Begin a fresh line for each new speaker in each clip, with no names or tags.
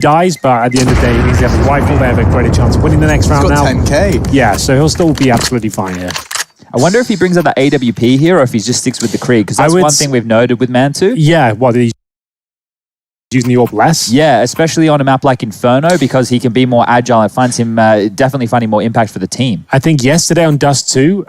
dies, but at the end of the day, he means they have a rifle. They have a greater chance of winning the next round now.
He's got 10k.
Yeah, so he'll still be absolutely fine here.
I wonder if he brings out the AWP here or if he just sticks with the Krieg, because that's one thing we've noted with Mantu.
Yeah, what, he's using the AWP less?
Yeah, especially on a map like Inferno, because he can be more agile and finds him definitely finding more impact for the team.
I think yesterday on Dust 2,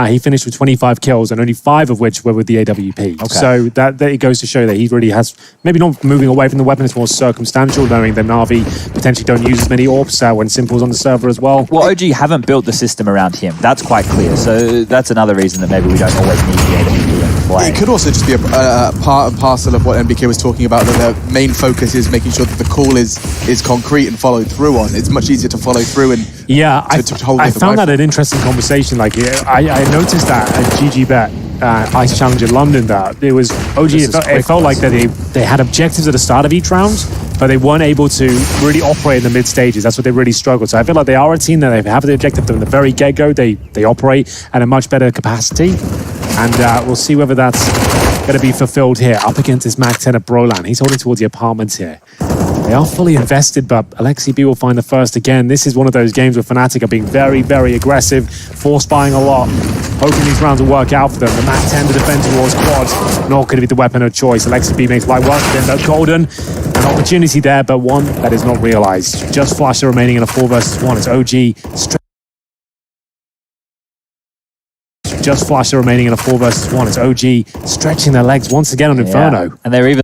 he finished with 25 kills and only 5 of which were with the AWP. Okay. So that it goes to show that he really has, maybe not moving away from the weapon, it's more circumstantial, knowing that Na'Vi potentially don't use as many AWPs when Simple's on the server as well.
Well, OG haven't built the system around him. That's quite clear. So that's another reason that maybe we don't always need the AWP to play.
It could also just be a part and parcel of what MBK was talking about, that their main focus is making sure that the call is concrete and followed through on. It's much easier to follow through and
I found that an interesting conversation. Like, I noticed that at GGBet Ice Challenge in London, that it was OG. It felt like that they had objectives at the start of each round, but they weren't able to really operate in the mid stages. That's what they really struggled. So I feel like they are a team that they have the objective from the very get-go. They operate at a much better capacity, and we'll see whether that's going to be fulfilled here up against this Mac 10 of Brolan. He's holding towards the apartments here. They are fully invested, but Alexi B will find the first again. This is one of those games where Fnatic are being very, very aggressive, force buying a lot, hoping these rounds will work out for them. The Mac 10 to defend towards quad, nor could it be the weapon of choice. Alexi B makes light work of them. Golden, an opportunity there, but one that is not realized. Just Flasher remaining in a 4 versus 1. It's OG. Just Flasher remaining in a 4 versus 1. It's OG stretching their legs once again on Inferno.
And they're even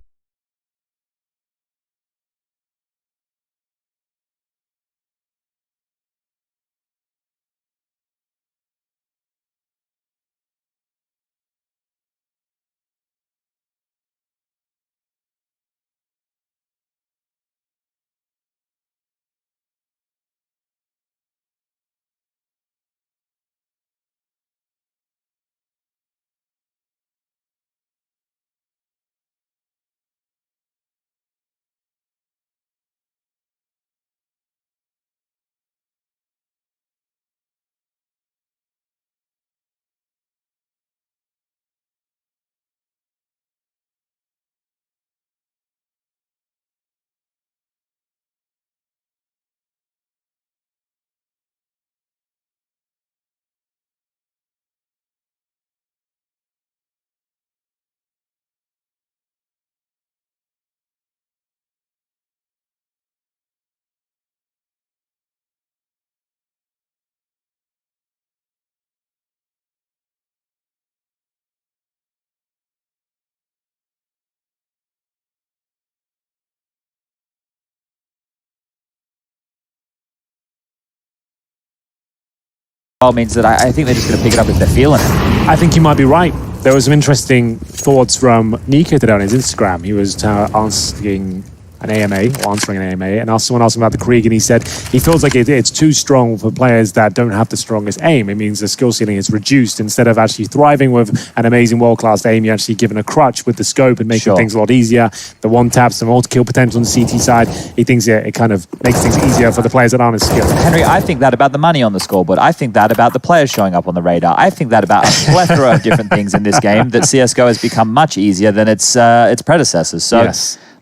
means that I think they're just going to pick it up if they're feeling it.
I think you might be right. There was some interesting thoughts from Nico today on his Instagram. He was asking an AMA, or answering an AMA, and someone asked him about the Krieg, and he said he feels like it's too strong for players that don't have the strongest aim. It means the skill ceiling is reduced. Instead of actually thriving with an amazing world-class aim, you're actually given a crutch with the scope and making things a lot easier. The one taps, the multi-kill potential on the CT side, he thinks it kind of makes things easier for the players that aren't as skilled.
Henry, I think that about the money on the scoreboard. I think that about the players showing up on the radar. I think that about a plethora of different things in this game, that CSGO has become much easier than its predecessors. So,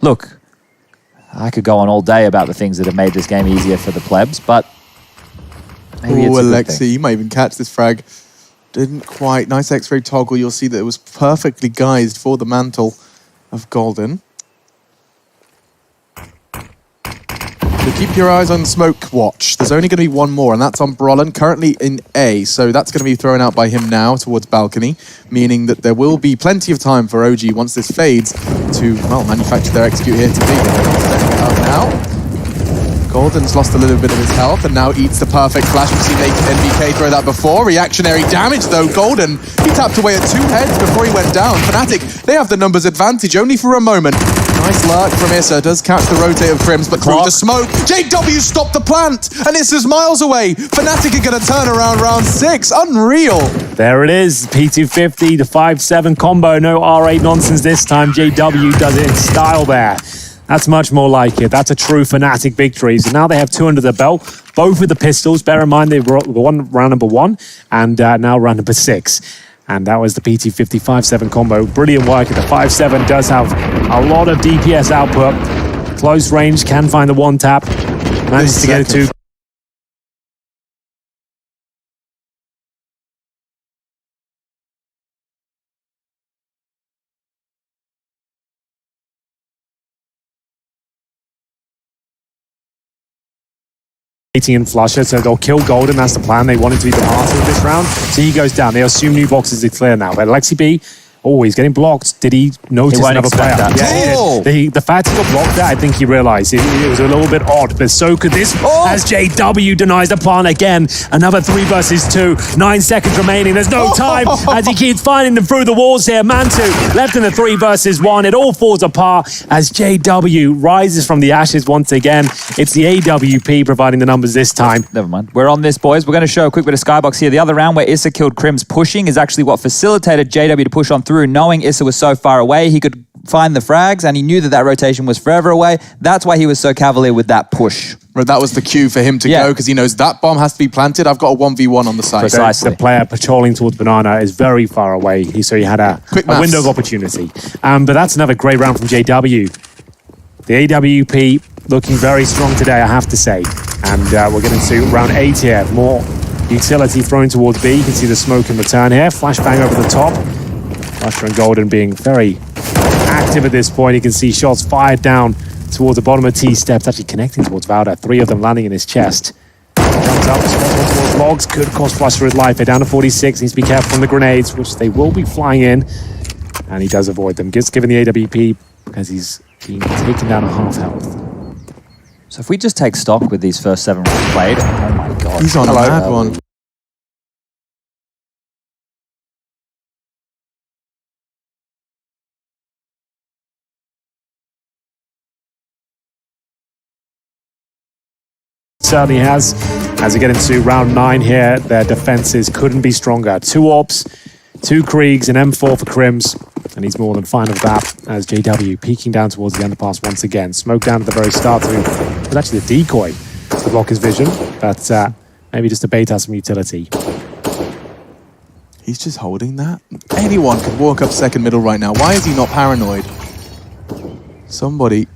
look, I could go on all day about the things that have made this game easier for the plebs, but maybe it's a good
Alexi,
thing.
you might even catch this frag. Didn't quite. Nice X-ray toggle. You'll see that it was perfectly guised for the mantle of Golden. So keep your eyes on smoke watch. There's only going to be one more, and that's on Brolan, currently in A. So that's going to be thrown out by him now towards balcony, meaning that there will be plenty of time for OG once this fades to, well, manufacture their execute here to be. Stepping it up now. Golden's lost a little bit of his health and now eats the perfect flash. We've seen NBK throw that before. Reactionary damage though. Golden, he tapped away at 2 heads before he went down. Fnatic, they have the numbers advantage only for a moment. Nice lurk from Issa, does catch the rotate of Crims, but through the smoke. JW stopped the plant, and Issa's miles away. Fnatic are going to turn around round 6. Unreal.
There it is, P250, the 5-7 combo. No R8 nonsense this time. JW does it in style there. That's much more like it. That's a true Fnatic victory. So now they have 2 under the belt, both with the pistols. Bear in mind they were round number 1 and now round number 6. And that was the PT50 5-7 combo. Brilliant work. The 5-7 does have a lot of DPS output. Close range, can find the one tap. Manages to get it to. And Flusher, so they'll kill Golden. That's the plan. They wanted to be the master of this round. So he goes down. They assume new boxes are clear now. But Lexi B, oh, he's getting blocked. Did he notice another player?
Yeah,
the fact he got blocked there, I think he realized it was a little bit odd, but so could this. As JW denies the plant again. Another 3 versus 2. 9 seconds remaining. There's no time as he keeps finding them through the walls here. Mantu left in the 3 versus 1. It all falls apart as JW rises from the ashes once again. It's the AWP providing the numbers this time.
Never mind. We're on this, boys. We're going to show a quick bit of Skybox here. The other round where Issa killed Crim's pushing is actually what facilitated JW to push on through. Knowing Issa was so far away, he could find the frags, and he knew that rotation was forever away. That's why he was so cavalier with that push.
That was the cue for him to go, because he knows that bomb has to be planted. I've got a 1v1 on the side.
Precisely.
The player patrolling towards Banana is very far away, so he had a window of opportunity. But that's another great round from JW. The AWP looking very strong today, I have to say. And we're getting to round 8 here. More utility thrown towards B. You can see the smoke in return here. Flashbang over the top. Flusher and Golden being very active at this point. You can see shots fired down towards the bottom of T steps, actually connecting towards Valda. 3 of them landing in his chest. Jumps up, spots towards logs, could cost Flusher his life. They're down to 46. Needs to be careful from the grenades, which they will be flying in. And he does avoid them. Gets given the AWP because he's being taken down to half health.
So if we just take stock with these first 7 rounds played, oh my god.
He's on a mad one.
Certainly has. As we get into round 9 here, their defenses couldn't be stronger. 2 AWPs, 2 Kriegs, an M4 for Crims, and he's more than fine with that as JW peeking down towards the underpass once again. Smoke down at the very start to was actually the decoy to block his vision, but maybe just to bait out some utility.
He's just holding that. Anyone could walk up second middle right now. Why is he not paranoid? Somebody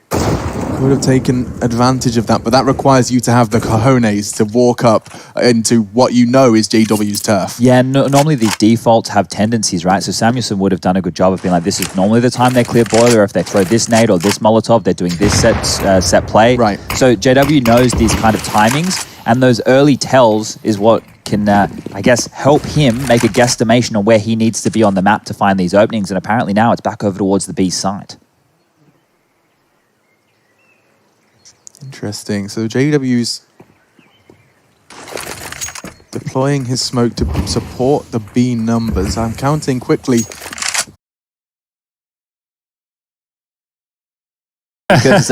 could have taken advantage of that, but that requires you to have the cojones to walk up into what you know is JW's turf.
Yeah, normally these defaults have tendencies, right? So Samuelson would have done a good job of being like, this is normally the time they clear boiler. If they throw this nade or this Molotov, they're doing this set play.
Right.
So JW knows these kind of timings, and those early tells is what can, I guess, help him make a guesstimation on where he needs to be on the map to find these openings. And apparently now it's back over towards the B site.
Interesting. So JW's deploying his smoke to support the B numbers. I'm counting quickly.
Because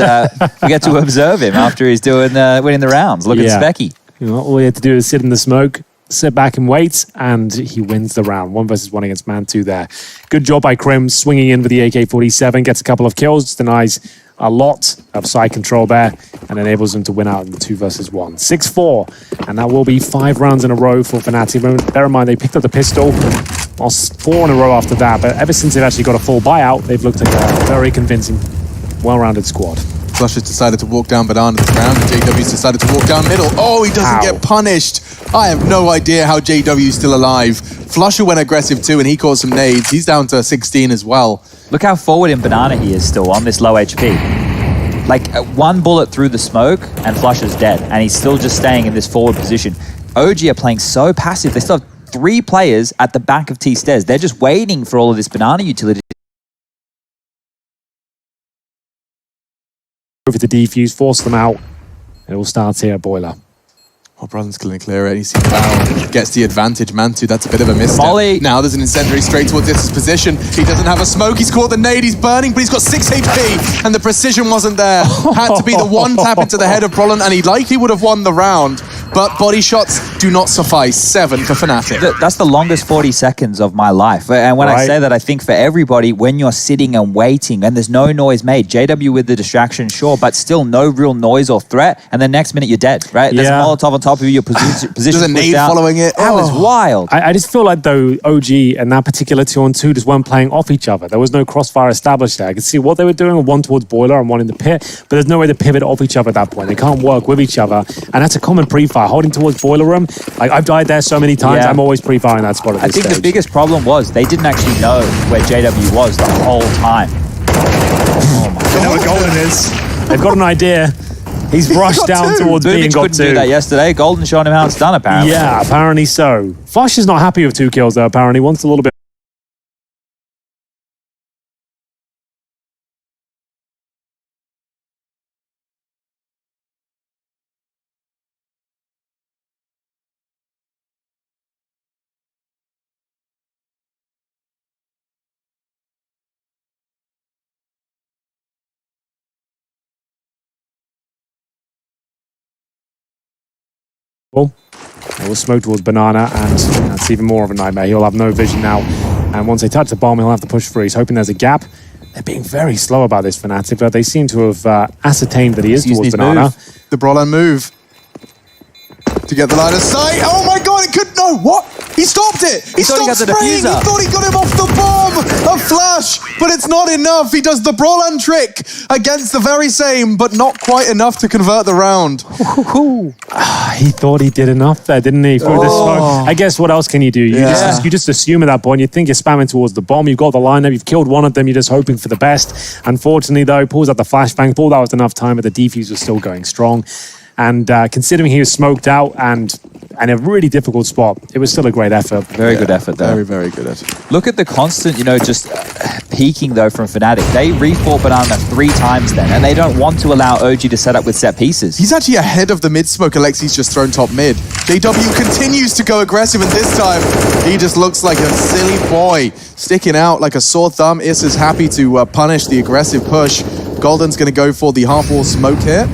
we get to observe him after he's doing winning the rounds. Look at Specky.
You know, all he had to do is sit in the smoke, sit back and wait, and he wins the round. 1 versus 1 against Mantu there. Good job by Crim, swinging in with the AK-47, gets a couple of kills, denies a lot of side control there, and enables them to win out in the 2 versus 1. 6-4, and that will be 5 rounds in a row for Fnatic. Bear in mind, they picked up the pistol, lost 4 in a row after that, but ever since they've actually got a full buyout, they've looked like a very convincing, well-rounded squad.
Flusher's decided to walk down Banana this round. JW's decided to walk down middle. Oh, he doesn't get punished. I have no idea how JW's still alive. Flusher went aggressive too, and he caught some nades. He's down to 16 as well.
Look how forward in Banana he is still on this low HP. Like 1 bullet through the smoke and Flusher's dead, and he's still just staying in this forward position. OG are playing so passive. They still have 3 players at the back of T-Stairs. They're just waiting for all of this Banana utility.
Over to defuse, force them out. It all starts here at Boiler.
Oh, Brother's going to clear it. He's seen Val gets the advantage. Mantu, that's a bit of a misstep.
Molly.
Now there's an incendiary straight towards this position. He doesn't have a smoke. He's caught the nade. He's burning, but he's got 6 HP, and the precision wasn't there. Had to be the 1 tap into the head of Brolin, and he likely would have won the round. but body shots do not suffice. 7 for Fnatic.
That's the longest 40 seconds of my life. And when I say that, I think for everybody, when you're sitting and waiting and there's no noise made, JW with the distraction, sure, but still no real noise or threat, and the next minute you're dead, right? There's a Molotov on top of you, your position
There's a nade
down.
following it.
That was wild.
I just feel like, though, OG and that particular 2-on-2 just weren't playing off each other. There was no crossfire established there. I could see what they were doing, one towards Boiler and one in the pit, but there's no way to pivot off each other at that point. They can't work with each other, and that's a common pre-fire. Holding towards Boiler Room, like, I've died there so many times, I'm always pre-firing that spot at this stage.
The biggest problem was they didn't actually know where JW was the whole time.
Oh my God. They know where Golden is. They've got an idea. He's rushed down towards B and got 2.
Couldn't do that yesterday. Golden showing him how it's done, apparently.
Yeah, apparently so. Flush is not happy with 2 kills, though, apparently. Wants a little bit. It will smoke towards Banana, and that's even more of a nightmare. He'll have no vision now, and once they touch the bomb, he'll have to push through. He's hoping there's a gap. They're being very slow about this, Fnatic, but they seem to have ascertained that he is towards Banana.
The Brolan move to get the line of sight. Oh my God, it could... No, what? He stopped it! He stopped spraying! He thought he got him off the bomb! A flash! But it's not enough! He does the Brolan trick against the very same, but not quite enough to convert the round.
He thought he did enough there, didn't he? For this smoke. I guess what else can you do? You just assume at that point. You think you're spamming towards the bomb. You've got the lineup. You've killed one of them. You're just hoping for the best. Unfortunately, though, pulls out the flashbang. Thought that was enough time, but the defuse was still going strong. And considering he was smoked out and in a really difficult spot, it was still a great effort.
Very good effort there.
Very, very good effort.
Look at the constant, just peaking, though, from Fnatic. They refought Banana 3 times then, and they don't want to allow OG to set up with set pieces.
He's actually ahead of the mid-smoke Alexi's just thrown top mid. JW continues to go aggressive, and this time, he just looks like a silly boy, sticking out like a sore thumb. Issa's happy to punish the aggressive push. Golden's going to go for the half-wall smoke here.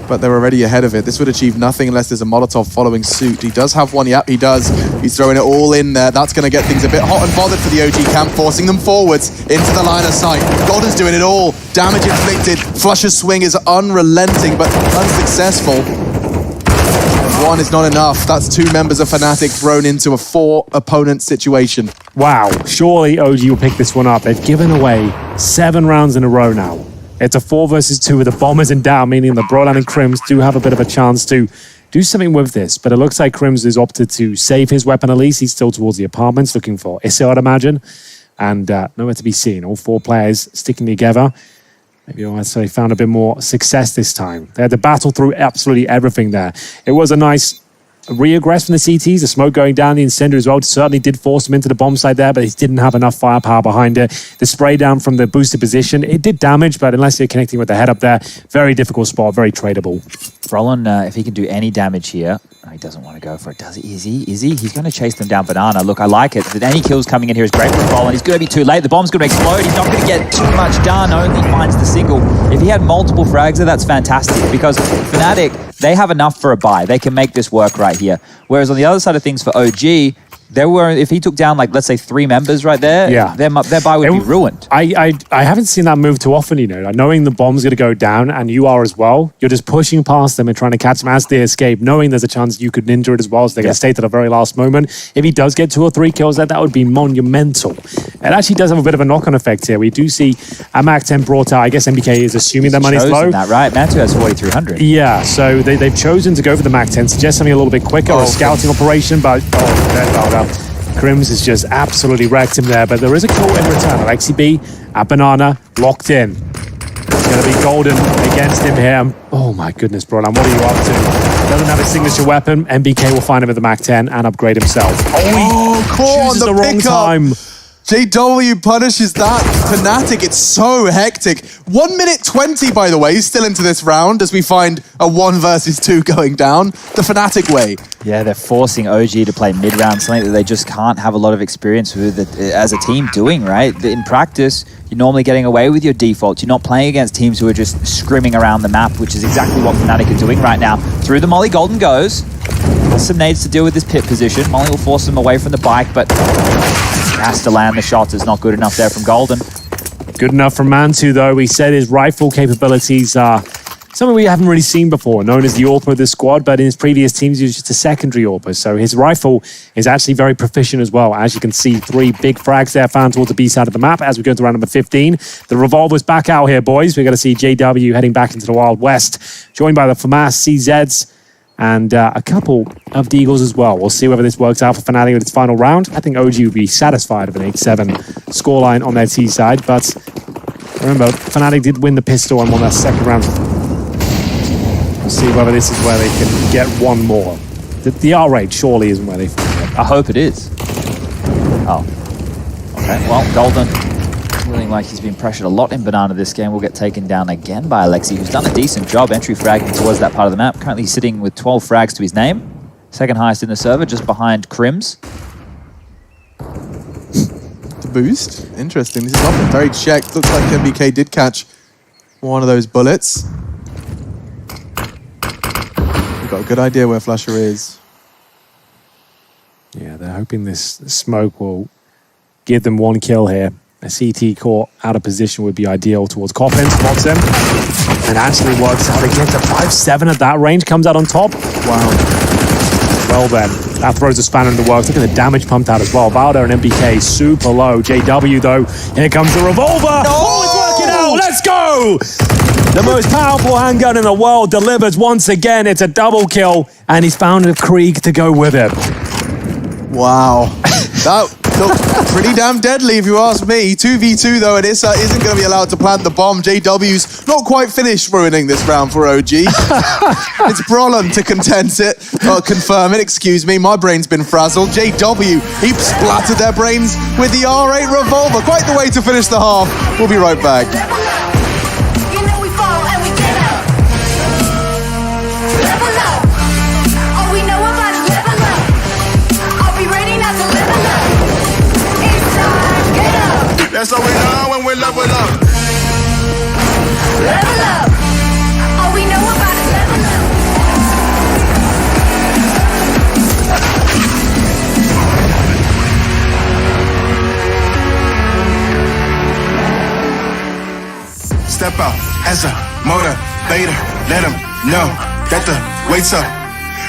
But they're already ahead of it. This would achieve nothing unless there's a Molotov following suit. He does have one. Yep, he does. He's throwing it all in there. That's going to get things a bit hot and bothered for the OG camp, forcing them forwards into the line of sight. Golden's doing it all. Damage inflicted. Flusher's swing is unrelenting, but unsuccessful. One is not enough. That's 2 members of Fnatic thrown into a 4-opponent situation.
Wow. Surely OG will pick this one up. They've given away 7 rounds in a row now. It's a 4 versus 2 with the bombers in down, meaning the Brolan and Crims do have a bit of a chance to do something with this. But it looks like Crims has opted to save his weapon at least. He's still towards the apartments looking for Issa, I'd imagine. And nowhere to be seen. All 4 players sticking together. Maybe I'd say found a bit more success this time. They had to battle through absolutely everything there. It was a nice re-aggress from the CTs, the smoke going down, the incendiary as well, certainly did force him into the bomb site there, but he didn't have enough firepower behind it. The spray down from the boosted position, it did damage, but unless you're connecting with the head up there, very difficult spot, very tradable.
Frolan, if he can do any damage here, he doesn't want to go for it, does he? Is he? He's going to chase them down Banana. Look, I like it. Any kills coming in here is great for Frolan. He's going to be too late. The bomb's going to explode. He's not going to get too much done. Only finds the single. If he had multiple frags there, that's fantastic because Fnatic, they have enough for a buy. They can make this work right here. Whereas on the other side of things for OG, if he took down, like, let's say 3 members right there, their buy would be ruined.
I haven't seen that move too often, Like, knowing the bomb's going to go down and you are as well, you're just pushing past them and trying to catch them as they escape, knowing there's a chance you could ninja it as well, so they're going to stay to the very last moment. If he does get 2 or 3 kills there, that would be monumental. It actually does have a bit of a knock-on effect here. We do see a Mac 10 brought out. I guess MBK is assuming their money's low.
That, right? Matu has 4,300.
Yeah, so they've chosen to go for the Mac 10, suggest something a little bit quicker, a scouting operation, but Crims has just absolutely wrecked him there, but there is a kill in return. Alexi B at Banana, locked in. It's going to be Golden against him here. Oh my goodness, Brolan, what are you up to? Doesn't have a signature weapon. MBK will find him with the Mac 10 and upgrade himself.
Caught on
chooses the wrong time.
JW punishes that. Fnatic, it's so hectic. 1 minute 20, by the way, still into this round as we find a 1 versus 2 going down the Fnatic way.
Yeah, they're forcing OG to play mid-round, something that they just can't have a lot of experience with as a team doing, right? In practice, you're normally getting away with your defaults. You're not playing against teams who are just scrimming around the map, which is exactly what Fnatic are doing right now. Through the Molly, Golden goes. Some nades to deal with this pit position. Molly will force them away from the bike, but has to land the shots. It's not good enough there from Golden.
Good enough from Mantu, though. We said his rifle capabilities are something we haven't really seen before, known as the AWPer of this squad, but in his previous teams, he was just a secondary AWPer. So his rifle is actually very proficient as well. As you can see, 3 big frags there found towards the B side of the map as we go to round number 15. The revolver's back out here, boys. We're going to see JW heading back into the Wild West, joined by the FAMAS CZs, and a couple of Deagles as well. We'll see whether this works out for Fnatic in its final round. I think OG would be satisfied with an 8-7 scoreline on their T side, but remember, Fnatic did win the pistol and won that second round. We'll see whether this is where they can get one more. The R rate surely isn't where they find it.
I hope it is. Oh. Okay, well, Golden, feeling like he's been pressured a lot in Banana this game, will get taken down again by Alexi, who's done a decent job entry fragging towards that part of the map. Currently sitting with 12 frags to his name. Second highest in the server, just behind Crims.
The boost. Interesting. This is often very checked. Looks like MBK did catch one of those bullets. We've got a good idea where Flasher is.
Yeah, they're hoping this smoke will give them 1 kill here. A CT caught out of position would be ideal towards Coffin, spots him, and actually works out again to 5-7 at that range, comes out on top. Wow. Well then, that throws a spanner in the works. Look at the damage pumped out as well. Valda and MBK super low. JW though, here comes the revolver. Oh, it's working out, let's go! The most powerful handgun in the world delivers once again. It's a double kill, and he's found a Krieg to go with it.
Wow. That looked pretty damn deadly if you ask me. 2v2 though, and Issa isn't going to be allowed to plant the bomb. JW's not quite finished ruining this round for OG. It's Brollan to confirm it, excuse me. My brain's been frazzled. JW, he splattered their brains with the R8 revolver. Quite the way to finish the half. We'll be right back.
That's all we know when we level up.
Level up. All we know about is level up.
Step out as a motivator. Let them know that the weight's up.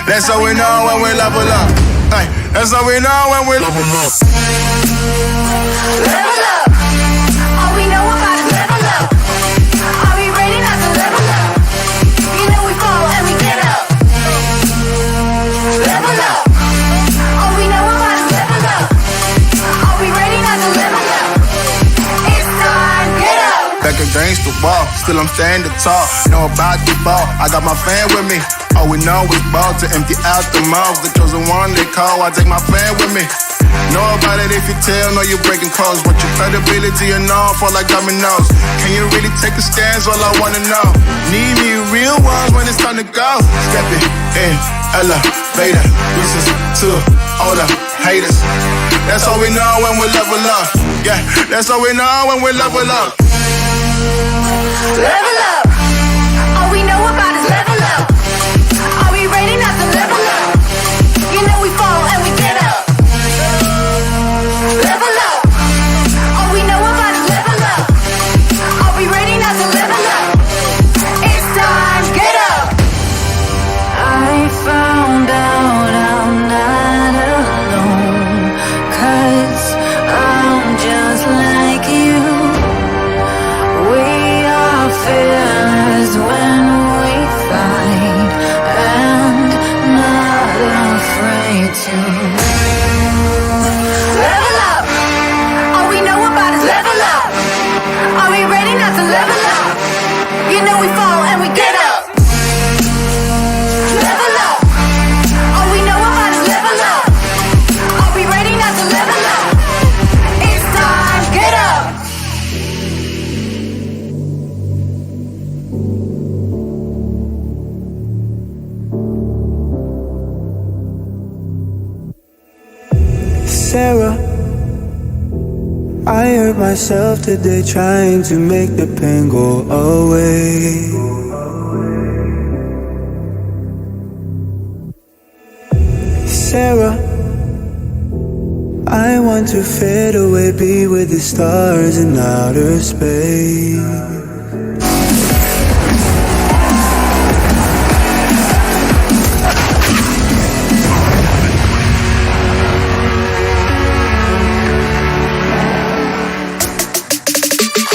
That's all we know when we level up. Ay, that's all we know when we level up.
Level up. All we know about is level up. Are we ready not to level up? You know we fall and we get up. Level up. All we know about is level up. Are we ready not to level up? It's time, get up.
Back against the wall, still I'm standing tall. Know about the ball, I got my fan with me. All we know is ball to empty out the mouth. The chosen one they call, I take my fan with me. Know about it if you tell, know you're breaking codes. But your credibility and all fall like dominoes. Can you really take a stance? All I wanna know. Need me real ones when it's time to go. Stepping in, elevator. This is to all the haters. That's all we know when we level up. Yeah, that's all we know when we level up.
Level up. All we know about is level up. Are we ready not to level up? You know we fall and we get up. Level up. All we know about is level up. Are we ready not to level up? It's time, get up. I found out I'm not alone, 'cause I'm just like you. We are fearless.
myself today, trying to make the pain go away. Sarah, I want to fade away, be with the stars in outer space.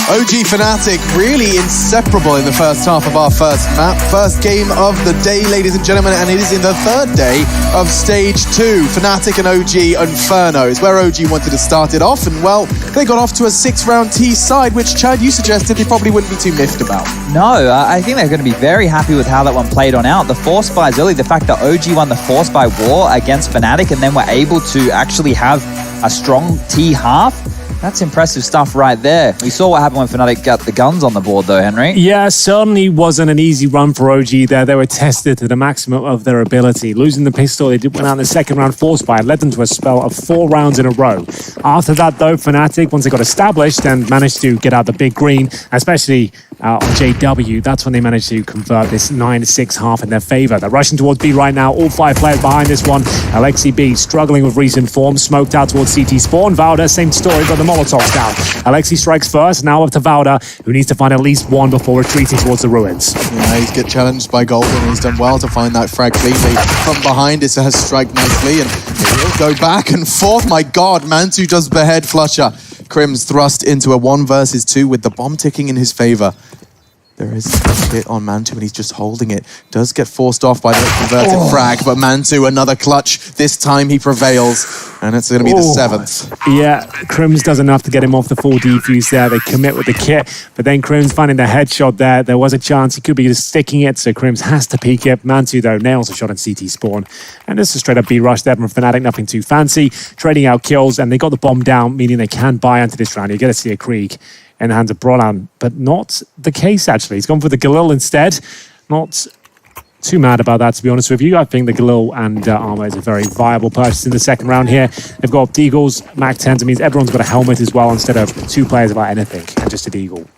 OG Fnatic really inseparable in the first half of our first map. First game of the day, ladies and gentlemen, and it is in the third day of stage 2. Fnatic and OG Inferno is where OG wanted to start it off, and well, they got off to a 6-round T side, which Chad, you suggested they probably wouldn't be too miffed about.
No, I think they're going to be very happy with how that one played on out. The force buys early, the fact that OG won the force buy war against Fnatic and then were able to actually have a strong T half. That's impressive stuff right there. We saw what happened when Fnatic got the guns on the board though, Henry.
Yeah, certainly wasn't an easy run for OG there. They were tested to the maximum of their ability. Losing the pistol, they did went out in the second round force buy. It led them to a spell of 4 rounds in a row. After that though, Fnatic, once they got established and managed to get out the big green, especially on JW, that's when they managed to convert this 9-6 half in their favor. They're rushing towards B right now. All 5 players behind this one. Alexi B struggling with recent form, smoked out towards CT spawn. Valda, same story, but the Molotov's down. Alexi strikes first, now up to Valda, who needs to find at least one before retreating towards the ruins.
Yeah, he's get challenged by Golden, and he's done well to find that frag cleanly. From behind, it has strike nicely, and he'll go back and forth. My God, Mantu does behead Flusher. Crim's thrust into a 1 versus 2 with the bomb ticking in his favor. There is a hit on Mantu, and he's just holding it. Does get forced off by the converted frag, but Mantu, another clutch. This time he prevails, and it's going to be the 7th.
Yeah, Crims does enough to get him off the full defuse there. They commit with the kit, but then Crims finding the headshot there. There was a chance he could be just sticking it, so Crims has to peek it. Mantu, though, nails a shot on CT spawn. And this is straight up B rush there from Fnatic, nothing too fancy. Trading out kills, and they got the bomb down, meaning they can buy into this round. You get to see a Krieg in the hands of Brolan, but not the case, actually. He's gone for the Galil instead. Not too mad about that, to be honest with you. I think the Galil and armor is a very viable purchase in the second round here. They've got Deagles, Mac 10s. It means everyone's got a helmet as well instead of 2 players about anything, and just a Deagle.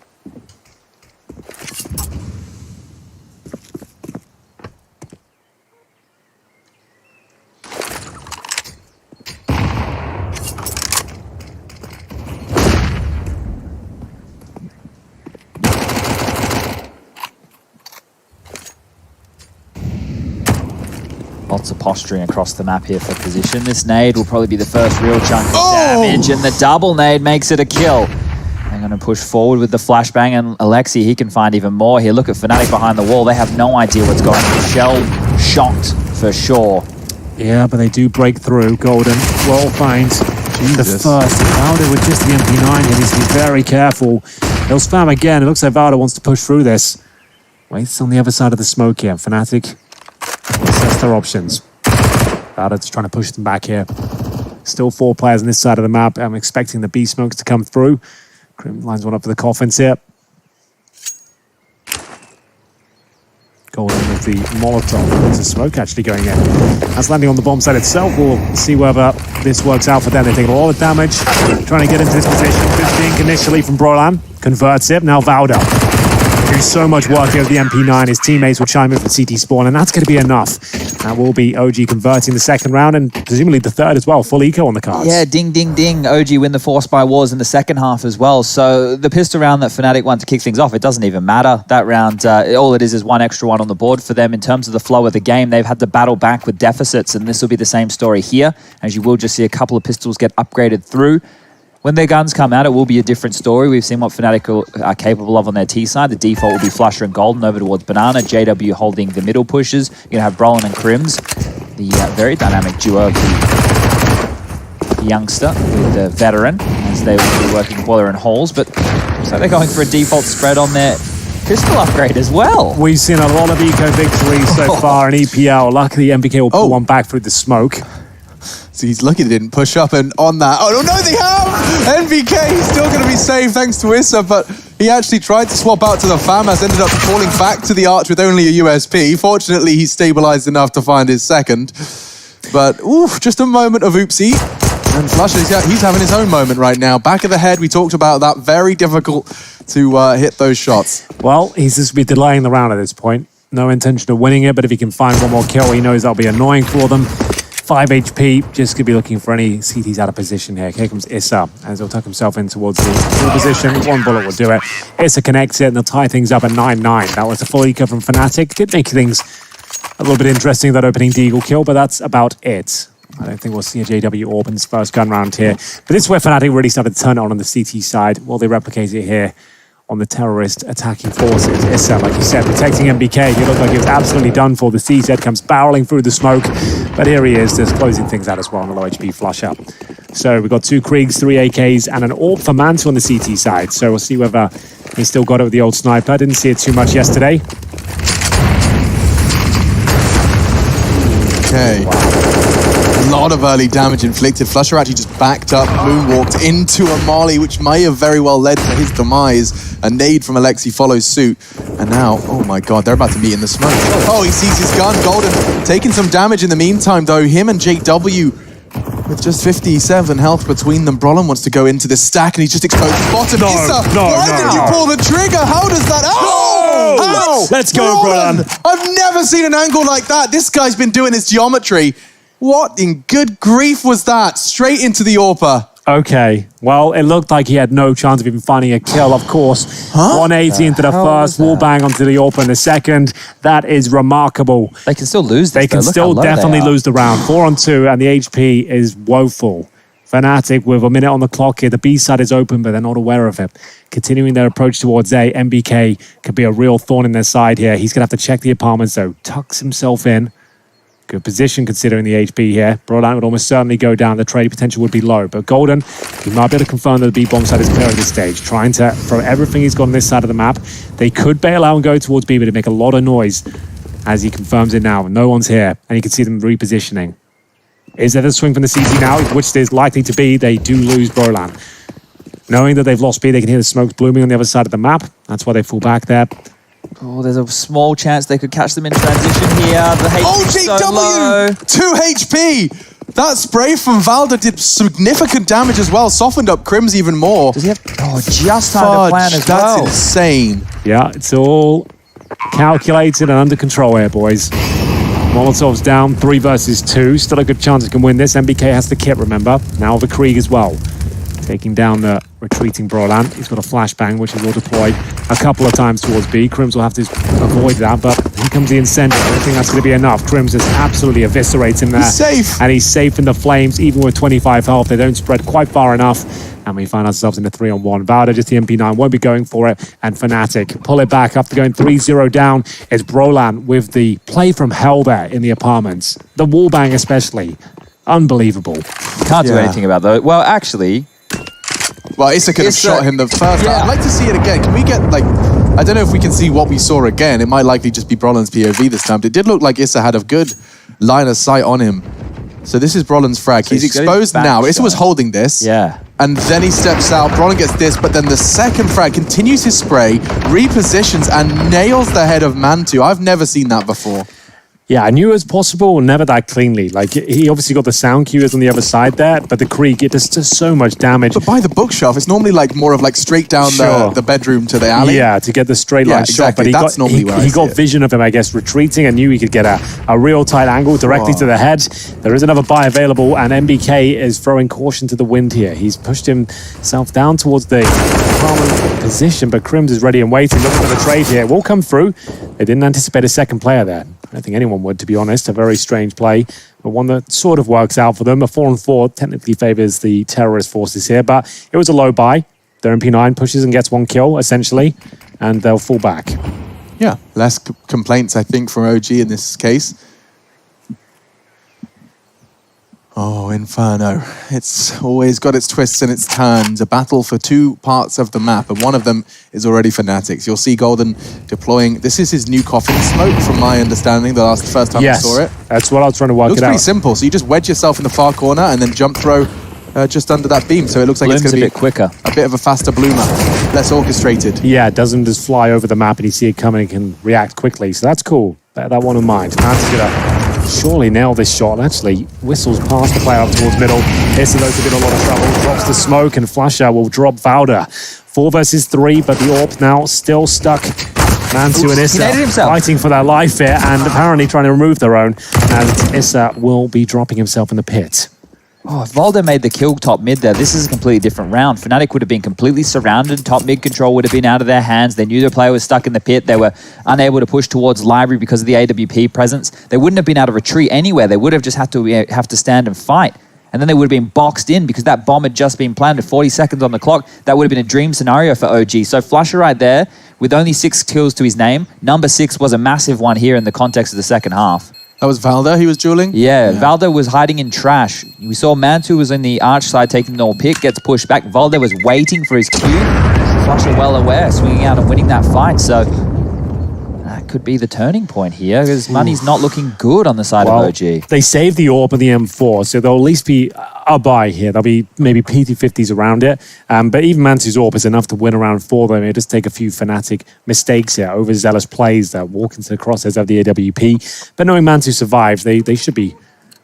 Lots of posturing across the map here for position. This nade will probably be the first real chunk of damage, and the double nade makes it a kill. They're going to push forward with the flashbang, and Alexi, he can find even more here. Look at Fnatic behind the wall. They have no idea what's going on. Shell shocked for sure.
Yeah, but they do break through. Golden will find the first. Valda with just the MP9 here needs to be very careful. He'll spam again. It looks like Valda wants to push through this. Waits on the other side of the smoke here. Fnatic assess their options. Valda's trying to push them back here. Still 4 players on this side of the map. I'm expecting the B smokes to come through. Crim lines one up for the coffins here. Golden with the Molotov. There's a smoke actually going in. That's landing on the bomb site itself. We'll see whether this works out for them. They take a lot of damage. Trying to get into this position. Good dink initially from Brolan. Converts it. Now Valda. Do so much work here with the MP9. His teammates will chime in for CT spawn, and that's going to be enough. That will be OG converting the second round, and presumably the third as well. Full eco on the cards.
Yeah, ding, ding, ding. OG win the force by wars in the second half as well. So the pistol round that Fnatic won to kick things off, it doesn't even matter. That round, all it is 1 extra one on the board for them. In terms of the flow of the game, they've had to battle back with deficits, and this will be the same story here, as you will just see a couple of pistols get upgraded through. When their guns come out, it will be a different story. We've seen what Fnatic are capable of on their T side. The default will be Flusher and Golden over towards Banana. JW holding the middle pushes. You're going to have Brolan and Crims, the very dynamic duo of the youngster with the veteran, as they will be working boiler and halls. But so they're going for a default spread on their pistol upgrade as well.
We've seen a lot of eco victories so far in EPL. Luckily, MVK will pull one back through the smoke.
So he's lucky they didn't push up, and on that, oh no, they have! NVK, he's still going to be saved thanks to Issa, but he actually tried to swap out to the FAMAS, ended up falling back to the Arch with only a USP. Fortunately, he stabilized enough to find his second. But, oof, just a moment of oopsie. And Flusher, he's having his own moment right now. Back of the head, we talked about that. Very difficult to hit those shots.
Well, he's just be delaying the round at this point. No intention of winning it, but if he can find one more kill, he knows that'll be annoying for them. 5 HP, just could be looking for any CTs out of position here. Here comes Issa, as he'll tuck himself in towards the full position. One bullet will do it. Issa connects it, and they'll tie things up at 9-9. That was a full eco from Fnatic. Could make things a little bit interesting, that opening Deagle kill, but that's about it. I don't think we'll see a JW Orb in his first gun round here. But this is where Fnatic really started to turn it on the CT side. Well, they replicate it here on the terrorist attacking forces. Issa, like you said, protecting MBK. He looked like he was absolutely done for. The CZ comes barreling through the smoke, but here he is, just closing things out as well on the low HP flush up. So we've got 2 Kriegs, 3 AKs, and an Orb for Mantu on the CT side. So we'll see whether he still got it with the old sniper. I didn't see it too much yesterday.
Okay. Wow. A lot of early damage inflicted. Flusher actually just backed up, moonwalked into a molly, which may have very well led to his demise. A nade from Alexi follows suit. And now, oh my god, they're about to meet in the smoke. Oh, he sees his gun. Golden taking some damage in the meantime, though. Him and JW with just 57 health between them. Brolin wants to go into this stack, and he's just exposed the bottom. Why did you pull the trigger? How does that... Oh! How?
Let's go, Brolin.
I've never seen an angle like that. This guy's been doing his geometry. What in good grief was that? Straight into the AWPer.
Okay, well, it looked like he had no chance of even finding a kill, of course. 180 into the first, wall bang onto the AWPer in the second. That is remarkable.
They can still lose this,
They can still definitely lose the round. 4-on-2, and the HP is woeful. Fnatic with a minute on the clock here. The B side is open, but they're not aware of it. Continuing their approach towards A, MBK could be a real thorn in their side here. He's going to have to check the apartments, though. Tucks himself in. Good position considering the HP here. Broadline would almost certainly go down. The trade potential would be low. But Golden, he might be able to confirm that the B-bomb side is clear at this stage. Trying to throw everything he's got on this side of the map. They could bail out and go towards B, but it'd make a lot of noise as he confirms it now. No one's here, and you can see them repositioning. Is there the swing from the CT now, which there's likely to be? They do lose Brolan. Knowing that they've lost B, they can hear the smokes blooming on the other side of the map. That's why they fall back there.
Oh, there's a small chance they could catch them in transition here. The HP is so low.
2 HP! That spray from Valda did significant damage as well, softened up Crims even more.
Does he have... Oh, just time to plan as well.
That's insane.
Yeah, it's all calculated and under control here, boys. Molotov's down, 3 versus 2. Still a good chance he can win this. MBK has the kit, remember. Now the Krieg as well. Taking down the retreating Brolan. He's got a flashbang, which he will deploy a couple of times towards B. Crims will have to avoid that, but here comes the incentive. I don't think that's going to be enough. Crims just absolutely eviscerates him there.
He's safe.
And he's safe in the flames, even with 25 health. They don't spread quite far enough. And we find ourselves in a 3-on-1. Valda, just the MP9, won't be going for it. And Fnatic pull it back up to going 3-0 down. It's Brolan with the play from hell there in the apartments. The wallbang especially. Unbelievable.
Can't do anything about that. Well, actually...
Well, Issa could have shot him the first time. I'd like to see it again. Can we get, like... I don't know if we can see what we saw again. It might likely just be Brolin's POV this time. But it did look like Issa had a good line of sight on him. So this is Brolin's frag.
So
he's exposed now. Issa was holding this.
Yeah.
And then he steps out. Brolin gets this, but then the second frag continues his spray, repositions, and nails the head of Mantu. I've never seen that before.
Yeah, I knew it was possible, never that cleanly. Like, he obviously got the sound cues on the other side there, but the Krieg, it does just so much damage.
But by the bookshelf, it's normally like more of like straight down the bedroom to the alley.
Yeah, to get the straight line shot. But he got vision of him, I guess, retreating, and knew he could get a real tight angle directly to the head. There is another buy available, and MBK is throwing caution to the wind here. He's pushed himself down towards the common position, but Crims is ready and waiting, looking for the trade here. It will come through. They didn't anticipate a second player there. I don't think anyone would, to be honest. A very strange play, but one that sort of works out for them. A 4-on-4 technically favors the terrorist forces here, but it was a low buy. Their MP9 pushes and gets 1 kill, essentially, and they'll fall back.
Yeah, less complaints, I think, from OG in this case. Oh, Inferno. It's always got its twists and its turns. A battle for 2 parts of the map, and one of them is already Fnatic's. You'll see Golden deploying... This is his new coffin smoke, from my understanding, the first time I saw it.
That's what I was trying to work it out.
Looks pretty simple. So you just wedge yourself in the far corner and then jump throw just under that beam. So it looks like it's going to be
a bit quicker.
A bit of a faster bloomer. Less orchestrated.
Yeah, it doesn't just fly over the map and you see it coming and can react quickly. So that's cool. That one in mind. Man's going to surely nail this shot. Actually, whistles past the player up towards middle. Issa, though, in a lot of trouble. Drops the smoke, and Flasher will drop Valda. 4 versus 3, but the AWP now still stuck. Mantu and Issa fighting for their life here, and apparently trying to remove their own. And Issa will be dropping himself in the pit.
Oh, if Valda made the kill top mid there, this is a completely different round. Fnatic would have been completely surrounded. Top mid control would have been out of their hands. They knew their player was stuck in the pit. They were unable to push towards library because of the AWP presence. They wouldn't have been able to retreat anywhere. They would have just had to have to stand and fight. And then they would have been boxed in because that bomb had just been planted. 40 seconds on the clock. That would have been a dream scenario for OG. So Flusher right there, with only 6 kills to his name. Number 6 was a massive one here in the context of the second half.
That was Valda he was dueling?
Yeah, Valda was hiding in trash. We saw Mantu was in the arch side taking the all pick, gets pushed back. Valda was waiting for his cue. Flusher well aware, swinging out and winning that fight. So that could be the turning point here because money's not looking good on the side of OG.
They saved the AWP and the M4, so there'll at least be a buy here. There'll be maybe PT50s around it. But even Mantu's AWP is enough to win around 4 them. It'll just take a few Fnatic mistakes here, overzealous plays that walk into the crosshairs of the AWP. But knowing Mantu survives, they should be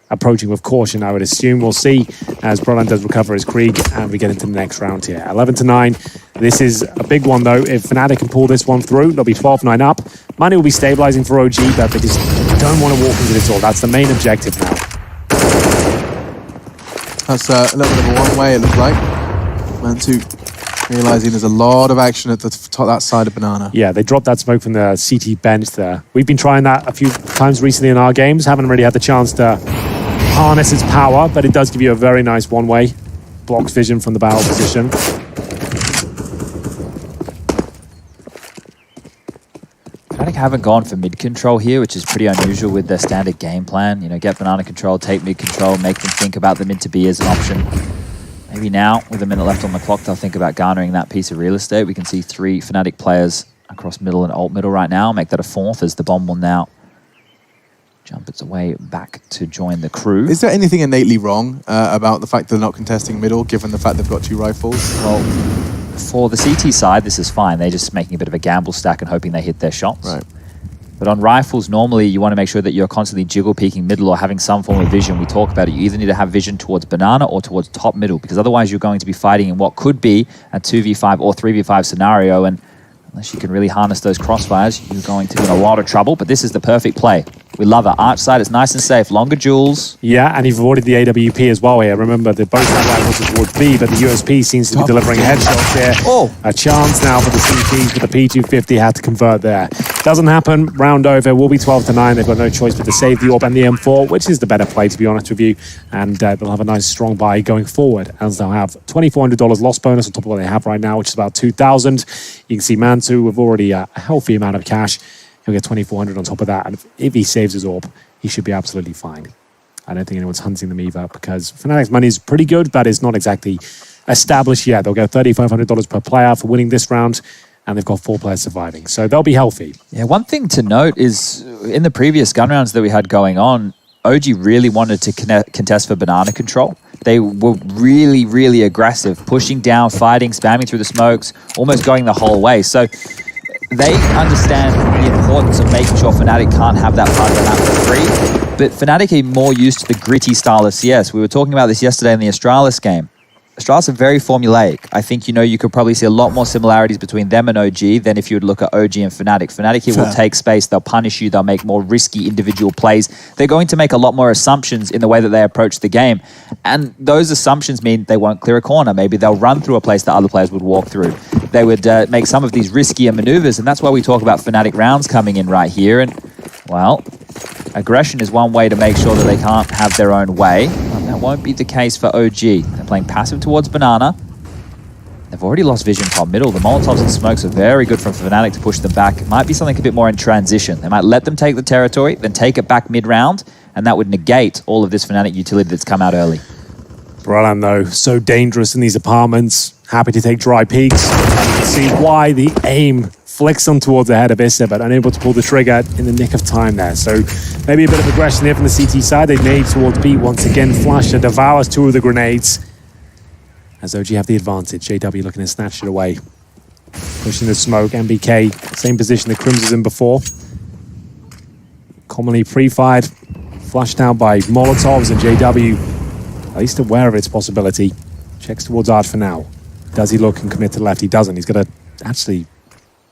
approaching with caution, I would assume. We'll see as Brolan does recover his Krieg and we get into the next round here. 11-9. This is a big one, though. If Fnatic can pull this one through, they'll be 12-9 up. Money will be stabilizing for OG, but they just don't want to walk into this all. That's the main objective now.
That's a little bit of a one-way, it looked like. Mantu realizing there's a lot of action at the top that side of Banana.
Yeah, they dropped that smoke from the CT bench there. We've been trying that a few times recently in our games. Haven't really had the chance to harness its power, but it does give you a very nice one-way. Blocks vision from the barrel position.
Fnatic haven't gone for mid control here, which is pretty unusual with their standard game plan. You know, get banana control, take mid control, make them think about the mid to B as an option. Maybe now, with a minute left on the clock, they'll think about garnering that piece of real estate. We can see 3 Fnatic players across middle and alt middle right now. Make that a 4th as the bomb will now jump its way back to join the crew.
Is there anything innately wrong about the fact they're not contesting middle, given the fact they've got 2 rifles?
Well, for the CT side, this is fine. They're just making a bit of a gamble stack and hoping they hit their shots.
Right.
But on rifles, normally you want to make sure that you're constantly jiggle peeking middle or having some form of vision. We talk about it. You either need to have vision towards banana or towards top middle, because otherwise you're going to be fighting in what could be a 2v5 or 3v5 scenario. And unless you can really harness those crossfires, you're going to be in a lot of trouble. But this is the perfect play. We love it. Arch side, it's nice and safe. Longer duels.
Yeah, and you've avoided the AWP as well here. Remember, the both rifles are towards B, but the USP seems to be delivering headshots here.
Oh.
A chance now for the CTs, but the P250 had to convert there. Doesn't happen. Round over. Will be 12-9. They've got no choice but to save the AWP and the M4, which is the better play, to be honest with you. And they'll have a nice strong buy going forward, as they'll have $2,400 loss bonus on top of what they have right now, which is about 2,000. You can see Mantu with already a healthy amount of cash. He'll get 2,400 on top of that, and if he saves his AWP, he should be absolutely fine. I don't think anyone's hunting them either, because Fnatic's money is pretty good, but it's not exactly established yet. They'll get $3,500 per player for winning this round, and they've got 4 players surviving, so they'll be healthy.
Yeah, one thing to note is in the previous gun rounds that we had going on, OG really wanted to contest for banana control. They were really, really aggressive, pushing down, fighting, spamming through the smokes, almost going the whole way. So they understand the importance of making sure Fnatic can't have that part of the map for free. But Fnatic are more used to the gritty style of CS. We were talking about this yesterday in the Astralis game. Astralis are very formulaic. I think, you could probably see a lot more similarities between them and OG than if you would look at OG and Fnatic. Fnatic here will take space, they'll punish you, they'll make more risky individual plays. They're going to make a lot more assumptions in the way that they approach the game. And those assumptions mean they won't clear a corner. Maybe they'll run through a place that other players would walk through. They would make some of these riskier maneuvers, and that's why we talk about Fnatic rounds coming in right here. And, well, aggression is one way to make sure that they can't have their own way. That won't be the case for OG. They're playing passive towards banana. They've already lost vision top middle. The Molotovs and smokes are very good from Fnatic to push them back. It might be something a bit more in transition. They might let them take the territory, then take it back mid-round, and that would negate all of this Fnatic utility that's come out early.
Brolan, though, so dangerous in these apartments. Happy to take dry peeks. You can see why the aim flicks on towards the head of Issa, but unable to pull the trigger in the nick of time there. So maybe a bit of aggression here from the CT side. They nade towards B once again. Flasher devours 2 of the grenades. As OG have the advantage. JW looking to snatch it away. Pushing the smoke. MBK, same position that Crims was in before. Commonly pre-fired. flushed out by Molotovs, and JW, at least aware of its possibility, checks towards Arch for now. Does he look and commit to the left? He doesn't. He's going to actually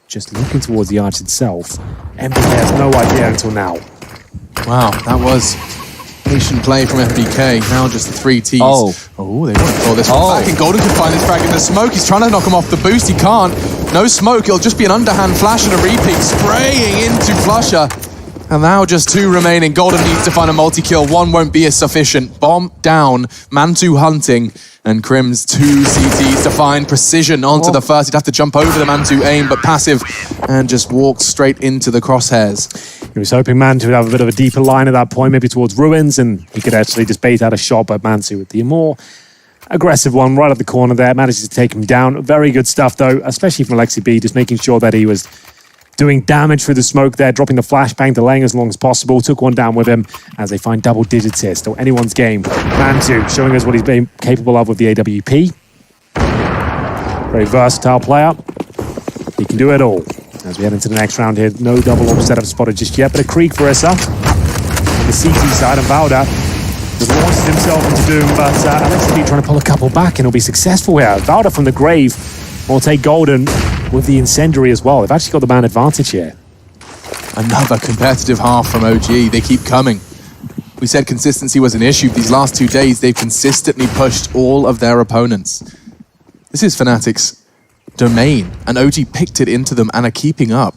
just looking towards the Arch itself. MBK has no idea until now.
Wow, that was patient play from FBK. Now just the 3 Ts.
Oh,
they want to throw this one back, and Golden can find this frag in the smoke. He's trying to knock him off the boost. He can't. No smoke. It'll just be an underhand flash and a repeat spraying into Flusher. And now just 2 remaining. Golden needs to find a multi-kill. 1 won't be as sufficient. Bomb down. Mantu hunting. And Crim's 2 CTs to find precision onto the first. He'd have to jump over the Mantu aim, but passive, and just walk straight into the crosshairs.
He was hoping Mantu would have a bit of a deeper line at that point, maybe towards Ruins, and he could actually just bait out a shot, but Mantu with the more aggressive one right at the corner there, manages to take him down. Very good stuff, though, especially from Alexi B, just making sure that he was doing damage through the smoke there, dropping the flashbang, delaying as long as possible. Took one down with him as they find double digits here. Still anyone's game. Mantu showing us what he's been capable of with the AWP. Very versatile player. He can do it all. As we head into the next round here, no double orb setup spotted just yet, but a Krieg for Issa. On the CT side, and Valda has launched himself into doom, but Alexi B trying to pull a couple back, and he'll be successful here. Valda from the grave will take Golden with the incendiary as well. They've actually got the man advantage here.
Another competitive half from OG. They keep coming. We said consistency was an issue. These last 2 days, they've consistently pushed all of their opponents. This is Fnatic's domain, and OG picked it into them and are keeping up.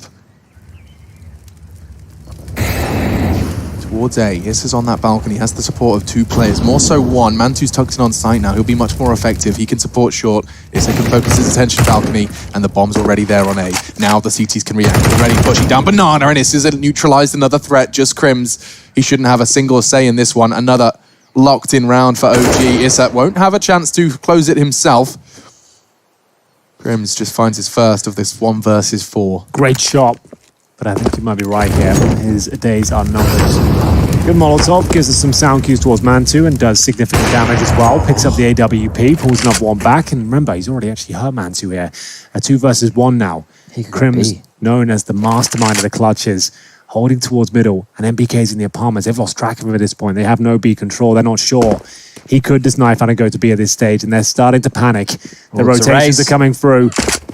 Towards A. This is on that balcony. Has the support of 2 players. More so 1. Mantu's tucked in on site now. He'll be much more effective. He can support short. Issa can focus his attention balcony, and the bomb's already there on A. Now the CTs can react. Already pushing down Banana, and Issa's neutralized another threat. Just Crims. He shouldn't have a single say in this one. Another locked-in round for OG. Issa won't have a chance to close it himself. Crims just finds his first of this 1 versus 4.
Great shot, but I think you might be right here. His days are numbered. Good Molotov, gives us some sound cues towards Mantu and does significant damage as well. Picks up the AWP, pulls another one back, and remember, he's already actually hurt Mantu here. A 2 versus 1 now. Crims, known as the mastermind of the clutches, holding towards middle, and MBK's in the apartments. They've lost track of him at this point. They have no B control. They're not sure. He could just knife out and go to B at this stage, and they're starting to panic. The rotations are coming through.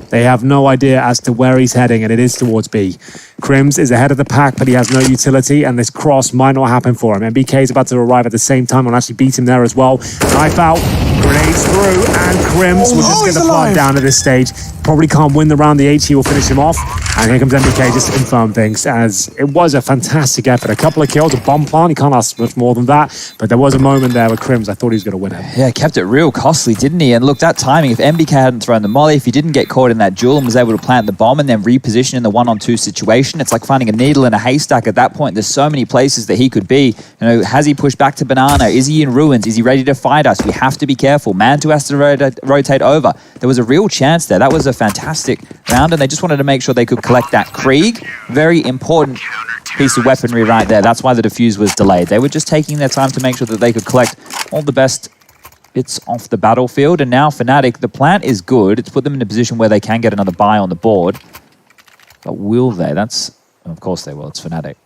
They have no idea as to where he's heading, and it is towards B. Crims is ahead of the pack, but he has no utility, and this cross might not happen for him. MBK is about to arrive at the same time and actually beat him there as well. Knife out, grenades through, and Crims will just get the plant down at this stage. Probably can't win the round. The HE will finish him off. And here comes MBK just to confirm things, as it was a fantastic effort. A couple of kills, a bomb plant. He can't ask much more than that. But there was a moment there where Crims, I thought he was going to win it.
Yeah, kept it real costly, didn't he? And look, that timing, if MBK hadn't thrown the molly, if he didn't get caught in that duel and was able to plant the bomb and then reposition in the 1-on-2 situation, it's like finding a needle in a haystack at that point. There's so many places that he could be. You know, has he pushed back to Banana? Is he in ruins? Is he ready to fight us? We have to be careful. Mantu has to rotate over. There was a real chance there. That was a fantastic round, and they just wanted to make sure they could collect that Krieg. Very important piece of weaponry right there. That's why the defuse was delayed. They were just taking their time to make sure that they could collect all the best bits off the battlefield. And now Fnatic, the plant is good. It's put them in a position where they can get another buy on the board. But will they? Of course they will. It's Fnatic.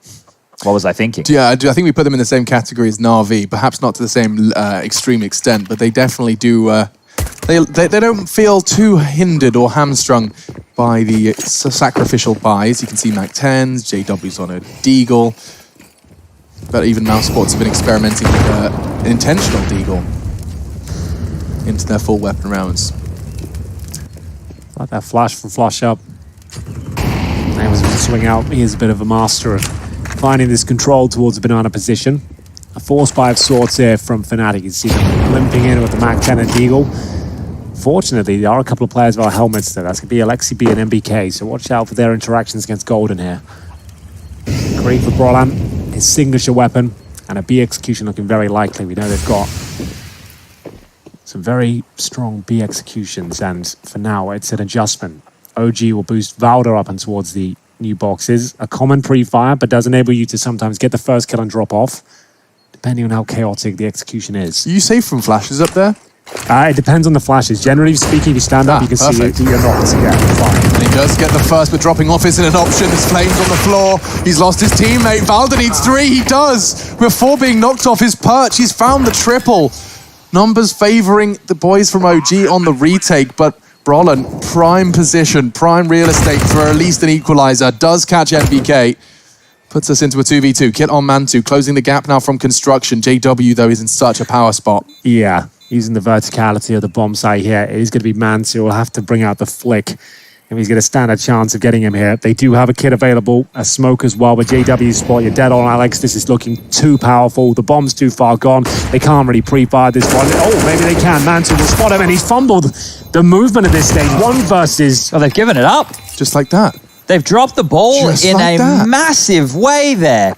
What was I thinking?
Yeah, I think we put them in the same category as Na'Vi. Perhaps not to the same extreme extent, but they definitely do... They don't feel too hindered or hamstrung by the sacrificial buys. You can see Mac 10s, JW's on a Deagle. But even Mouse Sports have been experimenting with an intentional Deagle into their full weapon rounds.
Like that flash from Flush Up. He was to swing out. He is a bit of a master of finding this control towards the Banana position. A force buy of swords here from Fnatic. You can see them limping in with the Mac 10 and Deagle. Fortunately, there are a couple of players with our helmets there. That's going to be Alexi B and MBK, so watch out for their interactions against Golden here. Great for Brolan, his signature weapon, and a B execution looking very likely. We know they've got some very strong B executions, and for now, it's an adjustment. OG will boost Valda up and towards the new boxes. A common pre-fire, but does enable you to sometimes get the first kill and drop off, depending on how chaotic the execution is.
Are you safe from flashes up there?
It depends on the flashes. Generally speaking, if you stand up, you can
perfect.
see you're not. So yeah, fine.
And he does get the first, but dropping off isn't an option. There's flames on the floor. He's lost his teammate. Valda needs 3. He does. Before being knocked off his perch, he's found the triple. Numbers favoring the boys from OG on the retake, but Brolin, prime position, prime real estate for at least an equalizer. Does catch MBK. Puts us into a 2v2. Kit on Mantu, closing the gap now from construction. JW, though, is in such a power spot.
Yeah, using the verticality of the bomb site here. It is going to be Mansu. Will have to bring out the flick. And he's going to stand a chance of getting him here. They do have a kit available, a smoke as well, but JW's spot, you're dead on, Alex. This is looking too powerful. The bomb's too far gone. They can't really pre-fire this one. Oh, maybe they can. Mansu will spot him, and he's fumbled the movement at this stage. One versus...
Oh, they've given it up.
Just like that.
They've dropped the ball
Just
in
like
a
that.
massive way there.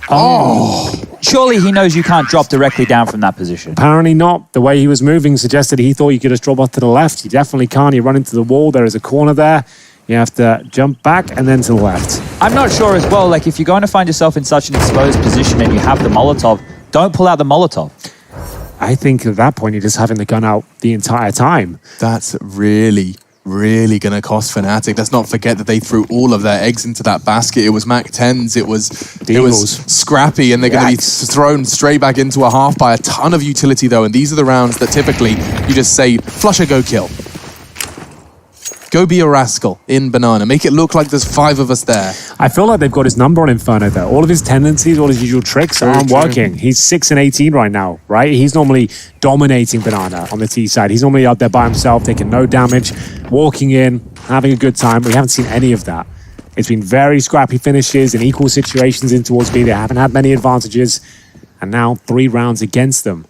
Oh.
Surely he knows you can't drop directly down from that position.
Apparently not. The way he was moving suggested he thought you could just drop off to the left. You definitely can't. You run into the wall. There is a corner there. You have to jump back and then to the left.
I'm not sure as well, like if you're going to find yourself in such an exposed position and you have the Molotov, don't pull out the Molotov.
I think at that point, you're just having the gun out the entire time.
That's really going to cost Fnatic. Let's not forget that they threw all of their eggs into that basket. It was Mac 10s, it was scrappy, and they're going to be thrown straight back into a half by a ton of utility, though. And these are the rounds that typically you just say, Flusher, go kill. Go be a rascal in Banana. Make it look like there's 5 of us there.
I feel like they've got his number on Inferno there. All of his tendencies, all his usual tricks aren't working. He's 6-18 right now, right? He's normally dominating Banana on the T side. He's normally out there by himself, taking no damage, walking in, having a good time. We haven't seen any of that. It's been very scrappy finishes in equal situations in towards B. They haven't had many advantages. And now 3 rounds against them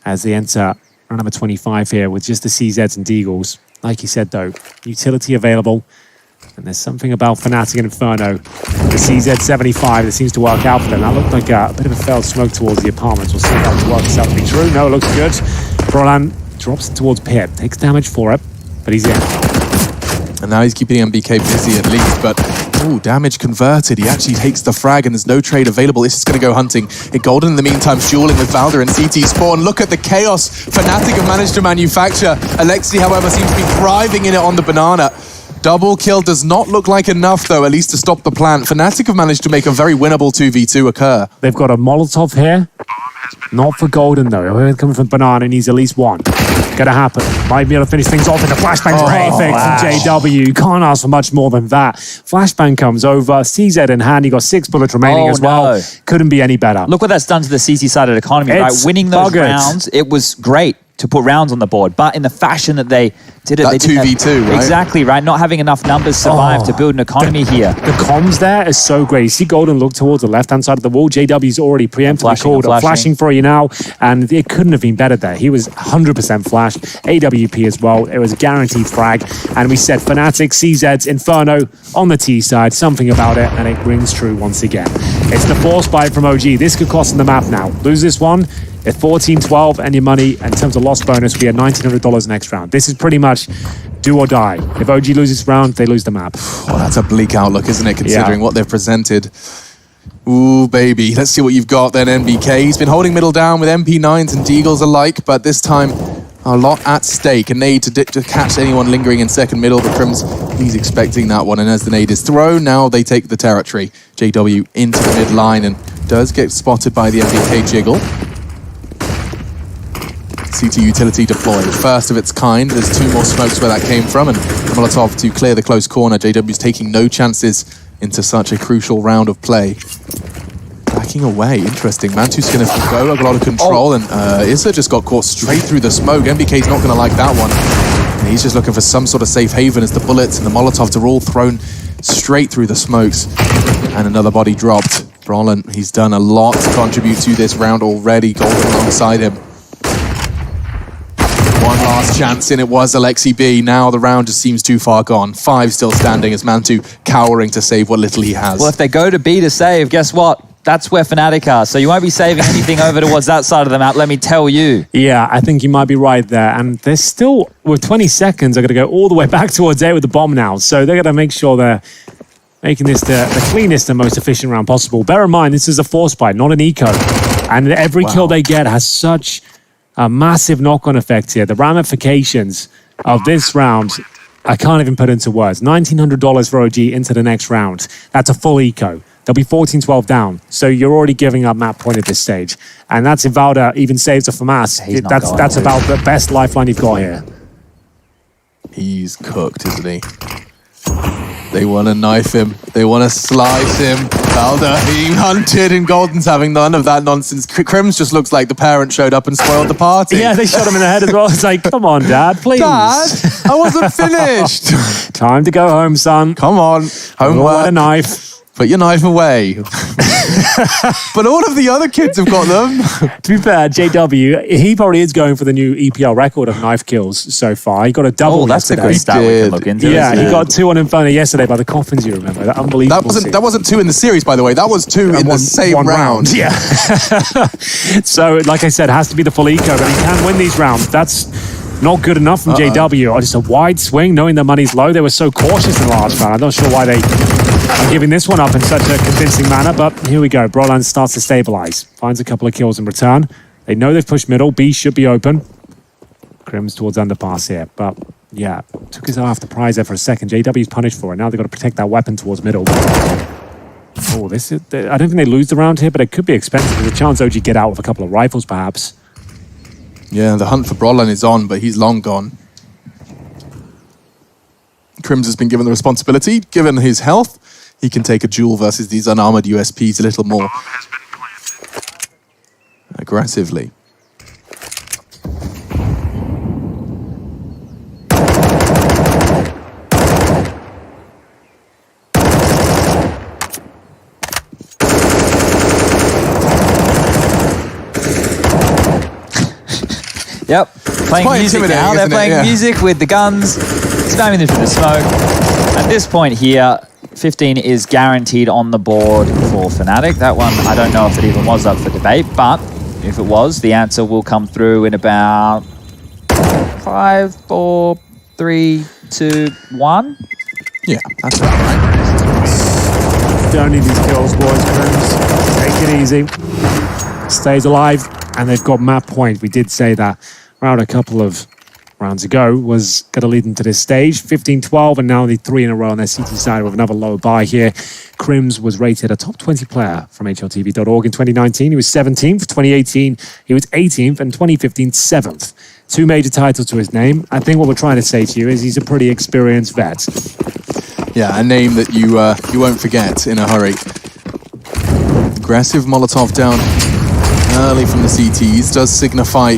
as they enter round number 25 here with just the CZs and Deagles. Like you said, though, utility available. And there's something about Fnatic and Inferno. The CZ75 that seems to work out for them. That looked like a bit of a failed smoke towards the apartments. We'll see how it works out to be true. No, it looks good. Brolan drops it towards Pip. Takes damage for it, but he's in.
And now he's keeping MBK busy at least, but damage converted. He actually takes the frag and there's no trade available. This is going to go hunting. Golden in the meantime dueling with Valda and CT Spawn. Look at the chaos Fnatic have managed to manufacture. Alexi, however, seems to be thriving in it on the Banana. Double kill does not look like enough, though, at least to stop the plant. Fnatic have managed to make a very winnable 2v2 occur.
They've got a Molotov here. Not for Golden, though. Coming from Banana, needs at least one. Gonna happen. Might be able to finish things off with a flashbang from JW. You can't ask for much more than that. Flashbang comes over. CZ in hand. He got 6 bullets remaining as well. Couldn't be any better.
Look what that's done to the CC side of the economy, right? Winning those rounds, it was great to put rounds on the board, but in the fashion that they did it,
that
they didn't
2v2,
have,
right?
Exactly, right? Not having enough numbers survive to build an economy here.
The comms there is so great. You see Golden look towards the left-hand side of the wall. JW's already preemptively called flashing for you now, and it couldn't have been better there. He was 100% flashed. AWP as well. It was a guaranteed frag, and we said Fnatic, CZs, Inferno on the T side. Something about it, and it rings true once again. It's the force bite from OG. This could cost them the map now. Lose this one, at 14-12 and your money in terms of loss bonus, we had $1,900 next round. This is pretty much do or die. If OG loses this round, they lose the map.
Well, that's a bleak outlook, isn't it, considering what they've presented. Ooh, baby. Let's see what you've got then, NBK. He's been holding middle down with MP9s and Deagles alike, but this time a lot at stake. A nade to catch anyone lingering in second middle. The Crims, he's expecting that one, and as the nade is thrown, now they take the territory. JW into the mid line and does get spotted by the NBK jiggle. CT utility deployed. First of its kind. There's 2 more smokes where that came from, and Molotov to clear the close corner. JW's taking no chances into such a crucial round of play. Backing away. Interesting. Mantu's going to go a lot of control, and Issa just got caught straight through the smoke. MBK's not going to like that one. And he's just looking for some sort of safe haven as the bullets and the Molotovs are all thrown straight through the smokes. And another body dropped. Brolin, he's done a lot to contribute to this round already. Golden alongside him. One last chance in it was Alexi B. Now the round just seems too far gone. 5 still standing as Mantu cowering to save what little he has.
Well, if they go to B to save, guess what? That's where Fnatic are. So you won't be saving anything over towards that side of the map, let me tell you.
Yeah, I think you might be right there. And they're still, with 20 seconds, they're going to go all the way back towards A with the bomb now. So they're going to make sure they're making this the cleanest and most efficient round possible. Bear in mind, this is a force bite, not an eco. And every kill they get has such a massive knock-on effect here. The ramifications of this round, I can't even put into words. $1,900 for OG into the next round. That's a full eco. They'll be 14-12 down. So you're already giving up map point at this stage. And that's if Valda even saves a FAMAS. That's about the best lifeline you've got here.
He's cooked, isn't he? They want to knife him. They want to slice him. Valda being hunted, and Golden's having none of that nonsense. Crims just looks like the parent showed up and spoiled the party.
Yeah, they shot him in the head as well. It's like, come on, Dad, please.
Dad, I wasn't finished.
Time to go home, son.
Come on, homework.
A knife.
Put your knife away. But all of the other kids have got them.
To be fair, JW, he probably is going for the new EPL record of knife kills so far. He got a double.
Oh, that's
yesterday.
a good stat we can look into.
Yeah, he got 2 on Inferno yesterday by the coffins, you remember. That unbelievable.
That wasn't 2 in the series, by the way. That was 2 in the same round.
Yeah. So, like I said, it has to be the full eco, but he can win these rounds. That's not good enough from JW. Just a wide swing, knowing their money's low. They were so cautious in the last round. I'm not sure why they are giving this one up in such a convincing manner, but here we go. Brolan starts to stabilize. Finds a couple of kills in return. They know they've pushed middle. B should be open. Crims towards underpass here, but yeah, took his eye off the prize there for a second. JW's punished for it. Now they've got to protect that weapon towards middle. Oh, I don't think they lose the round here, but it could be expensive. There's a chance OG get out with a couple of rifles, perhaps.
Yeah, the hunt for Brolan is on, but he's long gone. Crims has been given the responsibility. Given his health, he can take a duel versus these unarmored USPs a little more aggressively.
Yep, playing music now. They're playing music with the guns, spamming them through the smoke. At this point here, 15 is guaranteed on the board for Fnatic. That one, I don't know if it even was up for debate, but if it was, the answer will come through in about 5, 4, 3, 2, 1.
Yeah, that's about right.
Don't need these kills, boys. Crims, take it easy. Stays alive, and they've got map point. We did say that round a couple of rounds ago was going to lead them to this stage. 15-12, and now the 3 in a row on their CT side with another low buy here. Crims was rated a top 20 player from HLTV.org in 2019. He was 17th. 2018, he was 18th, and 2015, 7th. 2 major titles to his name. I think what we're trying to say to you is he's a pretty experienced vet.
Yeah, a name that you won't forget in a hurry. Aggressive Molotov down early from the CTs does signify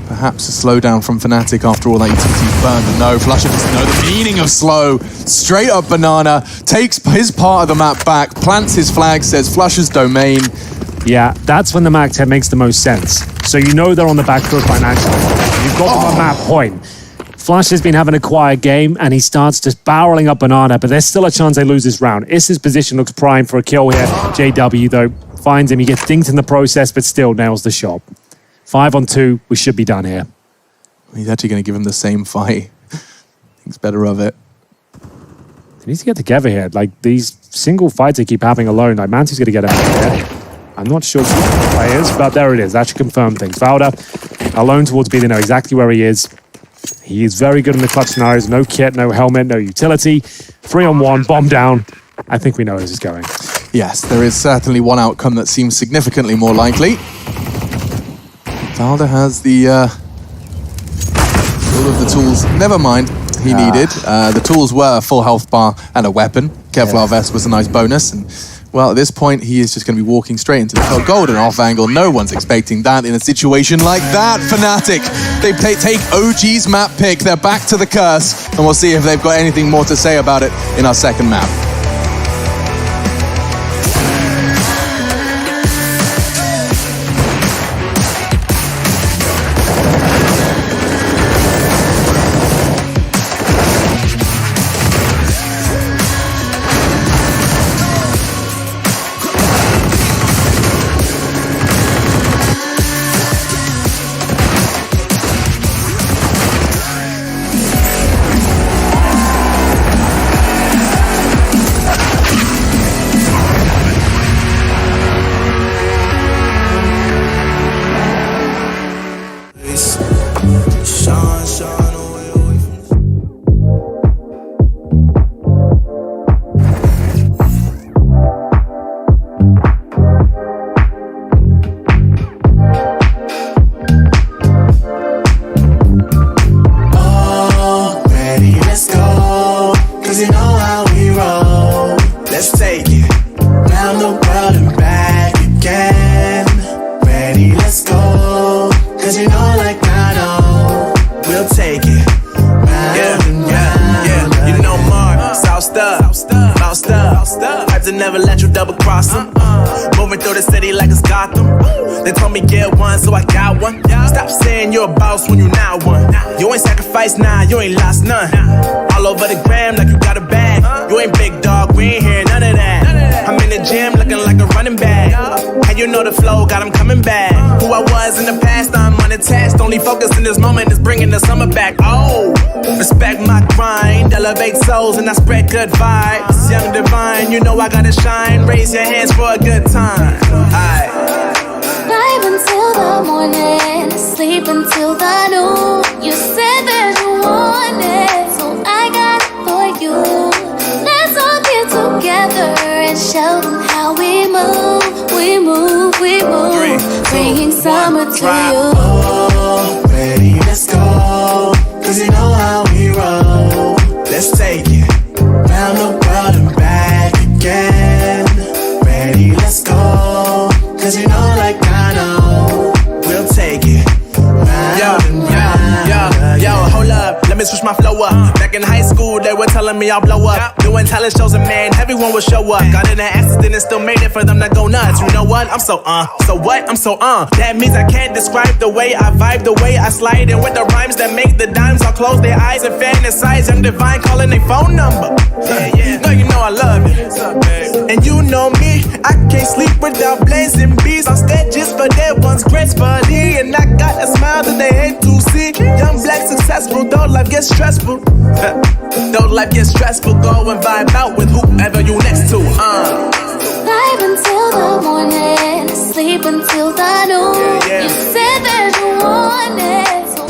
perhaps a slowdown from Fnatic after all that UTT burned. And no, Flusher doesn't know the meaning of slow. Straight up Banana, takes his part of the map back, plants his flag, says Flusher's domain.
Yeah, that's when the Mac 10 makes the most sense. So you know they're on the back foot financially. You've got them on map point. Flush has been having a quiet game, and he starts just barreling up Banana, but there's still a chance they lose this round. Issa's position looks prime for a kill here. JW, though, finds him. He gets dinked in the process, but still nails the shot. 5 on 2, we should be done here.
He's actually going to give him the same fight. Thinks better of it.
He needs to get together here. Like, these single fights they keep having alone, like, Manty's going to get him out here. I'm not sure who the play is, but there it is. That should confirm things. Valda, alone towards B, they know exactly where he is. He is very good in the clutch scenarios. No kit, no helmet, no utility. 3 on 1, bomb down. I think we know where this is going.
Yes, there is certainly one outcome that seems significantly more likely. Valda has the all of the tools. Never mind, he needed. The tools were a full health bar and a weapon. Kevlar vest was a nice bonus. And well, at this point, he is just going to be walking straight into the golden off angle. No one's expecting that in a situation like that. Fnatic, they take OG's map pick. They're back to the curse, and we'll see if they've got anything more to say about it in our second map.
Let's take it round the world and back again. Ready, let's go. Cause you know like I know, we'll take it round and round. You know Mark, South Stuff, Pipes that never let you double cross them. Moving through the city like it's Gotham. They told me get one, so I got one. Stop saying you're a boss when you not one. You ain't sacrificed, nah, you ain't lost none. All over the gram like you got a bag. You ain't big dog, we ain't hearing none of that. I'm in the gym looking like a running back. And you know the flow, got 'em coming back. Who I was in the past, I'm unattached. Only focus in this moment is bringing the summer back. Oh, respect my grind, elevate souls and I spread good vibes. Young divine, you know I gotta shine. Raise your hands for a good time. Aight.
Live until the morning, sleep until the noon. You said that you want it, so I got it for you. Let's all get together and show them how we move. We move, we move.
3, 2,
bringing summer
1,
to
drive.
you.
Oh, ready, let's go. Cause you know how we roll. Let's take it round the world and back again. Ready, let's go. Cause you know like I know, we'll take it round and round.
Yo, hold up, let me switch my flow up. Back in high school, they were telling me I'll blow up. Doing talent shows and man, everyone would show up. Got in an accident and still made it for them to go nuts. You know what? I'm so what? I'm so That means I can't describe the way I vibe, the way I slide in with the rhymes that make the dimes all close their eyes and fantasize. I'm divine calling their phone number. No, you know I love it. And you know me, I can't sleep without blazing beats. On stages for their ones gracefully. And I got a smile that they hate to see. Young, black, successful, though life gets stressful. Though life gets stressful, go and vibe out with whoever you next to.
Live until the morning, sleep until the noon. You said that you want it, so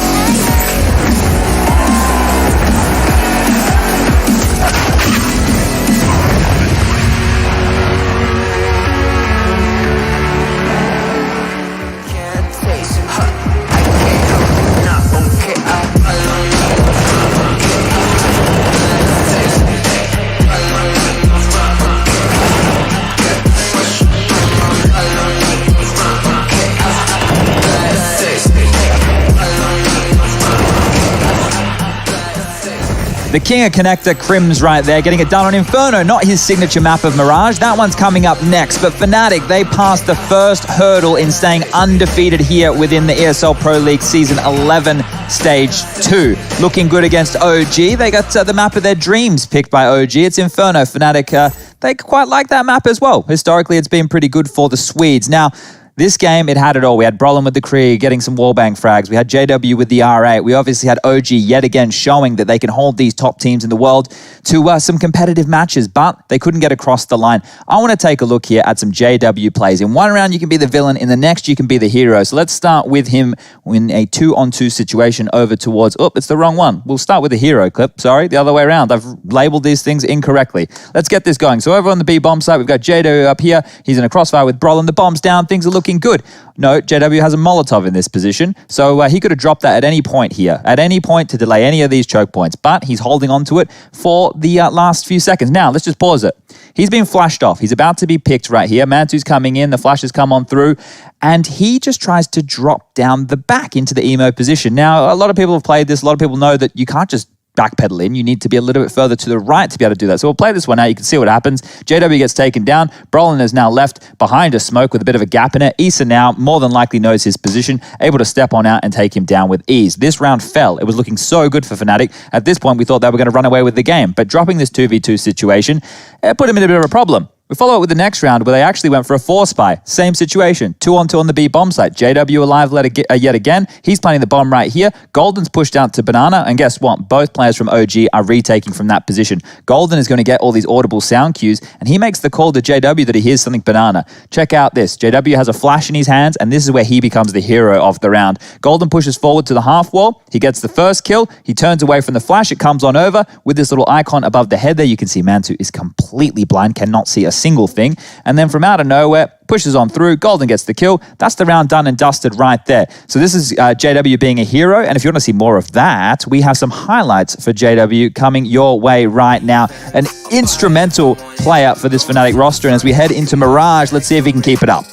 The king of connector, Crim's right there, getting it done on Inferno, not his signature map of Mirage. That one's coming up next, but Fnatic, they passed the first hurdle in staying undefeated here within the ESL Pro League Season 11 Stage 2. Looking good against OG. They got the map of their dreams picked by OG. It's Inferno. Fnatic, they quite like that map as well. Historically, it's been pretty good for the Swedes. Now, this game, it had it all. We had Brolin with the Krieg getting some wallbang frags. We had JW with the R8. We obviously had OG yet again showing that they can hold these top teams in the world to some competitive matches, but they couldn't get across the line. I want to take a look here at some JW plays. In one round, you can be the villain. In the next, you can be the hero. So let's start with him in a 2-on-2 situation over towards... Oh, it's the wrong one. We'll start with the hero clip. Sorry, the other way around. I've labeled these things incorrectly. Let's get this going. So over on the B bomb side, we've got JW up here. He's in a crossfire with Brolin. The bomb's down. Things are looking good. No, JW has a Molotov in this position, so he could have dropped that at any point here, at any point to delay any of these choke points, but he's holding on to it for the last few seconds. Now, let's just pause it. He's been flashed off. He's about to be picked right here. Mantu's coming in. The flash has come on through, and he just tries to drop down the back into the emo position. Now, a lot of people have played this. A lot of people know that you can't just backpedal in. You need to be a little bit further to the right to be able to do that. So we'll play this one out. You can see what happens. JW gets taken down. Brolin is now left behind a smoke with a bit of a gap in it. Issa now more than likely knows his position, able to step on out and take him down with ease. This round fell. It was looking so good for Fnatic. At this point, we thought they were going to run away with the game, but dropping this 2v2 situation, it put him in a bit of a problem. We follow it with the next round where they actually went for a 4-spy. Same situation. 2-on-2 on the B bomb site. JW alive yet again. He's planting the bomb right here. Golden's pushed out to Banana. And guess what? Both players from OG are retaking from that position. Golden is going to get all these audible sound cues. And he makes the call to JW that he hears something Banana. Check out this. JW has a flash in his hands. And this is where he becomes the hero of the round. Golden pushes forward to the half wall. He gets the first kill. He turns away from the flash. It comes on over. With this little icon above the head there, you can see Mantu is completely blind. Cannot see a single thing. And then from out of nowhere, pushes on through, Golden gets the kill. That's the round done and dusted right there. So this is JW being a hero, and if you want to see more of that, we have some highlights for JW coming your way right now. An instrumental player for this Fnatic roster, and as we head into Mirage, let's see if he can keep it up.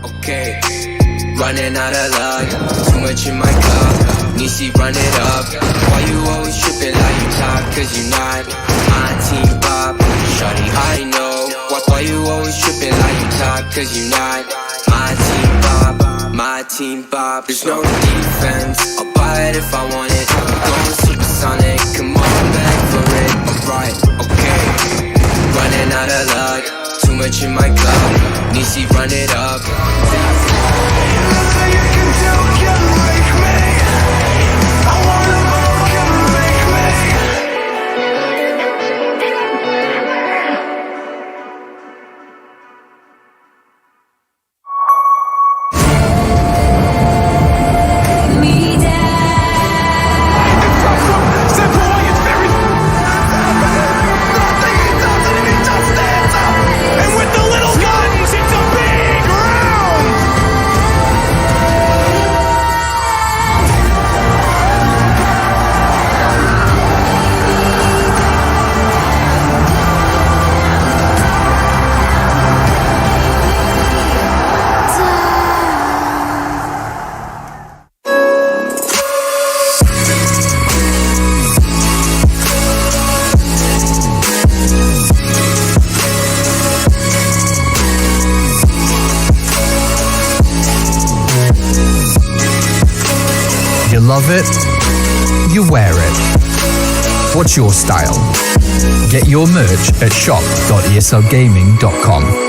Okay, running out of luck, too much in my cup, Nisi run it up, why you always tripping like you top, cause you not my team pop, shawty I know, why you always tripping like you top, cause you not my team pop, my team pop, there's no defense, I'll buy it if I want it, I'm going supersonic, come on back for it, alright, okay, running out of luck, too much in my cup, Nisi run it up.
You love it, you wear it. What's your style? Get your merch at shop.eslgaming.com.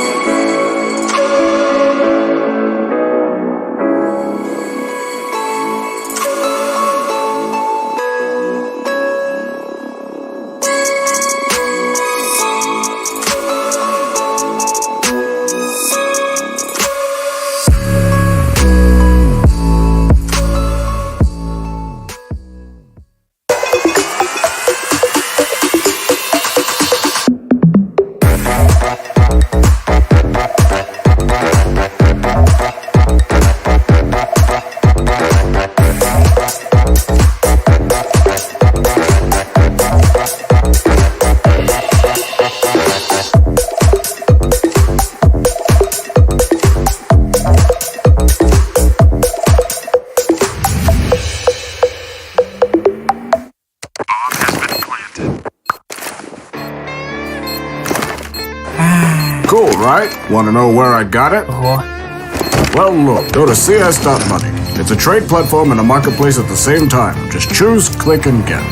Cool, right? Want to know where I got it? Well, look, go to cs.money. It's a trade platform and a marketplace at the same time. Just choose, click, and get.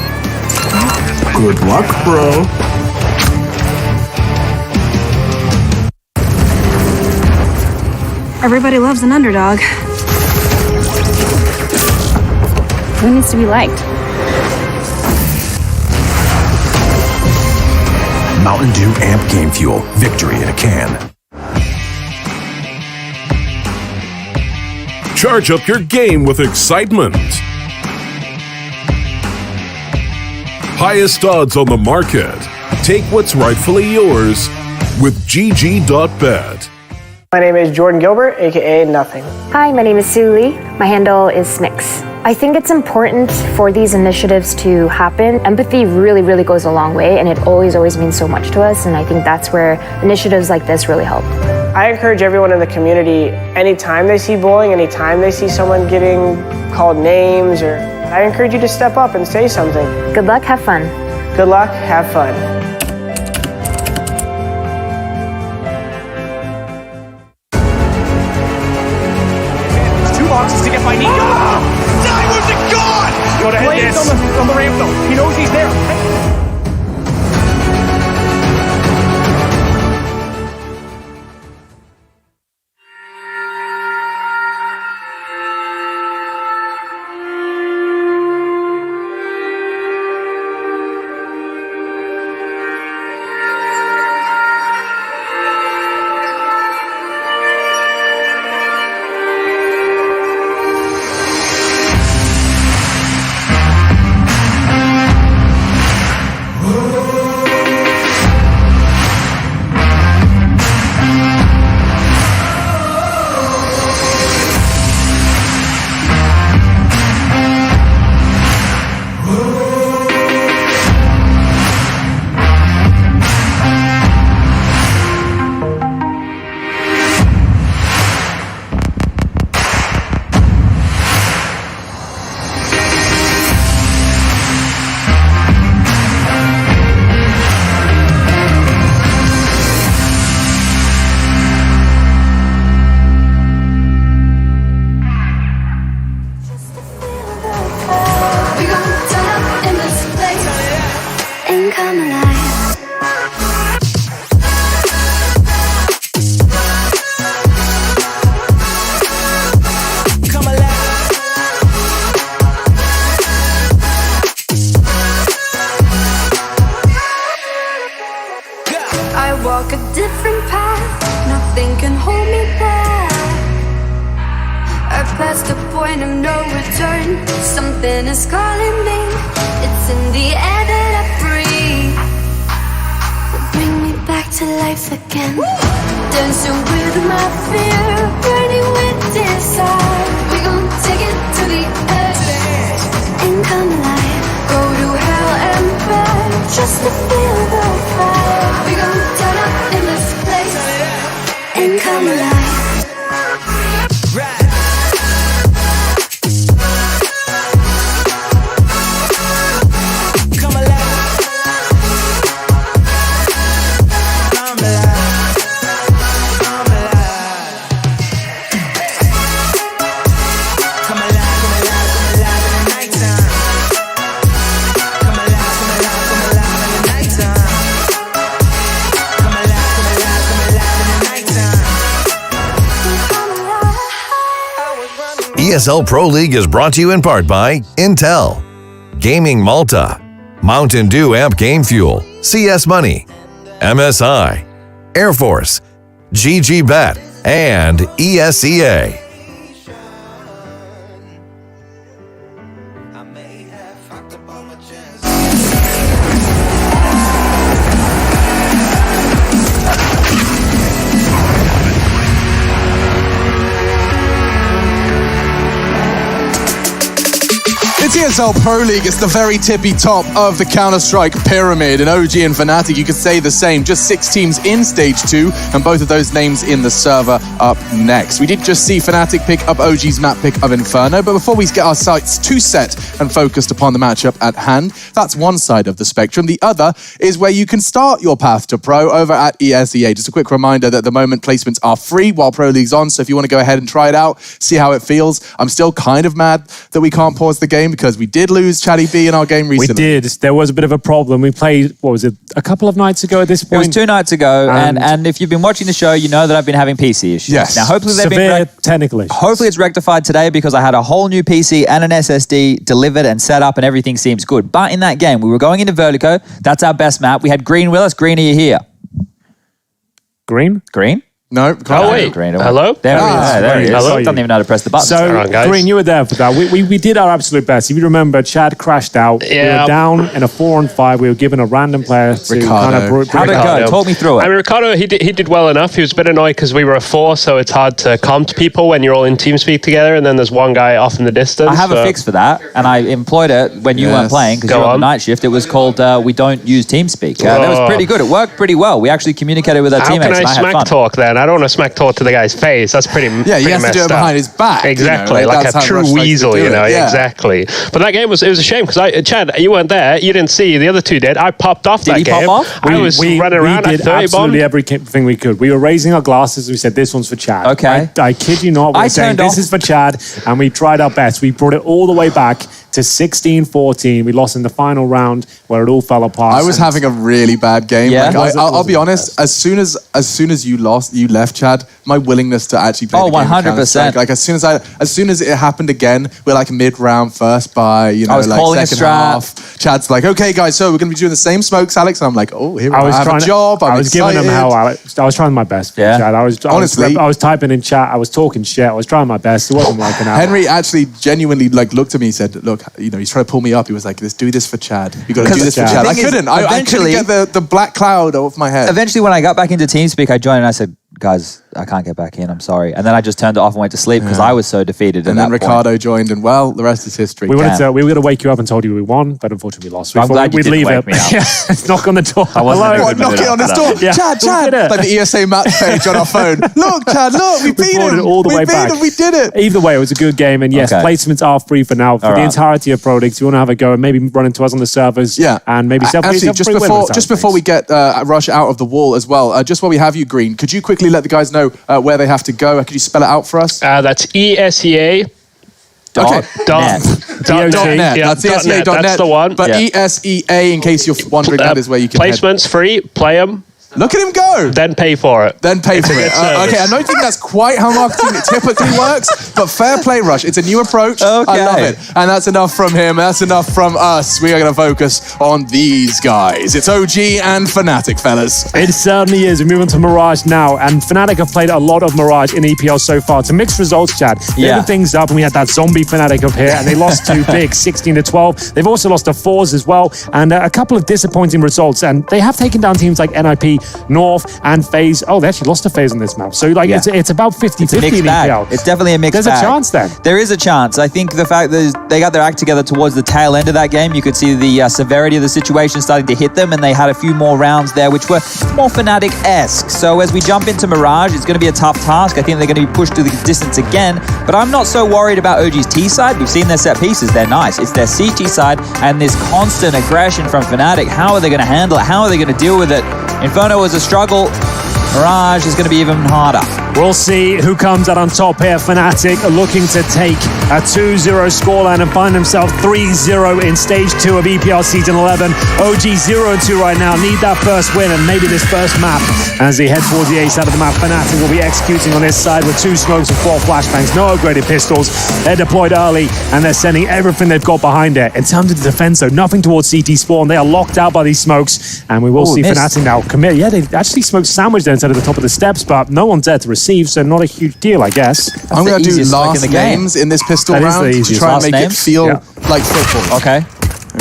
Good luck, bro.
Everybody loves an underdog. Who needs to be liked?
Mountain Dew Amp Game Fuel. Victory in a can.
Charge up your game with excitement. Highest odds on the market. Take what's rightfully yours with GG.bet.
My name is Jordan Gilbert, aka Nothing.
Hi, my name is Sue Lee. My handle is Smix. I think it's important for these initiatives to happen. Empathy really, really goes a long way, and it always means so much to us, and I think that's where initiatives like this really help.
I encourage everyone in the community, anytime they see bullying, anytime they see someone getting called names, I encourage you to step up and say something.
Good luck, have fun.
Good luck, have fun.
2 boxes to get by Nico. Diamonds are gone! Go to Blade's on the ramp though. He knows he's there.
different path. Nothing can hold me back. I've passed the point of no return. Something is calling me. It's in the air that I breathe. Bring me back to life again. Dancing with my fear, burning with desire. We gon' take it to the edge and come alive. Go to hell and back just to feel the fire. We gon' turn up in this place and come alive.
ESL Pro League is brought to you in part by Intel, Gaming Malta, Mountain Dew Amp Game Fuel, CS Money, MSI, Air Force, GG Bet, and ESEA.
It's ESL Pro League. It's the very tippy top of the Counter-Strike pyramid. And OG and Fnatic, you could say the same. Just 6 teams in Stage 2, and both of those names in the server up next. We did just see Fnatic pick up OG's map pick of Inferno, but before we get our sights too set and focused upon the matchup at hand, that's one side of the spectrum. The other is where you can start your path to pro over at ESEA. Just a quick reminder that at the moment placements are free while Pro League's on, so if you want to go ahead and try it out, see how it feels. I'm still kind of mad that we can't pause the game because we did lose Chatty B in our game recently.
We did. There was a bit of a problem. We played, what was it, a couple of nights ago at this point?
It was 2 nights ago, and if you've been watching the show, you know that I've been having PC issues.
Yes.
Now, hopefully
Severe technical issues.
Hopefully it's rectified today because I had a whole new PC and an SSD delivered and set up and everything seems good. But in that game, we were going into Vertigo. That's our best map. We had Green with us. Green, are you here?
Green?
Green?
No.
Oh, wait.
Green,
hello?
There he is. There he is.
Hello?
Doesn't even know how to press the button.
So, Green, you were there for that. We did our absolute best. If you remember, Chad crashed out.
Yeah.
We were down in a 4-on-5. We were given a random player to
Ricardo.
kind of...
How did it go? Talk me through it.
I mean, Ricardo, he did well enough. He was a bit annoyed because we were a 4, so it's hard to comp to people when you're all in TeamSpeak together, and then there's one guy off in the distance.
I have a fix for that, and I employed it when you weren't playing because you were on the night shift. It was called We Don't Use TeamSpeak. That was pretty good. It worked pretty well. We actually communicated with our teammates, and I had fun.
How can I smack talk then? I don't want to smack talk to the guy's face. That's pretty
you have to do it behind his back.
Exactly,
you know,
like a true weasel, you know, exactly. But that game it was a shame because Chad, you weren't there, you didn't see, the other two did. I popped off that game. Did he pop off? I was running around,
we did absolutely everything we could. We were raising our glasses, we said, this one's for Chad.
Okay.
I kid you not, we were saying, this is for Chad, and we tried our best. We brought it all the way back to 16-14. We lost in the final round where it all fell apart.
I was having a really bad game.
Yeah.
Like, I'll be honest, as soon as you left, Chad, my willingness to actually play the game
100%.
like as soon as it happened again, we're like mid-round first by, you know,
I was
like
calling
second half. Chad's like, okay guys, so we're gonna be doing the same smokes, Alex. And I'm like, oh, here I have a job. I was
giving him hell, Alex. I was trying my best for Chad. I was typing in chat, I was talking shit, I was trying my best. It wasn't working out.
Henry actually genuinely looked at me and said, look, you know, he's trying to pull me up. He was like, let's do this for Chad. You got to do this for Chad. I couldn't get the black cloud off my head.
Eventually, when I got back into TeamSpeak, I joined and I said, guys, I can't get back in. I'm sorry. And then I just turned it off and went to sleep because I was so defeated.
And then Ricardo joined, and well, the rest is history.
We were going to wake you up and told you we won, but unfortunately we lost.
I'm glad you didn't wake me up.
Knock on the door.
Knock it on his door. Chad. Like the ESA match page on our phone. Look, Chad, look, we beat him.
All the way back.
We did it.
Either way, it was a good game. And yes, placements are free for now. For the entirety of Pro League, if you want to have a go and maybe run into us on the servers.
Yeah.
And maybe
actually, just before we get Rush out of the wall as well, just while we have you, Green, could you quickly let the guys know where they have to go? Could you spell it out for us?
That's ESEA.
Okay.
.net.
That's ESEA.net.
That's the one.
But ESEA, in case you're wondering, that is where you can
placements free. Play them.
Look at him go.
Then pay for it.
Then pay for it. Okay, I don't think that's quite how marketing typically works, but fair play, Rush. It's a new approach.
Okay.
I love it. And that's enough from him. That's enough from us. We are going to focus on these guys. It's OG and Fnatic, fellas.
It certainly is. We move on to Mirage now, and Fnatic have played a lot of Mirage in EPL so far. To mixed results, Chad. They opened things up, and we had that zombie Fnatic up here, and they lost to Big, 16-12. They've also lost to Fours as well, and a couple of disappointing results. And they have taken down teams like NIP, North, and FaZe. Oh, they actually lost to FaZe on this map. So it's about 50-50 in EPL.
It's definitely a mixed bag.
There's a chance then.
There is a chance. I think the fact that they got their act together towards the tail end of that game, you could see the severity of the situation starting to hit them, and they had a few more rounds there, which were more Fnatic-esque. So as we jump into Mirage, it's going to be a tough task. I think they're going to be pushed to the distance again, but I'm not so worried about OG's T side. We've seen their set pieces. They're nice. It's their CT side and this constant aggression from Fnatic. How are they going to handle it? How are they going to deal with it? Inferno was a struggle. Mirage is going to be even harder.
We'll see who comes out on top here. Fnatic are looking to take a 2-0 scoreline and find themselves 3-0 in Stage 2 of EPL Season 11. OG 0-2 right now. Need that first win and maybe this first map. As they head towards the A side of the map, Fnatic will be executing on this side with 2 smokes and 4 flashbangs. No upgraded pistols. They're deployed early and they're sending everything they've got behind it. In terms of the defense, though, nothing towards CT spawn. They are locked out by these smokes, and we will see Fnatic now commit. Yeah, they actually smoked sandwich there instead of the top of the steps, but no one's there to receive, so not a huge deal, I guess.
I'm going to do last names in this pistol round to try and make it feel like football.
Okay.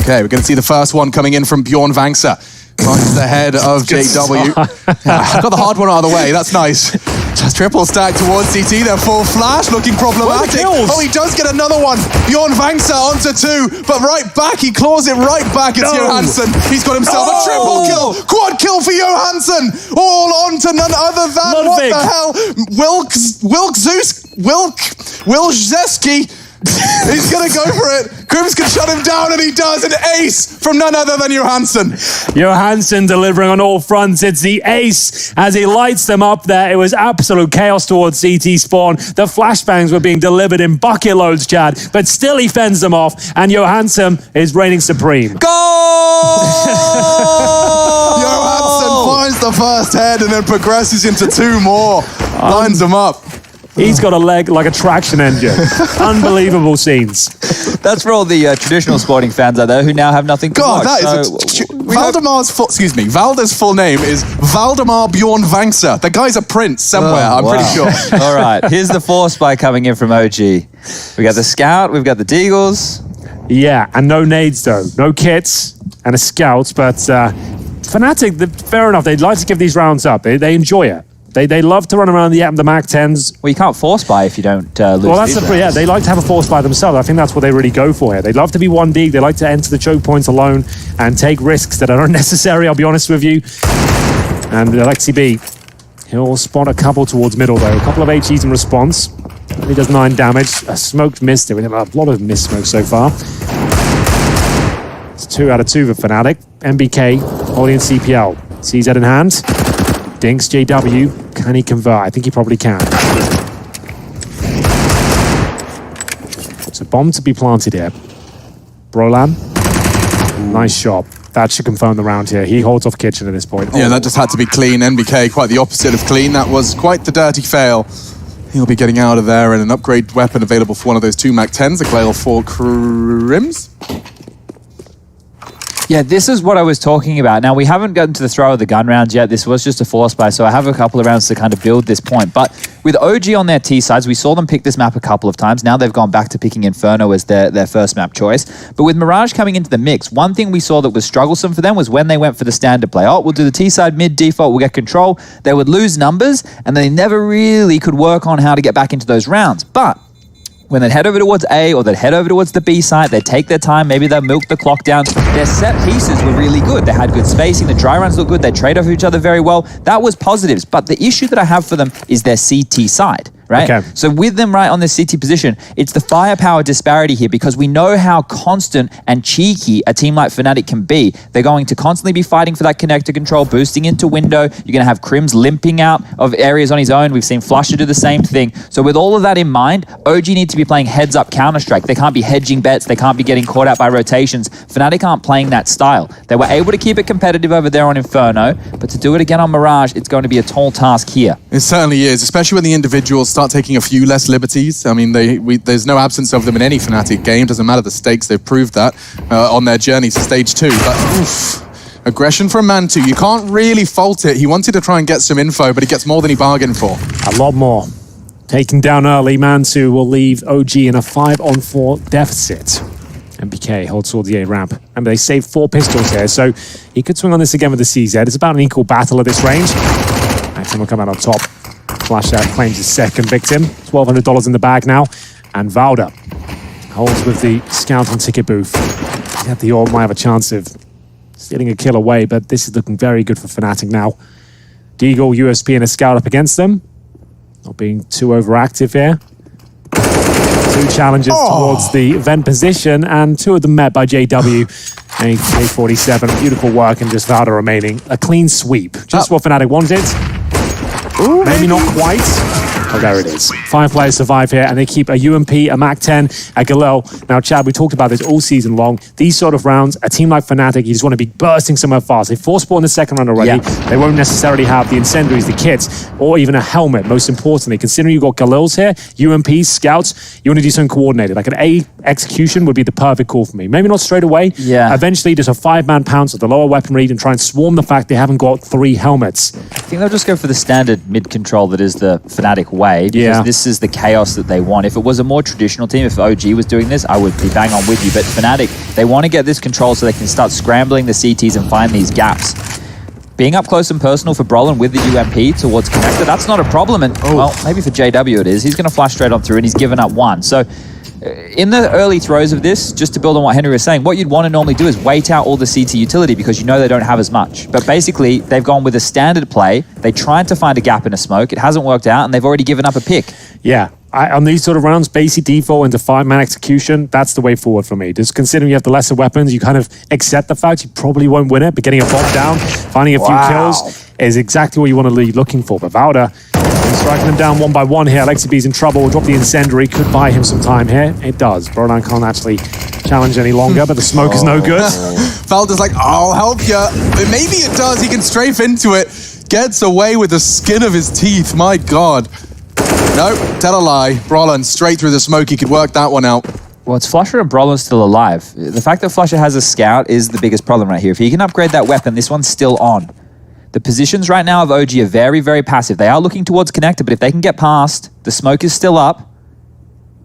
Okay, we're going to see the first one coming in from Bjorn Vangsa. Runs the head of JW. I got the hard one out of the way. That's nice. Just triple stack towards CT. They're full flash, looking problematic. Oh, he does get another one. Bjorn Vangsa onto 2, but right back. He claws it right back. It's Johansson. He's got himself a triple kill. Quad kill for Johansson. All on to none other than, what the hell? Wilczewski. He's going to go for it. Grims can shut him down, and he does. An ace from none other than Johansson.
Johansson delivering on all fronts. It's the ace as he lights them up there. It was absolute chaos towards CT spawn. The flashbangs were being delivered in bucket loads, Chad, but still he fends them off, and Johansson is reigning supreme.
Goal!
Johansson finds the first head and then progresses into 2 more. Lines them up.
He's got a leg like a traction engine. Unbelievable scenes.
That's for all the traditional sporting fans out there who now have nothing to watch.
Valder's full name is Valdemar Bjorn Vangsa. The guy's a prince somewhere, I'm pretty sure.
All right, here's the 4 spy coming in from OG. We got the Scout, we've got the Deagles.
Yeah, and no nades though. No kits and a Scout, but Fnatic, fair enough, they'd like to give these rounds up. They enjoy it. They love to run around the Mac 10s.
Well, you can't force buy if you don't lose.
Well, that's they like to have a force buy themselves. I think that's what they really go for here. They love to be 1D. They like to enter the choke points alone and take risks that are unnecessary, I'll be honest with you. And Alexi B, he'll spot a couple towards middle, though. A couple of HEs in response. He does 9 damage. A smoked missed it. We have a lot of missed smokes so far. It's 2 out of 2 for Fnatic. MBK holding in CPL. CZ in hand. Dinks JW. Can he convert? I think he probably can. So bomb to be planted here. Brolan. Nice shot. That should confirm the round here. He holds off Kitchen at this point.
Yeah, that just had to be clean. NBK, quite the opposite of clean. That was quite the dirty fail. He'll be getting out of there, and an upgrade weapon available for one of those 2 Mac 10s, a Glail 4 Crims.
Yeah, this is what I was talking about. Now, we haven't gotten to the throw of the gun rounds yet. This was just a force buy, so I have a couple of rounds to kind of build this point. But with OG on their T sides, we saw them pick this map a couple of times. Now they've gone back to picking Inferno as their first map choice. But with Mirage coming into the mix, one thing we saw that was strugglesome for them was when they went for the standard play. Oh, we'll do the T side mid default, we'll get control. They would lose numbers, and they never really could work on how to get back into those rounds. But when they'd head over towards A or they'd head over towards the B site, they'd take their time, maybe they'd milk the clock down. Their set pieces were really good. They had good spacing, the dry runs looked good, they trade off each other very well. That was positives, but the issue that I have for them is their CT side. right?
Okay.
So with them right on this CT position, it's the firepower disparity here because we know how constant and cheeky a team like Fnatic can be. They're going to constantly be fighting for that connector control, boosting into window. You're going to have Crims limping out of areas on his own. We've seen Flusher do the same thing. So with all of that in mind, OG need to be playing heads-up Counter-Strike. They can't be hedging bets. They can't be getting caught out by rotations. Fnatic aren't playing that style. They were able to keep it competitive over there on Inferno, but to do it again on Mirage, it's going to be a tall task here.
It certainly is, especially when the individuals start taking a few less liberties. I mean, there's no absence of them in any Fnatic game. Doesn't matter the stakes, they've proved that on their journey to stage 2. But oof, aggression from Mantu, you can't really fault it. He wanted to try and get some info, but he gets more than he bargained for.
A lot more. Taken down early, Mantu will leave OG in a 5-on-4 deficit. MBK holds towards the A ramp. Remember, they saved 4 pistols here, so he could swing on this again with the CZ. It's about an equal battle at this range. Maxim will come out on top. Flash out claims his second victim. $1,200 in the bag now. And Valda holds with the scout on ticket booth. He had the orb, might have a chance of stealing a kill away, but this is looking very good for Fnatic now. Deagle, USP, and a scout up against them. Not being too overactive here. 2 challenges towards the vent position, and 2 of them met by JW. AK-47, beautiful work, and just Valda remaining. A clean sweep. Just what Fnatic wanted. Ooh, maybe not quite. Oh, there it is. 5 players survive here, and they keep a UMP, a MAC-10, a Galil. Now, Chad, we talked about this all season long. These sort of rounds, a team like Fnatic, you just want to be bursting somewhere fast. They force ball in the second round already. Yeah. They won't necessarily have the incendiaries, the kits, or even a helmet, most importantly. Considering you've got Galils here, UMPs, scouts, you want to do something coordinated. Like an A execution would be the perfect call for me. Maybe not straight away.
Yeah.
Eventually, just a 5-man pounce with the lower weapon read and try and swarm the fact they haven't got 3 helmets.
I think they'll just go for the standard mid-control that is the Fnatic way, because this is the chaos that they want. If it was a more traditional team, if OG was doing this, I would be bang on with you. But Fnatic, they want to get this control so they can start scrambling the CTs and find these gaps. Being up close and personal for Brolin with the UMP towards connector, that's not a problem. And, well, maybe for JW it is. He's going to flash straight on through, and he's given up 1. So in the early throws of this, just to build on what Henry was saying, what you'd want to normally do is wait out all the CT utility because you know they don't have as much. But basically, they've gone with a standard play. They tried to find a gap in a smoke. It hasn't worked out, and they've already given up a pick.
Yeah. On these sort of rounds, basic default into 5-man execution, that's the way forward for me. Just considering you have the lesser weapons, you kind of accept the fact you probably won't win it, but getting a bomb down, finding a few kills is exactly what you want to be looking for. But Valda striking them down 1 by 1 here. Lexiby's in trouble. Will drop the incendiary. Could buy him some time here. It does. Brodan can't actually challenge any longer, but the smoke is no good.
Valda's like, I'll help you. Maybe it does. He can strafe into it. Gets away with the skin of his teeth. My God. No, tell a lie. Brolin straight through the smoke. He could work that one out.
Well, it's Flusher and Brolin still alive. The fact that Flusher has a scout is the biggest problem right here. If he can upgrade that weapon, this one's still on. The positions right now of OG are very, very passive. They are looking towards connector, but if they can get past, the smoke is still up.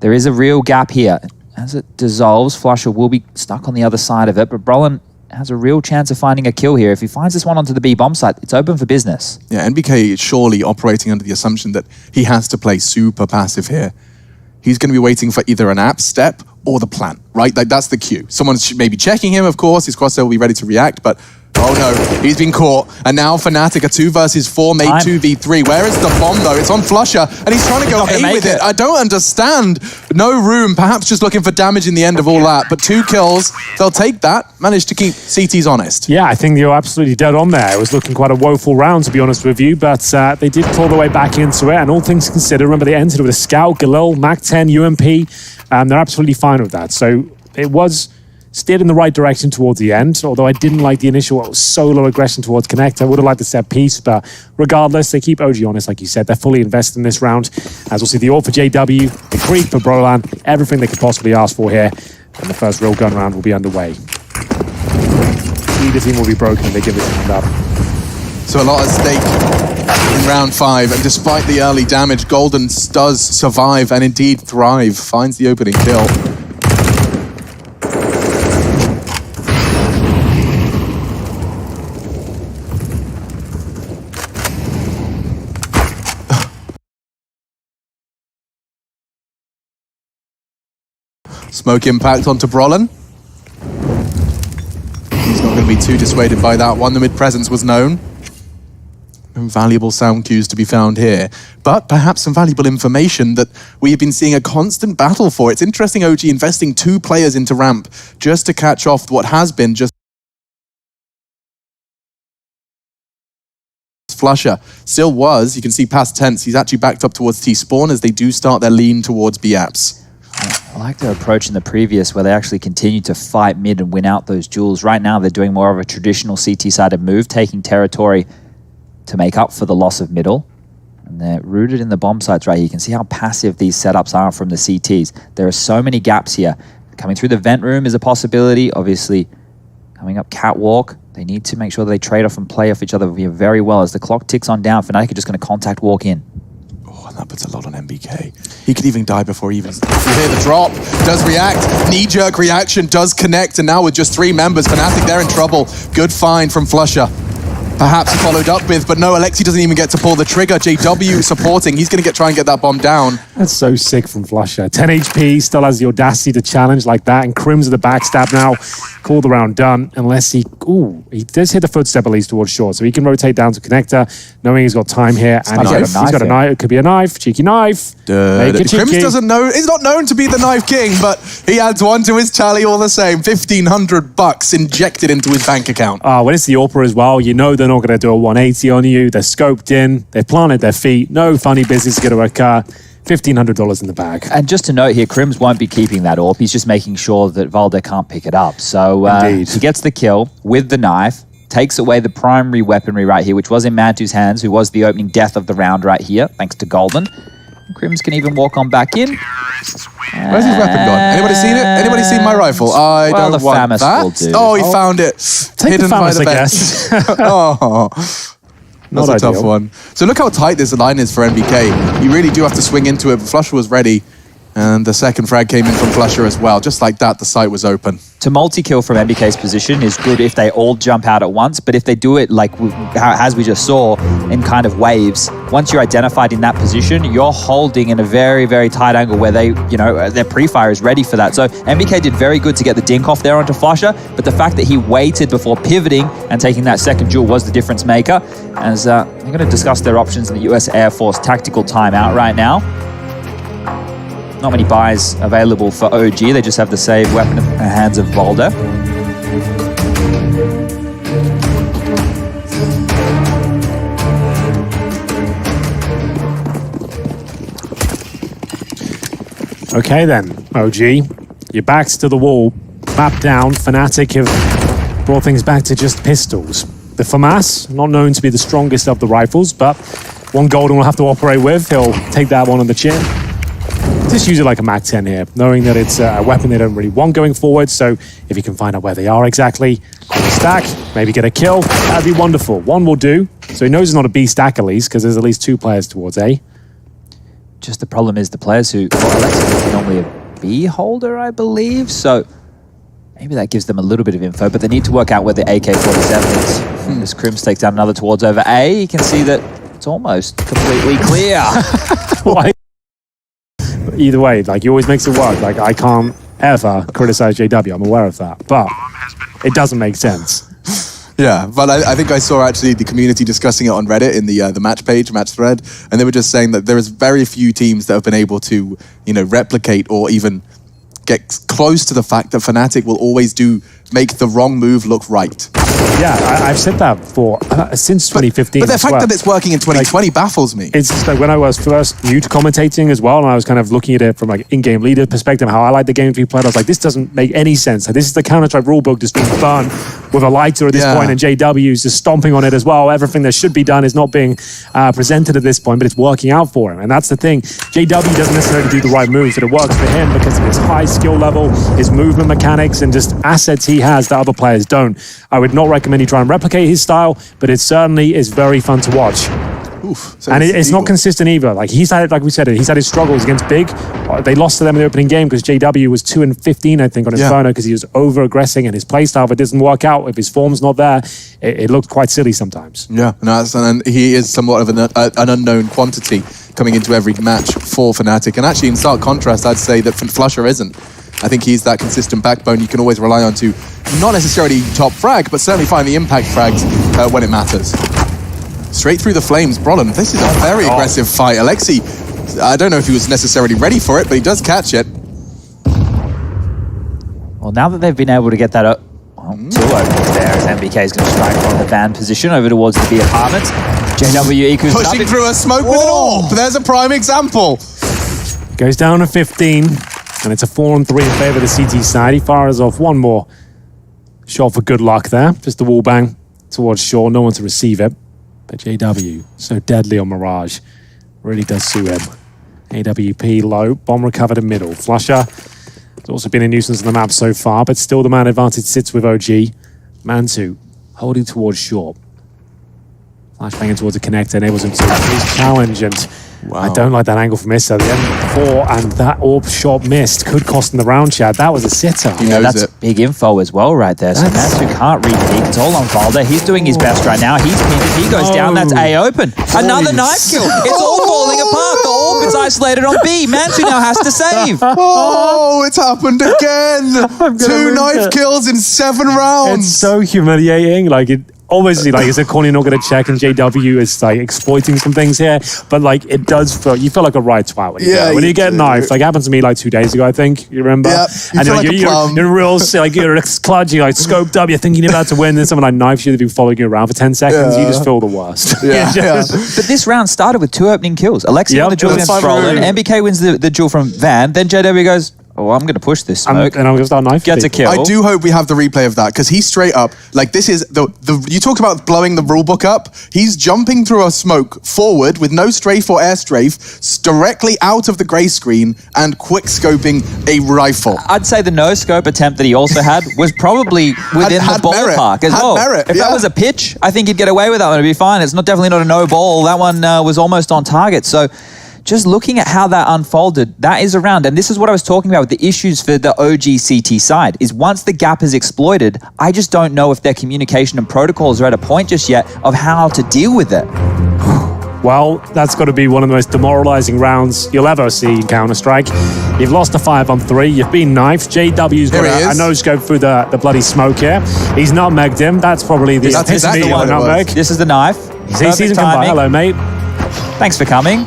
There is a real gap here. As it dissolves, Flusher will be stuck on the other side of it, but Brolin has a real chance of finding a kill here. If he finds this one onto the B bomb site, it's open for business.
Yeah, NBK is surely operating under the assumption that he has to play super passive here. He's going to be waiting for either an app step or the plant, right? Like, that's the cue. Someone's maybe checking him, of course. His crosshair will be ready to react, but oh no, he's been caught. And now Fnatic, a 2 versus 4, made 2v3. Where is the bomb though? It's on Flusher, and he's trying to go A with it. I don't understand. No room, perhaps just looking for damage in the end of all that. But 2 kills, they'll take that. Managed to keep CTs honest.
Yeah, I think you're absolutely dead on there. It was looking quite a woeful round, to be honest with you, but they did claw their way back into it. And all things considered, remember they entered with a Scout, Galil, MAC-10, UMP. They're absolutely fine with that. So it was steered in the right direction towards the end, although I didn't like the initial solo aggression towards Connect. I would have liked the set piece, but regardless, they keep OG honest, like you said. They're fully invested in this round. As we'll see, the ult for JW, the creep for Brolan, everything they could possibly ask for here, and the first real gun round will be underway. Either team will be broken if they give this round up.
So a lot at stake in round 5, and despite the early damage, Golden does survive and indeed thrive, finds the opening kill. Smoke impact onto Brolin. He's not going to be too dissuaded by that one. The mid-presence was known. No valuable sound cues to be found here, but perhaps some valuable information that we have been seeing a constant battle for. It's interesting OG investing 2 players into ramp just to catch off what has been just Flusher. Still was, you can see past tense, he's actually backed up towards T-Spawn as they do start their lean towards B-Apps.
I like their approach in the previous where they actually continue to fight mid and win out those duels. Right now they're doing more of a traditional CT-sided move, taking territory to make up for the loss of middle. And they're rooted in the bomb sites right here. You can see how passive these setups are from the CTs. There are so many gaps here. Coming through the vent room is a possibility. Obviously, coming up catwalk, they need to make sure that they trade off and play off each other very well. As the clock ticks on down, Fnatic are just going to contact walk in.
Oh, and that puts a lot on MBK. He could even die before he even... You hear the drop, does react, knee-jerk reaction, does connect, and now with just 3 members, Fnatic, they're in trouble. Good find from Flusher. Perhaps followed up with, but no, Alexi doesn't even get to pull the trigger. JW supporting, he's going to try and get that bomb down.
That's so sick from Flusher. 10 HP, still has the audacity to challenge like that, and Crim's at the backstab now. Call the round done, unless he... Ooh, he does hit the footstep at least towards short, so he can rotate down to connector, knowing he's got time here. And he's got a knife. It could be a knife, cheeky knife.
Crims doesn't know, he's not known to be the knife king, but he adds 1 to his tally all the same. $1,500 injected into his bank account.
When it's the AWPer as well, you know they're not going to do a 180 on you. They're scoped in, they've planted their feet, no funny business is going to occur. $1,500 in the bag.
And just to note here, Crims won't be keeping that AWP. He's just making sure that Valde can't pick it up. So he gets the kill with the knife, takes away the primary weaponry right here, which was in Mantu's hands, who was the opening death of the round right here, thanks to Golden. Crims can even walk on back in.
Where's his weapon gone? Anybody seen it? Anybody seen my rifle? I don't want that.
Will do.
Oh, he found it.
Take
hidden
the Famas,
by the
I guess.
Oh, that's
Not
a tough
ideal.
one. So look how tight this line is for MBK. You really do have to swing into it, but Flusher was ready. And the second frag came in from Flusher as well. Just like that, the site was open.
To multi-kill from MBK's position is good if they all jump out at once, but if they do it like as we just saw in kind of waves, once you're identified in that position, you're holding in a very, very tight angle where they, you know, their pre-fire is ready for that. So MBK did very good to get the dink off there onto Flusher, but the fact that he waited before pivoting and taking that second duel was the difference maker. As they're going to discuss their options in the US Air Force tactical timeout right now. Not many buys available for OG. They just have the save weapon in the hands of Valde.
Okay then, OG. Your back's to the wall. Map down. Fnatic have brought things back to just pistols. The FAMAS, not known to be the strongest of the rifles, but one Golden will have to operate with. He'll take that one on the chin. Just use it like a Mac 10 here, knowing that it's a weapon they don't really want going forward. So if you can find out where they are exactly, call a stack, maybe get a kill, that'd be wonderful. One will do. So he knows it's not a B stack at least, because there's at least 2 players towards A.
Just the problem is the players who, Alexis is normally a B holder, I believe. So maybe that gives them a little bit of info, but they need to work out where the AK-47 is. As Crims takes down another towards over A, you can see that it's almost completely clear.
Why? Either way, like, he always makes it work. Like, I can't ever criticize JW, I'm aware of that, but it doesn't make sense.
Yeah, but I think I saw actually the community discussing it on Reddit in the match page, match thread, and they were just saying that there is very few teams that have been able to, you know, replicate or even get close to the fact that Fnatic will always make the wrong move look right.
Yeah, I've said that for since 2015.
But the fact that it's working in 2020 baffles me.
It's just like when I was first new to commentating as well, and I was kind of looking at it from like in-game leader perspective, how I like the game to be played. I was like, this doesn't make any sense. Like, this is the Counter-Strike rulebook just being burned with a lighter at this point, and JW's just stomping on it as well. Everything that should be done is not being presented at this point, but it's working out for him. And that's the thing. JW doesn't necessarily do the right moves, but it works for him because of his high skill level, his movement mechanics, and just assets he has that other players don't. I would not recommend you try and replicate his style, but it certainly is very fun to watch.
Oof,
and it's not consistent either. Like, he's had, like we said, he's had his struggles against Big. They lost to them in the opening game because JW was 2-15, I think, on Inferno because he was over-aggressing, and his playstyle, if it doesn't work out, if his form's not there, it looked quite silly sometimes.
Yeah, and he is somewhat of an unknown quantity coming into every match for Fnatic. And actually, in stark contrast, I'd say that Flusher isn't. I think he's that consistent backbone you can always rely on to not necessarily top frag, but certainly find the impact frags when it matters. straight through the flames. Brolin, this is a very aggressive fight. Alexi, I don't know if he was necessarily ready for it, but he does catch it.
Well, now that they've been able to get that two openings there, as MBK is going to strike from the van position over towards the B apartments. JW equals
pushing through a smoke with an AWP. There's a prime example.
Goes down to 15, and it's a 4-on-3 in favor of the CT side. He fires off one more shot for good luck there. Just a wall bang towards Shaw. No one to receive it. But JW, so deadly on Mirage. Really does suit him. AWP low. Bomb recovered in middle. Flusher has also been a nuisance on the map so far, but still the man advantage sits with OG. Mantu holding towards Shaw. Flashbanging towards the connector enables him to his challenge, and I don't like that angle from Issa. The M4 and that AWP shot missed could cost him the round, Chad. That was a sitter.
That's big info as well right there. So Mantu can't read peek. It's all on Valder. He's doing his best right now. He's pinned. If he goes down, that's A open. Another knife kill. It's all falling apart. The AWP is isolated on B. Mantu now has to save.
Oh, it's happened again. 2 knife kills in 7 rounds.
It's so humiliating. Like, it obviously, like, it's a corner you're not going to check, and JW is like exploiting some things here, but like, it does feel, you feel like a right twat when you get knifed. Like, it happened to me like 2 days ago, I think. You remember?
Yeah,
and you're real, like, you're clutch, you're like scoped up, you're thinking you're about to win, then someone like knifes you, they've been following you around for 10 seconds, you just feel the worst.
But this round started with 2 opening kills. Alexi won the duel against Brolin, MBK wins the duel from Van, then JW goes, oh, I'm going to push this smoke.
And I'm going to start knifing.
Gets a kill.
I do hope we have the replay of that, because he's straight up, like, this is, you talked about blowing the rulebook up. He's jumping through a smoke forward with no strafe or air strafe, directly out of the grey screen, and quick scoping a rifle.
I'd say the no scope attempt that he also had was probably within the ballpark as well. If that was a pitch, I think he'd get away with that one. It'd be fine. It's definitely not a no ball. That one was almost on target. So just looking at how that unfolded, that is around. And this is what I was talking about with the issues for the OG CT side, is once the gap is exploited, I just don't know if their communication and protocols are at a point just yet of how to deal with it.
Well, that's got to be one of the most demoralizing rounds you'll ever see in Counter-Strike. You've lost a 5-on-3, you've been knifed. JW's got a no-scope through the bloody smoke here. He's nutmegged him. That's probably the epitome of a nutmeg.
This is the knife.
He sees him come by. Hello, mate.
Thanks for coming.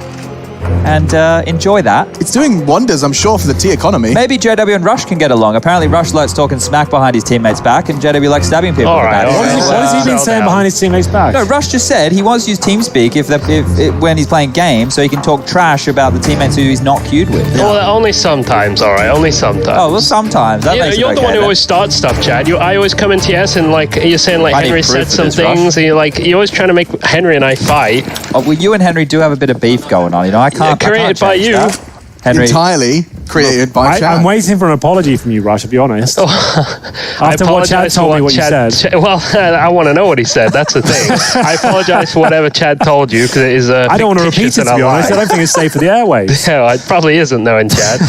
And enjoy that.
It's doing wonders, I'm sure, for the T economy.
Maybe JW and Rush can get along. Apparently, Rush likes talking smack behind his teammates' back, and JW likes stabbing people.
What has he been saying behind his teammates' back?
No, Rush just said he wants to use TeamSpeak when he's playing games, so he can talk trash about the teammates who he's not queued with.
Well, only sometimes, all right. Only sometimes.
Oh, well, sometimes.
You're the one who always starts stuff, Chad. I always come into TS and like you're saying like Henry said some things, and you're always trying to make Henry and I fight.
Oh, well, you and Henry do have a bit of beef going on. You know, I can't.
Created by you.
Henry.
Entirely created by Chad.
I'm waiting for an apology from you, Rush, to be honest. After what Chad told me what you said.
Well, I want to know what he said. That's the thing. I apologize for whatever Chad told you, because it is
I don't want to repeat it, to be honest. I don't think it's safe for the airwaves.
Yeah, it probably isn't, knowing Chad.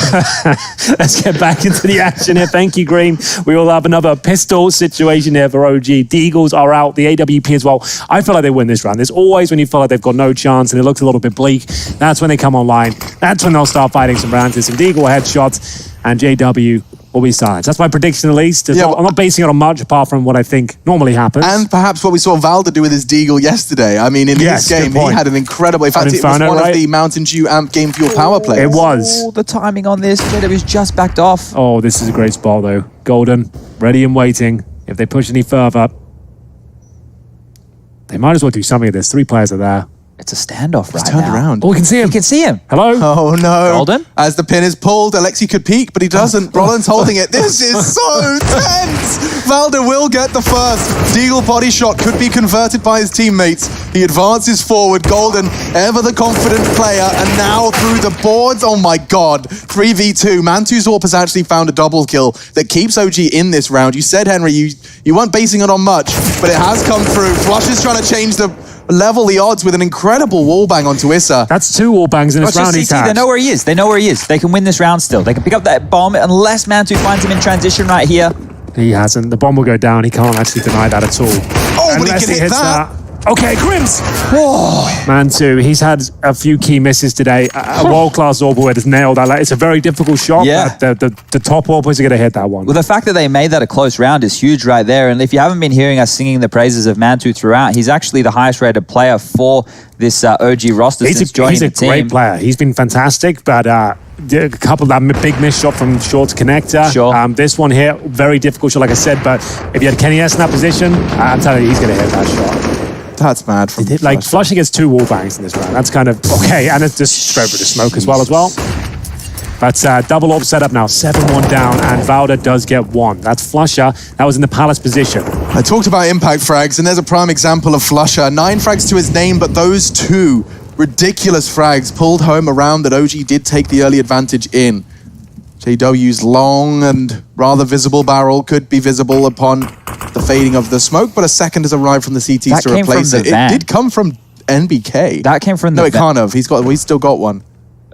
Let's get back into the action here. Thank you, Green. We will have another pistol situation here for OG. The Eagles are out, the AWP as well. I feel like they win this round. There's always when you feel like they've got no chance and it looks a little bit bleak. That's when they come online. That's when they'll start fighting some rounds. Some Deagle headshots, and JW will be silenced. That's my prediction, at least. I'm not basing it on much apart from what I think normally happens.
And perhaps what we saw Valder do with his Deagle yesterday. I mean, in this game, he had an incredible... In fact, it was one of the Mountain Dew Amp Game Fuel power plays.
It was.
Oh, the timing on this. JW's just backed off.
Oh, this is a great spot, though. Golden, ready and waiting. If they push any further, they might as well do something of this. 3 players are there.
It's a standoff right now.
He's turned around.
Oh, we can see him.
You can see him.
Hello?
Oh, no.
Golden?
As the pin is pulled, Alexi could peek, but he doesn't. Brolin's holding it. This is so tense. Valder will get the first. Deagle body shot could be converted by his teammates. He advances forward. Golden, ever the confident player, and now through the boards. Oh, my God. 3v2. Mantu's AWP has actually found a double kill that keeps OG in this round. You said, Henry, you weren't basing it on much, but it has come through. Flush is trying to change level the odds with an incredible wallbang onto Issa.
That's 2 wallbangs in this round he's had.
They know where he is. They know where he is. They can win this round still. They can pick up that bomb unless Mantu finds him in transition right here.
He hasn't. The bomb will go down. He can't actually deny that at all.
Oh, but he can hit that.
Okay, Crims! Mantu, he's had a few key misses today. A world-class AWPer has nailed that. It's a very difficult shot, but the top AWPers are going to hit that one.
Well, the fact that they made that a close round is huge right there. And if you haven't been hearing us singing the praises of Mantu throughout, he's actually the highest-rated player for this OG roster since joining the team.
He's a great player. He's been fantastic, but a couple of that big miss shot from short connector.
Sure.
This one here, very difficult shot, like I said, but if you had Kenny S in that position, I'm telling you, he's going to hit that shot.
That's mad. From
like Flusher gets 2 wall bangs in this round. That's kind of okay, and it's just straight for the smoke as well. But double AWP setup now, 7-1 down, and Valda does get 1. That's Flusher. That was in the Palace position.
I talked about impact frags, and there's a prime example of Flusher. 9 frags to his name, but those 2 ridiculous frags pulled home a round that OG did take the early advantage in. JW's long and rather visible barrel could be visible upon the fading of the smoke, but a second has arrived from the CTs to replace it. It did come from NBK.
That came from the
No, it can't have. He's still got one.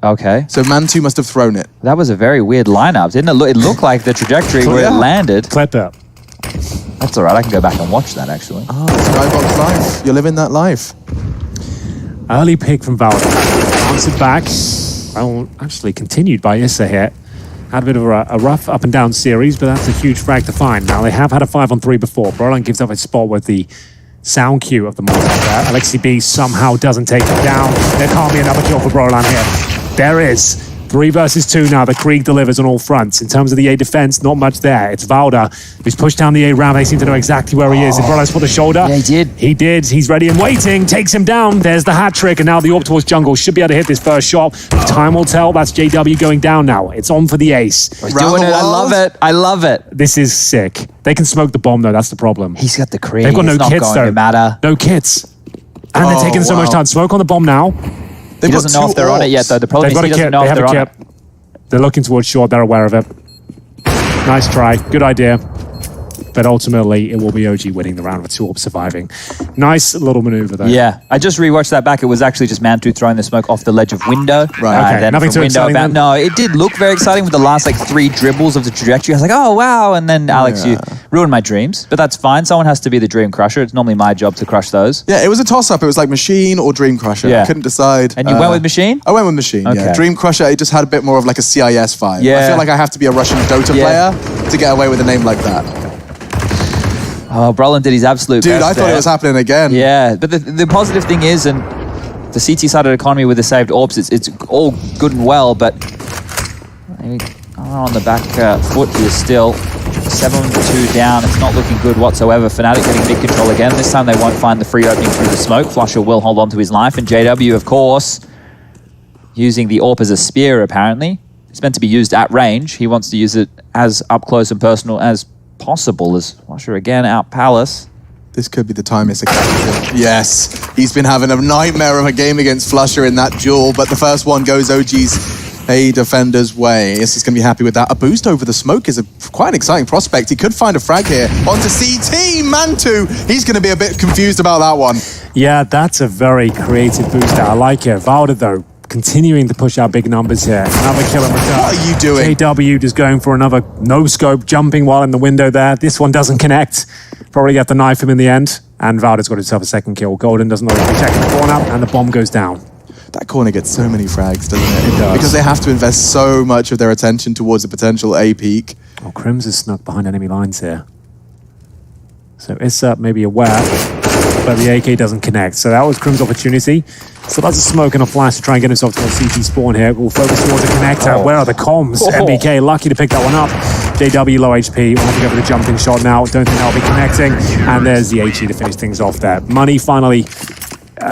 Okay.
So Mantu must have thrown it.
That was a very weird lineup, didn't it? It looked like the trajectory where it landed.
Clip it.
That's all right. I can go back and watch that, actually.
Oh, Skybox life. You're living that life.
Early pick from Valda. Answered back. Well, actually continued by Issa here. Had a bit of a rough up and down series, but that's a huge frag to find. Now, they have had a 5-on-3 before. Brolan gives up his spot with the sound cue of the moment there. Alexi B somehow doesn't take it down. There can't be another kill for Brolan here. There is. 3 versus 2 now. The Krieg delivers on all fronts. In terms of the A defense, not much there. It's Valda who's pushed down the A ramp. They seem to know exactly where he is. Did Brolan's put the shoulder?
Yeah, he did.
He did. He's ready and waiting. Takes him down. There's the hat trick. And now the AWP towards jungle. Should be able to hit this first shot. Time will tell. That's JW going down now. It's on for the ace.
He's doing it. I love it. I love it.
This is sick. They can smoke the bomb, though. That's the problem.
He's got the Krieg.
They've got no kits, though.
No matter.
No kits. And they're taking so much time. Smoke on the bomb now.
He doesn't know if they're on it yet, though. The problem is he doesn't know if they're on it.
They're looking towards short. They're aware of it. Nice try. Good idea. But ultimately, it will be OG winning the round with 2 AWPs surviving. Nice little maneuver, though.
Yeah. I just rewatched that back. It was actually just Mantu throwing the smoke off the ledge of window.
Right. Okay.
Then
Nothing too exciting then?
No, it did look very exciting with the last 3 dribbles of the trajectory. I was like, oh, wow. And then, Alex, you ruined my dreams. But that's fine. Someone has to be the dream crusher. It's normally my job to crush those.
Yeah, it was a toss-up. It was like Machine or Dream Crusher.
Yeah.
I couldn't decide.
And you went with Machine?
I went with Machine, yeah. Dream Crusher, it just had a bit more of like a CIS vibe.
Yeah.
I feel like I have to be a Russian Dota player to get away with a name like that.
Oh, Brolan did his absolute best.
Dude, I thought it was happening again.
Yeah, but the positive thing is, and the CT-sided economy with the saved AWPs, it's all good and well, but on the back foot here still. 7-2 down. It's not looking good whatsoever. Fnatic getting mid control again. This time they won't find the free opening through the smoke. Flusher will hold on to his life, and JW, of course, using the AWP as a spear, apparently. It's meant to be used at range. He wants to use it as up close and personal as possible. As Flusher again out Palace.
This could be the time it's a catch. Yes, he's been having a nightmare of a game against Flusher in that duel, but the first one goes OG's A defender's way. Yes, he's going to be happy with that. A boost over the smoke is quite an exciting prospect. He could find a frag here. Onto CT, Mantu. He's going to be a bit confused about that one.
Yeah, that's a very creative booster. I like it. Valda, though, continuing to push out big numbers here. Another kill in return.
What are you doing?
JW just going for another no-scope, jumping while in the window there. This one doesn't connect. Probably get the knife him in the end. And Valda's got himself a second kill. Golden doesn't know if he's checking the corner, and the bomb goes down.
That corner gets so many frags, doesn't it?
It does.
Because they have to invest so much of their attention towards a potential A peak.
Oh, Crims is snuck behind enemy lines here. So Issa may be aware, but the AK doesn't connect. So that was Crims' opportunity. So that's a smoke and a flash to try and get himself to a CT spawn here. We'll focus towards the connector. Where are the comms? MBK lucky to pick that one up. JW low HP. We'll have to go for the jumping shot now. Don't think that'll be connecting. And there's the HE to finish things off there. Money finally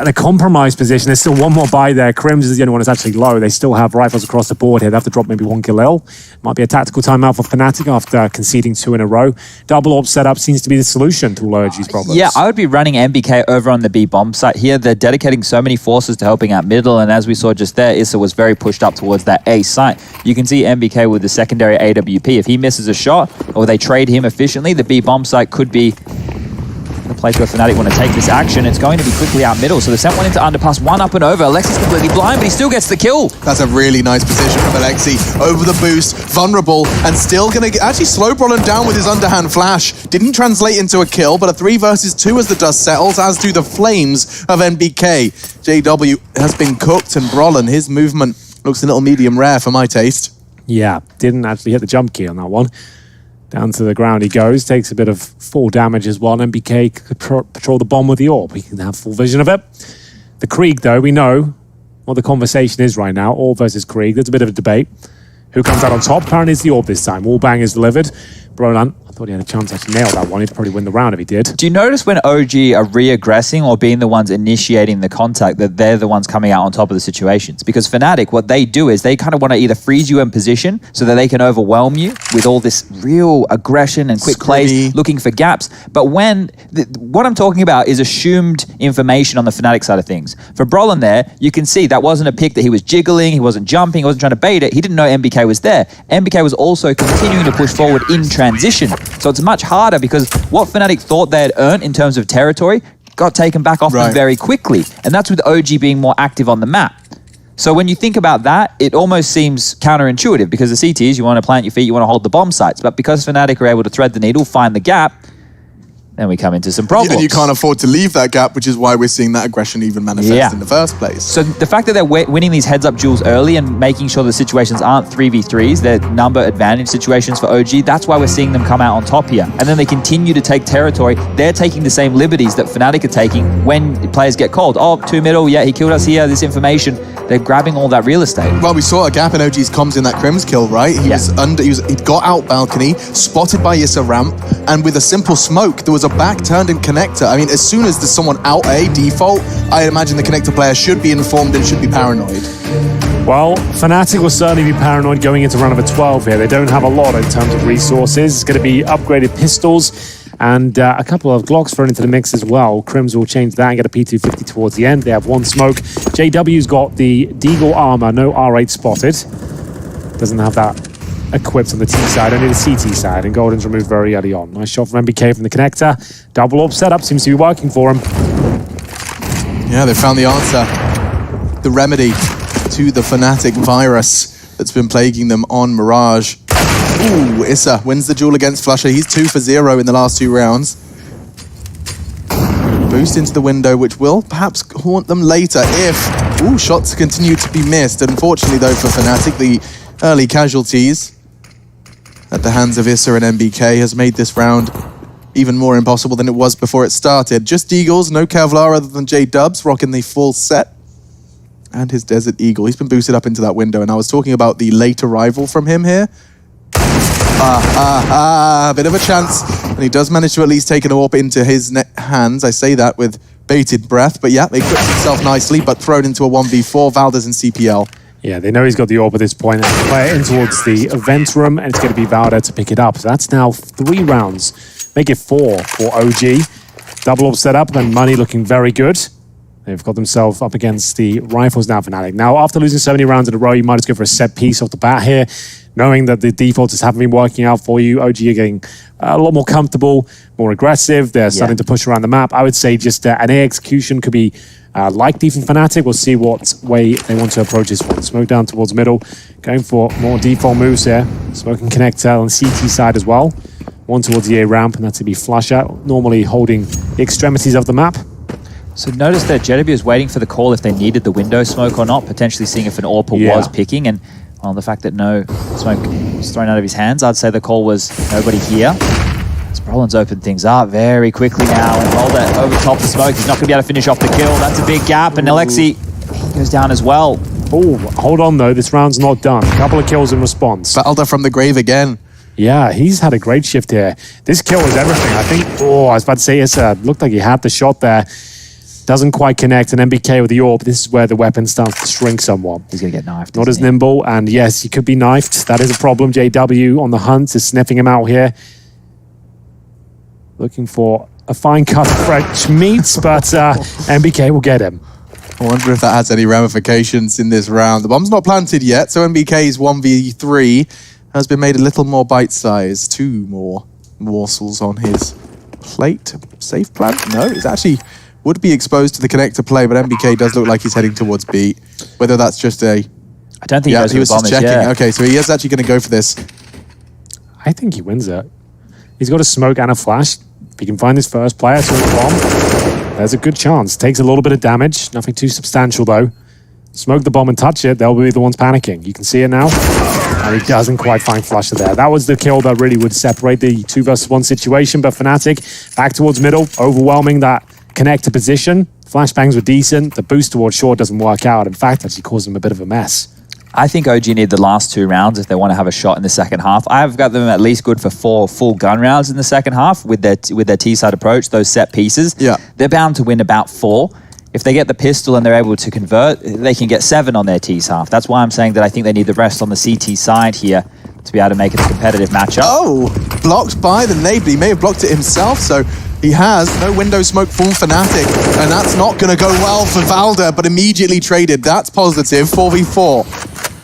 the compromised position. There's still one more buy there. Crims is the only one that's actually low. They still have rifles across the board here. They have to drop maybe one kill. Might be a tactical timeout for Fnatic after conceding 2 in a row. Double AWP setup seems to be the solution to all OG's problems.
Yeah, I would be running MBK over on the B bomb site here. They're dedicating so many forces to helping out middle, and as we saw just there, Issa was very pushed up towards that A site. You can see MBK with the secondary AWP. If he misses a shot, or they trade him efficiently, the B bomb site could be the place where Fnatic want to take this action. It's going to be quickly out middle. So they sent one into underpass, one up and over. Alexi's completely blind, but he still gets the kill.
That's a really nice position from Alexi. Over the boost, vulnerable, and still going to actually slow Brolin down with his underhand flash. Didn't translate into a kill, but a 3 versus 2 as the dust settles, as do the flames of NBK. JW has been cooked, and Brolin, his movement looks a little medium rare for my taste.
Yeah, didn't actually hit the jump key on that one. Down to the ground he goes, takes a bit of fall damage as well. NBK could patrol the bomb with the orb. We can have full vision of it. The Krieg, though, we know what the conversation is right now. Orb versus Krieg. There's a bit of a debate. Who comes out on top? Apparently it's the orb this time. Wallbang is delivered. Brolan, I thought he had a chance to actually nail that one. He'd probably win the round if he did.
Do you notice when OG are re-aggressing or being the ones initiating the contact that they're the ones coming out on top of the situations? Because Fnatic, what they do is they kind of want to either freeze you in position so that they can overwhelm you with all this real aggression and quick plays, looking for gaps. But when, what I'm talking about is assumed information on the Fnatic side of things. For Brolin there, you can see that wasn't a pick that he was jiggling, he wasn't jumping, he wasn't trying to bait it. He didn't know MBK was there. MBK was also continuing to push forward in transition. So it's much harder because what Fnatic thought they had earned in terms of territory got taken back off them very quickly. And that's with OG being more active on the map. So when you think about that, it almost seems counterintuitive because the CTs, you want to plant your feet, you want to hold the bomb sites. But because Fnatic are able to thread the needle, find the gap, then we come into some problems.
And you can't afford to leave that gap, which is why we're seeing that aggression even manifest in the first place.
So the fact that they're winning these heads-up duels early and making sure the situations aren't 3v3s, they're number advantage situations for OG, that's why we're seeing them come out on top here. And then they continue to take territory. They're taking the same liberties that Fnatic are taking when players get called. Oh, 2 middle, yeah, he killed us here, this information. They're grabbing all that real estate.
Well, we saw a gap in OG's comms in that Crims kill, right? He'd got out balcony, spotted by Issa ramp, and with a simple smoke, there was a back turned in connector. I mean, as soon as there's someone out A default, I imagine the connector player should be informed and should be paranoid.
Well, Fnatic will certainly be paranoid going into round number 12 here. They don't have a lot in terms of resources. It's going to be upgraded pistols and a couple of Glocks thrown into the mix as well. Crims will change that and get a P250 towards the end. They have one smoke. JW's got the Deagle armor, no R8 spotted. Doesn't have that equipped on the T side, only the CT side, and Golden's removed very early on. Nice shot from MBK from the connector. Double orb setup seems to be working for him.
Yeah, they found the answer. The remedy to the Fnatic virus that's been plaguing them on Mirage. Ooh, Issa wins the duel against Flusher. He's 2 for 0 in the last 2 rounds. Boost into the window, which will perhaps haunt them later if... Ooh, shots continue to be missed. Unfortunately, though, for Fnatic, the early casualties at the hands of Issa and MBK has made this round even more impossible than it was before it started. Just Eagles, no Kevlar other than J-Dubs, rocking the full set. And his Desert Eagle. He's been boosted up into that window, and I was talking about the late arrival from him here. Bit of a chance. And he does manage to at least take an AWP into his hands. I say that with bated breath, but yeah, they equipped himself nicely, but thrown into a 1v4, Valdez and CPL.
Yeah, they know he's got the AWP at this point, and play it in towards the event room, and it's going to be Valda to pick it up. So that's now 3 rounds. Make it 4 for OG. Double AWP set up, and Money looking very good. They've got themselves up against the Rifles now, Fnatic. Now, after losing so many rounds in a row, you might just go for a set piece off the bat here, knowing that the defaults just haven't been working out for you. OG are getting a lot more comfortable, more aggressive. They're starting to push around the map. I would say just an A execution could be likely from Fnatic. We'll see what way they want to approach this one. Smoke down towards middle, going for more default moves here. Smoking connector on CT side as well. One towards the A ramp, and that's to be flush out, normally holding the extremities of the map.
So notice that JW is waiting for the call if they needed the window smoke or not, potentially seeing if an AWP was picking, and well, the fact that no smoke was thrown out of his hands, I'd say the call was nobody here. Brolin's opened things up very quickly now and rolled it over top the smoke. He's not going to be able to finish off the kill. That's a big gap, and Alexi, he goes down as well.
Oh, hold on though, this round's not done. A couple of kills in response.
Valda from the grave again.
Yeah, he's had a great shift here. This kill is everything. I think, I was about to say, it looked like he had the shot there. Doesn't quite connect, and MBK with the AWP, this is where the weapon starts to shrink somewhat.
He's going to get knifed.
Not as nimble, and yes, he could be knifed. That is a problem. JW on the hunt is sniffing him out here. Looking for a fine cut of fresh meat, but MBK will get him.
I wonder if that has any ramifications in this round. The bomb's not planted yet, so MBK's 1v3 has been made a little more bite-sized. 2 more morsels on his plate. Safe plan? No, it's actually would be exposed to the connector play, but MBK does look like he's heading towards B. Whether that's just a...
I don't think
he was just checking.
Yeah.
Okay, so he is actually going to go for this.
I think he wins it. He's got a smoke and a flash. If he can find his first player to a bomb, there's a good chance. Takes a little bit of damage. Nothing too substantial, though. Smoke the bomb and touch it, they'll be the ones panicking. You can see it now. And he doesn't quite find Flusher there. That was the kill that really would separate the 2 versus 1 situation. But Fnatic back towards middle, overwhelming that connector position. Flashbangs were decent. The boost towards short doesn't work out. In fact, actually caused them a bit of a mess.
I think OG need the last 2 rounds if they want to have a shot in the second half. I've got them at least good for 4 full gun rounds in the second half with their T-side approach, those set pieces.
Yeah.
They're bound to win about 4. If they get the pistol and they're able to convert, they can get 7 on their T's half. That's why I'm saying that I think they need the rest on the CT side here to be able to make it a competitive matchup.
Oh, blocked by the nade, but he may have blocked it himself, so he has no window smoke from Fnatic, and that's not going to go well for Valda, but immediately traded. That's positive, 4v4.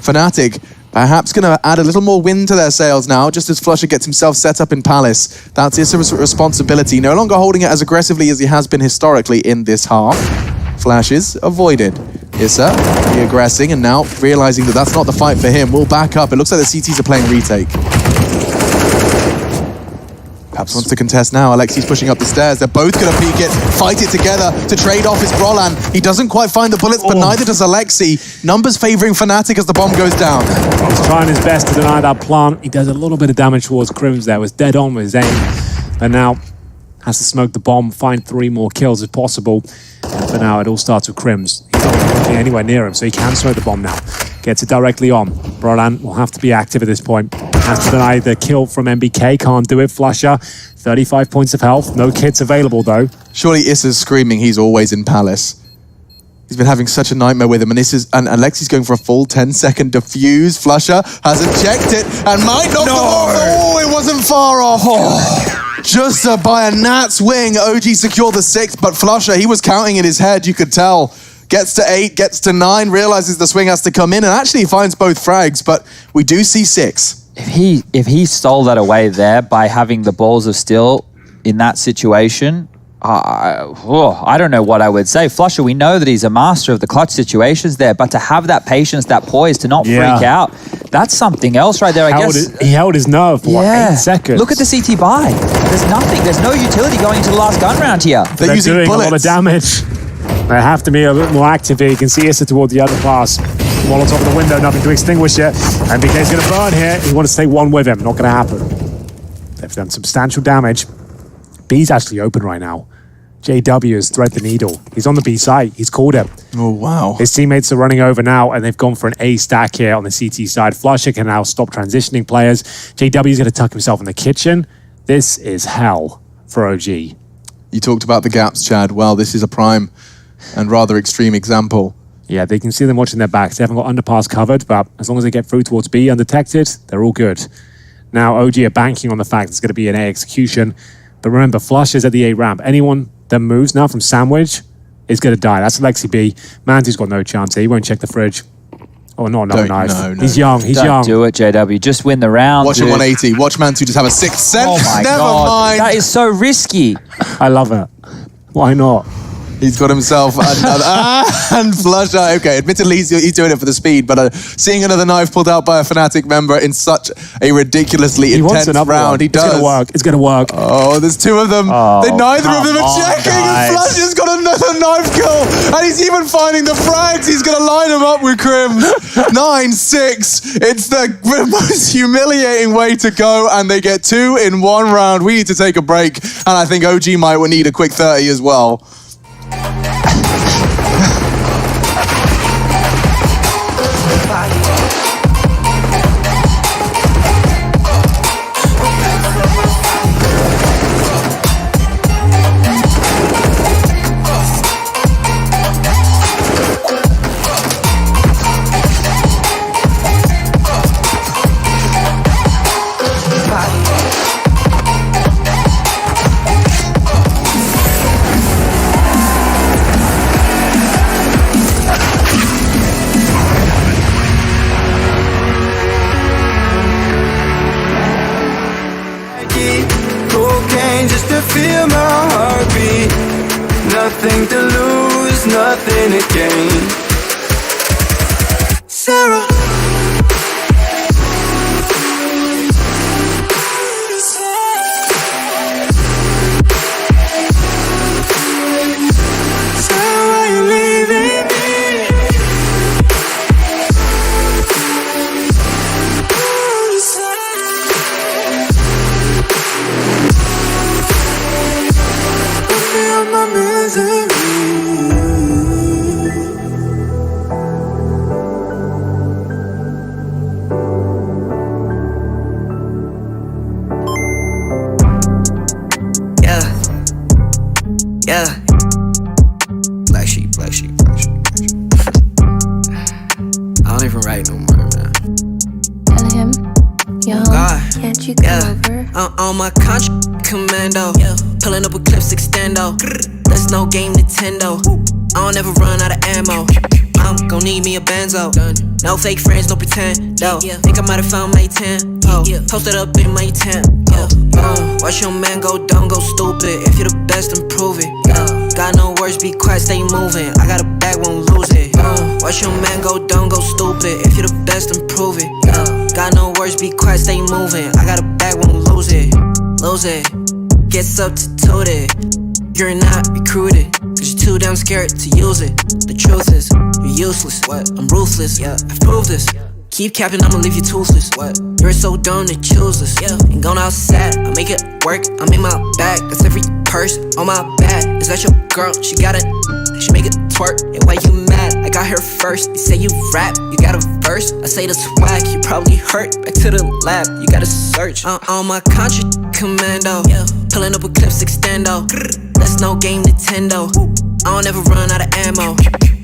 Fnatic perhaps going to add a little more wind to their sails now, just as Flusher gets himself set up in Palace. That's Issa's responsibility, no longer holding it as aggressively as he has been historically in this half. Flashes avoided. Issa re-aggressing and now realizing that that's not the fight for him. Will back up. It looks like the CTs are playing retake. Perhaps wants to contest now. Alexi's pushing up the stairs. They're both going to peek it, fight it together to trade off his Brolan. He doesn't quite find the bullets, but neither does Alexi. Numbers favoring Fnatic as the bomb goes down.
He's trying his best to deny that plant. He does a little bit of damage towards Crims there. Was dead on with his aim. And now has to smoke the bomb, find 3 more kills if possible. And for now, it all starts with Crims. He's not looking anywhere near him, so he can smoke the bomb now. Gets it directly on. Brolan will have to be active at this point. Has to deny the kill from MBK. Can't do it. Flusher, 35 points of health. No kits available, though.
Surely Issa's screaming he's always in Palace. He's been having such a nightmare with him, and Alexi's going for a full 10-second defuse. Flusher hasn't checked it, and might knock them off. Oh, it wasn't far off. Just by a gnat's wing, OG secured the 6th, but Flusher, he was counting in his head, you could tell. Gets to 8, gets to 9, realizes the swing has to come in, and actually finds both frags, but we do see 6.
If he stole that away there by having the balls of steel in that situation, I don't know what I would say. Flusher, we know that he's a master of the clutch situations there, but to have that patience, that poise, to not freak out, that's something else right there, I guess.
He held his nerve for 8 seconds.
Look at the CT buy. There's nothing. There's no utility going into the last gun round here.
They're using doing bullets. A lot of damage. They have to be a bit more active here. You can see Issa toward the other pass. Wall on top of the window, nothing to extinguish it. And BK's going to burn here. He wants to take 1 with him. Not going to happen. They've done substantial damage. B's actually open right now. JW has thread the needle. He's on the B side. He's called it.
Oh, wow.
His teammates are running over now, and they've gone for an A stack here on the CT side. Flusher can now stop transitioning players. JW's going to tuck himself in the kitchen. This is hell for OG.
You talked about the gaps, Chad. Well, this is a prime and rather extreme example.
Yeah, they can see them watching their backs. They haven't got underpass covered, but as long as they get through towards B undetected, they're all good. Now, OG are banking on the fact it's going to be an A execution. But remember, Flusher's at the A ramp. Anyone that moves now from Sandwich is going to die. That's Alexi B. Manty's got no chance here. He won't check the fridge. Oh, no, knife. No. He's young. He's young.
Don't do it, JW. Just win the round.
Watch him 180. Watch Manty just have a 6th sense.
Oh my
Never
God.
mind.
That is so risky.
I love it. Why not?
He's got himself and Flusher. Okay, admittedly, he's doing it for the speed, but seeing another knife pulled out by a Fnatic member in such a ridiculously intense round, he does.
It's going to work.
Oh, there's 2 of them. Neither of them are checking, and Flusher's got another knife kill, and he's even finding the frags. He's going to line them up with Crims. 9-6. It's the most humiliating way to go, and they get 2 in 1 round. We need to take a break, and I think OG might need a quick 30 as well.
Nothing to lose, nothing to gain. Sarah. Sarah, you're leaving me. My misery.
Yeah. Black sheep, black sheep, black sheep, black sheep. I don't even write no more, man.
Tell him, yo,
God.
can't you come over?
On my contract commando. Pulling up with clips extendo. There's no game Nintendo. I don't ever run out of ammo. I'm gon' need me a benzo. No fake friends, no pretend. Think I might have found my 10. Posted up in my tent. Watch your man go dumb, go stupid. If you're the best, then prove it. Got no words, be quiet, stay moving. I got a bag, won't lose it. Watch your man go dumb, go stupid. If you're the best, then prove it. Got no words, be quiet, stay moving. I got a bag, won't lose it. Lose it. Get substituted. You're not recruited. Cause you're too damn scared to use it. The truth is, you're useless. What? I'm ruthless. Yeah, I've proved this. Keep capping, I'ma leave you toothless. What? You're so dumb to choose this. Yeah. Ain't gone outside, I make it work. I'm in my bag. That's every purse on my back. Is that your girl? She got it. She make it twerk. And why you mad? I got her first. You say you rap, you got a verse. I say the swag, you probably hurt. Back to the lab, you gotta search. On my contract commando. Pulling up with clips extendo. That's no game Nintendo. I don't ever run out of ammo.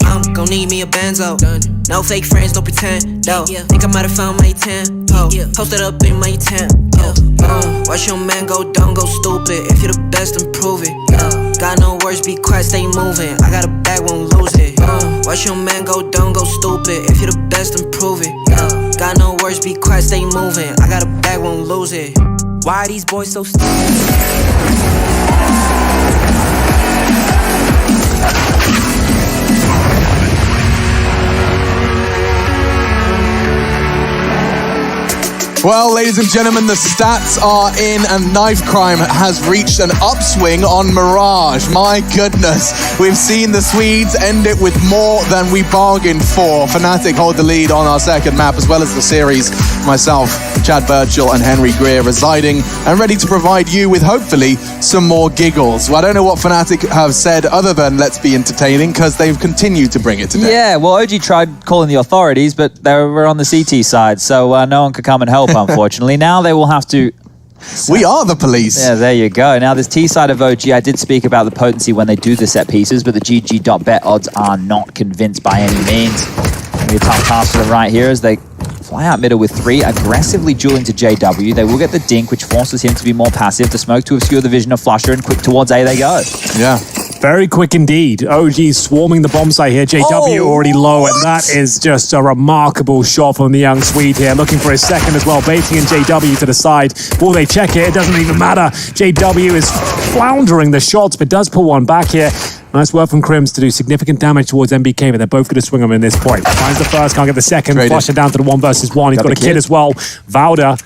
I'm gon' need me a benzo. No fake friends, no pretend. Think I might have found my 10. Posted up in my tent. Watch your man go dumb, go stupid. If you're the best, then prove it. Got no words, be quiet, stay moving. I got a bag, won't lose it. Watch your man go dumb, go stupid. If you're the best, then prove it. Got no words, be quiet, stay moving. I got a bag, won't lose it. Why are these boys so
Well, ladies and gentlemen, the stats are in and knife crime has reached an upswing on Mirage. My goodness, we've seen the Swedes end it with more than we bargained for. Fnatic hold the lead on our second map, as well as the series. Myself, Chad Birchall and Henry Greer residing and ready to provide you with, hopefully, some more giggles. Well, I don't know what Fnatic have said other than let's be entertaining, because they've continued to bring it today.
Yeah, well, OG tried calling the authorities, but they were on the CT side, so no one could come and help, unfortunately. Now they will have to...
We are the police.
Yeah, there you go. Now, this T side of OG, I did speak about the potency when they do the set pieces, but the GG.bet odds are not convinced by any means. Maybe a tough pass for them right here as they fly out middle with 3, aggressively dueling to JW. They will get the dink, which forces him to be more passive. The smoke to obscure the vision of Flusher, and quick towards A they go.
Yeah.
Very quick indeed. OG swarming the bomb site here. JW already low, and that is just a remarkable shot from the young Swede here. Looking for his second as well, baiting in JW to the side. Will they check it? It doesn't even matter. JW is floundering the shots, but does pull one back here. Nice work from Crims to do significant damage towards MBK, but they're both going to swing him in this point. Finds the first, can't get the second. Flusher down to the 1 versus 1. He's got a kid as well. Valda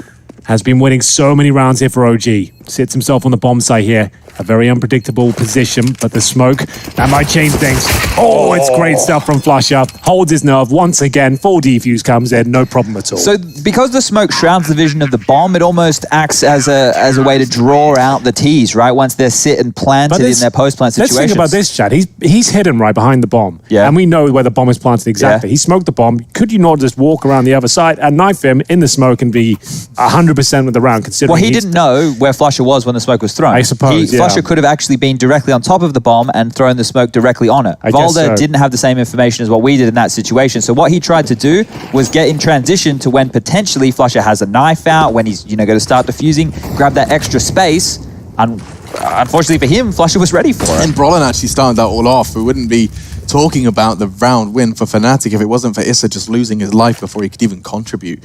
has been winning so many rounds here for OG. Sits himself on the bomb site here. A very unpredictable position, but the smoke, that might change things. Oh, it's great stuff from Flusher. Holds his nerve once again. Full defuse comes in, no problem at all.
So because the smoke shrouds the vision of the bomb, it almost acts as a way to draw out the T's, right? Once they're sit and planted in their post-plant situations.
Let's think about this, Chad. He's hidden right behind the bomb.
Yeah.
And we know where the bomb is planted exactly. Yeah. He smoked the bomb. Could you not just walk around the other side and knife him in the smoke and be 100% with the round, considering
Well, he didn't know where Flusher was when the smoke was thrown.
I suppose,
Flusher could have actually been directly on top of the bomb and thrown the smoke directly on it. Valda didn't have the same information as what we did in that situation. So what he tried to do was get in transition to when potentially Flusher has a knife out, when he's going to start defusing, grab that extra space. And unfortunately for him, Flusher was ready for it.
And Brolin actually started that all off. We wouldn't be talking about the round win for Fnatic if it wasn't for Issa just losing his life before he could even contribute.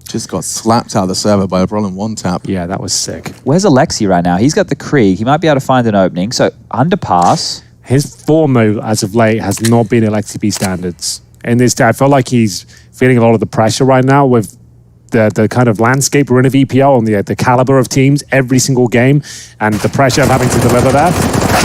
Just got slapped out of the server by a Brolin one tap.
Yeah, that was sick.
Where's Alexi right now? He's got the Krieg. He might be able to find an opening. So underpass.
his form, though, as of late, has not been at LXCB standards. In this day, I feel like he's feeling a lot of the pressure right now with the kind of landscape we're in of EPL and the caliber of teams every single game and the pressure of having to deliver that.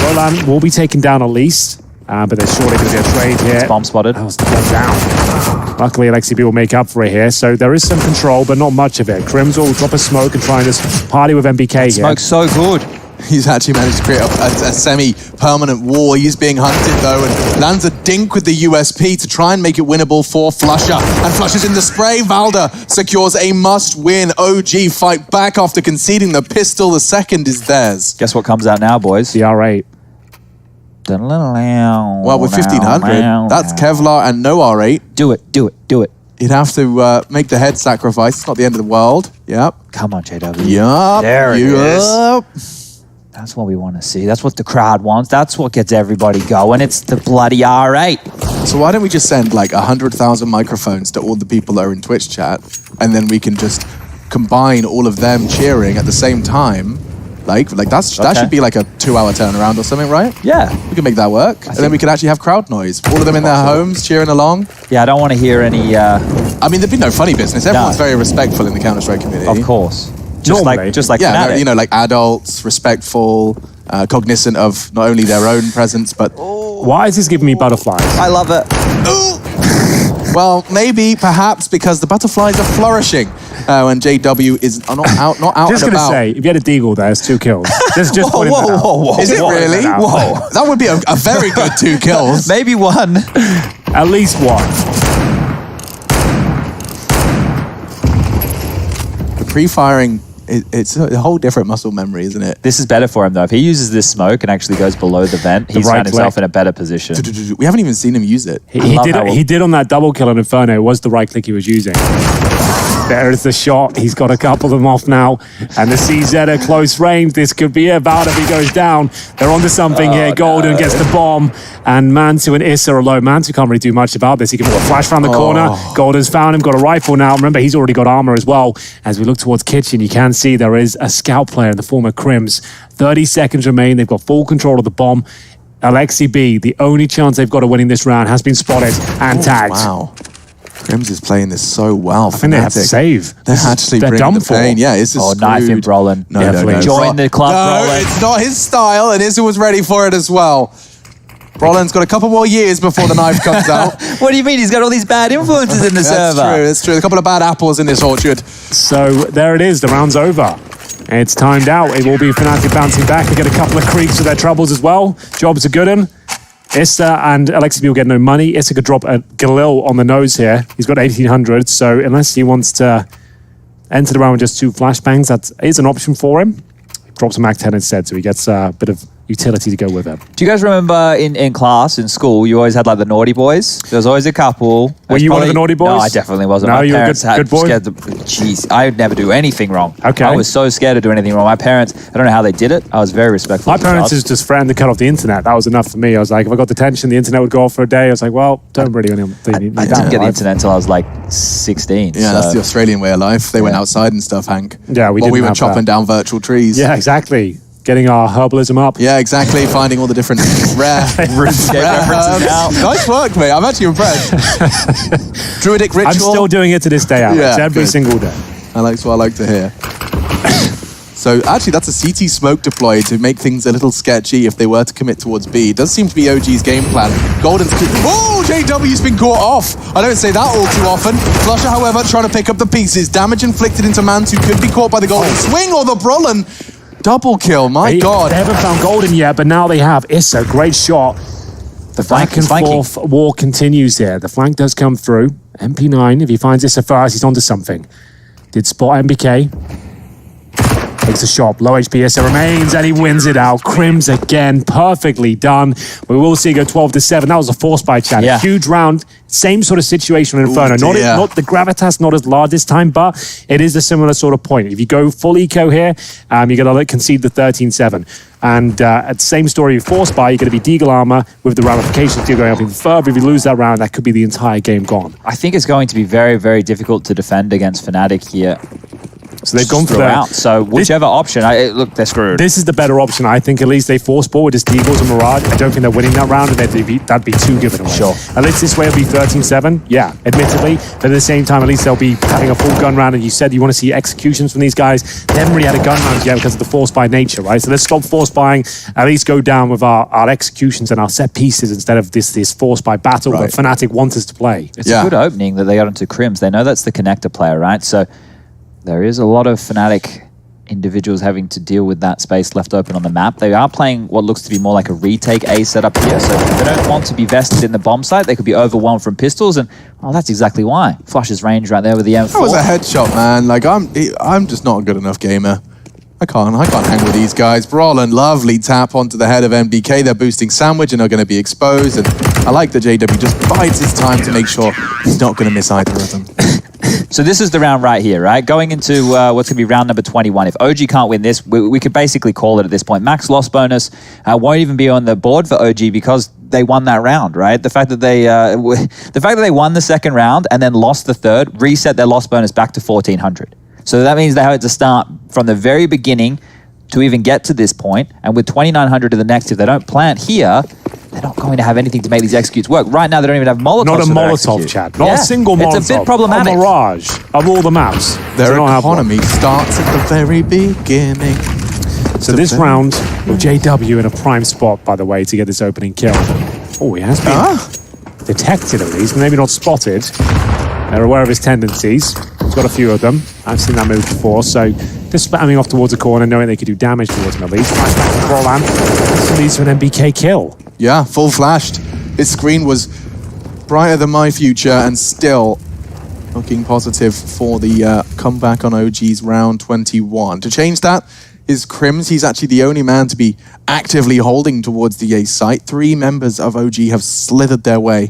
Roland will be taken down at least, but there's surely going to be a trade here.
It's bomb spotted.
That was down. Luckily, LXCB will make up for it here. So there is some control, but not much of it. Crims will drop a smoke and try and just party with MBK here.
Smoke's so good.
He's actually managed to create a semi-permanent wall. He's being hunted, though, and lands a dink with the USP to try and make it winnable for Flusher. And Flusher's in the spray. Valda secures a must-win. OG fight back after conceding the pistol. The second is theirs.
Guess what comes out now, boys?
The R8.
Well, with 1,500, that's Kevlar and no R8.
Do it.
You'd have to make the head sacrifice. It's not the end of the world. Yep.
Come on, JW.
Yup.
There it is. That's what we want to see. That's what the crowd wants. That's what gets everybody going. It's the bloody R8.
So why don't we just send like 100,000 microphones to all the people that are in Twitch chat, and then we can just combine all of them cheering at the same time. Like that should be like a 2-hour turnaround or something, right?
Yeah.
We can make that work. And then we could actually have crowd noise. All of them in their homes cheering along.
Yeah, I don't want to hear any...
I mean, there'd be no funny business. Everyone's very respectful in the Counter-Strike community.
Of course. Just like
yeah,
Fnatic.
Like adults, respectful, cognizant of not only their own presence, but...
Why is this giving me butterflies?
I love it.
Well, maybe, perhaps, because the butterflies are flourishing when JW is not out
Just
and about.
going to say, if you had a deagle there, it's 2 kills. Just
whoa. Is it really? Whoa. That would be a very good 2 kills.
Maybe 1.
At least 1.
The pre-firing, it's a whole different muscle memory, isn't it?
This is better for him, though. If he uses this smoke and actually goes below the vent, he's found himself in a better position.
We haven't even seen him use it.
He did on that double kill on Inferno. It was the right click he was using. There is the shot. He's got a couple of them off now. And the CZ at close range. This could be it. Valda, if he goes down. They're onto something here. Golden gets the bomb. And Mantu and Issa are low. Mantu can't really do much about this. He can put a flash around the corner. Golden's found him. Got a rifle now. Remember, he's already got armor as well. As we look towards Kitchen, you can see there is a scout player in the form of Crims. 30 seconds remain. They've got full control of the bomb. LXCB, the only chance they've got of winning this round, has been spotted and tagged.
Wow. Crims is playing this so well.
I think they have to save.
They're bringing the pain. Yeah, it's just
knife in Brolin.
No.
Join the club, Brolin.
It's not his style, and Izzy was ready for it as well. Brolin's got a couple more years before the knife comes out.
What do you mean? He's got all these bad influences in the server.
That's true. A couple of bad apples in this orchard.
So there it is. The round's over. It's timed out. It will be Fnatic bouncing back. They get a couple of creeps with their troubles as well. Jobs are good one. Issa and LXCB will get no money. Issa could drop a Galil on the nose here. He's got 1,800, so unless he wants to enter the round with just 2 flashbangs, that is an option for him. He drops a Mac 10 instead, so he gets a bit of utility to go with it.
Do you guys remember in class, in school, you always had like the naughty boys? There was always a couple.
Were you one of the naughty boys?
No, I definitely wasn't.
No,
My
you were a
parents
good boy?
Jeez, I would never do anything wrong.
Okay.
I was so scared to do anything wrong. My parents, I don't know how they did it. I was very respectful.
My parents just threatened to cut off the internet. That was enough for me. I was like, if I got detention, the internet would go off for a day. I was like, well, don't really need
I didn't get the internet until I was like 16.
Yeah, that's the Australian way of life. They went outside and stuff, Hank.
Yeah, we
were chopping down virtual trees.
Yeah, exactly. Getting our herbalism up.
Yeah, exactly. Finding all the different rare
references out.
Nice work, mate. I'm actually impressed. Druidic ritual.
I'm still doing it to this day, Alex.
Yeah,
every single day.
That's what I like to hear. So actually, that's a CT smoke deployed to make things a little sketchy if they were to commit towards B. It does seem to be OG's game plan. Golden's... Oh, JW's been caught off. I don't say that all too often. Flusher, however, trying to pick up the pieces. Damage inflicted into Mantu could be caught by the Golden swing or the Brolin. Double kill, my God.
They haven't found Golden yet, but now they have. Issa, great shot. The back and forth war continues here. The flank does come through. MP9, if he finds Issa first, he's onto something. Did spot MBK. Takes a shot. Low HP Issa remains, and he wins it out. Crims again, perfectly done. We will see go 12-7. That was a force by Chad.
Yeah.
Huge round. Same sort of situation in Inferno. Not the gravitas, not as large this time, but it is a similar sort of point. If you go full eco here, you're going to concede the 13-7. And at the same story with force buy, you're going to be Deagle armor with the ramifications still going up even further. If you lose that round, that could be the entire game gone.
I think it's going to be very, very difficult to defend against Fnatic here.
So they've gone for
out. So whichever option, look, they're screwed.
This is the better option, I think. At least they force forward as Deagles and Mirage. I don't think they're winning that round, and that'd be too given away.
Sure.
At least this way it'll be 13-7. Yeah, admittedly. But at the same time, at least they'll be having a full gun round. And you said you want to see executions from these guys. They haven't really had a gun round yet because of the force buy nature, right? So let's stop force buying. At least go down with our executions and our set pieces instead of this force buy battle that Fnatic want us to play.
It's a good opening that they got into Crims. They know that's the connector player, right? So there is a lot of Fnatic individuals having to deal with that space left open on the map. They are playing what looks to be more like a retake A setup here, so if they don't want to be vested in the bomb site, they could be overwhelmed from pistols, and that's exactly why. Flush's range right there with the M4.
That was a headshot, man. Like, I'm just not a good enough gamer. I can't hang with these guys. Brolin, lovely tap onto the head of MDK. They're boosting Sandwich and are going to be exposed, and I like that JW just bides his time to make sure he's not going to miss either of them.
So this is the round right here, right? Going into what's going to be round number 21. If OG can't win this, we could basically call it at this point. Max loss bonus won't even be on the board for OG because they won that round, right? The fact that they won the second round and then lost the third reset their loss bonus back to 1,400. So that means they had to start from the very beginning to even get to this point. And with 2,900 to the next, if they don't plant here, they're not going to have anything to make these executes work. Right now, they don't even have Molotovs.
Not a Molotov, Chad. Not a single Molotov.
It's a bit problematic.
A Mirage of all the maps.
Their economy starts at the very beginning.
So this round, with JW in a prime spot, by the way, to get this opening kill. Oh, he has been detected at least, maybe not spotted. They're aware of his tendencies. He's got a few of them. I've seen that move before, so just spamming off towards the corner, knowing they could do damage towards him at least. Flashback to Roland. This leads to an MBK kill.
Yeah, full flashed. His screen was brighter than my future and still looking positive for the comeback on OG's round 21. To change that, is Crims. He's actually the only man to be actively holding towards the A site. 3 members of OG have slithered their way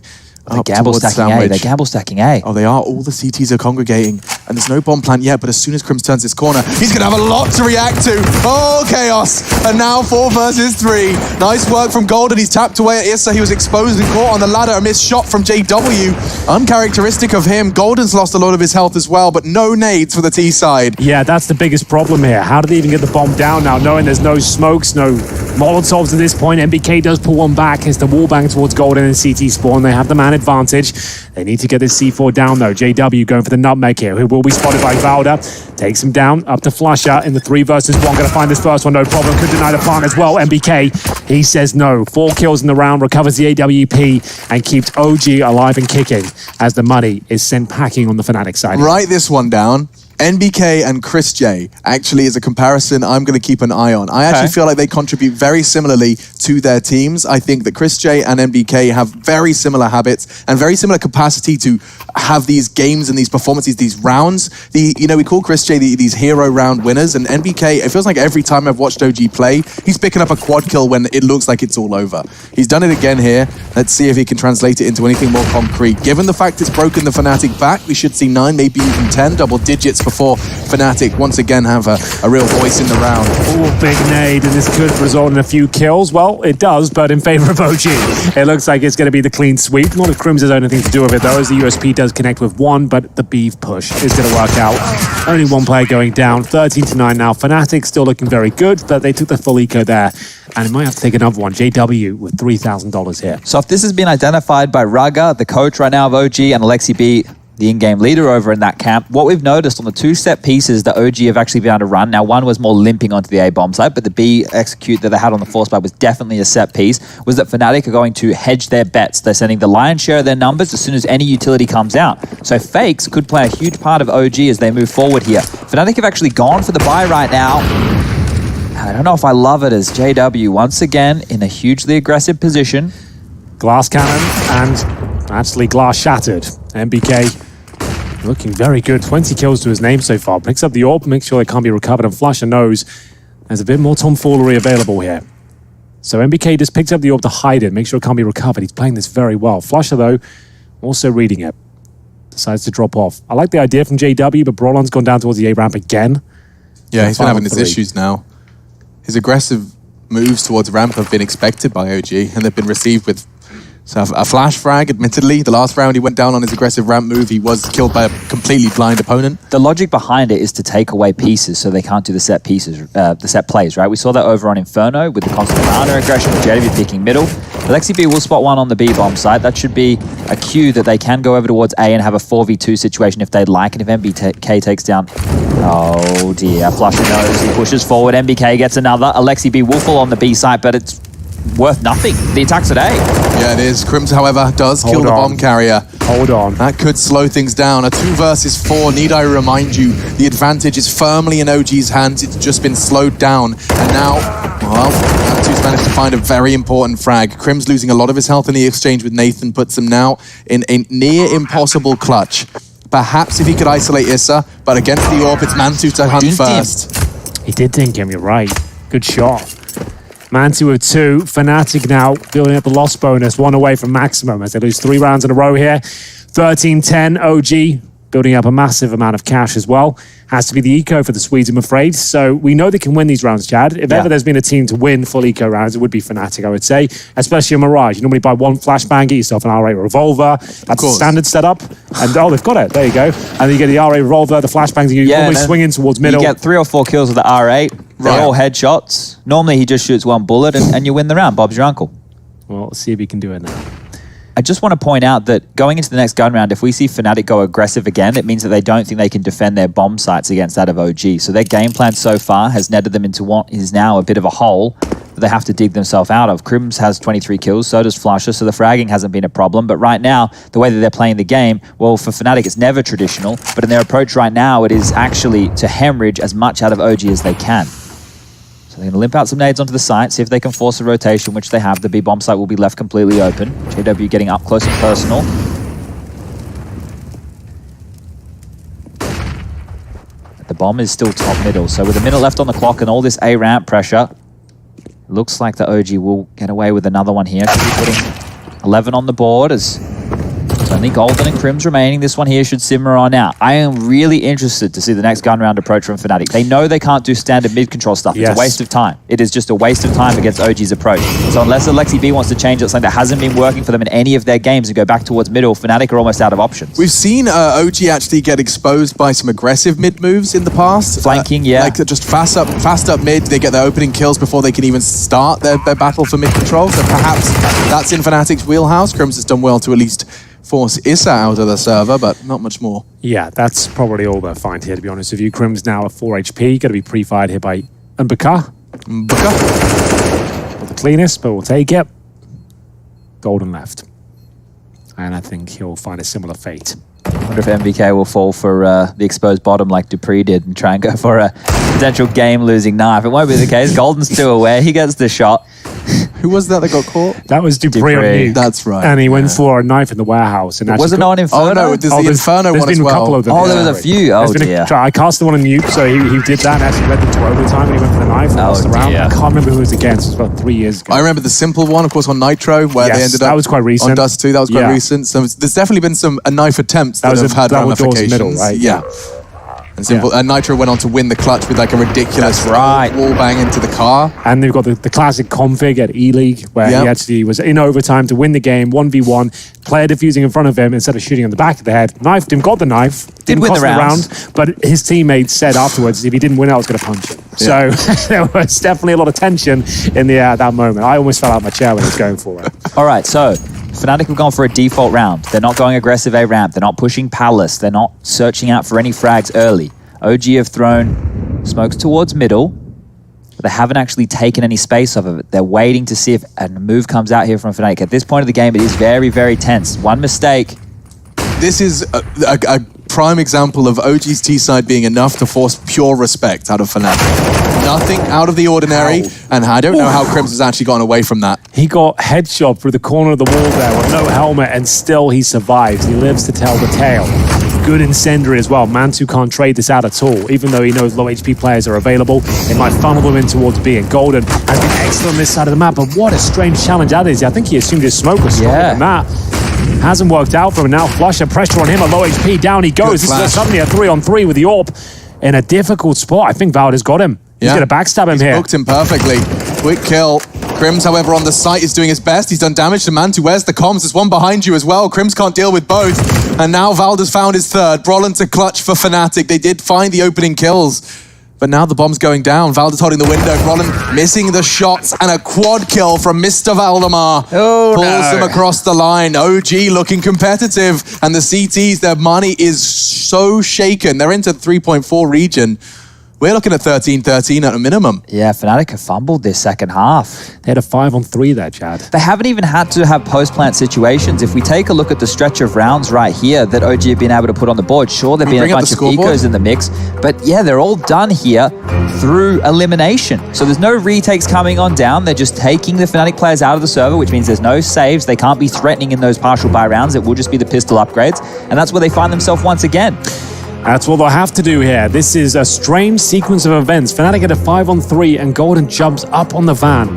They're gamble stacking A. They're gamble stacking A.
Oh, they are. All the CTs are congregating. And there's no bomb plant yet, but as soon as Crims turns this corner, he's going to have a lot to react to. Oh, chaos. And now 4 versus 3. Nice work from Golden. He's tapped away at Issa. He was exposed and caught on the ladder. A missed shot from JW. Uncharacteristic of him. Golden's lost a lot of his health as well, but no nades for the T side.
Yeah, that's the biggest problem here. How do they even get the bomb down now, knowing there's no smokes, no Molotovs at this point? MBK does pull one back. It's the wallbang towards Golden and CT spawn. They have the man advantage. They need to get this C4 down though. JW going for the nutmeg here, who will be spotted by Valda. Takes him down, up to Flusher in the 3 versus 1. Gonna find this first one, no problem. Could deny the plant as well. MBK, he says no. 4 kills in the round, recovers the AWP, and keeps OG alive and kicking as the money is sent packing on the Fnatic side.
Write this one down. NBK and Chris J actually is a comparison I'm going to keep an eye on. I actually feel like they contribute very similarly to their teams. I think that Chris J and NBK have very similar habits and very similar capacity to have these games and these performances, these rounds. We call Chris J these hero round winners, and NBK, it feels like every time I've watched OG play, he's picking up a quad kill when it looks like it's all over. He's done it again here. Let's see if he can translate it into anything more concrete. Given the fact it's broken the Fnatic back, we should see 9, maybe even 10 double digits before Fnatic once again have a real voice in the round.
Oh, big nade, and this could result in a few kills. Well, it does, but in favor of OG. It looks like it's going to be the clean sweep. Not if Crims has anything to do with it, though, as the USP does connect with 1, but the beef push is going to work out. Only 1 player going down, 13-9 now. Fnatic still looking very good, but they took the full eco there, and it might have to take another one. JW with $3,000 here.
So if this has been identified by Raga, the coach right now of OG, and Alexi B, the in-game leader over in that camp, what we've noticed on the 2 set pieces that OG have actually been able to run, now one was more limping onto the A bomb site, but the B execute that they had on the force buy was definitely a set piece, was that Fnatic are going to hedge their bets. They're sending the lion's share of their numbers as soon as any utility comes out. So fakes could play a huge part of OG as they move forward here. Fnatic have actually gone for the buy right now. I don't know if I love it as JW once again in a hugely aggressive position.
Glass cannon and actually glass shattered. MBK looking very good. 20 kills to his name so far. Picks up the orb, makes sure they can't be recovered, and Flusher knows there's a bit more tomfoolery available here. So MBK just picks up the orb to hide it, make sure it can't be recovered. He's playing this very well. Flusher, though, also reading it. Decides to drop off. I like the idea from JW, but Brolon's gone down towards the A ramp again.
Yeah, he's been having his issues now. His aggressive moves towards ramp have been expected by OG, and they've been received with So a flash frag, admittedly. The last round he went down on his aggressive ramp move. He was killed by a completely blind opponent.
The logic behind it is to take away pieces so they can't do the set pieces, the set plays, right? We saw that over on Inferno with the constant counter aggression with JW picking middle. Alexi B will spot one on the B bomb site. That should be a cue that they can go over towards A and have a 4v2 situation if they'd like. And if MBK takes down... Oh dear, Flusher knows. He pushes forward. MBK gets another. Alexi B will fall on the B site, but it's worth nothing. The attack's at A.
Yeah, it is. Crims, however, does kill the bomb carrier.
Hold on.
That could slow things down. A 2 versus 4. Need I remind you, the advantage is firmly in OG's hands. It's just been slowed down. And now, well, Mantu's managed to find a very important frag. Crims losing a lot of his health in the exchange with Nathan puts him now in a near impossible clutch. Perhaps if he could isolate Issa, but against the AWP, it's Mantu to hunt first.
He did think him, you're right. Good shot. Mantu with 2. Fnatic now building up the loss bonus, 1 away from maximum as they lose 3 rounds in a row here. 13-10 OG, building up a massive amount of cash as well. Has to be the eco for the Swedes, I'm afraid. So we know they can win these rounds, Chad. If ever there's been a team to win full eco rounds, it would be Fnatic, I would say. Especially a Mirage. You normally buy 1 flashbang, get yourself an R8 revolver. That's a standard setup. And oh, they've got it. There you go. And then you get the R8 revolver, the flashbangs, you normally swing in towards middle.
You get 3 or 4 kills with the R8. They're all headshots. Normally he just shoots 1 bullet and you win the round. Bob's your uncle.
Well, let's see if he can do it now.
I just want to point out that going into the next gun round, if we see Fnatic go aggressive again, it means that they don't think they can defend their bomb sites against that of OG. So their game plan so far has netted them into what is now a bit of a hole that they have to dig themselves out of. Crims has 23 kills, so does Flusher, so the fragging hasn't been a problem. But right now, the way that they're playing the game, well, for Fnatic, it's never traditional. But in their approach right now, it is actually to hemorrhage as much out of OG as they can. They're going to limp out some nades onto the site, see if they can force a rotation, which they have. The B bomb site will be left completely open. JW getting up close and personal. The bomb is still top middle, so with a minute left on the clock and all this A ramp pressure, looks like the OG will get away with another one here. Should be putting 11 on the board as it's only Golden and Crims remaining. This one here should simmer on out. I am really interested to see the next gun round approach from Fnatic. They know they can't do standard mid-control stuff. It's a waste of time. It is just a waste of time against OG's approach. So unless Alexi B wants to change it, something that hasn't been working for them in any of their games and go back towards middle, Fnatic are almost out of options.
We've seen OG actually get exposed by some aggressive mid moves in the past.
Flanking,
Like just fast up mid, they get their opening kills before they can even start their battle for mid control. So perhaps that's in Fnatic's wheelhouse. Crims has done well to at least force Issa out of the server, but not much more.
Yeah, that's probably all they'll find here, to be honest with you. Crims now at 4 HP, going to be pre-fired here by Mbaka. Not the cleanest, but we'll take it. Golden left. And I think he'll find a similar fate.
I wonder if MBK will fall for the exposed bottom like Dupree did and try and go for a potential game-losing knife. It won't be the case. Golden's still aware. He gets the shot.
Who was that got caught?
That was Dupree on you.
That's right.
And he went for a knife in the warehouse. And
was it not Inferno?
Oh, no, there's the Inferno one as well.
There's been a couple of them.
Oh, there was a few. Oh, dear.
I cast the one on Nuke, so he did that and actually led them to overtime and he went for the knife and lost the round. I can't remember who it was against. It was about 3 years ago.
I remember the simple one, of course, on Nitro, where they ended up...
that was quite recent.
On Dust 2, that was quite recent. So there's definitely been some knife attempts that have had ramifications.
Middle, right?
Yeah. And Nitro went on to win the clutch with like a ridiculous wall bang into the car.
And they've got the classic config at E-League where he actually was in overtime to win the game, 1v1, player defusing in front of him instead of shooting on the back of the head. Knifed him, got the knife, didn't win the round, but his teammates said afterwards if he didn't win, I was going to punch him. So there was definitely a lot of tension in that moment. I almost fell out of my chair when he was going for it.
All right, so Fnatic have gone for a default round. They're not going aggressive A ramp. They're not pushing Palace. They're not searching out for any frags early. OG have thrown smokes towards middle, but they haven't actually taken any space off of it. They're waiting to see if a move comes out here from Fnatic. At this point of the game, it is very, very tense. One mistake.
This is a prime example of OG's T-side being enough to force pure respect out of Fnatic. Nothing out of the ordinary, and I don't know how Crims has actually gotten away from that.
He got headshot through the corner of the wall there with no helmet, and still he survives. He lives to tell the tale. Good incendiary as well. Mantu can't trade this out at all, even though he knows low HP players are available. It might funnel them in towards B, and Golden has been excellent on this side of the map, but what a strange challenge that is. I think he assumed his smoke was stronger than that. Hasn't worked out for him. Now Flusher, pressure on him, a low HP, down he goes. This is suddenly a 3-on-3 with the AWP in a difficult spot. I think Valda's got him. He's going to backstab him here.
He's booked him perfectly. Quick kill. Crims, however, on the site is doing his best. He's done damage to Mantu. Where's the comms? There's one behind you as well. Crims can't deal with both. And now Valda's found his third. Brollan to clutch for Fnatic. They did find the opening kills. But now the bomb's going down. Valda's holding the window. Brollan missing the shots. And a quad kill from Mr. Valdemar. Pulls them across the line. OG looking competitive. And the CTs, their money is so shaken. They're into 3.4 region. We're looking at 13-13 at a minimum.
Yeah, Fnatic have fumbled their second half.
They had a 5-on-3 there, Chad.
They haven't even had to have post-plant situations. If we take a look at the stretch of rounds right here that OG have been able to put on the board, sure, there have been a bunch of ecos in the mix, but yeah, they're all done here through elimination. So there's no retakes coming on down. They're just taking the Fnatic players out of the server, which means there's no saves. They can't be threatening in those partial buy rounds. It will just be the pistol upgrades. And that's where they find themselves once again.
That's what they'll have to do here. This is a strange sequence of events. Fnatic get a 5-on-3 and Golden jumps up on the van.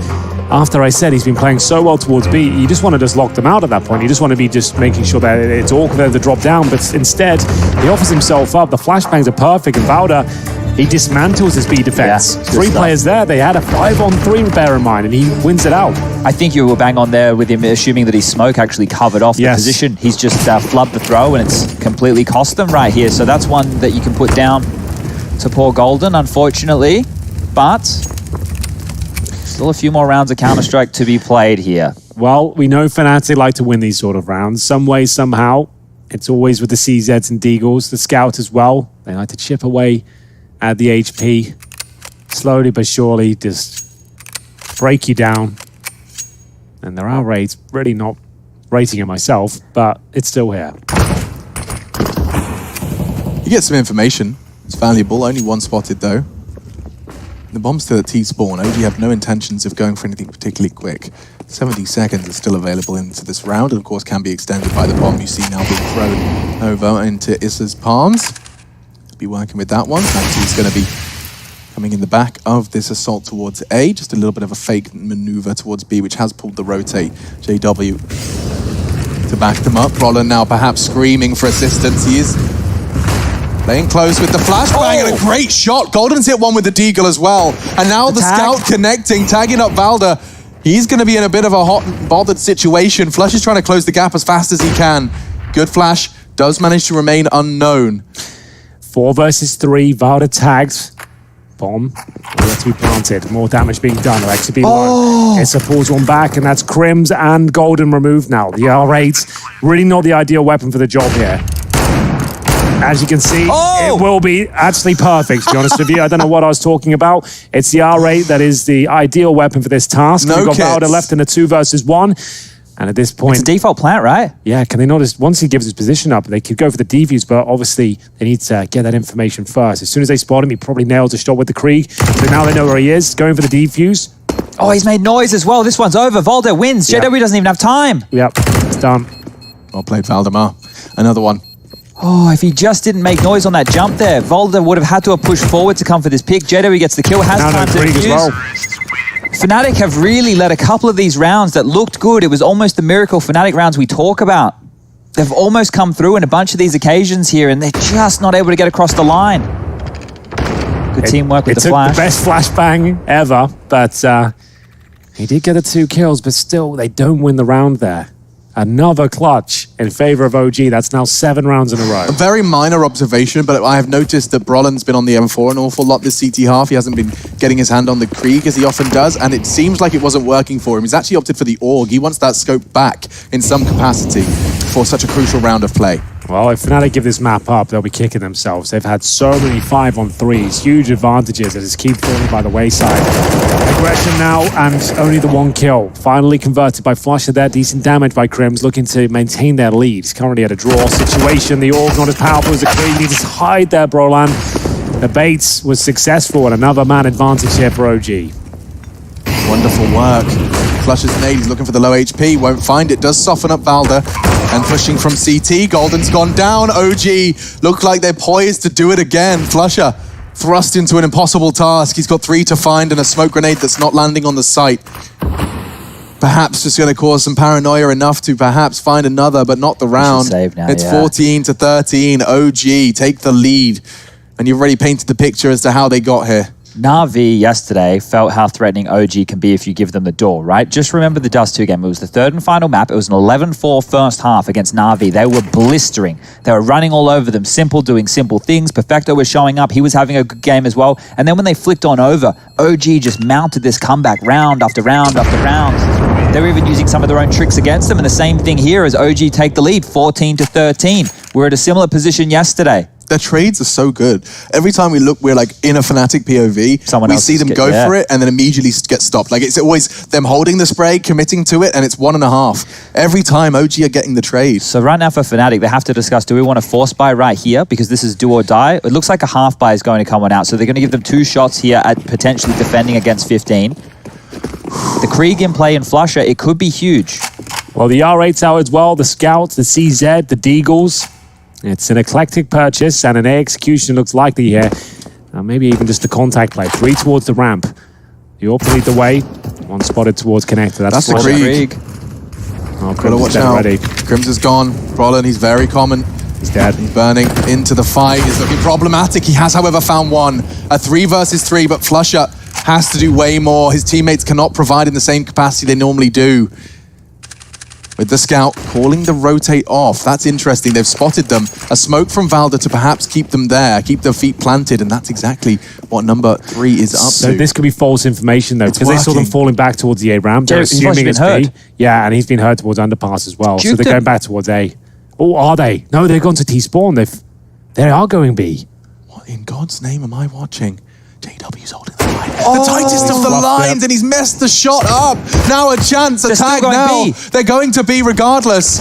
After I said he's been playing so well towards B, you just want to just lock them out at that point. You just want to be just making sure that it's awkward for them to drop down. But instead, he offers himself up. The flashbangs are perfect. And Valda, he dismantles his B defense.
Yeah,
Three players there. They had a 5-on-3, bear in mind, and he wins it out.
I think you were bang on there with him assuming that his smoke actually covered off the position. He's just flubbed the throw and it's completely cost them right here. So that's one that you can put down to poor Golden, unfortunately. But still a few more rounds of Counter-Strike to be played here.
Well, we know Fnatic like to win these sort of rounds. Some way, somehow. It's always with the CZs and Deagles. The Scout as well. They like to chip away at the HP. Slowly but surely, just break you down. And there are raids, really not rating it myself, but it's still here.
You get some information. It's valuable. Only one spotted, though. The bomb's still at T-spawn. OG have no intentions of going for anything particularly quick. 70 seconds is still available into this round, and of course can be extended by the bomb you see now being thrown over into Issa's palms. Be working with that one. He's going to be coming in the back of this assault towards A. Just a little bit of a fake maneuver towards B, which has pulled the rotate. JW to back them up. Brollan now perhaps screaming for assistance. He is playing close with the flashbang and a great shot. Golden's hit one with the Deagle as well. And now the Scout connecting, tagging up Valda. He's going to be in a bit of a hot and bothered situation. Flush is trying to close the gap as fast as he can. Good flash. Does manage to remain unknown.
4 versus 3. Valda tagged. Bomb. Yet to be planted. More damage being done. Alexa B1. Issa pulls one back, and that's Crims and Golden removed now. The R8, really not the ideal weapon for the job here. As you can see, it will be actually perfect, to be honest with you. I don't know what I was talking about. It's the R8 that is the ideal weapon for this task. We've got Valda left in a 2 versus 1. And at this point...
It's a default plant, right?
Yeah, can they not just... Once he gives his position up, they could go for the defuse, but obviously they need to get that information first. As soon as they spot him, he probably nails a shot with the Krieg. So now they know where he is, going for the defuse.
Oh, he's made noise as well. This one's over. Valda wins. JW doesn't even have time.
Yep, it's done.
Well played, Valdemar. Another one.
Oh, if he just didn't make noise on that jump there, Valda would have had to have pushed forward to come for this pick. JW gets the kill, has time to defuse. As well. Fnatic have really led a couple of these rounds that looked good. It was almost the miracle Fnatic rounds we talk about. They've almost come through in a bunch of these occasions here, and they're just not able to get across the line. Good teamwork with the flash.
The best flashbang ever, but he did get the 2 kills, but still, they don't win the round there. Another clutch in favor of OG. That's now 7 rounds in a row.
A very minor observation, but I have noticed that Brollan's been on the M4 an awful lot this CT half. He hasn't been getting his hand on the Krieg as he often does, and it seems like it wasn't working for him. He's actually opted for the AUG. He wants that scope back in some capacity for such a crucial round of play.
Well, if Fnatic give this map up, they'll be kicking themselves. They've had so many 5-on-3s, huge advantages that just keep falling by the wayside. Aggression now, and only the 1 kill. Finally converted by Flusher there. Decent damage by Crims, looking to maintain their lead. He's currently at a draw situation. The AUG not as powerful as the Krieg. He just hide there, Brollan. The bait was successful, and another man advantage here for OG.
Wonderful work. Flusher's nade, he's looking for the low HP, won't find it, does soften up Valda. And pushing from CT, Golden's gone down. OG look like they're poised to do it again. Flusher thrust into an impossible task. He's got 3 to find and a smoke grenade that's not landing on the site. Perhaps just going to cause some paranoia enough to perhaps find another, but not the round.
Save now,
it's 14-13. OG take the lead. And you've already painted the picture as to how they got here.
Na'Vi yesterday felt how threatening OG can be if you give them the door, right? Just remember the Dust 2 game. It was the third and final map. It was an 11-4 first half against Na'Vi. They were blistering. They were running all over them, doing simple things. Perfecto was showing up. He was having a good game as well. And then when they flicked on over, OG just mounted this comeback round after round after round. They were even using some of their own tricks against them. And the same thing here as OG take the lead, 14-13. We're at a similar position yesterday.
Their trades are so good. Every time we look, we're like in a Fnatic POV. We see them go for it and then immediately get stopped. Like it's always them holding the spray, committing to it, and it's 1.5. Every time OG are getting the trade.
So right now for Fnatic, they have to discuss, do we want to force buy right here? Because this is do or die. It looks like a half buy is going to come on out. So they're going to give them 2 shots here at potentially defending against 15. The Krieg in play in Flusher, it could be huge.
Well, the R8's out as well, the Scouts, the CZ, the Deagles. It's an eclectic purchase and an A execution looks likely here. Maybe even just a contact play. 3 towards the ramp. The AWP lead the way. 1 spotted towards connector.
That's the Krieg.
Oh, Crim's ready.
Crims is gone. Brolin, he's very common.
He's dead.
He's burning into the fight. He's looking problematic. He has, however, found one. A 3 versus 3, but Flusher has to do way more. His teammates cannot provide in the same capacity they normally do. With the Scout calling the rotate off. That's interesting. They've spotted them. A smoke from Valda to perhaps keep them there, keep their feet planted, and that's exactly what number 3 is up to.
So this could be false information, though, because they saw them falling back towards the A ramp. They're assuming it's B. Yeah, and he's been hurt towards underpass as well. So they're going back towards A. Oh, are they? No, they've gone to T-spawn. They are going B.
What in God's name am I watching? JW's holding the line. The tightest of the lines, and he's messed the shot up. Now a chance, a tag now. B. They're going to be regardless.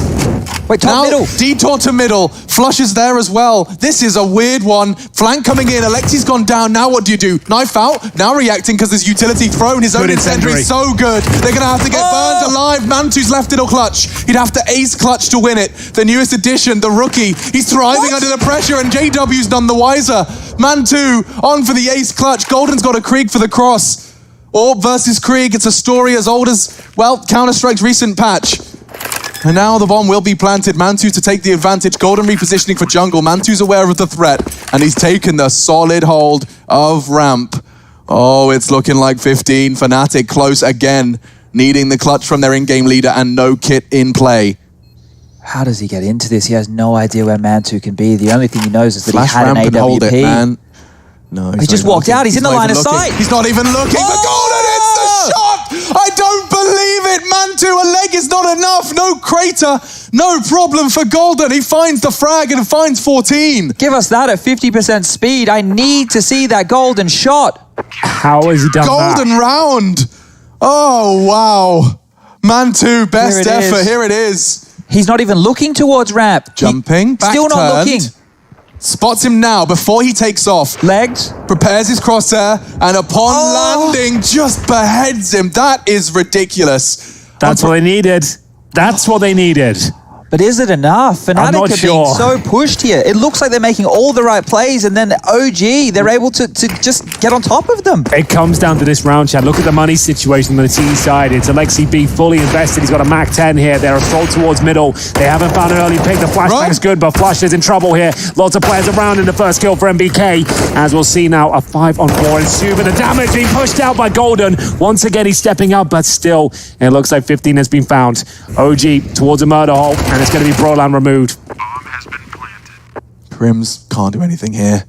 Wait, top middle.
Detour to middle. Flush is there as well. This is a weird one. Flank coming in. Alexi's gone down. Now what do you do? Knife out. Now reacting because there's utility thrown. His own incendiary is so good. They're going to have to get burned alive. Mantu's left it'll clutch. He'd have to ace clutch to win it. The newest addition, the rookie. He's thriving under the pressure, and JW's none the wiser. Mantu on for the ace clutch. Golden's got a Krieg for the cross. Orb versus Krieg. It's a story as old as, well, Counter-Strike's recent patch. And now the bomb will be planted. Mantu to take the advantage. Golden repositioning for jungle. Mantu's aware of the threat, and he's taken the solid hold of ramp. Oh, it's looking like 15. Fnatic close again, needing the clutch from their in-game leader and no kit in play.
How does he get into this? He has no idea where Mantu can be. The only thing he knows is that
Flash
he had an
ramp
AWP.
and hold it, man. No,
he just walked out. He's in the line of sight.
He's not even looking. The Golden, it's the shot! I don't believe it, Mantu. A leg is not enough. No crater, no problem for Golden. He finds the frag and finds 14.
Give us that at 50% speed. I need to see that Golden shot.
How has he done that?
Golden round. Oh, wow. Mantu, best effort. Here it is.
He's not even looking towards ramp.
Jumping, back
still not looking.
Spots him now before he takes off.
Legs.
Prepares his crosshair, and upon landing, just beheads him. That is ridiculous.
That's what they needed. That's what they needed.
But is it enough? Fnatic are being so pushed here. It looks like they're making all the right plays, and then OG, they're able to just get on top of them.
It comes down to this round, Chad. Look at the money situation on the T side. It's Alexi B fully invested. He's got a Mac 10 here. They're assault towards middle. They haven't found an early pick. The flashbang's good, but Flush is in trouble here. Lots of players around in the first kill for MBK. As we'll see now, a 5-on-4 ensue, but the damage being pushed out by Golden. Once again, he's stepping up, but still, it looks like 15 has been found. OG towards a murder hole, and it's going to be Brolan removed.
Crims can't do anything here.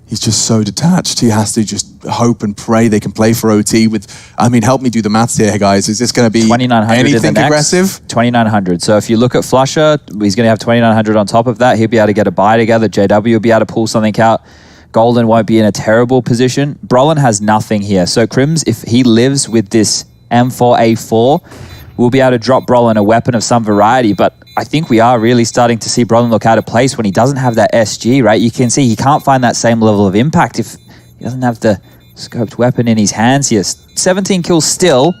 He's just so detached. He has to just hope and pray they can play for OT with... I mean, help me do the maths here, guys. Is this going to be
2,900
anything aggressive?
2,900. So if you look at Flusher, he's going to have 2,900 on top of that. He'll be able to get a buy together. JW will be able to pull something out. Golden won't be in a terrible position. Brolan has nothing here. So Crims, if he lives with this M4A4, we'll be able to drop Brolan a weapon of some variety, but I think we are really starting to see Brolan look out of place when he doesn't have that SG, right? You can see he can't find that same level of impact if he doesn't have the scoped weapon in his hands here. 17 kills still.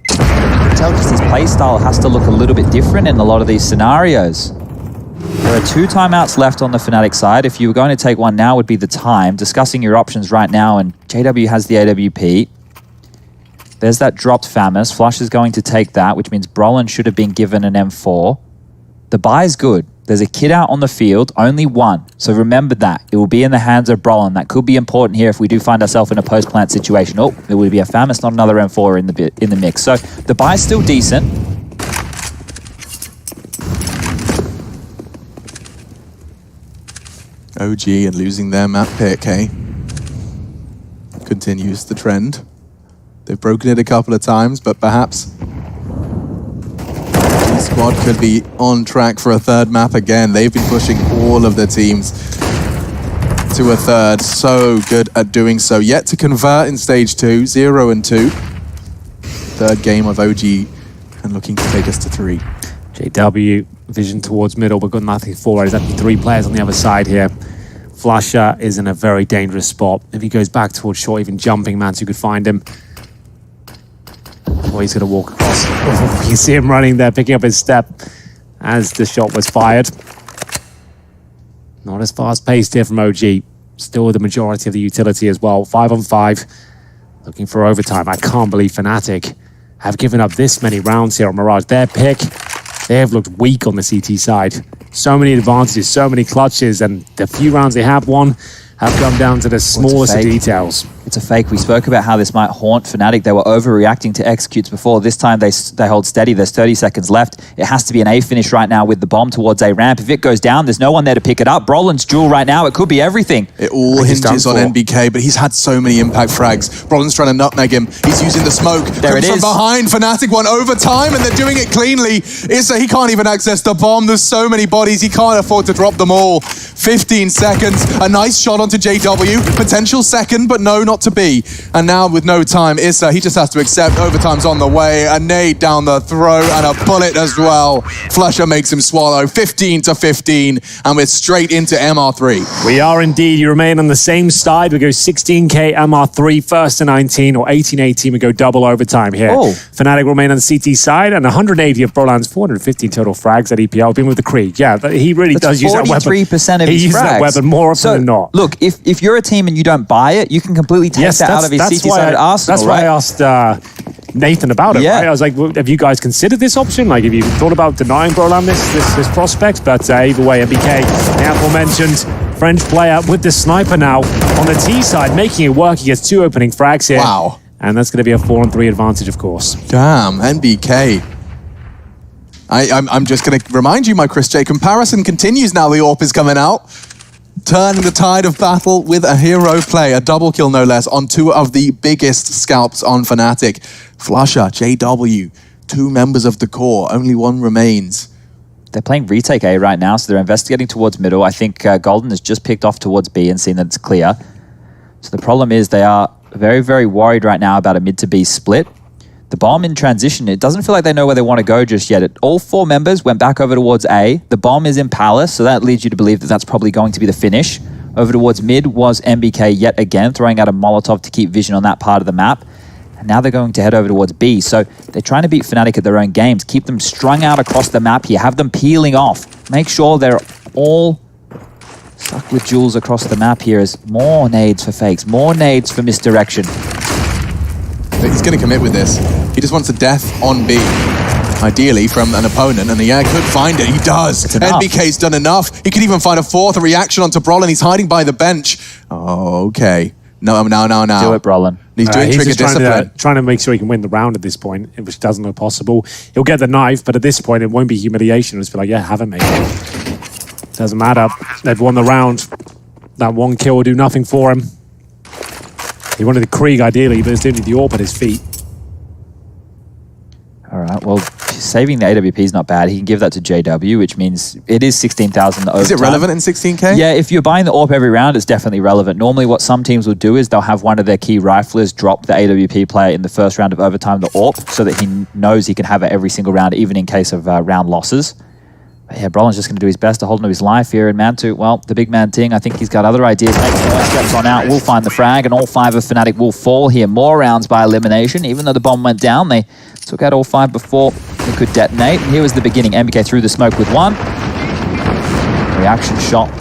You can tell just his playstyle has to look a little bit different in a lot of these scenarios. There are 2 timeouts left on the Fnatic side. If you were going to take one now would be the time. Discussing your options right now, and JW has the AWP. There's that dropped Famus. Flush is going to take that, which means Brolan should have been given an M4. The buy is good. There's a kid out on the field, only one. So remember that. It will be in the hands of Brolin. That could be important here if we do find ourselves in a post-plant situation. Oh, it would be a Famous, not another M4 in the mix. So the buy's still decent.
OG and losing their map pick, hey? Continues the trend. They've broken it a couple of times, but perhaps Squad could be on track for a third map again. They've been pushing all of their teams to a third. So good at doing so. Yet to convert in stage 2, 0-2. Third game of OG and looking to take us to 3.
JW, vision towards middle, but got nothing for it. There's actually 3 players on the other side here. Flusher is in a very dangerous spot. If he goes back towards short, even jumping, Mansu could find him. Or he's going to walk across. Oh, you see him running there, picking up his step as the shot was fired. Not as fast-paced here from OG. Still the majority of the utility as well. 5-on-5, looking for overtime. I can't believe Fnatic have given up this many rounds here on Mirage. Their pick, they have looked weak on the CT side. So many advantages, so many clutches, and the few rounds they have won have come down to the smallest of details.
It's a fake. We spoke about how this might haunt Fnatic. They were overreacting to executes before. This time they hold steady. There's 30 seconds left. It has to be an A finish right now with the bomb towards A ramp. If it goes down, there's no one there to pick it up. Brolin's duel right now, it could be everything.
It all hinges on NBK, but he's had so many impact frags. Brolin's trying to nutmeg him. He's using the smoke.
There it is.
From behind, Fnatic won overtime, and they're doing it cleanly. Issa, he can't even access the bomb. There's so many bodies, he can't afford to drop them all. 15 seconds, a nice shot onto JW. Potential second, but no, not to be. And now with no time, Issa, he just has to accept overtime's on the way. A nade down the throat and a bullet as well. Flusher makes him swallow. 15-15, and we're straight into MR3.
We are indeed. You remain on the same side. We go 16k MR3, first to 19, or 18-18. We go double overtime here.
Oh.
Fnatic remain on the CT side, and 180 of Brolan's 415 total frags at EPL, being with the Krieg. Yeah, but he really does use that weapon.
43% of
he
his
uses that weapon more often than not.
Look, if you're a team and you don't buy it, you can completely take that out of his CT side arsenal,
That's why I asked Nathan about it, right? I was like, well, have you guys considered this option? Like, have you thought about denying Brolan this prospect? But either way, MBK, the aforementioned French player with the sniper now on the T side, making it work. He gets 2 opening frags here.
Wow.
And that's going to be a 4-on-3 advantage, of course.
Damn, NBK. I'm just going to remind you, my Chris J. Comparison continues now. The AWP is coming out. Turning the tide of battle with a hero play. A double kill, no less, on 2 of the biggest scalps on Fnatic. Flusher, JW, 2 members of the core. Only 1 remains.
They're playing retake A right now, so they're investigating towards middle. I think Golden has just picked off towards B and seen that it's clear. So the problem is they are very, very worried right now about a mid to B split. The bomb in transition, it doesn't feel like they know where they want to go just yet. All 4 members went back over towards A. The bomb is in Palace, so that leads you to believe that that's probably going to be the finish. Over towards mid was MBK yet again, throwing out a Molotov to keep vision on that part of the map. And now they're going to head over towards B. So they're trying to beat Fnatic at their own games. Keep them strung out across the map here. Have them peeling off. Make sure they're all stuck with jewels across the map here as more nades for fakes, more nades for misdirection.
He's going to commit with this. He just wants a death on B, ideally from an opponent, and yeah, could find it. He does. NBK's done enough. He could even find a 4th reaction onto Brolin. He's hiding by the bench. Oh, okay. No.
Do it, Brolin.
He's doing trigger discipline.
Trying to make sure he can win the round at this point, which doesn't look possible. He'll get the knife, but at this point, it won't be humiliation. It'll just be like, yeah, have it, mate. Doesn't matter. They've won the round. That 1 kill will do nothing for him. He wanted the Krieg ideally, but it's only the AWP at his feet.
All right, well, saving the AWP is not bad. He can give that to JW, which means it is 16,000 overtime.
Is it relevant in 16k?
Yeah, if you're buying the AWP every round, it's definitely relevant. Normally what some teams will do is they'll have one of their key riflers drop the AWP player in the first round of overtime, the AWP, so that he knows he can have it every single round, even in case of round losses. But yeah, Brolin's just going to do his best to hold on to his life here. And Mantu, well, the big man Ting, I think he's got other ideas. Makes more steps on out, will find the frag, and all 5 of Fnatic will fall here. More rounds by elimination. Even though the bomb went down, they took out all 5 before they could detonate. And here was the beginning. MBK threw the smoke with 1. Reaction shot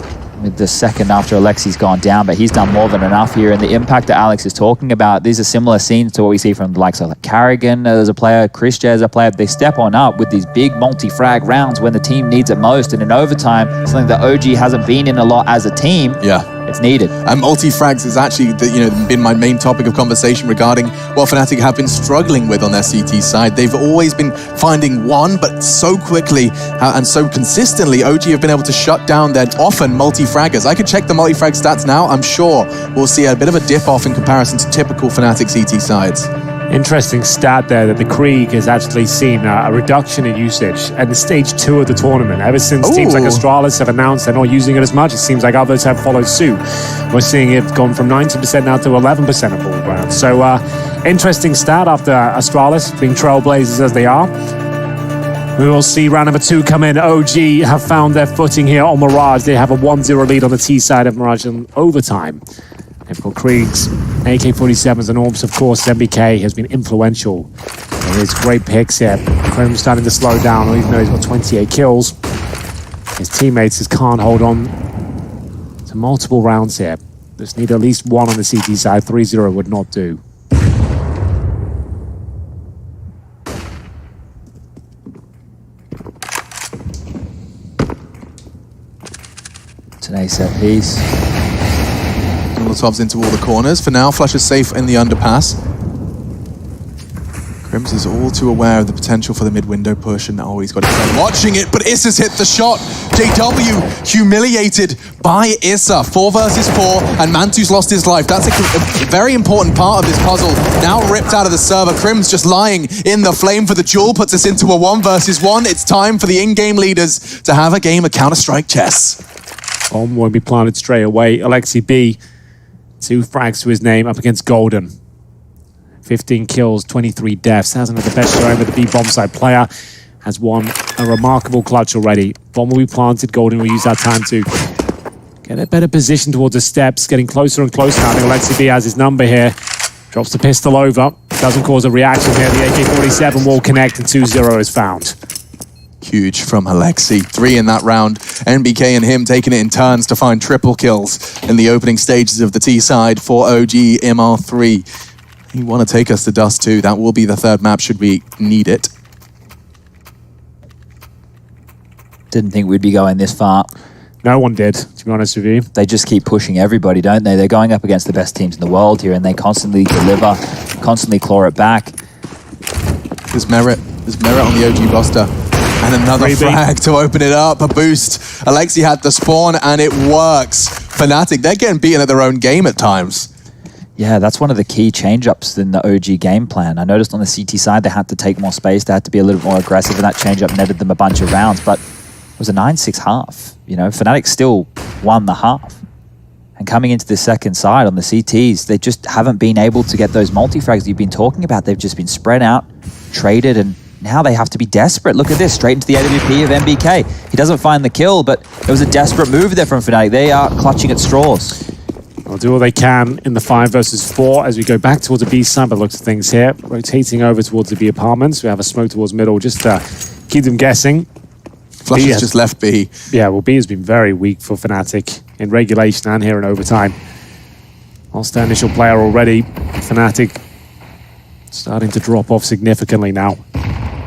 with the second after Alexi's gone down, but he's done more than enough here. And the impact that Alex is talking about, these are similar scenes to what we see from the likes of like Carrigan as a player, Chris J as a player. They step on up with these big multi-frag rounds when the team needs it most. And in overtime, something that OG hasn't been in a lot as a team.
Yeah.
It's needed.
And multi-frags is actually been my main topic of conversation regarding what Fnatic have been struggling with on their CT side. They've always been finding one, but so quickly and so consistently, OG have been able to shut down their often multi-fraggers. I could check the multi-frag stats now. I'm sure we'll see a bit of a dip-off in comparison to typical Fnatic CT sides.
Interesting stat there that the Krieg has actually seen a reduction in usage at the stage 2 of the tournament. Ever since teams like Astralis have announced they're not using it as much, it seems like others have followed suit. We're seeing it gone from 90% now to 11% of all rounds. So interesting stat after Astralis being trailblazers as they are. We will see round number 2 come in. OG have found their footing here on Mirage. They have a 1-0 lead on the T side of Mirage in overtime. They've got Kriegs, AK-47s and Orbs, of course. MBK has been influential in his great picks here. Chrome starting to slow down, even though he's got 28 kills. His teammates just can't hold on to multiple rounds here. Just need at least one on the CT side. 3-0 would not do.
Today set piece.
Molotovs into all the corners. For now, Flush is safe in the underpass. Crims is all too aware of the potential for the mid-window push, and he's got it watching it, but Issa's hit the shot. JW humiliated by Issa. 4 versus 4, and Mantu's lost his life. That's a very important part of this puzzle. Now ripped out of the server. Crims just lying in the flame for the duel, puts us into a 1 versus 1. It's time for the in-game leaders to have a game of Counter-Strike chess.
Bomb won't be planted straight away. Alexi B, 2 frags to his name up against Golden. 15 kills, 23 deaths. Hasn't had the best showing, but the B bomb side player has won a remarkable clutch already. Bomb will be planted. Golden will use that time to get a better position towards the steps, getting closer and closer now. I think Alexi B has his number here. Drops the pistol over. Doesn't cause a reaction here. The AK-47 will connect, and 2-0 is found.
Huge from Alexi. 3 in that round. NBK and him taking it in turns to find triple kills in the opening stages of the T side for OG MR3. You want to take us to Dust 2. That will be the 3rd map should we need it.
Didn't think we'd be going this far.
No one did, to be honest with you.
They just keep pushing everybody, don't they? They're going up against the best teams in the world here, and they constantly deliver, constantly claw it back.
There's merit on the OG roster. And another frag to open it up, a boost. Alexi had the spawn, and it works. Fnatic, they're getting beaten at their own game at times.
Yeah, that's one of the key change-ups in the OG game plan. I noticed on the CT side, they had to take more space. They had to be a little more aggressive, and that change-up netted them a bunch of rounds. But it was a 9-6 half. You know, Fnatic still won the half. And coming into the second side on the CTs, they just haven't been able to get those multi-frags that you've been talking about. They've just been spread out, traded, and now they have to be desperate. Look at this, straight into the AWP of MBK. He doesn't find the kill, but it was a desperate move there from Fnatic. They are clutching at straws.
They'll do all they can in the 5 versus 4 as we go back towards the B side, but look at things here. Rotating over towards the B apartments. We have a smoke towards middle, just to keep them guessing.
Flush has just left B.
Yeah, well, B has been very weak for Fnatic in regulation and here in overtime. Lost their initial player already. Fnatic starting to drop off significantly now.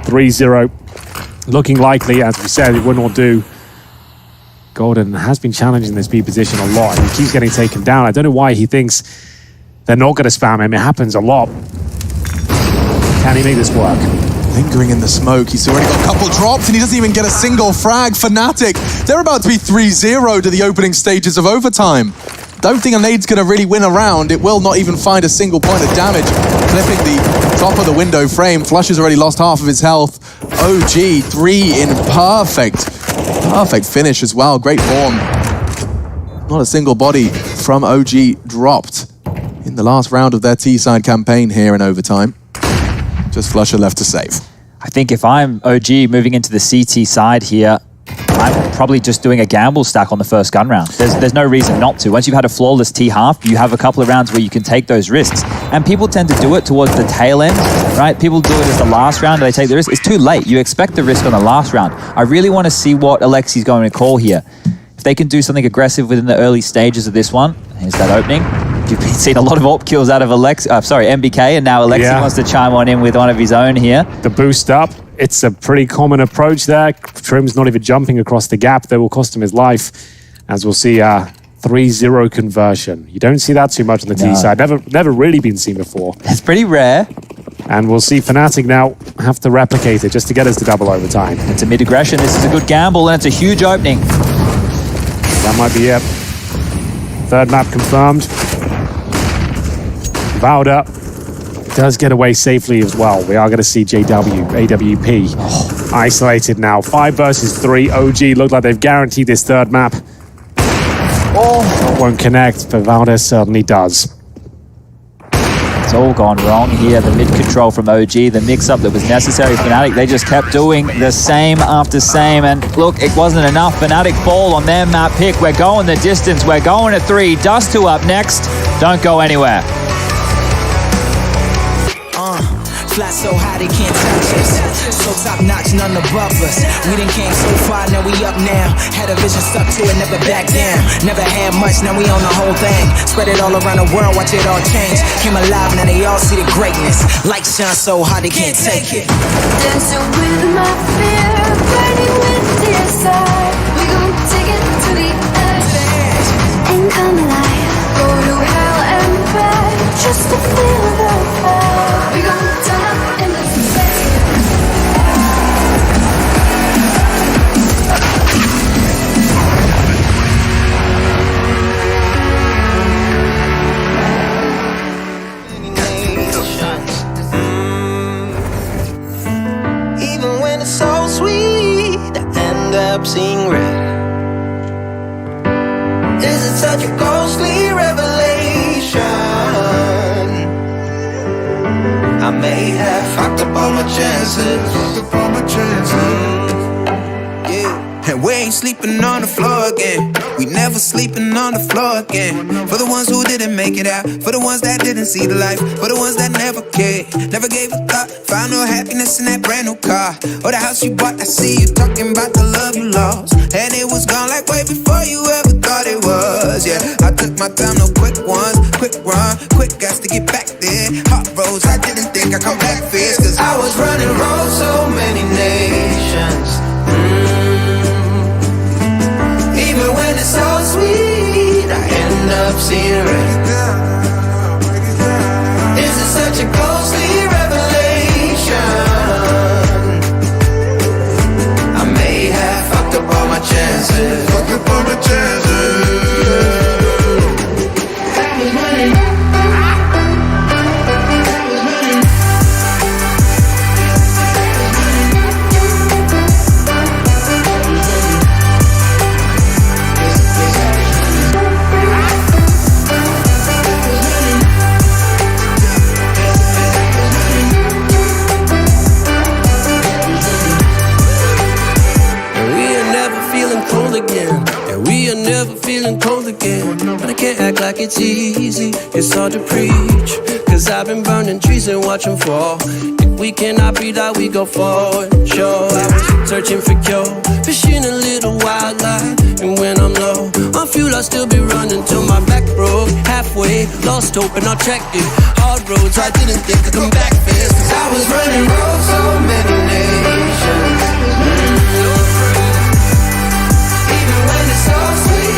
3-0. Looking likely, as we said, it would not do. Golden has been challenging this B position a lot, and he keeps getting taken down. I don't know why he thinks they're not going to spam him. It happens a lot. Can he make this work?
Lingering in the smoke. He's already got a couple drops, and he doesn't even get a single frag. Fnatic, they're about to be 3-0 to the opening stages of overtime. Don't think a nade's going to really win a round. It will not even find a single point of damage. Clipping the top of the window frame. Flush has already lost half of his health. OG, 3 in perfect finish as well. Great form. Not a single body from OG dropped in the last round of their T-side campaign here in overtime. Just Flusher left to save.
I think if I'm OG moving into the CT side here, I'm probably just doing a gamble stack on the first gun round. There's no reason not to. Once you've had a flawless T-half, you have a couple of rounds where you can take those risks. And people tend to do it towards the tail end, right? People do it as the last round, they take the risk. It's too late. You expect the risk on the last round. I really want to see what Alexi's going to call here. if they can do something aggressive within the early stages of this one, here's that opening. You've been seeing a lot of AWP kills out of MBK, and now Alexi wants to chime on in with one of his own here.
The boost up, it's a pretty common approach there. Trim's not even jumping across the gap. That will cost him his life, as we'll see 3-0 conversion. You don't see that too much on the T side. Never really been seen before.
It's pretty rare.
And we'll see Fnatic now have to replicate it just to get us to double overtime.
It's a mid-aggression. This is a good gamble, and it's a huge opening.
That might be it. Third map confirmed. Valda does get away safely as well. We are going to see AWP isolated now. 5 versus 3. OG look like they've guaranteed this third map. It won't connect, but Valda certainly does.
It's all gone wrong here. The mid control from OG, the mix-up that was necessary for Fnatic, they just kept doing the same after same. And look, it wasn't enough. Fnatic fall on their map pick. We're going the distance. We're going at 3. Dust 2 up next. Don't go anywhere.
Fly so high they can't touch us. So top notch, none above us. We done came so far, now we up now. Had a vision, stuck to it, never back down. Never had much, now we on the whole thing. Spread it all around the world, watch it all change. Came alive, now they all see the greatness. Light shine so high they can't take it.
Dancing with my fear, burning with desire. We gon' take it to the edge and come alive. Go to hell and back just to feel the fire. We gon' turn up in the space.
Even when it's so sweet, I end up seeing red. Is it such a ghostly revelation? I may have fucked up all my chances. And we ain't sleeping on the floor again. We never sleeping on the floor again. For the ones who didn't make it out, for the ones that didn't see the light, for the ones that never cared, never gave a thought. Found no happiness in that brand new car or the house you bought. I see you talking about the love you lost, and it was gone like way before you ever thought it was. Yeah, I took my time, no quick ones, quick run, quick gas to get back there. Hot roads, I didn't think I'd come back fierce, cause I was running road so many nations. Even when it's so sweet, I end up seeing red. Is it such a ghostly revelation? I may have fucked up all my chances. Fucked up all my chances. Cold again, but I can't act like it's easy. It's hard to preach, cause I've been burning trees and watch them fall. If we cannot breathe out, we go forward. Sure, I was searching for cure, fishing a little wildlife. And when I'm low on fuel, I'll still be running till my back broke. Halfway, lost hope and I checked it. Hard roads, I didn't think I'd come back fast, cause I was running roads so many nations. Even when it's so sweet,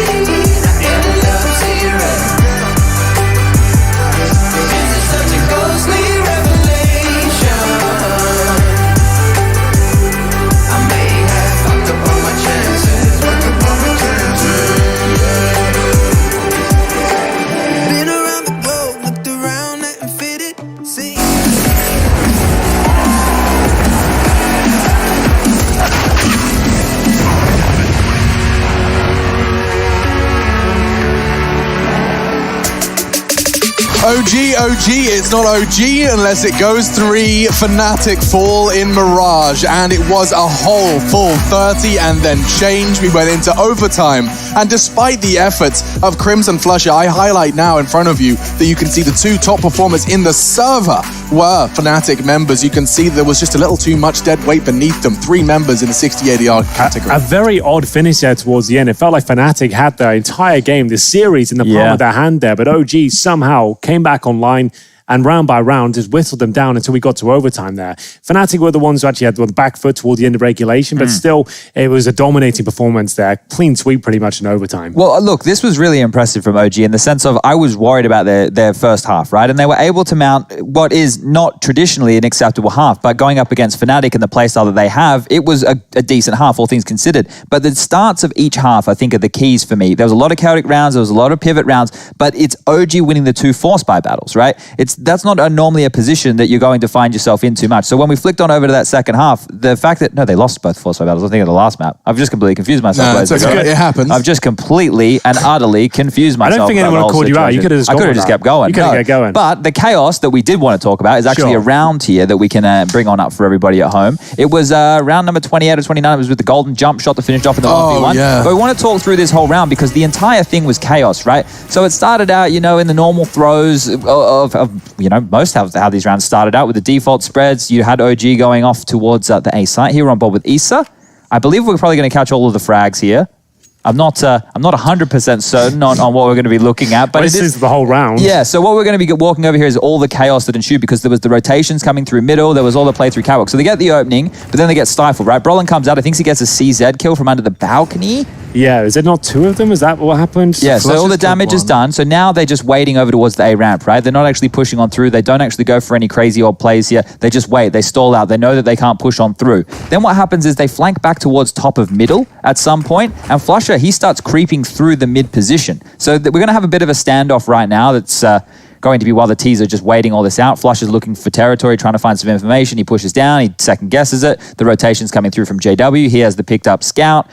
OG, it's not OG unless it goes 3. Fnatic fall in Mirage, and it was a whole full 30 and then change. We went into overtime And despite the efforts of Crimson Flusher, I highlight now in front of you that you can see the two top performers in the server were Fnatic members. You can see there was just a little too much dead weight beneath them. 3 members in the 60 ADR category.
A very odd finish there towards the end. It felt like Fnatic had the entire game, the series in the palm of their hand there, but OG somehow came back online and round by round just whistled them down until we got to overtime there. Fnatic were the ones who actually had the back foot toward the end of regulation, but still, it was a dominating performance there. Clean sweep pretty much in overtime.
Well, look, this was really impressive from OG in the sense of I was worried about their first half, right? And they were able to mount what is not traditionally an acceptable half, but going up against Fnatic and the playstyle that they have, it was a decent half, all things considered. But the starts of each half, I think, are the keys for me. There was a lot of chaotic rounds, there was a lot of pivot rounds, but it's OG winning the 2 force buy battles, right? That's not normally a position that you're going to find yourself in too much. So when we flicked on over to that second half, the fact that, no, they lost both force buy battles, I think, in the last map. I've just completely confused myself.
No, it's okay. It happens.
I've just completely and utterly confused myself.
I don't think anyone called you out. You could have just
kept going.
You could have kept going.
But the chaos that we did want to talk about is actually a round here that we can bring on up for everybody at home. It was round number 28 or 29. It was with the golden jump shot that finished off in the 1v1.
Yeah.
But we want to talk through this whole round because the entire thing was chaos, right? So it started out, in the normal throws of most of how these rounds started out with the default spreads. You had OG going off towards the A site. Here we're on board with Issa. I believe we're probably going to catch all of the frags here. I'm not 100% certain on what we're going to be looking at, but
this is the whole round.
Yeah, so what we're going to be walking over here is all the chaos that ensued because there was the rotations coming through middle, there was all the play through catwalk. So they get the opening, but then they get stifled, right? Brolin comes out, I think he gets a CZ kill from under the balcony.
Yeah, is it not 2 of them? Is that what happened?
Yeah, so all the damage is done. So now they're just waiting over towards the A ramp, right? They're not actually pushing on through. They don't actually go for any crazy old plays here. They just wait. They stall out. They know that they can't push on through. Then what happens is they flank back towards top of middle at some point, and Flusher, he starts creeping through the mid position. So we're going to have a bit of a standoff right now that's going to be while the T's are just waiting all this out. Flusher's looking for territory, trying to find some information. He pushes down. He second guesses it. The rotation's coming through from JW. He has the picked up scout.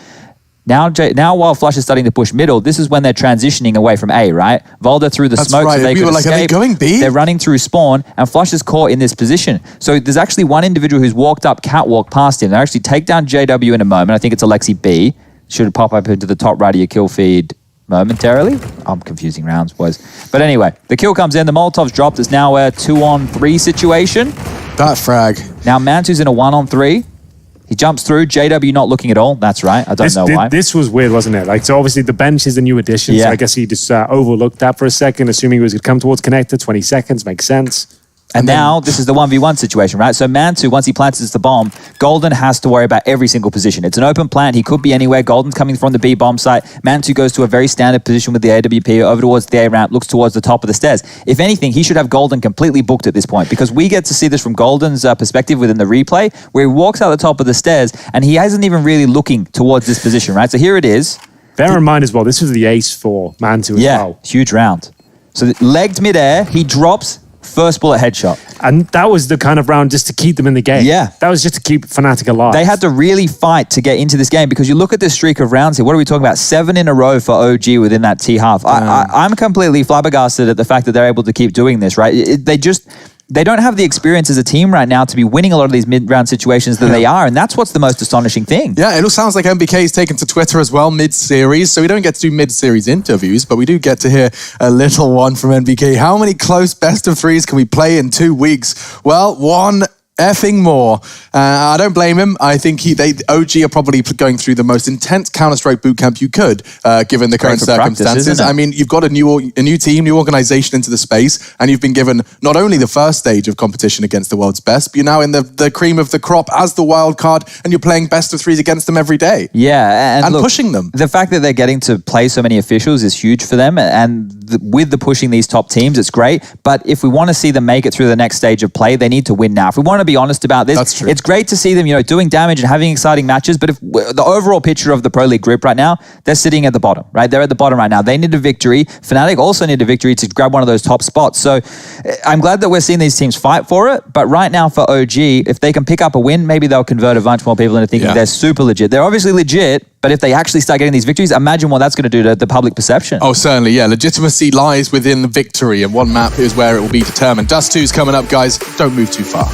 Now while Flush is starting to push middle, this is when they're transitioning away from A, right? Volda through the smoke so they could escape. Are they going B? They're running through spawn, and Flush is caught in this position. So there's actually one individual who's walked up catwalk past him. They actually take down JW in a moment. I think it's Alexi B. Should pop up into the top right of your kill feed momentarily. I'm confusing rounds, boys. But anyway, the kill comes in. The Molotov's dropped. It's now a 2-on-3 situation.
That frag.
Now Mantu's in a 1-on-3. He jumps through. JW not looking at all. That's right. I don't know why.
This was weird, wasn't it? Like, so obviously the bench is a new addition. Yeah. So I guess he just overlooked that for a second, assuming he was going to come towards connector. 20 seconds makes sense.
And now this is the 1v1 situation, right? So Mantu, once he plants the bomb, Golden has to worry about every single position. It's an open plant. He could be anywhere. Golden's coming from the B bomb site. Mantu goes to a very standard position with the AWP over towards the A ramp, looks towards the top of the stairs. If anything, he should have Golden completely booked at this point because we get to see this from Golden's perspective within the replay where he walks out the top of the stairs and he isn't even really looking towards this position, right? So here it is.
Bear in mind as well, this was the ace for Mantu as well.
Yeah, huge round. So legged midair, he drops, first bullet headshot.
And that was the kind of round just to keep them in the game.
Yeah.
That was just to keep Fnatic alive.
They had to really fight to get into this game because you look at this streak of rounds here. What are we talking about? 7 in a row for OG within that T half. I'm completely flabbergasted at the fact that they're able to keep doing this, right? They don't have the experience as a team right now to be winning a lot of these mid-round situations that they are, and that's what's the most astonishing thing.
Yeah, it all sounds like MBK is taken to Twitter as well mid-series, so we don't get to do mid-series interviews, but we do get to hear a little one from MBK. How many close best of threes can we play in 2 weeks? Well, one effing more. I don't blame him. I think OG are probably going through the most intense Counter-Strike bootcamp you could, given the current circumstances. I mean, you've got a new team, new organization into the space, and you've been given not only the first stage of competition against the world's best, but you're now in the cream of the crop as the wild card, and you're playing best of threes against them every day.
Yeah,
and
look,
pushing them.
The fact that they're getting to play so many officials is huge for them, and with the pushing these top teams, it's great. But if we want to see them make it through the next stage of play, they need to win now. If we want to be honest about this, it's great to see them, doing damage and having exciting matches. But if the overall picture of the Pro League group right now, they're sitting at the bottom, right? They're at the bottom right now. They need a victory. Fnatic also need a victory to grab one of those top spots. So I'm glad that we're seeing these teams fight for it. But right now for OG, if they can pick up a win, maybe they'll convert a bunch more people into thinking they're super legit. They're obviously legit, but if they actually start getting these victories, imagine what that's going to do to the public perception.
Oh, certainly, yeah. Legitimacy lies within the victory, and one map is where it will be determined. Dust 2's coming up, guys. Don't move too far.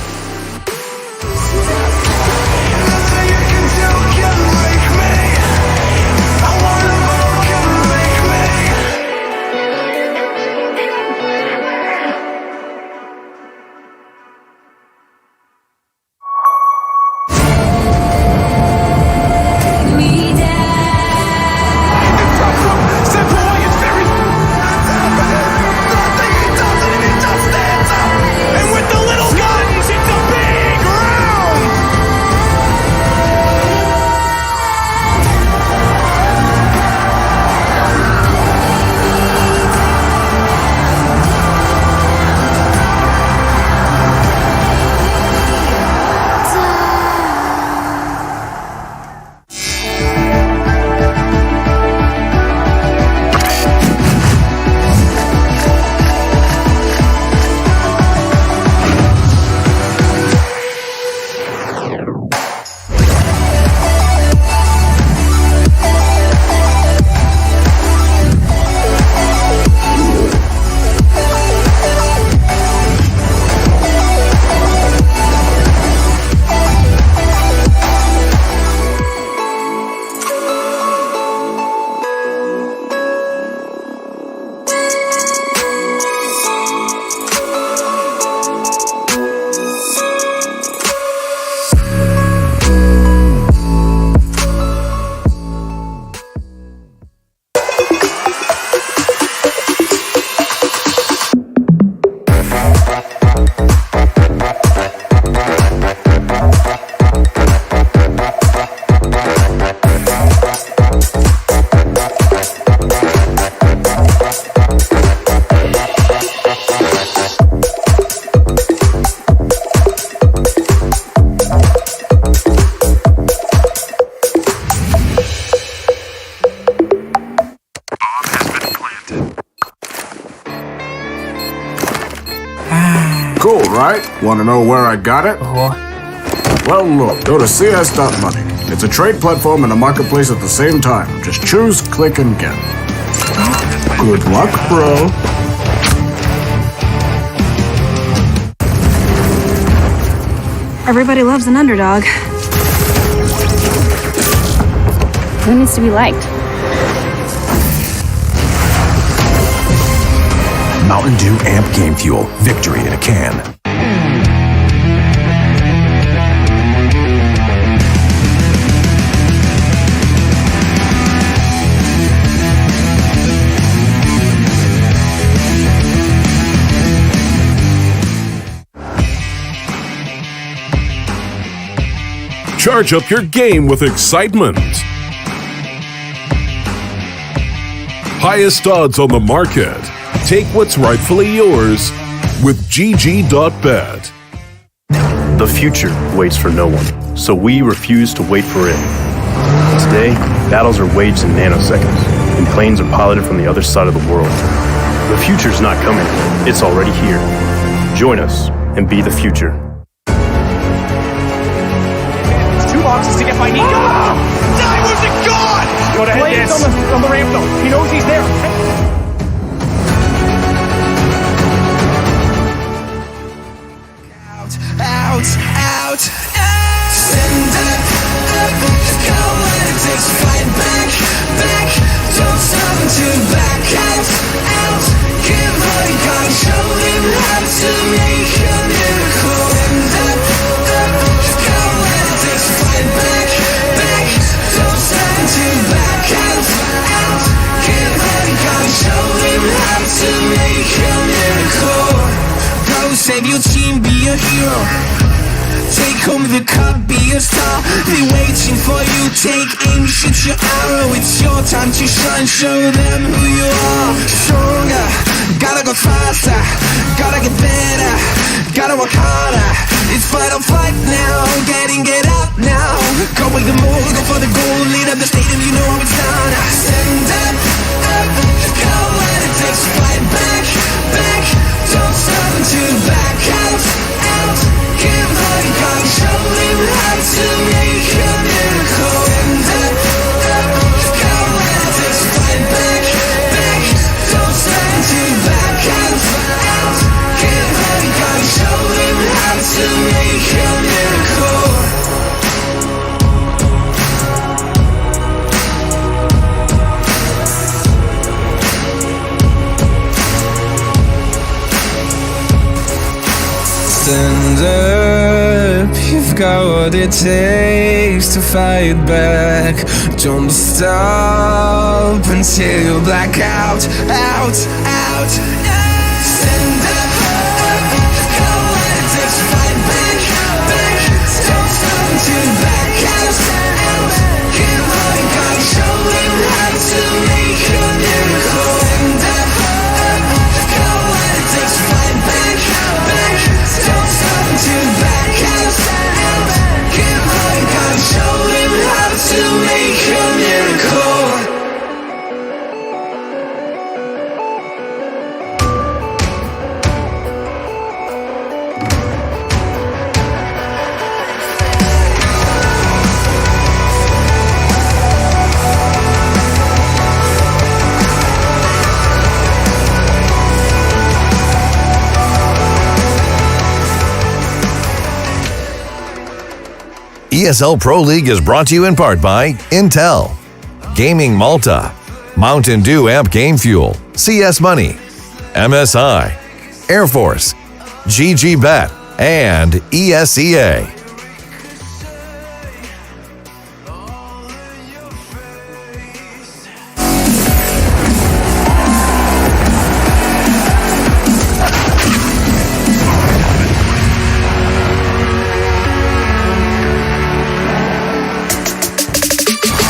Cool, right? Want to know where I got it? Well, look, go to cs.money. It's a trade platform and a marketplace at the same time. Just choose, click, and get. Good luck, bro.
Everybody loves an underdog. Who needs to be liked?
Mountain Dew Amp Game Fuel. Victory in a can.
Charge up your game with excitement. Highest odds on the market. Take what's rightfully yours with GG.bet.
The future waits for no one, so we refuse to wait for it. Today, battles are waged in nanoseconds, and planes are piloted from the other side of the world. The future's not coming, it's already here. Join us and be the future.
2 boxes to get by Nico. Divers are gone! Gotta hit this. On the ramp though. He knows he's there.
Out. Stand up. Go when it takes fight back. Don't stop until back out. Give what you got, show him how to make a miracle. Stand up. Go when it takes fight back. Don't stop until back out. Give what you got, show him how to make a miracle. Go save your team, be a hero. Take home the cup, be a star. They waiting for you, take aim, shoot your arrow. It's your time to shine, show them who you are. Stronger, gotta go faster, gotta get better, gotta work harder. It's fight or flight now, get up now. Go with the move, go for the goal, lead up the stadium, you know how it's done. Stand up, go when it takes fight back. Don't stop until back out. Give all you got, show him how to make a miracle. Stand up, go when it takes fight back. Don't stop until back out. Give all you got, show him how to make a miracle. Stand up, you've got what it takes to fight back. Don't stop until you black out. Stand up, go when it takes to fight back. Don't stop until you black out. Give all you got, show him how to make a miracle. Stand up, go when it takes to fight back. Don't stop until back out. Give all you got, show him how to make a miracle.
ESL Pro League is brought to you in part by Intel, Gaming Malta, Mountain Dew Amp Game Fuel, CS Money, MSI, Air Force, GG.bet, and ESEA.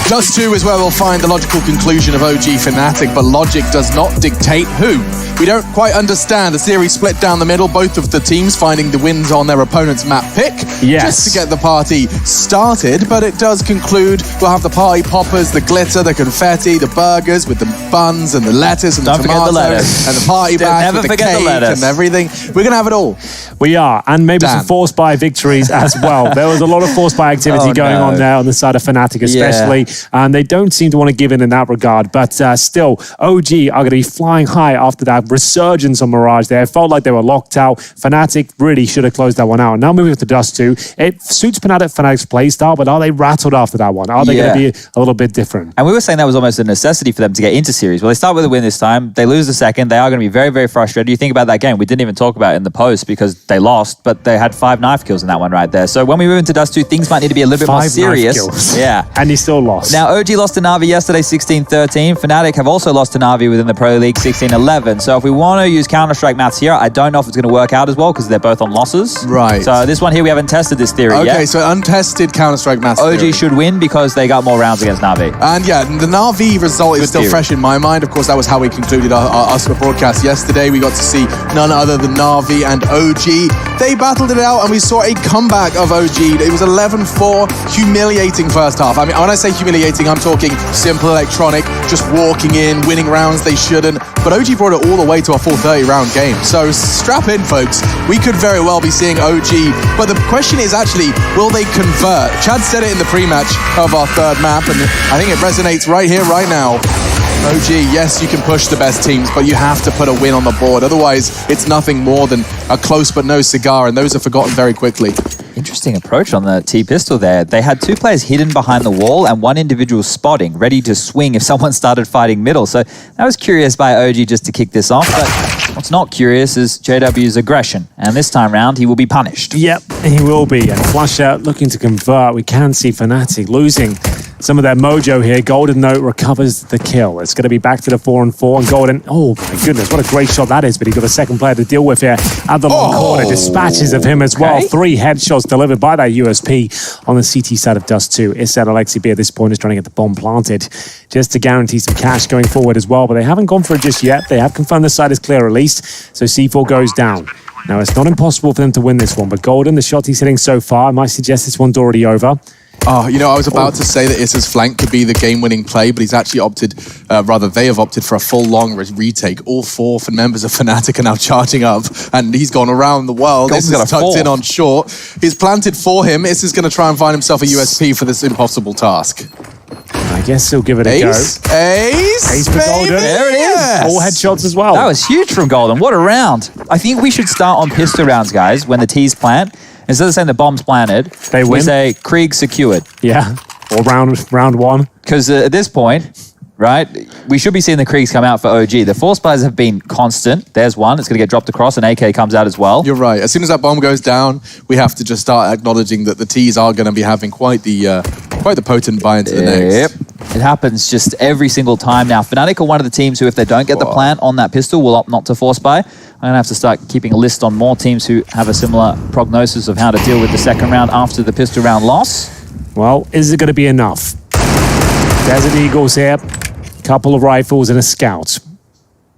Just 2 is where we'll find the logical conclusion of OG Fnatic, but logic does not dictate who We don't quite understand. The series split down the middle, both of the teams finding the wins on their opponent's map pick.
Yes.
Just to get the party started, but it does conclude. We'll have the party poppers, the glitter, the confetti, the burgers with the buns and the lettuce and
Don't
the
forget the
tomato
lettuce.
and the party bags
Never
with the
forget the
cake
lettuce.
and everything. We're going to have it all.
We are, and maybe
Dan.
some forced buy victories as well. There was a lot of forced buy activity going on there on the side of Fnatic especially, and they don't seem to want to give in that regard, but still, OG are going to be flying high after that resurgence on Mirage there. It felt like they were locked out. Fnatic really should have closed that one out. Now moving to Dust 2, it suits Fnatic's play style, but are they rattled after that one? Are they going to be a little bit different?
And we were saying that was almost a necessity for them to get into series. Well, they start with a win this time. They lose the second. They are going to be very, very frustrated. You think about that game. We didn't even talk about it in the post because they lost, but they had 5 knife kills in that one right there. So when we move into Dust 2, things might need to be a little bit more serious.
5 knife kills.
Yeah.
And he still lost.
Now, OG lost to Na'Vi yesterday 16-13. Fnatic have also lost to Na'Vi within the Pro League 16-11. So if we want to use Counter-Strike maths here, I don't know if it's going to work out as well because they're both on losses.
Right.
So this one here, we haven't tested this theory yet.
Okay, so untested Counter-Strike math
OG
theory.
should win because they got more rounds against Na'Vi.
And yeah, the Na'Vi result is still fresh in my mind. Of course, that was how we concluded our broadcast yesterday. We got to see none other than Na'Vi and OG. They battled it out and we saw a comeback of OG. It was 11-4, humiliating first half. I mean, when I say humiliating, I'm talking simple electronic, just walking in, winning rounds they shouldn't. But OG brought it all the way to a full 30-round game. So strap in, folks. We could very well be seeing OG. But the question is actually, will they convert? Chad said it in the pre-match of our third map, and I think it resonates right here, right now. OG, yes, you can push the best teams, but you have to put a win on the board. Otherwise, it's nothing more than a close but no cigar, and those are forgotten very quickly.
Interesting approach on the T-pistol there. They had 2 players hidden behind the wall and 1 individual spotting, ready to swing if someone started fighting middle. So I was curious by OG just to kick this off, but what's not curious is JW's aggression. And this time round, he will be punished.
Yep, he will be. And Flush out looking to convert. We can see Fnatic losing some of their mojo here. Golden, though, recovers the kill. It's going to be back to the 4-4. And Golden, oh my goodness, what a great shot that is. But he's got a second player to deal with here at the long corner. Dispatches of him as well. 3 headshots delivered by that USP on the CT side of Dust 2. Issa and Alexi B at this point is trying to get the bomb planted just to guarantee some cash going forward as well. But they haven't gone for it just yet. They have confirmed the side is clear at least. So C4 goes down. Now, it's not impossible for them to win this one. But Golden, the shot he's hitting so far, I might suggest this one's already over.
Oh, you know, I was about to say that Issa's flank could be the game-winning play, but he's actually opted, they have opted for a full long retake. All 4 members of Fnatic are now charging up, and he's gone around the world. Issa's tucked in on short. He's planted for him. Issa's going to try and find himself a USP for this impossible task.
I guess he'll give it a go. Ace for Golden.
There it is.
4 headshots as well.
That was huge from Golden. What a round. I think we should start on pistol rounds, guys, when the T's plant. Instead of saying the bomb's planted,
they win.
We say Krieg secured.
Yeah, or round 1.
Because at this point, right, we should be seeing the Kriegs come out for OG. The force players have been constant. There's one. It's going to get dropped across, and AK comes out as well.
You're right. As soon as that bomb goes down, we have to just start acknowledging that the T's are going to be having quite the potent buy into the next.
Yep. It happens just every single time now. Fnatic are one of the teams who, if they don't get the plant on that pistol, will opt not to force buy. I'm going to have to start keeping a list on more teams who have a similar prognosis of how to deal with the second round after the pistol round loss.
Well, is it going to be enough? Desert Eagles here. Couple of rifles and a scout.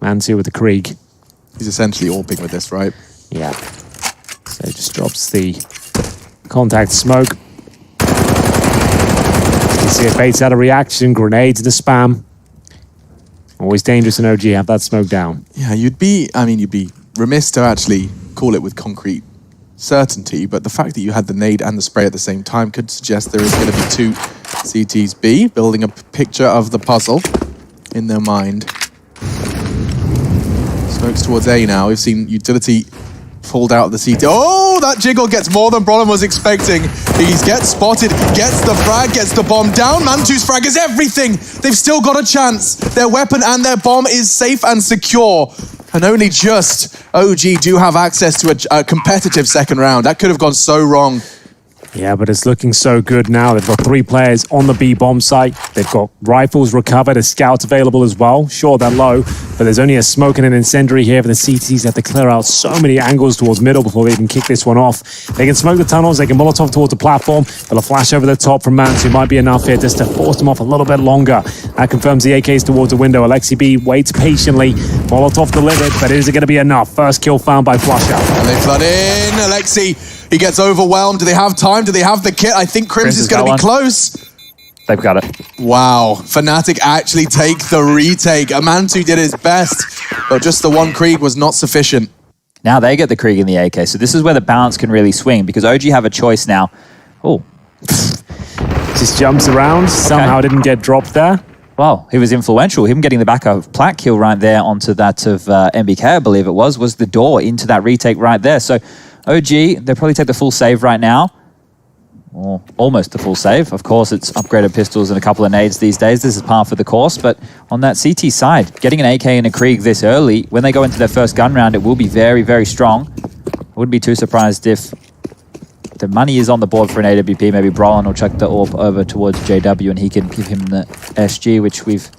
And 2 with the Krieg.
He's essentially AWPing with this, right?
Yeah. So he just drops the contact smoke. You can see it baits out a reaction, grenades to spam. Always dangerous in OG, have that smoke down.
Yeah, you'd be remiss to actually call it with concrete certainty, but the fact that you had the nade and the spray at the same time could suggest there is going to be 2 CTs B, building a picture of the puzzle in their mind. Smokes towards A now. We've seen utility pulled out of the CT. Oh, that jiggle gets more than Brolin was expecting. He gets spotted, gets the frag, gets the bomb down. Mantu's frag is everything. They've still got a chance. Their weapon and their bomb is safe and secure. And only just OG do have access to a competitive second round. That could have gone so wrong.
Yeah, but it's looking so good now. They've got 3 players on the B bomb site. They've got rifles recovered, a scout available as well. Sure, they're low, but there's only a smoke and an incendiary here for the CTs. They have to clear out so many angles towards middle before they even kick this one off. They can smoke the tunnels, they can Molotov towards the platform, but a flash over the top from Mansu might be enough here just to force them off a little bit longer. That confirms the AKs towards the window. Alexi B waits patiently. Molotov delivered, but is it going to be enough? First kill found by Flusher.
And they flood in. Alexi, he gets overwhelmed. Do they have time? Do they have the kit? I think Crims is going to be close.
They've got it.
Wow. Fnatic actually take the retake. Amantu did his best, but just the one Krieg was not sufficient.
Now they get the Krieg in the AK. So this is where the balance can really swing because OG have a choice now. Oh.
Just jumps around. Somehow didn't get dropped there.
Well, he was influential. Him getting the back of Plat kill right there onto that of MBK, I believe it was the door into that retake right there. So OG, they'll probably take the full save right now. Or almost the full save. Of course, it's upgraded pistols and a couple of nades these days. This is par for the course. But on that CT side, getting an AK and a Krieg this early, when they go into their first gun round, it will be very, very strong. I wouldn't be too surprised if the money is on the board for an AWP. Maybe Brolin will chuck the AWP over towards JW and he can give him the SG, which we've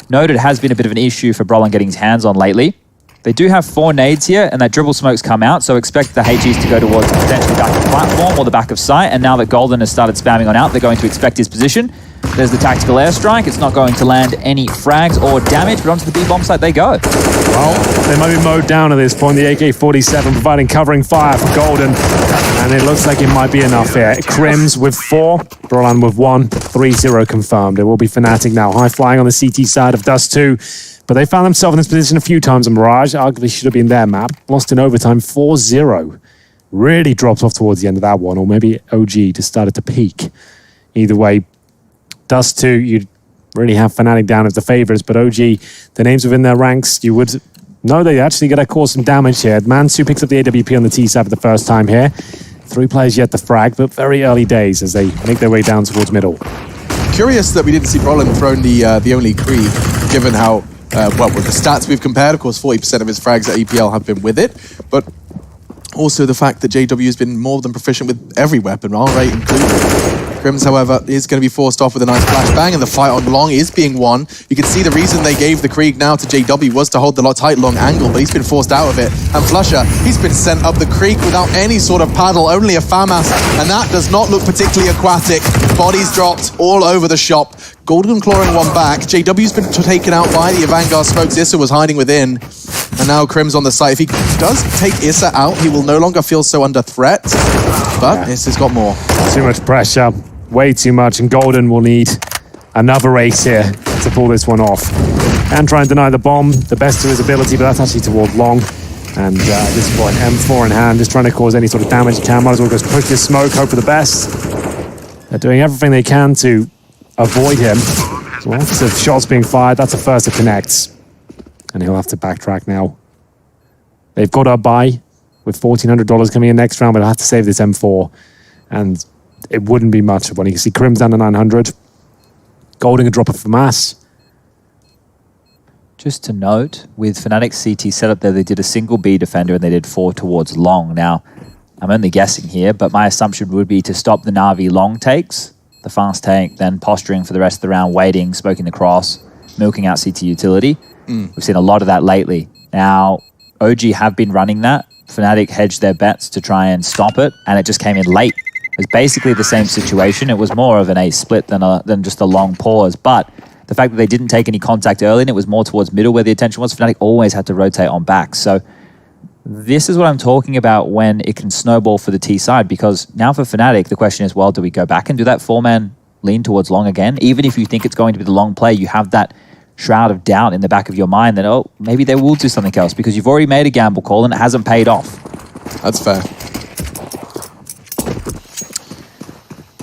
noted has been a bit of an issue for Brolin getting his hands on lately. They do have 4 nades here, and that dribble smokes come out, so expect the HEs to go towards potentially back of platform or the back of site, and now that Golden has started spamming on out, they're going to expect his position. There's the tactical airstrike. It's not going to land any frags or damage, but onto the B-bomb site they go.
Well, they might be mowed down at this point. The AK-47 providing covering fire for Golden, and it looks like it might be enough here. Crims with 4, Brolan with 1, 3-0 confirmed. It will be Fnatic now. High flying on the CT side of Dust 2. But they found themselves in this position a few times on Mirage. Arguably should have been their map. Lost in overtime 4-0. Really dropped off towards the end of that one. Or maybe OG just started to peak. Either way, Dust 2, you'd really have Fnatic down as the favourites. But OG, the names within their ranks, you would know they actually going to cause some damage here. Mansu picks up the AWP on the T side for the first time here. 3 players yet to frag, but very early days as they make their way down towards middle.
Curious that we didn't see Brolin thrown the only Krieg, given how well, with the stats we've compared, of course, 40% of his frags at EPL have been with it, but also the fact that JW has been more than proficient with every weapon, R8 included. Crims, however, is going to be forced off with a nice flashbang, and the fight on long is being won. You can see the reason they gave the Krieg now to JW was to hold the tight long angle, but he's been forced out of it. And Flusher, he's been sent up the creek without any sort of paddle, only a FAMAS, and that does not look particularly aquatic. Bodies dropped all over the shop. Golden clawing one back. JW's been taken out by the Vanguard smokes. Issa was hiding within. And now Crims on the site. If he does take Issa out, he will no longer feel so under threat. But Issa's got more.
Too much pressure. Way too much. And Golden will need another ace here to pull this one off. And try and deny the bomb. The best to his ability, but that's actually toward long. And at this point, M4 in hand, just trying to cause any sort of damage he can. Might as well just push this smoke, hope for the best. They're doing everything they can to avoid him. Lots of shots being fired. That's a first that connects. And he'll have to backtrack now. They've got a buy with $1,400 coming in next round, but he'll have to save this M4. And it wouldn't be much of one. You can see Crims down to 900. Golding a drop of FAMAS.
Just to note, with Fnatic's CT setup there, they did a single B defender and they did 4 towards long. Now, I'm only guessing here, but my assumption would be to stop the Na'Vi long takes, the fast tank, then posturing for the rest of the round, waiting, smoking the cross, milking out CT utility. We've seen a lot of that lately. Now, OG have been running that. Fnatic hedged their bets to try and stop it, and it just came in late. It was basically the same situation. It was more of an ace split than just a long pause, but the fact that they didn't take any contact early and it was more towards middle where the attention was, Fnatic always had to rotate on back. So this is what I'm talking about when it can snowball for the T side, because now for Fnatic, the question is, well, do we go back and do that 4-man lean towards long again? Even if you think it's going to be the long play, you have that shroud of doubt in the back of your mind that, oh, maybe they will do something else because you've already made a gamble call and it hasn't paid off.
That's fair.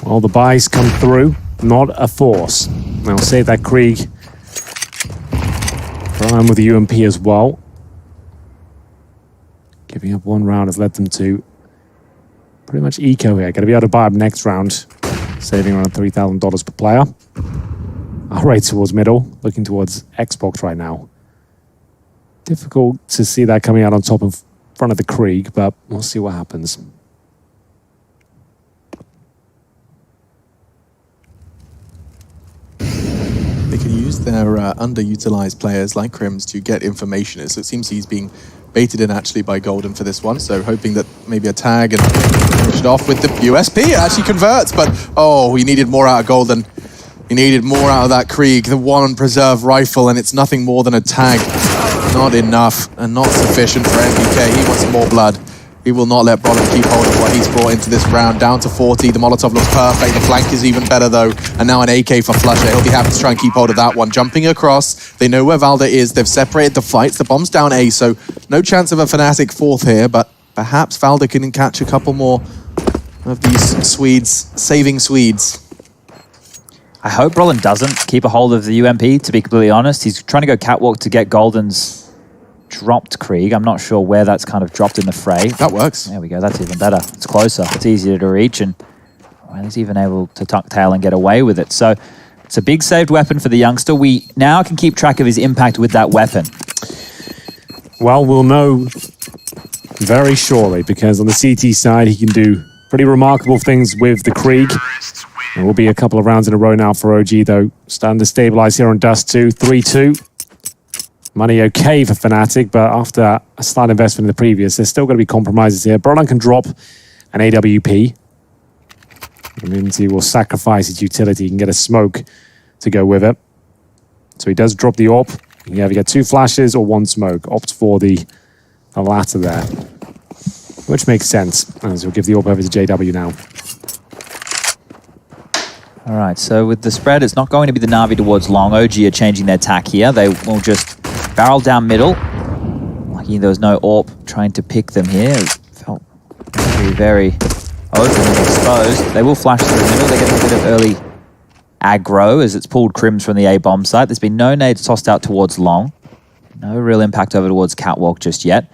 Well, the buys come through, not a force. I'll save that Krieg. Brian with the UMP as well. Giving up 1 round has led them to pretty much eco here. Going to be able to buy up next round, saving around $3,000 per player. R8 towards middle, looking towards Xbox right now. Difficult to see that coming out on top in front of the Krieg, but we'll see what happens.
their underutilized players like Crims to get information. So it seems he's being baited in actually by Golden for this one. So hoping that maybe a tag and finish it off with the USP. It actually converts, but oh, he needed more out of Golden. He needed more out of that Krieg, the one preserve rifle, and it's nothing more than a tag. Not enough and not sufficient for MBK. He wants more blood. He will not let Brolin keep hold of what he's brought into this round. Down to 40. The Molotov looks perfect. The flank is even better, though. And now an AK for Flusher. He'll be happy to try and keep hold of that one. Jumping across. They know where Valda is. They've separated the fights. The bomb's down A, so no chance of a Fnatic fourth here, but perhaps Valda can catch a couple more of these Swedes, saving Swedes.
I hope Brolin doesn't keep a hold of the UMP, to be completely honest. He's trying to go catwalk to get Golden's dropped Krieg. I'm not sure where that's kind of dropped in the fray.
That works.
There we go. That's even better. It's closer. It's easier to reach, and well, he's even able to tuck tail and get away with it. So it's a big saved weapon for the youngster. We now can keep track of his impact with that weapon.
Well, we'll know very shortly, because on the CT side, he can do pretty remarkable things with the Krieg. There will be a couple of rounds in a row now for OG, though. Starting to stabilize here on Dust 2. 3-2. Money okay for Fnatic, but after a slight investment in the previous, there's still going to be compromises here. Brolin can drop an AWP. Minty will sacrifice his utility. He can get a smoke to go with it. So he does drop the AWP. You can either get 2 flashes or 1 smoke. Opts for the latter there, which makes sense, as he'll give the AWP over to JW now.
All right, so with the spread, it's not going to be the Na'Vi towards long. OG are changing their tack here. They will just barrel down middle. Lucky there was no AWP trying to pick them here. It felt very open and exposed. They will flash through the middle. They're getting a bit of early aggro as it's pulled Crims from the A bomb site. There's been no nades tossed out towards long. No real impact over towards catwalk just yet.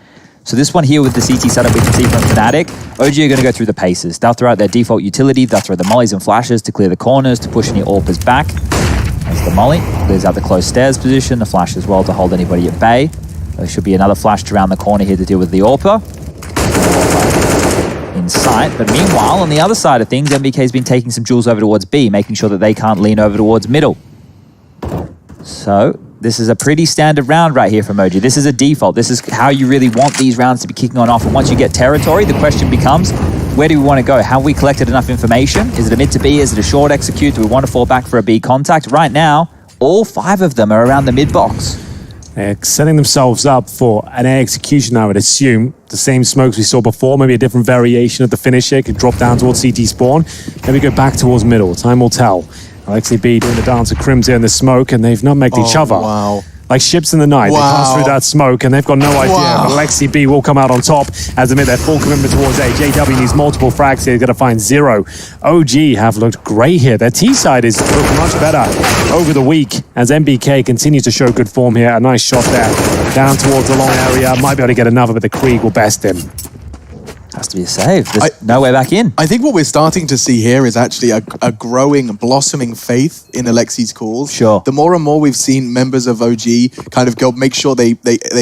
So this one here with the CT setup we can see from Fnatic, OG are going to go through the paces. They'll throw out their default utility, they'll throw the mollies and flashes to clear the corners, to push any AWPers back. There's the molly, clears out the close stairs position, the flash as well to hold anybody at bay. There should be another flash around the corner here to deal with the AWPer. In sight, but meanwhile, on the other side of things, MBK's been taking some jewels over towards B, making sure that they can't lean over towards middle. So this is a pretty standard round right here from OG. This is a default. This is how you really want these rounds to be kicking on off. And once you get territory, the question becomes, where do we want to go? Have we collected enough information? Is it a mid to B? Is it a short execute? Do we want to fall back for a B contact? Right now, all 5 of them are around the mid box.
They're setting themselves up for an A execution, I would assume. The same smokes we saw before, maybe a different variation of the finish here. Could drop down towards CT spawn. Maybe go back towards middle. Time will tell. Alexi B doing the dance of Crims here in the smoke, and they've nutmegged each other.
Wow.
Like ships in the night. They pass through that smoke, and they've got no idea.
Wow.
But Alexi B will come out on top as they make their full commitment towards A. JW needs multiple frags here. He's got to find 0. OG have looked great here. Their T side is looking much better over the week as MBK continues to show good form here. A nice shot there. Down towards the long area. Might be able to get another, but the Krieg will best him.
Has to be a save. There's no way back in.
I think what we're starting to see here is actually a growing, blossoming faith in Alexi's calls.
Sure.
The more and more we've seen members of OG kind of go, make sure they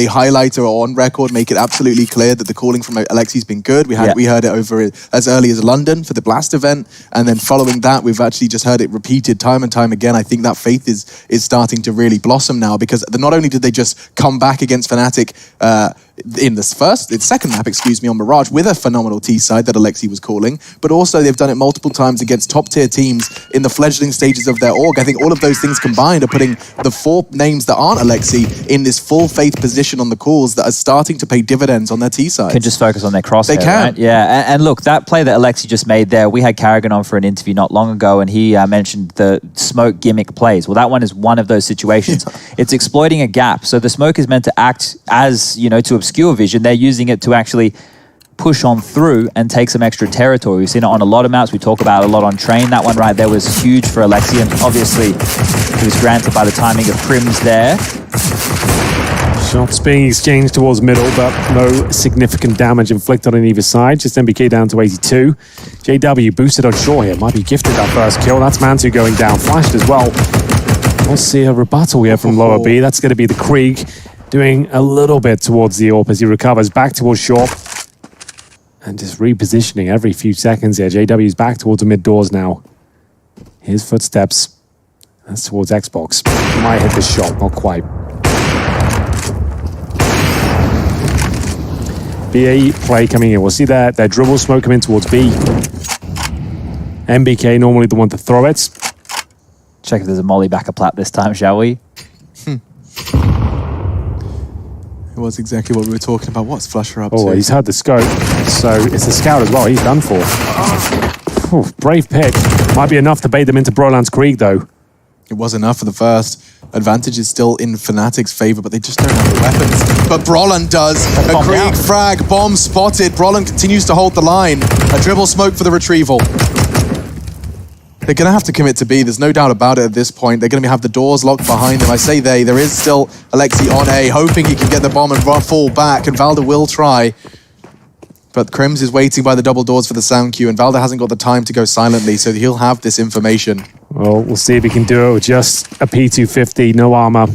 highlight or on record, make it absolutely clear that the calling from Alexi's been good. We heard it over as early as London for the Blast event, and then following that, we've actually just heard it repeated time and time again. I think that faith is starting to really blossom now, because not only did they just come back against Fnatic in the second map, on Mirage with a phenomenal T side that Alexi was calling, but also they've done it multiple times against top tier teams in the fledgling stages of their org. I think all of those things combined are putting the 4 names that aren't Alexi in this full faith position on the calls that are starting to pay dividends on their T side.
Can just focus on their crosshair,
They can.
Right? Yeah, and look, that play that Alexi just made there, we had Carrigan on for an interview not long ago, and he mentioned the smoke gimmick plays. Well, that one is one of those situations. It's exploiting a gap. So the smoke is meant to act as, to obscure vision. They're using it to actually push on through and take some extra territory. We've seen it on a lot of maps. We talk about it a lot on Train. That one right there was huge for Alexi, and obviously he was granted by the timing of Crims there.
Shots being exchanged towards middle, but no significant damage inflicted on either side. Just MBK down to 82. JW boosted on shore here. Might be gifted that first kill. That's Mantu going down. Flashed as well. We'll see a rebuttal here from lower B. That's going to be the Krieg doing a little bit towards the AWP as he recovers back towards shore. And just repositioning every few seconds here. JW's back towards the mid doors now. His footsteps That's towards Xbox. Might hit the shot, not quite. BA play coming in. We'll see their dribble smoke come in towards B. MBK normally the one to throw it.
Check if there's a molly back a plat this time, shall we?
It was exactly what we were talking about. What's Flusher up to?
Oh, he's had the scope. So it's a scout as well. He's done for. Ooh, brave pick. Might be enough to bait them into Broland's Krieg, though.
It was enough for the first. Advantage is still in Fnatic's favor, but they just don't have the weapons. But Broland does. A Krieg frag. Bomb spotted. Broland continues to hold the line. A dribble smoke for the retrieval. They're going to have to commit to B. There's no doubt about it at this point. They're going to have the doors locked behind them. I say they. There is still Alexi on A, hoping he can get the bomb and fall back, and Valda will try. But Crims is waiting by the double doors for the sound cue, and Valda hasn't got the time to go silently, so he'll have this information.
Well, we'll see if he can do it with just a P250, no armor.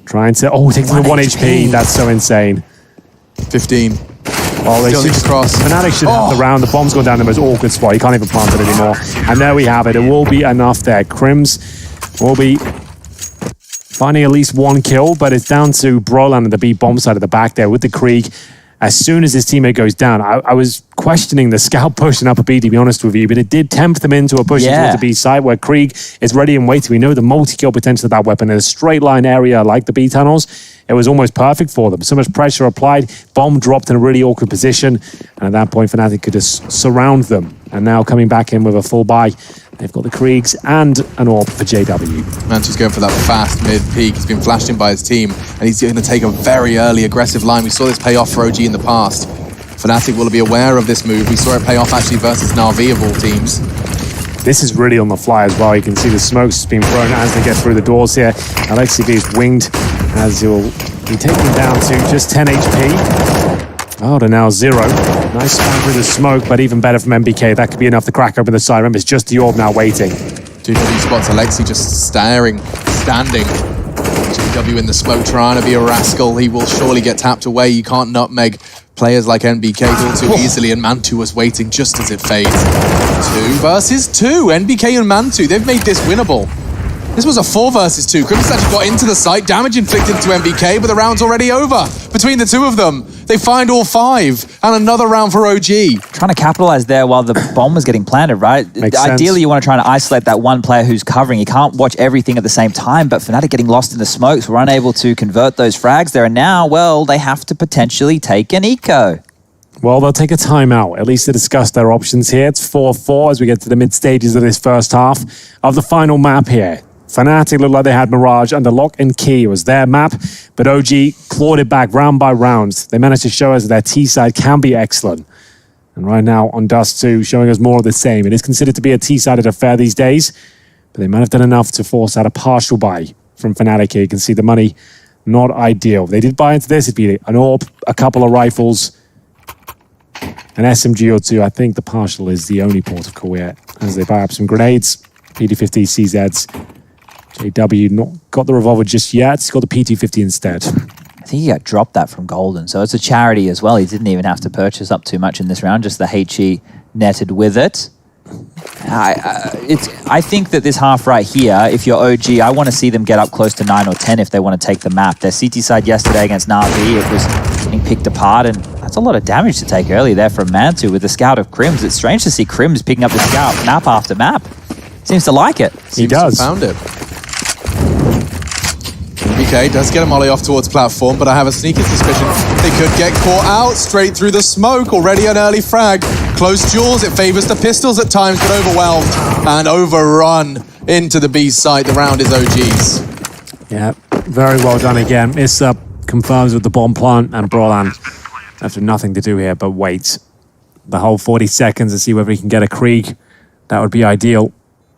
Trying to... Oh, taking the 1 HP. That's so insane.
15.
Well, they
Still
should,
needs to cross.
Fnatic should have the round. The bomb's gone down the most awkward spot. You can't even plant it anymore. And there we have it. It will be enough there. Crims will be finding at least one kill, but it's down to Broland and the B bomb side at the back there with the Krieg. As soon as his teammate goes down, I was questioning the scout pushing up a B, to be honest with you, but it did tempt them into a push towards the B side where Krieg is ready and waiting. We know the multi-kill potential of that weapon in a straight line area like the B tunnels. It was almost perfect for them. So much pressure applied, bomb dropped in a really awkward position, and at that point, Fnatic could just surround them. And now coming back in with a full buy, they've got the Kriegs and an AWP for JW.
Mantu's going for that fast mid-peak. He's been flashed in by his team, and he's going to take a very early aggressive line. We saw this pay off for OG in the past. Fnatic will be aware of this move. We saw it pay off actually versus Na'Vi of all teams.
This is really on the fly as well. You can see the smokes being thrown as they get through the doors here. Alexi B is winged as he'll be taken down to just 10 HP. Oh, to now 0. Nice spam through the smoke, but even better from MBK. That could be enough to crack open the side. Remember, it's just the orb now waiting.
JW spots Alexi just standing. JW in the smoke trying to be a rascal. He will surely get tapped away. You can't nutmeg players like NBK all too easily, and Mantu was waiting just as it fades. 2 versus 2. NBK and Mantu, they've made this winnable. This was a 4 versus 2. Crims actually got into the site, damage inflicted to MBK, but the round's already over. Between the two of them, they find all 5, and another round for OG.
Trying to capitalize there while the bomb was getting planted, right? Ideally, you want to try and isolate that one player who's covering. You can't watch everything at the same time, but Fnatic getting lost in the smokes were unable to convert those frags there, and now, well, they have to potentially take an eco.
Well, they'll take a timeout, at least to discuss their options here. It's 4-4 as we get to the mid-stages of this first half of the final map here. Fnatic looked like they had Mirage under lock and key. It was their map, but OG clawed it back round by round. They managed to show us that their T-side can be excellent. And right now on Dust 2, showing us more of the same. It is considered to be a T-sided affair these days, but they might have done enough to force out a partial buy from Fnatic here. You can see the money not ideal. If they did buy into this, it'd be an AWP, a couple of rifles, an SMG or 2. I think the partial is the only port of call yet, as they buy up some grenades, PD-50, CZs. JW not got the revolver just yet. He's got the P250 instead.
I think he got dropped that from Golden, so it's a charity as well. He didn't even have to purchase up too much in this round, just the HE netted with it. I think that this half right here, if you're OG, I want to see them get up close to 9 or 10 if they want to take the map. Their CT side yesterday against Na'Vi, it was getting picked apart, and that's a lot of damage to take early there from Mantu with the scout of Crims. It's strange to see Crims picking up the scout map after map. Seems to like it.
He does.
Found it. BK does get a molly off towards platform, but I have a sneaky suspicion they could get caught out straight through the smoke. Already an early frag. Close duels, it favors the pistols at times, but overwhelmed and overrun into the B site. The round is OG's.
Yeah, very well done again. Issa confirms with the bomb plant, and Broland left with nothing to do here but wait the whole 40 seconds to see whether he can get a Krieg. That would be ideal.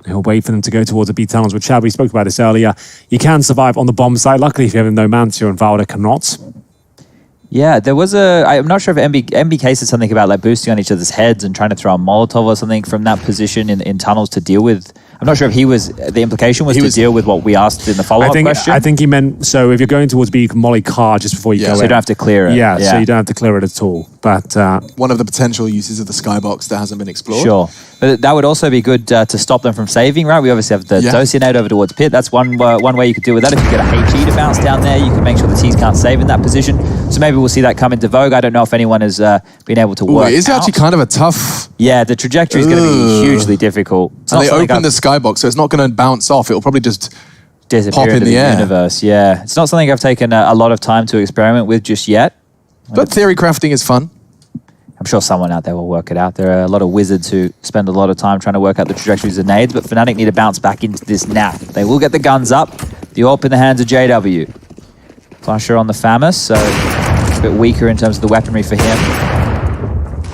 He'll wait for them to go towards the B tunnels, which Chad, we spoke about this earlier. You can survive on the bomb side. Luckily, if you have no Mantu and Valda cannot.
Yeah, there was I'm not sure if MBK said something about like boosting on each other's heads and trying to throw a Molotov or something from that position in tunnels to deal with I'm not sure if the implication was to deal with what we asked in the follow-up question.
I think he meant, so if you're going towards B, you can molly car just before you go in.
So you don't have to clear it.
Yeah, so you don't have to clear it at all. But
one of the potential uses of the skybox that hasn't been explored.
Sure. But that would also be good to stop them from saving, right? We obviously have the Docianate over towards Pit. That's one way you could deal with that. If you get a HE to bounce down there, you can make sure the T's can't save in that position. So maybe we'll see that come into vogue. I don't know if anyone has been able to work
it is actually kind of a tough...
Yeah, the trajectory is going to be hugely difficult.
And they open the skybox, so it's not going to bounce off. It'll probably just
disappear
pop in the air.
Universe. Yeah, it's not something I've taken a lot of time to experiment with just yet.
But theory crafting is fun.
I'm sure someone out there will work it out. There are a lot of wizards who spend a lot of time trying to work out the trajectories of nades, but Fnatic need to bounce back into this now. They will get the guns up. The AWP in the hands of JW. Flasher on the Famus, so a bit weaker in terms of the weaponry for him.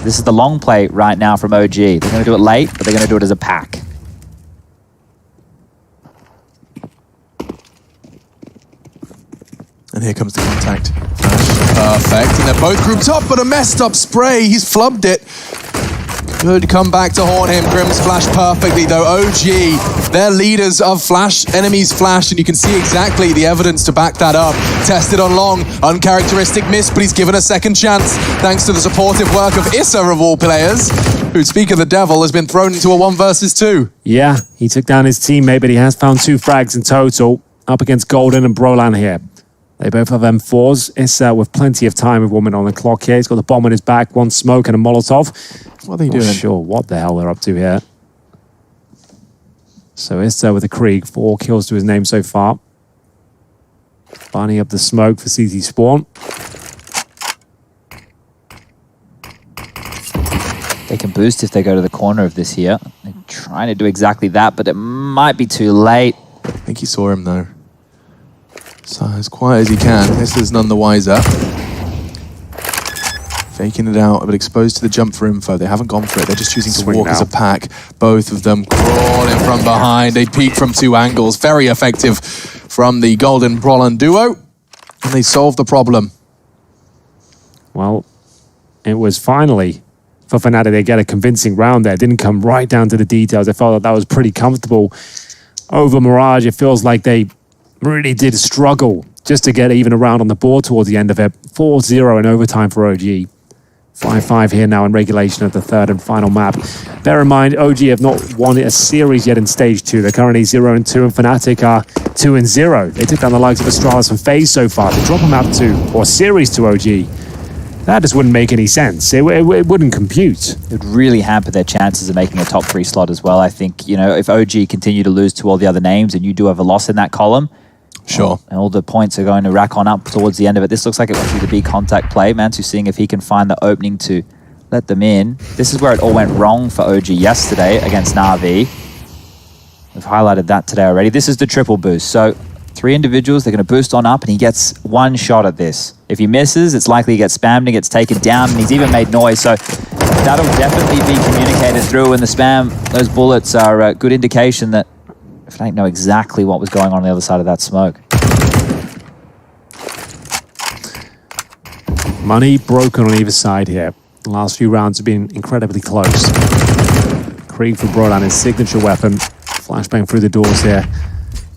This is the long play right now from OG. They're going to do it late, but they're going to do it as a pack.
And here comes the contact. Perfect. And they're both grouped up, but a messed up spray. He's flubbed it. Could come back to haunt him. Grim's flash perfectly, though. OG, they're leaders of flash, enemies flash, and you can see exactly the evidence to back that up. Tested on long, uncharacteristic miss, but he's given a second chance, thanks to the supportive work of Issa, of all players, who, speak of the devil, has been thrown into a 1 versus 2.
Yeah, he took down his teammate, but he has found 2 frags in total, up against Golden and Brolan here. They both have M4s. Issa with plenty of time with woman on the clock here. He's got the bomb on his back, 1 smoke and a Molotov.
What are they doing?
Not sure what the hell they're up to here. So Issa with a Krieg, 4 kills to his name so far. Lining up the smoke for CT Spawn.
They can boost if they go to the corner of this here. They're trying to do exactly that, but it might be too late.
I think he saw him though. So as quiet as he can, this is none the wiser. Faking it out, but exposed to the jump for info. They haven't gone for it. They're just choosing to walk as a pack. Both of them crawling from behind. They peek from 2 angles. Very effective from the Golden Brolan duo. And they solve the problem.
Well, it was finally, for Fnatic, they get a convincing round there. It didn't come right down to the details. I felt that was pretty comfortable over Mirage. It feels like they really did struggle just to get even around on the board towards the end of it. 4-0 in overtime for OG. 5-5 here now in regulation of the 3rd and final map. Bear in mind, OG have not won a series yet in stage 2. They're currently 0-2, and Fnatic are 2-0. They took down the likes of Astralis and FaZe so far. To drop them out to, or series to OG, that just wouldn't make any sense. It wouldn't compute.
It would really hamper their chances of making a top 3 slot as well. I think, you know, if OG continue to lose to all the other names and you do have a loss in that column,
sure.
And all the points are going to rack on up towards the end of it. This looks like it wants to be contact play. Mantu's seeing if he can find the opening to let them in. This is where it all went wrong for OG yesterday against Na'Vi. We've highlighted that today already. This is the triple boost. So 3 individuals, they're going to boost on up, and he gets 1 shot at this. If he misses, it's likely he gets spammed and gets taken down, and he's even made noise. So that'll definitely be communicated through, and the spam, those bullets are a good indication that Fnatic know exactly what was going on the other side of that smoke.
Money broken on either side here. The last few rounds have been incredibly close. Krieg for Brolan, his signature weapon. Flashbang through the doors here.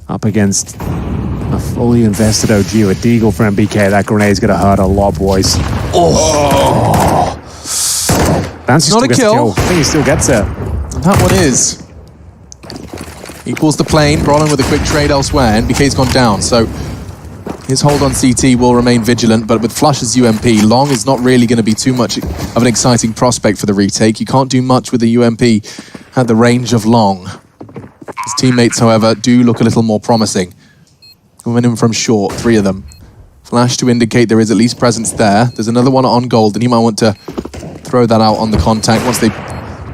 Up against a fully invested OG with Deagle for MBK. That grenade's going to hurt a lot, boys.
Oh!
Bansi
Not a kill.
I think he still gets it.
That one is. Equals the plane. Brolan with a quick trade elsewhere. NBK's gone down, so his hold on CT will remain vigilant, but with Flush's UMP, Long is not really going to be too much of an exciting prospect for the retake. You can't do much with the UMP at the range of Long. His teammates, however, do look a little more promising. Coming in from short, 3 of them. Flash to indicate there is at least presence there. There's another one on gold, and he might want to throw that out on the contact once they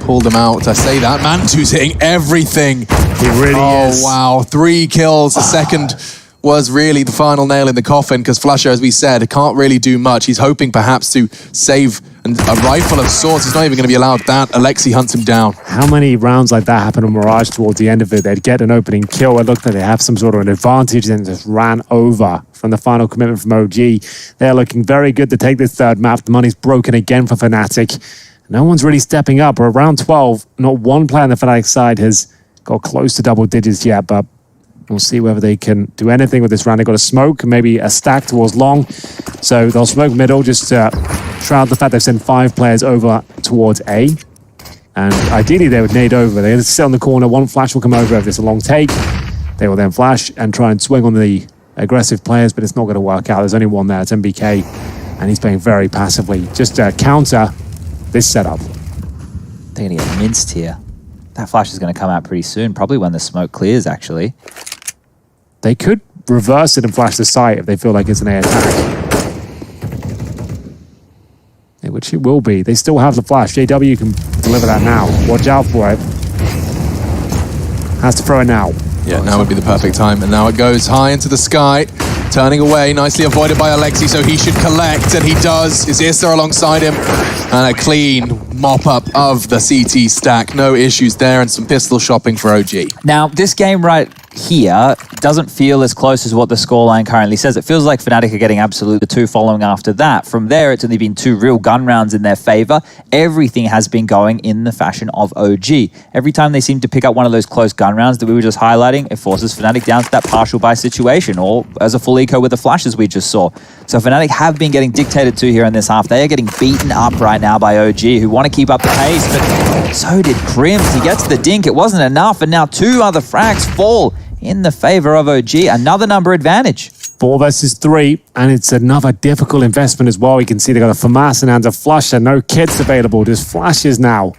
pull them out. I say that, Mantu's hitting everything.
He really is.
Oh, wow. 3 kills. The second was really the final nail in the coffin, because Flasher, as we said, can't really do much. He's hoping perhaps to save a rifle of sorts. He's not even going to be allowed that. Alexi hunts him down.
How many rounds like that happen on Mirage towards the end of it? They'd get an opening kill. It looked like they have some sort of an advantage, and just ran over from the final commitment from OG. They're looking very good to take this 3rd map. The money's broken again for Fnatic. No one's really stepping up. We're around 12. Not one player on the Fnatic side has got close to double digits yet, but we'll see whether they can do anything with this round. They've got a smoke, maybe a stack towards long. So they'll smoke middle, just shroud the fact they've sent 5 players over towards A. And ideally, they would nade over. They're going to sit on the corner. One flash will come over if it's a long take. They will then flash and try and swing on the aggressive players, but it's not going to work out. There's only one there. It's MBK, and he's playing very passively. Just counter this setup.
They're going to get minced here. That flash is going to come out pretty soon, probably when the smoke clears, actually.
They could reverse it and flash the site if they feel like it's an A attack. Which it will be. They still have the flash. JW can deliver that now. Watch out for it. Has to throw it now.
Yeah, now would be the perfect time. And now it goes high into the sky. Turning away, nicely avoided by Alexi, so he should collect, and he does. Is Issa alongside him? And a clean mop-up of the CT stack. No issues there, and some pistol shopping for OG.
Now, this game right here doesn't feel as close as what the scoreline currently says. It feels like Fnatic are getting absolute 2 following after that. From there, it's only been 2 real gun rounds in their favor. Everything has been going in the fashion of OG. Every time they seem to pick up one of those close gun rounds that we were just highlighting, it forces Fnatic down to that partial buy situation, or as a full eco with the flashes we just saw. So Fnatic have been getting dictated to here in this half. They are getting beaten up right now by OG, who want to keep up the pace, but so did Crims. He gets the dink. It wasn't enough, and now 2 other frags fall in the favor of OG. Another number advantage.
4 versus 3, and it's another difficult investment as well. You can see they got a FAMAS and a flusher. No kits available, just flashes now.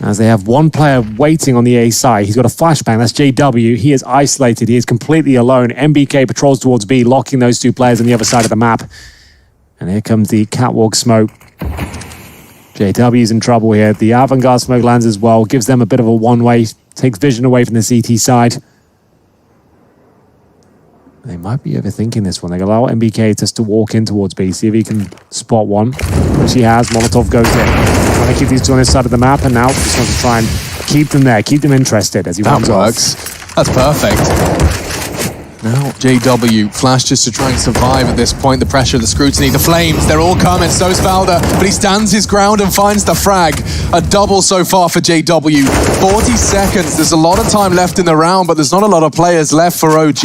As they have 1 player waiting on the A side. He's got a flashbang, that's JW. He is isolated, he is completely alone. MBK patrols towards B, locking those 2 players on the other side of the map. And here comes the catwalk smoke. JW's in trouble here. The avant-garde smoke lands as well, gives them a bit of a one-way, takes vision away from the CT side. They might be overthinking this one. They allow MBK just to walk in towards B, see if he can spot one, which he has. Molotov goes in. Trying to keep these 2 on this side of the map, and now just wants to try and keep them there, keep them interested as he runs off.
That's perfect. Now JW, Flash just to try and survive at this point. The pressure, the scrutiny, the flames, they're all coming. So's Valda, but he stands his ground and finds the frag. A double so far for JW. 40 seconds, there's a lot of time left in the round, but there's not a lot of players left for OG.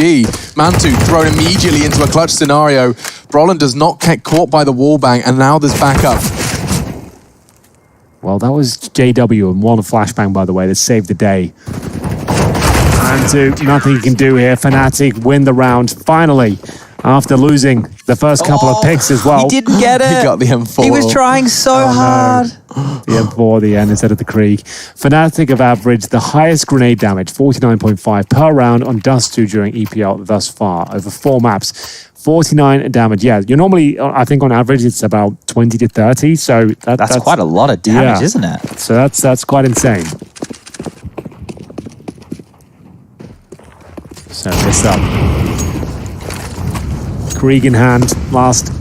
Mantu thrown immediately into a clutch scenario. Brolin does not get caught by the wallbang, and now there's backup.
Well, that was JW and 1 flashbang, by the way, that saved the day. And nothing you can do here. Fnatic win the round, finally, after losing the first couple of picks as well.
He didn't get it.
He got the M4.
He was trying so hard.
No. The M4 at the end instead of the Krieg. Fnatic have averaged the highest grenade damage, 49.5 per round on Dust 2 during EPL thus far, over 4 maps. 49 damage. Yeah, you're normally, I think on average, it's about 20 to 30. So that's
quite a lot of damage, isn't it?
So that's quite insane. So this up. Krieg in hand, last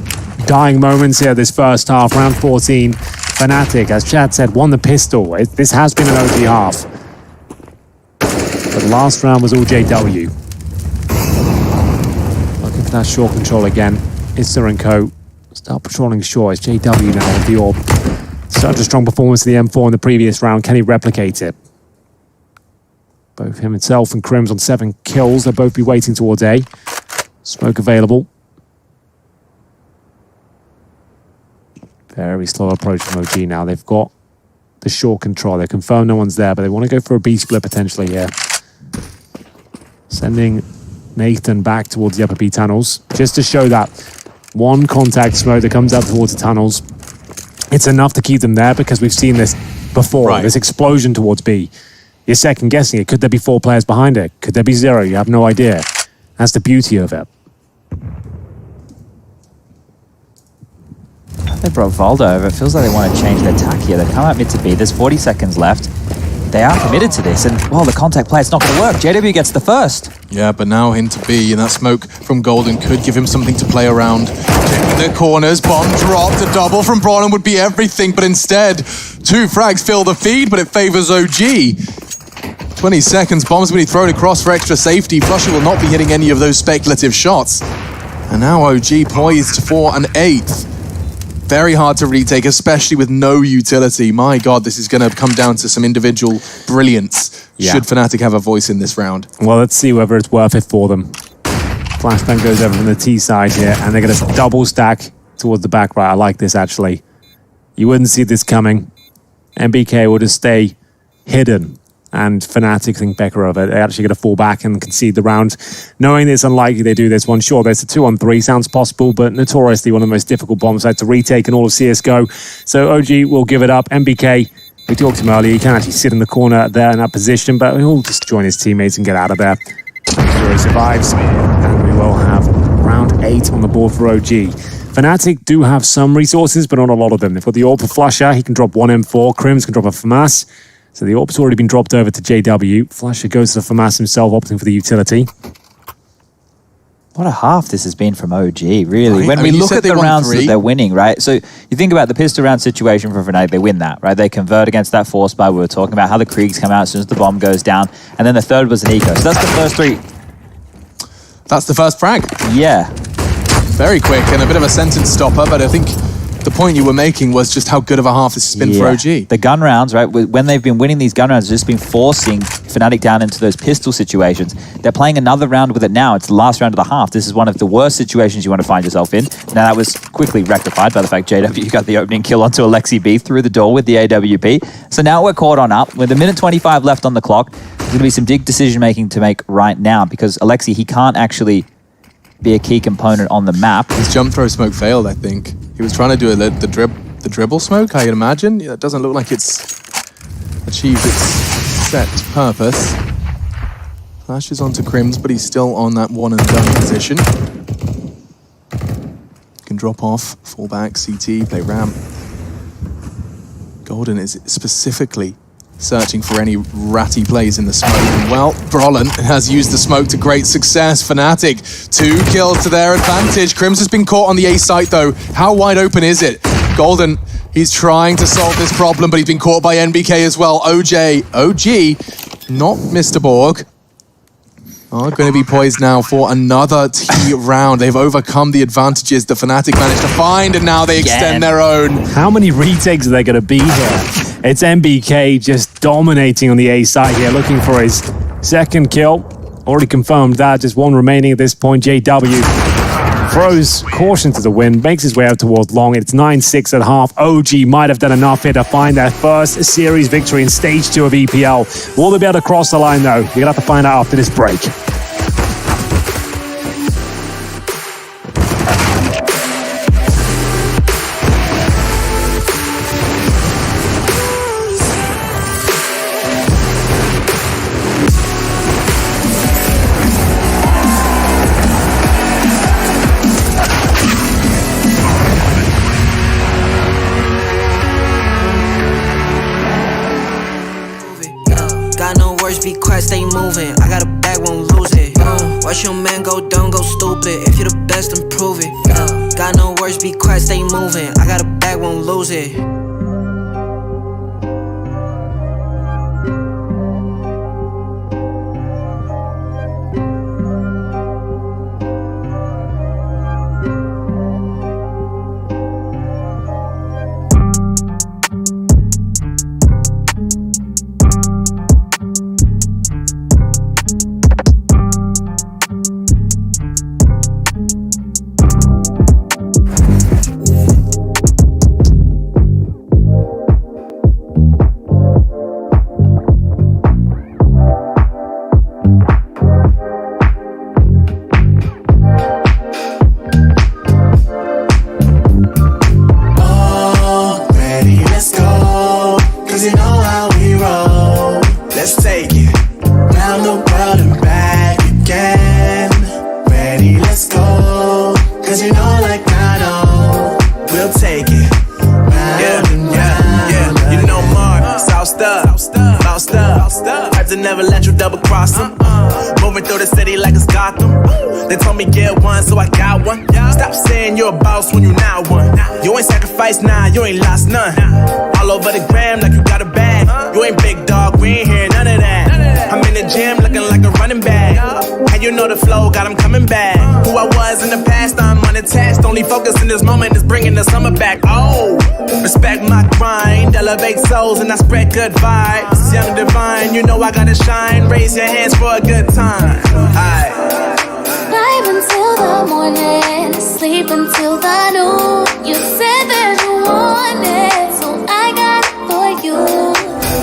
dying moments here this first half, round 14. Fnatic, as Chad said, won the pistol. This has been an OG half. But the last round was all JW. Looking for that short control again. Issa and Co. Start patrolling short. It's JW now with the orb. Such a strong performance in the M4 in the previous round. Can he replicate it? Both him himself and Crims on 7 kills. They'll both be waiting towards A. Smoke available. Very slow approach from OG now. They've got the short control. They confirm no one's there, but they want to go for a B split potentially here. Sending Nathan back towards the upper B tunnels, just to show that 1 contact smoke that comes out towards the tunnels. It's enough to keep them there because we've seen this before. Right. This explosion towards B. You're second guessing it. Could there be 4 players behind it? Could there be 0? You have no idea. That's the beauty of it.
They brought Valdo over. It feels like they want to change their tack here. They come out mid to B. There's 40 seconds left. They are committed to this, and well, the contact play, it's not going to work. JW gets the first.
Yeah, but now into B, and that smoke from Golden could give him something to play around. Checking the corners, bomb dropped, a double from Brolin would be everything, but instead, 2 frags fill the feed, but it favors OG. 20 seconds, bomb's going to be thrown across for extra safety. Flusher will not be hitting any of those speculative shots. And now OG poised for an 8th. Very hard to retake, especially with no utility. My God, this is going to come down to some individual brilliance. Should Fnatic have a voice in this round?
Well, let's see whether it's worth it for them. Flashbang goes over from the T side here, and they're going to double stack towards the back right. I like this, actually. You wouldn't see this coming. MBK will just stay hidden, and Fnatic think better of it. They're actually going to fall back and concede the round. Knowing it's unlikely they do this one, sure, there's a 2-on-3, sounds possible, but notoriously one of the most difficult bomb sites to retake in all of CSGO. So OG will give it up. MBK, we talked to him earlier, he can actually sit in the corner there in that position, but he'll just join his teammates and get out of there. So he survives, and we will have round 8 on the board for OG. Fnatic do have some resources, but not a lot of them. They've got the AWP for Flusher, he can drop one M4, Crims can drop a FAMAS. So the AWP's already been dropped over to JW. Flusher goes to the FAMAS himself, opting for the utility.
What a half this has been from OG, really.
Right.
When we look at the rounds that they're winning, right? So you think about the pistol round situation for Fnatic, they win that, right? They convert against that force buy. We were talking about how the Kriegs come out as soon as the bomb goes down. And then the third was an eco. So that's the first 3.
That's the first frag.
Yeah.
Very quick and a bit of a sentence stopper, but I think the point you were making was just how good of a half this has been for OG.
The gun rounds, right? When they've been winning these gun rounds, it's just been forcing Fnatic down into those pistol situations. They're playing another round with it now. It's the last round of the half. This is one of the worst situations you want to find yourself in. Now, that was quickly rectified by the fact JW got the opening kill onto Alexi B through the door with the AWP. So now we're caught on up. With a minute 25 left on the clock, there's going to be some big decision-making to make right now because Alexi, he can't actually be a key component on the map.
His jump throw smoke failed, I think. He was trying to do the dribble smoke, I imagine. It doesn't look like it's achieved its set purpose. Flashes onto Crims, but he's still on that one and done position. Can drop off, fall back, CT, play ramp. Golden is specifically searching for any ratty plays in the smoke. And well, Brolin has used the smoke to great success. Fnatic, 2 kills to their advantage. Crims has been caught on the A site though. How wide open is it? Golden, he's trying to solve this problem, but he's been caught by NBK as well. OG, not Mr. Borg, are going to be poised now for another T round. They've overcome the advantages that Fnatic managed to find, and now they extend their own.
How many retakes are there going to be here? It's MBK just dominating on the A side here, looking for his second kill. Already confirmed that, just one remaining at this point. JW throws caution to the wind, makes his way out towards long. It's 9-6 at half. OG might have done enough here to find their first series victory in stage 2 of EPL. Will they be able to cross the line though? We're gonna have to find out after this break.
Be quiet, stay moving. I got a bag, won't lose it. Watch your man go dumb, go stupid. If you're the best, then prove it. Got no words, be quiet, stay moving. I got a bag, won't lose it.
Never let you double cross them. Moving through the city like it's Gotham. They told me get one, so I got one. Stop saying you're a boss when you not one. You ain't sacrificed, nah, you ain't lost none. All over the gram like you got a bag. You ain't big dog, we ain't hearing none of that.
I'm in the gym looking like a running back. And you know the flow, got him coming back. Who I was in the past, I'm unattached. Only focus in this moment is bringing the summer back. Oh, respect my grind, elevate souls, and I spread good vibes. Young divine, you know I gotta shine. Raise your hands for a good time. Aight.
Live until the morning, sleep until the noon. You said that you wanted, so I got it for you.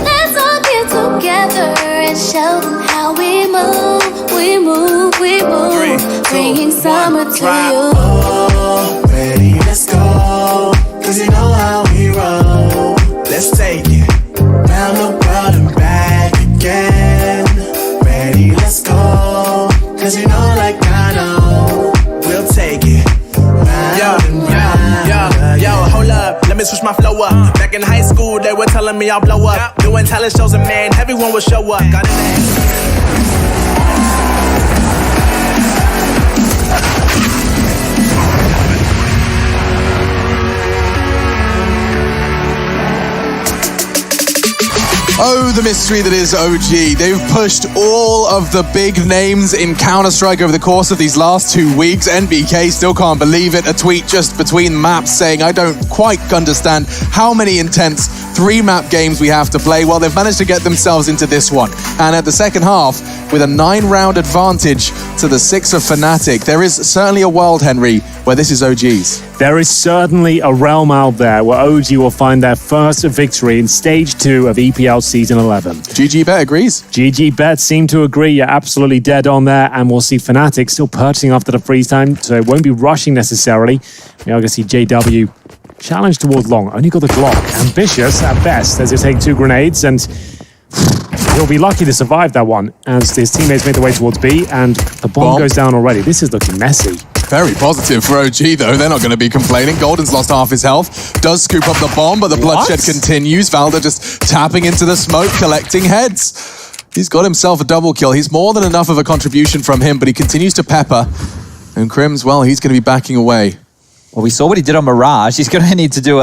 Let's all get together and show them how we move. We move, we move.
3, 2,
Bringing summer to
drop.
you.
Oh, ready, let's go. Cause you know how we roll.
Let's take it.
Round the world and back again. Ready, let's go. Cause you know like I know.
We'll take it. Yo, hold up, let me switch my flow up. Back in high school, they were telling me I'll blow up. Doing talent shows and man, everyone would show up. Got it.
Oh, the mystery that is OG. They've pushed all of the big names in Counter-Strike over the course of these last 2 weeks. NBK still can't believe it. A tweet just between maps saying, I don't quite understand how many intense 3-map games we have to play. Well, they've managed to get themselves into this one. And at the second half, with a 9-round advantage to the 6 of Fnatic, there is certainly a world, Henry, where this is OG's.
There is certainly a realm out there where OG will find their first victory in Stage 2 of EPL Season 11.
GG Bet agrees.
GG Bet seem to agree. You're absolutely dead on there. And we'll see Fnatic still purchasing after the freeze time, so it won't be rushing necessarily. We are going to see JW challenge towards long. Only got the Glock. Ambitious at best as they take 2 grenades, and he'll be lucky to survive that one as his teammates make their way towards B, and the bomb goes down already. This is looking messy.
Very positive for OG, though. They're not going to be complaining. Golden's lost half his health. Does scoop up the bomb, but the bloodshed continues. Valda just tapping into the smoke, collecting heads. He's got himself a double kill. He's more than enough of a contribution from him, but he continues to pepper. And Crims, well, he's going to be backing away.
Well, we saw what he did on Mirage. He's going to need to do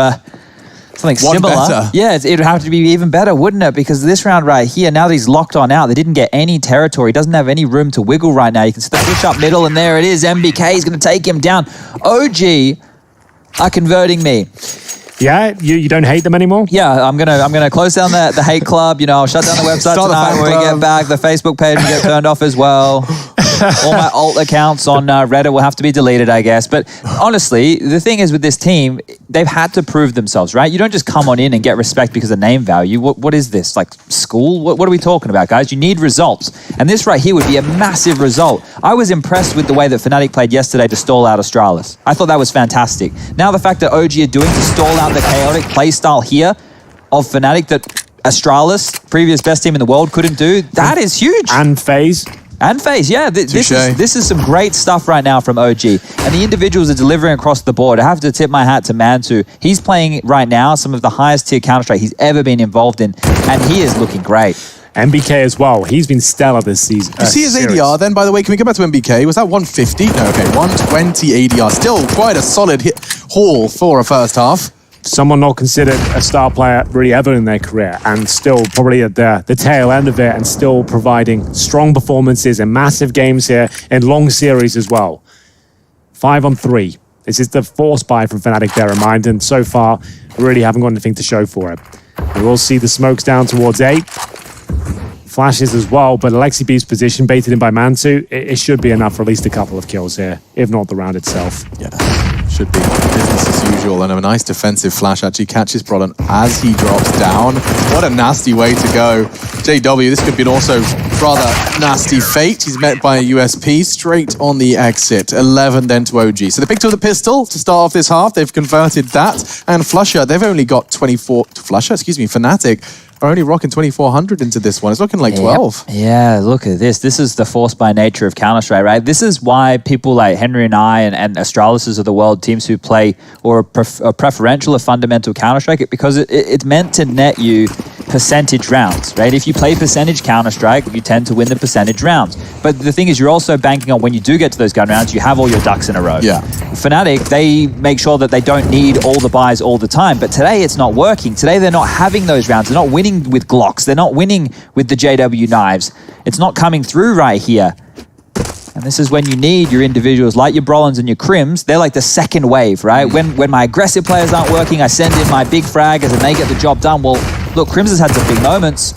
something similar.
Better.
Yeah, it'd have to be even better, wouldn't it? Because this round right here, now that he's locked on out, they didn't get any territory. He doesn't have any room to wiggle right now. You can see the push up middle, and there it is. MBK is going to take him down. OG are converting me.
Yeah, you don't hate them anymore?
Yeah, I'm gonna close down the hate club. You know, I'll shut down the website tonight when we get back. The Facebook page will get turned off as well. All my alt accounts on Reddit will have to be deleted, I guess. But honestly, the thing is with this team, they've had to prove themselves, right? You don't just come on in and get respect because of name value. What is this, like school? What are we talking about, guys? You need results. And this right here would be a massive result. I was impressed with the way that Fnatic played yesterday to stall out Astralis. I thought that was fantastic. Now the fact that OG are doing to stall out the chaotic play style here of Fnatic that Astralis, previous best team in the world, couldn't do, that is huge.
And FaZe.
And FaZe, yeah. This is some great stuff right now from OG. And the individuals are delivering across the board. I have to tip my hat to Mantu. He's playing right now some of the highest tier Counter-Strike he's ever been involved in. And he is looking great.
MBK as well. He's been stellar this season.
You see his ADR then, by the way? Can we go back to MBK? Was that 150? No, okay, 120 ADR. Still quite a solid haul for a first half.
Someone not considered a star player really ever in their career, and still probably at the tail end of it, and still providing strong performances in massive games here in long series as well. 5-on-3. This is the 4th spy from Fnatic, bear in mind, and so far really haven't got anything to show for it. We will see the smokes down towards 8. Flashes as well, but Alexi B's position baited in by Mantu. It should be enough for at least a couple of kills here, if not the round itself.
Yeah, should be business as usual. And a nice defensive flash actually catches Brodin as he drops down. What a nasty way to go. JW, this could be an also rather nasty fate. He's met by a USP straight on the exit. 11 then to OG. So they picked up the pistol to start off this half. They've converted that. And Flusher, they've only got 24... Fnatic are only rocking 2,400 into this one. It's looking like 12.
Yeah, look at this. This is the force by nature of Counter-Strike, right? This is why people like Henry and I and Astralis of the world, teams who play or a preferential or fundamental Counter-Strike, because it's meant to net you percentage rounds, right? If you play percentage Counter-Strike, you tend to win the percentage rounds. But the thing is, you're also banking on when you do get to those gun rounds, you have all your ducks in a row.
Yeah.
Fnatic, they make sure that they don't need all the buys all the time. But today, it's not working. Today, they're not having those rounds. They're not winning with Glocks. They're not winning with the JW knives. It's not coming through right here. And this is when you need your individuals like your Brolins and your Crims. They're like the second wave, right? When my aggressive players aren't working, I send in my big fraggers and they get the job done. Well, look, Crims has had some big moments,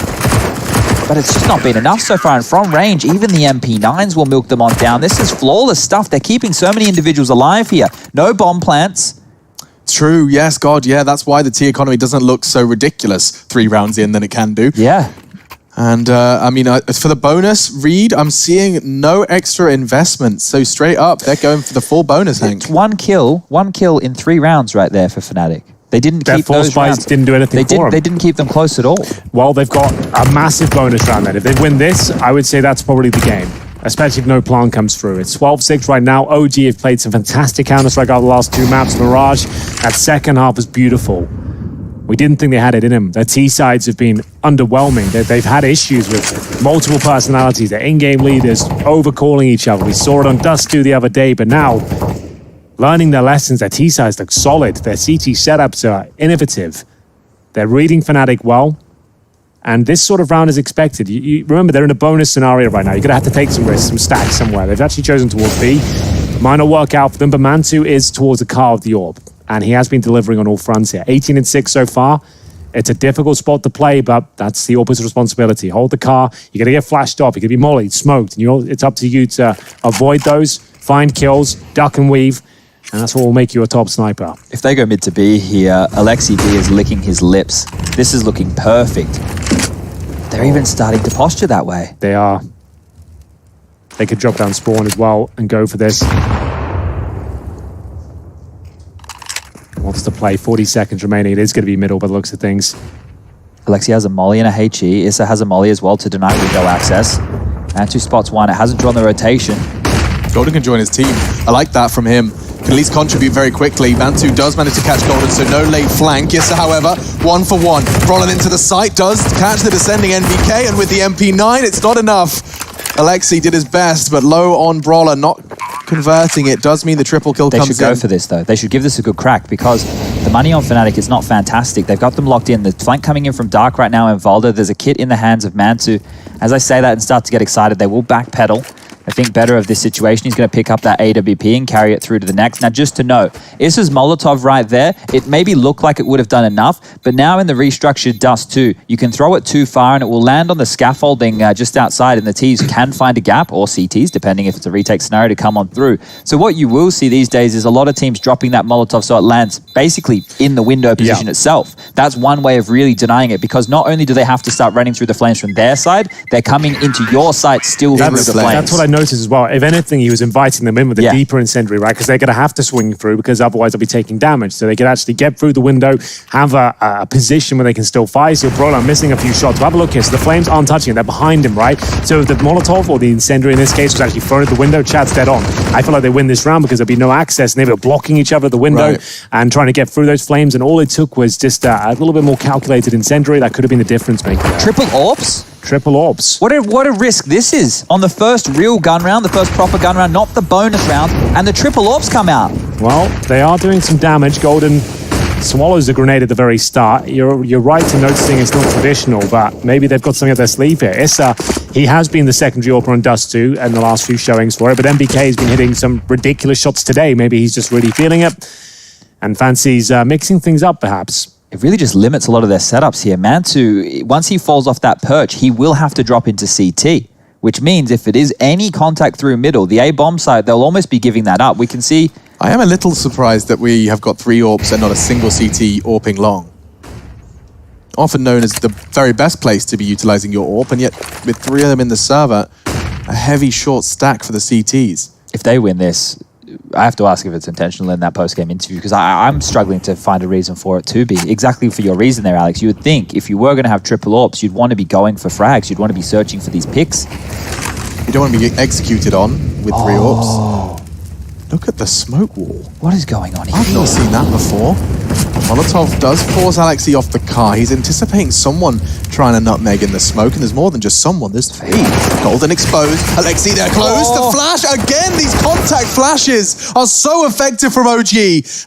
but it's just not been enough so far. And from range, even the MP9s will milk them on down. This is flawless stuff. They're keeping so many individuals alive here. No bomb plants.
True, yes, God, yeah. That's why the T economy doesn't look so ridiculous 3 rounds in than it can do.
Yeah.
And, I mean, for the bonus, Reed, I'm seeing no extra investment. So straight up, they're going for the full bonus, Hank.
It's one kill in 3 rounds right there for Fnatic. They didn't keep those rounds.
Didn't do anything for them.
They didn't keep them close at all.
Well, they've got a massive bonus round then. If they win this, I would say that's probably the game, especially if no plan comes through. It's 12-6 right now. OG have played some fantastic Counter-Strike over the last 2 maps. Mirage, that second half was beautiful. We didn't think they had it in them. Their T-sides have been underwhelming. They've had issues with multiple personalities. Their in-game leaders overcalling each other. We saw it on Dust2 the other day, but now, learning their lessons, their T-sides look solid. Their CT setups are innovative. They're reading Fnatic well. And this sort of round is expected. You remember, they're in a bonus scenario right now. You're going to have to take some risks, some stacks somewhere. They've actually chosen towards B. Might not work out for them, but Mantu is towards the car of the orb. And he has been delivering on all fronts here. 18-6 so far. It's a difficult spot to play, but that's the Orb's responsibility. Hold the car. You're going to get flashed off. You're going to be mollied, smoked. And it's up to you to avoid those, find kills, duck and weave. And that's what will make you a top sniper.
If they go mid to B here, Alexi B is licking his lips. This is looking perfect. They're even starting to posture that way.
They are. They could drop down spawn as well and go for this. Wants to play, 40 seconds remaining. It is going to be middle by the looks of things.
Alexi has a molly and a HE. Issa has a molly as well to deny window access. And 2 spots 1. It hasn't drawn the rotation.
Golden can join his team. I like that from him. Can at least contribute very quickly. Mantu does manage to catch Golden, so no late flank. Issa, however, 1 for 1. Brolin into the site, does catch the descending NVK, and with the MP9, it's not enough. Alexi did his best, but low on Brawler, not converting it. Does mean the triple kill comes in.
They should go for this, though. They should give this a good crack, because the money on Fnatic is not fantastic. They've got them locked in. The flank coming in from Dark right now in Volda. There's a kit in the hands of Mantu. As I say that and start to get excited, they will backpedal. I think better of this situation. He's going to pick up that AWP and carry it through to the next. Now, just to note, Issa's Molotov right there, it maybe looked like it would have done enough, but now in the restructured Dust 2, you can throw it too far and it will land on the scaffolding just outside, and the Ts can find a gap, or CTs, depending if it's a retake scenario, to come on through. So what you will see these days is a lot of teams dropping that Molotov so it lands basically in the window position itself. That's one way of really denying it, because not only do they have to start running through the flames from their side, they're coming into your site still through the flames.
That's what I noticed as well. If anything, he was inviting them in with a deeper incendiary, right? Because they're going to have to swing through, because otherwise they'll be taking damage. So they could actually get through the window, have a position where they can still fire. So Brawler missing a few shots. But have a look here. So the flames aren't touching it. They're behind him, right? So the Molotov, or the incendiary in this case, was actually thrown at the window. Chad's dead on. I feel like they win this round because there'll be no access, and they were blocking each other at the window and trying to get through those flames. And all it took was just a little bit more calculated incendiary. That could have been the difference maker.
Triple orbs?
Triple orbs.
What a risk this is on the first real gun round, the first proper gun round, not the bonus round, and the triple orbs come out.
Well, they are doing some damage. Golden swallows the grenade at the very start. You're right in noticing it's not traditional, but maybe they've got something up their sleeve here. Issa, he has been the secondary AWP on Dust 2 in the last few showings for it, but MBK has been hitting some ridiculous shots today. Maybe he's just really feeling it and fancies mixing things up, perhaps.
It really just limits a lot of their setups here. Mantu, once he falls off that perch, he will have to drop into CT, which means if it is any contact through middle, the A-bomb side, they'll almost be giving that up. We can see...
I am a little surprised that we have got 3 AWPs and not a single CT AWPing long. Often known as the very best place to be utilizing your AWP, and yet with 3 of them in the server, a heavy short stack for the CTs.
If they win this, I have to ask if it's intentional in that post-game interview, because I'm struggling to find a reason for it to be. Exactly for your reason there, Alex. You would think if you were going to have triple AWPs, you'd want to be going for frags. You'd want to be searching for these picks.
You don't want to be executed on with 3 AWPs. Look at the smoke wall.
What is going on here?
I've not seen that before. Molotov does force Alexi off the car. He's anticipating someone trying to nutmeg in the smoke, and there's more than just someone. There's 3. Golden exposed. Alexi, they're close. The flash again. These contact flashes are so effective from OG,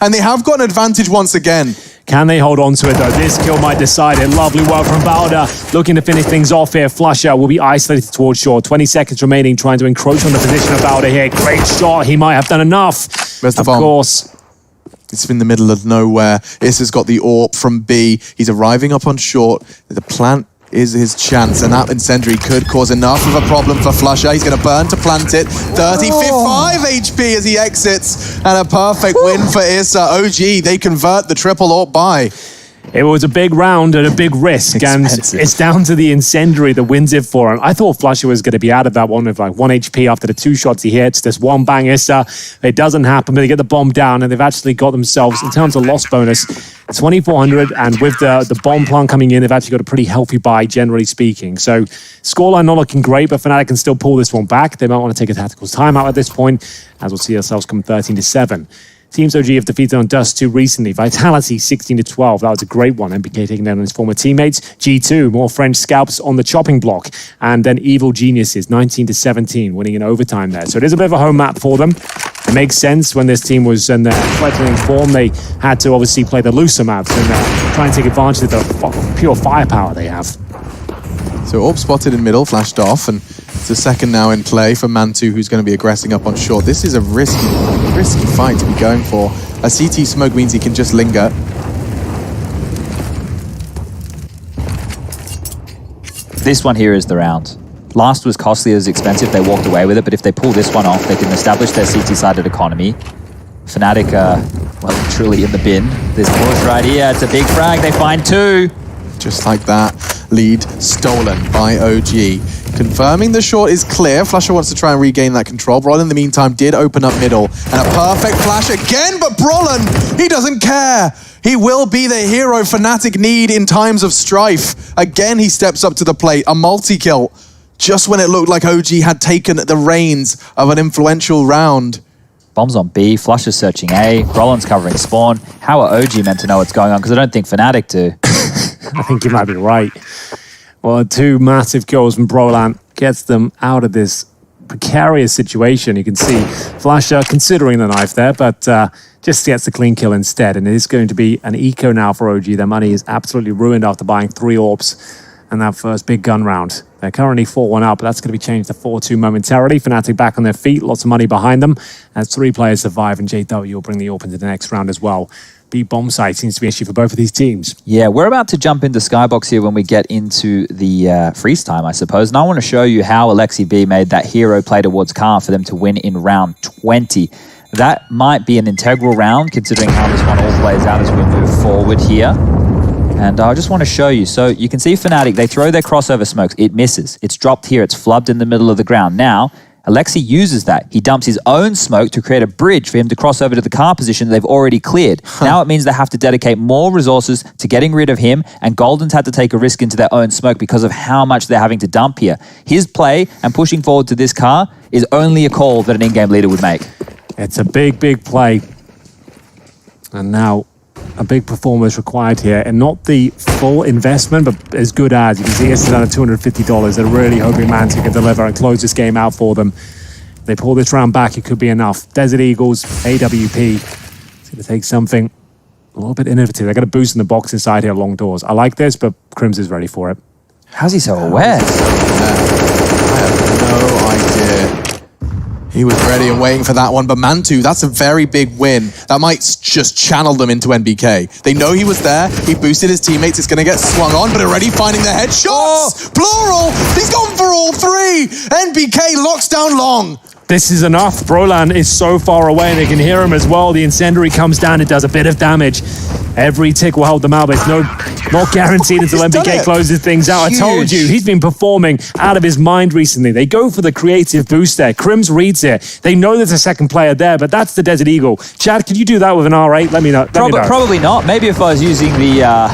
and they have got an advantage once again.
Can they hold on to it though? This kill might decide it. Lovely work from Balder. Looking to finish things off here. Flusher will be isolated towards shore. 20 seconds remaining, trying to encroach on the position of Balder here. Great shot. He might have done enough.
Where's the
bomb?
Of
course.
It's in the middle of nowhere. Issa's got the AWP from B. He's arriving up on short. The plant is his chance, and that incendiary could cause enough of a problem for Flusher. He's going to burn to plant it. 35 HP as he exits, and a perfect win for Issa. OG, they convert the triple AWP buy.
It was a big round and a big risk,
Expensive.
and it's down to the incendiary that wins it for him. I thought Flusher was going to be out of that one with like 1 HP after the 2 shots he hits. There's one bang Issa. It doesn't happen, but they get the bomb down, and they've actually got themselves, in terms of loss bonus, 2,400, and with the bomb plant coming in, they've actually got a pretty healthy buy, generally speaking. So scoreline not looking great, but Fnatic can still pull this one back. They might want to take a tactical timeout at this point, as we'll see ourselves come 13-7. Teams OG have defeated on Dust 2 recently. Vitality 16-12. That was a great one. MBK taking down his former teammates. G2, more French scalps on the chopping block. And then Evil Geniuses 19-17, winning in overtime there. So it is a bit of a home map for them. It makes sense when this team was in their fledgling form. They had to obviously play the looser maps and try and take advantage of the pure firepower they have.
So AWP spotted in middle, flashed off, and it's a second now in play for Mantu, who's going to be aggressing up on short. This is a risky fight to be going for. A CT smoke means he can just linger.
This one here is the round. Last was costly, it was expensive, they walked away with it, but if they pull this one off, they can establish their CT-sided economy. Fnatic well, truly in the bin. This push right here, it's a big frag, they find 2.
Just like that, lead stolen by OG. Confirming the short is clear. Flusher wants to try and regain that control. Brolin, in the meantime, did open up middle. And a perfect flash again, but Brolin, he doesn't care. He will be the hero Fnatic need in times of strife. Again, he steps up to the plate. A multi-kill, just when it looked like OG had taken the reins of an influential round.
Bombs on B, Flusher's searching A, Brolin's covering spawn. How are OG meant to know what's going on? Because I don't think Fnatic do.
I think you might be right. Well, 2 massive kills from Brolan gets them out of this precarious situation. You can see Flusher considering the knife there, but just gets the clean kill instead. And it is going to be an eco now for OG. Their money is absolutely ruined after buying 3 AWPs and that first big gun round. They're currently 4-1 up, but that's going to be changed to 4-2 momentarily. Fnatic back on their feet, lots of money behind them. As 3 players survive, and JW will bring the AWP into the next round as well. B-bomb site seems to be an issue for both of these teams.
Yeah, we're about to jump into Skybox here when we get into the freeze time, I suppose. And I want to show you how Alexi B made that hero play towards Car for them to win in round 20. That might be an integral round, considering how this one all plays out as we move forward here. And I just want to show you. So you can see Fnatic, they throw their crossover smokes. It misses. It's dropped here. It's flubbed in the middle of the ground. Now, Alexi uses that. He dumps his own smoke to create a bridge for him to cross over to the car position they've already cleared. Now it means they have to dedicate more resources to getting rid of him, and Golden's had to take a risk into their own smoke because of how much they're having to dump here. His play and pushing forward to this car is only a call that an in-game leader would make.
It's a big, big play. And now a big performance required here, and not the full investment, but as good as. You can see it's down at $250. They're really hoping Mantu can deliver and close this game out for them. If they pull this round back, it could be enough. Desert Eagles, AWP. It's going to take something a little bit innovative. They're going to boost in the box inside here, long doors. I like this, but Crims is ready for it.
How's he so aware?
I have no idea. He was ready and waiting for that one, but Mantu, that's a very big win. That might just channel them into NBK. They know he was there, he boosted his teammates, it's gonna get swung on, but already finding the headshots! Plural! He's gone for all 3! NBK locks down long!
This is enough. Brolan is so far away, and they can hear him as well. The incendiary comes down, it does a bit of damage. Every tick will help them out, but it's not guaranteed until MBK closes things out. Huge. I told you, he's been performing out of his mind recently. They go for the creative boost there. Crims reads it. They know there's a second player there, but that's the Desert Eagle. Chad, can you do that with an R8? Let me know.
Probably not. Maybe if I was using the,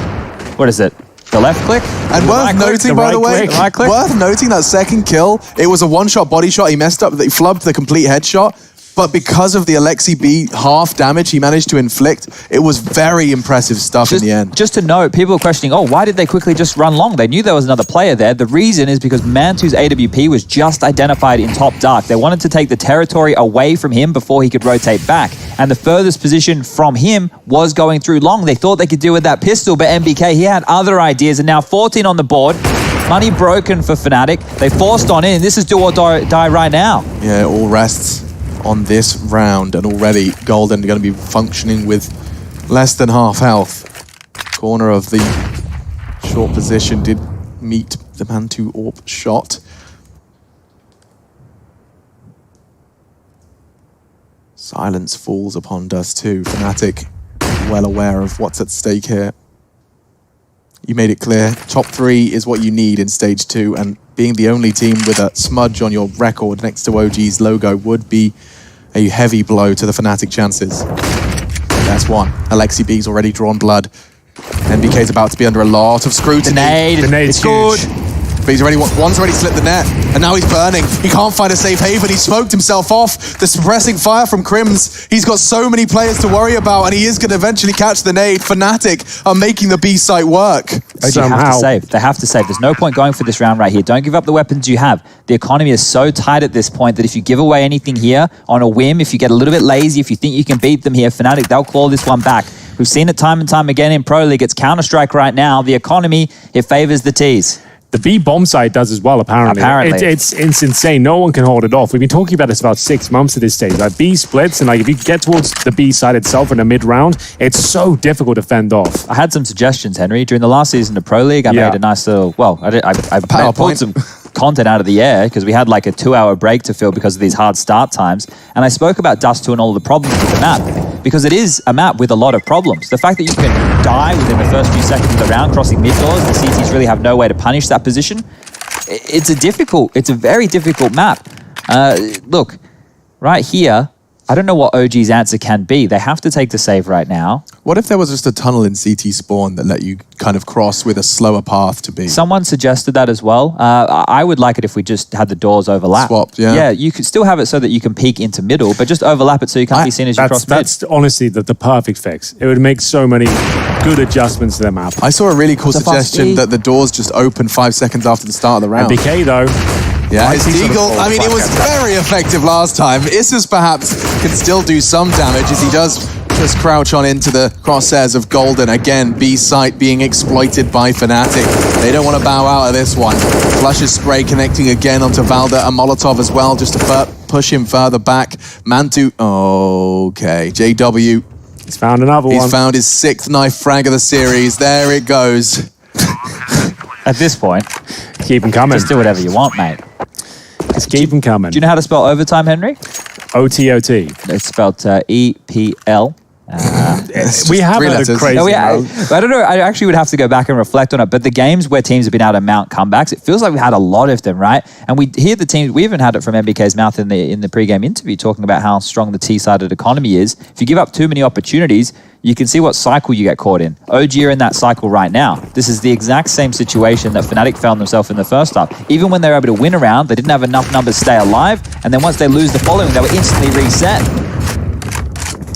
what is it? The left click?
And worth noting, by the way, worth noting that second kill, it was a one-shot body shot. He messed up, he flubbed the complete headshot. But because of the Alexi B half damage he managed to inflict, it was very impressive stuff in the end.
Just to note, people are questioning, oh, why did they quickly just run long? They knew there was another player there. The reason is because Mantu's AWP was just identified in top dark. They wanted to take the territory away from him before he could rotate back. And the furthest position from him was going through long. They thought they could do with that pistol, but MBK, he had other ideas. And now 14 on the board. Money broken for Fnatic. They forced on in. This is do or die right now.
Yeah, it all rests on this round, and already Golden going to be functioning with less than half health. Corner of the short position did meet the Mantu AWP shot. Silence falls upon Dust 2. Fnatic well aware of what's at stake here. You made it clear, top 3 is what you need in stage 2, and being the only team with a smudge on your record next to OG's logo would be a heavy blow to the Fnatic chances. That's one. Alexi B's already drawn blood. MBK's about to be under a lot of scrutiny.
The nade's
good. But he's one's already slit the net, and now he's burning. He can't find a safe haven. He smoked himself off. The suppressing fire from Crims. He's got so many players to worry about, and he is going to eventually catch the nade. Fnatic are making the B site work.
They have to save. They have to save. There's no point going for this round right here. Don't give up the weapons you have. The economy is so tight at this point that if you give away anything here on a whim, if you get a little bit lazy, if you think you can beat them here, Fnatic, they'll claw this one back. We've seen it time and time again in Pro League. It's Counter-Strike right now. The economy, it favors the Ts.
The B bomb site does as well, apparently. It's insane. No one can hold it off. We've been talking about this about 6 months at this stage. Like B splits, and like if you get towards the B side itself in the mid-round, it's so difficult to fend off.
I had some suggestions, Henry. During the last season of Pro League, I made a nice little, I pulled some content out of the air because we had like a 2-hour break to fill because of these hard start times. And I spoke about Dust 2 and all the problems with the map, because it is a map with a lot of problems. The fact that you can die within the first few seconds of the round crossing mid doors, the CTs really have no way to punish that position. It's a very difficult map. Look, right here, I don't know what OG's answer can be. They have to take the save right now.
What if there was just a tunnel in CT spawn that let you kind of cross with a slower path to B?
Someone suggested that as well. I would like it if we just had the doors overlap.
Swapped, yeah.
Yeah, you could still have it so that you can peek into middle, but just overlap it so you can't be seen as you cross mid.
That's honestly the perfect fix. It would make so many good adjustments to the map.
I saw a really cool suggestion that the doors just open 5 seconds after the start of the round.
MBK though.
Yeah, it's Deagle. I mean, it was very effective last time. Issus perhaps can still do some damage as he does just crouch on into the crosshairs of Golden. Again, B site being exploited by Fnatic. They don't want to bow out of this one. Flushes spray connecting again onto Valda and Molotov as well, just to push him further back. Mantu, okay, JW.
He's found another one.
He's found his 6th knife frag of the series. There it goes.
At this point,
keep him coming.
Just do whatever you want, mate.
Just keep him coming.
Do you know how to spell overtime, Henry?
OTOT.
It's spelled EPL.
We have a crazy.
I don't know. I actually would have to go back and reflect on it. But the games where teams have been able to mount comebacks, it feels like we've had a lot of them, right? And we hear the teams. We even had it from MBK's mouth in the pre-game interview, talking about how strong the T-sided economy is. If you give up too many opportunities, you can see what cycle you get caught in. OG are in that cycle right now. This is the exact same situation that Fnatic found themselves in the first half. Even when they were able to win a round, they didn't have enough numbers to stay alive. And then once they lose the following, they were instantly reset.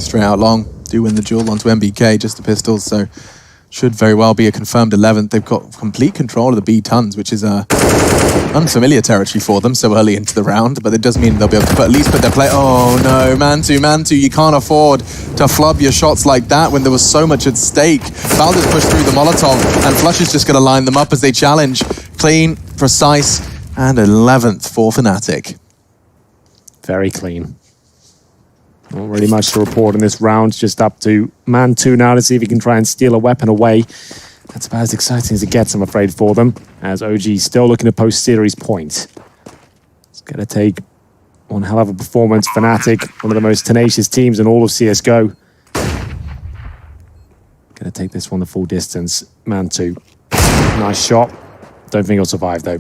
Straight out long. Do win the duel onto MBK, just the pistols, so should very well be a confirmed 11th. They've got complete control of the B tons, which is unfamiliar territory for them so early into the round, but it does mean they'll be able to at least put their play. Oh no, Mantu, you can't afford to flub your shots like that when there was so much at stake. Valda's pushed through the Molotov, and Flush is just going to line them up as they challenge. Clean, precise, and 11th for Fnatic.
Very clean. Not really much to report in this round. Just up to Man2 now to see if he can try and steal a weapon away. That's about as exciting as it gets, I'm afraid, for them. As OG still looking to post series points. It's going to take one hell of a performance. Fnatic, one of the most tenacious teams in all of CSGO. Going to take this one the full distance. Man2. Nice shot. Don't think he'll survive, though.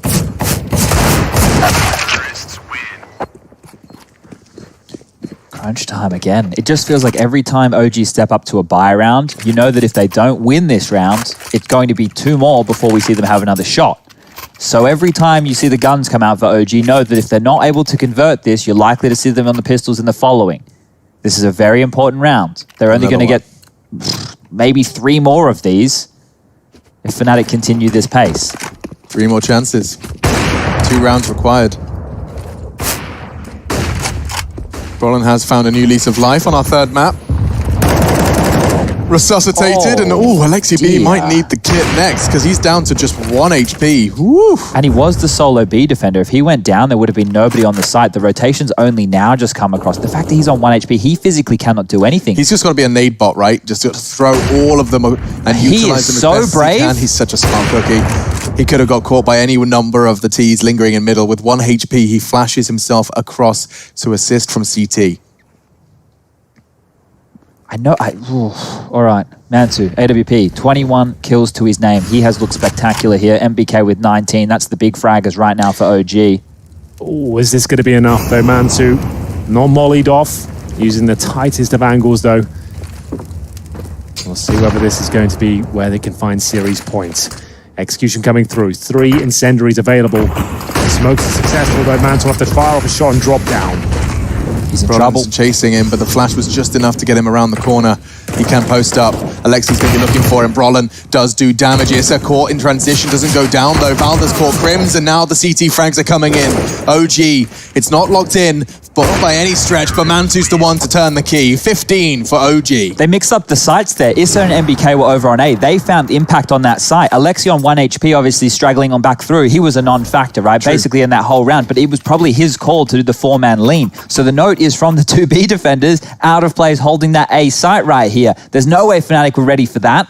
Crunch time again. It just feels like every time OG step up to a buy round, you know that if they don't win this round, it's going to be 2 more before we see them have another shot. So every time you see the guns come out for OG, know that if they're not able to convert this, you're likely to see them on the pistols in the following. This is a very important round. They're only going to get maybe 3 more of these if Fnatic continue this pace.
3 more chances. 2 rounds required. Brolin has found a new lease of life on our 3rd map. Resuscitated, and Alexi B might need the kit next because he's down to just 1 HP. Woo.
And he was the solo B defender. If he went down, there would have been nobody on the site. The rotation's only now just come across. The fact that he's on 1 HP, he physically cannot do anything.
He's just got to be a nade bot, right? Just to throw all of them and utilize them as best
so brave.
as he can. He's such a smart cookie. He could have got caught by any number of the T's lingering in middle. With 1 HP, he flashes himself across to assist from CT.
I know. All right, Mantu, AWP, 21 kills to his name. He has looked spectacular here. MBK with 19. That's the big fraggers right now for OG.
Oh, is this going to be enough though, Mantu? Not mollied off, using the tightest of angles though. We'll see whether this is going to be where they can find series points. Execution coming through. 3 incendiaries available. Smokes is successful though. Mantu will have to fire off a shot and drop down.
He's in
Brolin's
trouble.
Chasing him, but the flash was just enough to get him around the corner. He can post up. Alexi's going to be looking for him. Brolin does do damage. Issa caught in transition, doesn't go down though. Valda's caught Crims, and now the CT frags are coming in. OG, it's not locked in, but not by any stretch, but Mantu's the one to turn the key. 15 for OG.
They mixed up the sites there. Issa and MBK were over on A. They found impact on that site. Alexi on 1 HP, obviously struggling on back through. He was a non-factor, right?
True.
Basically in that whole round, but it was probably his call to do the 4-man lean. So the note is from the 2B defenders, out of plays holding that A site right here. There's no way Fnatic were ready for that.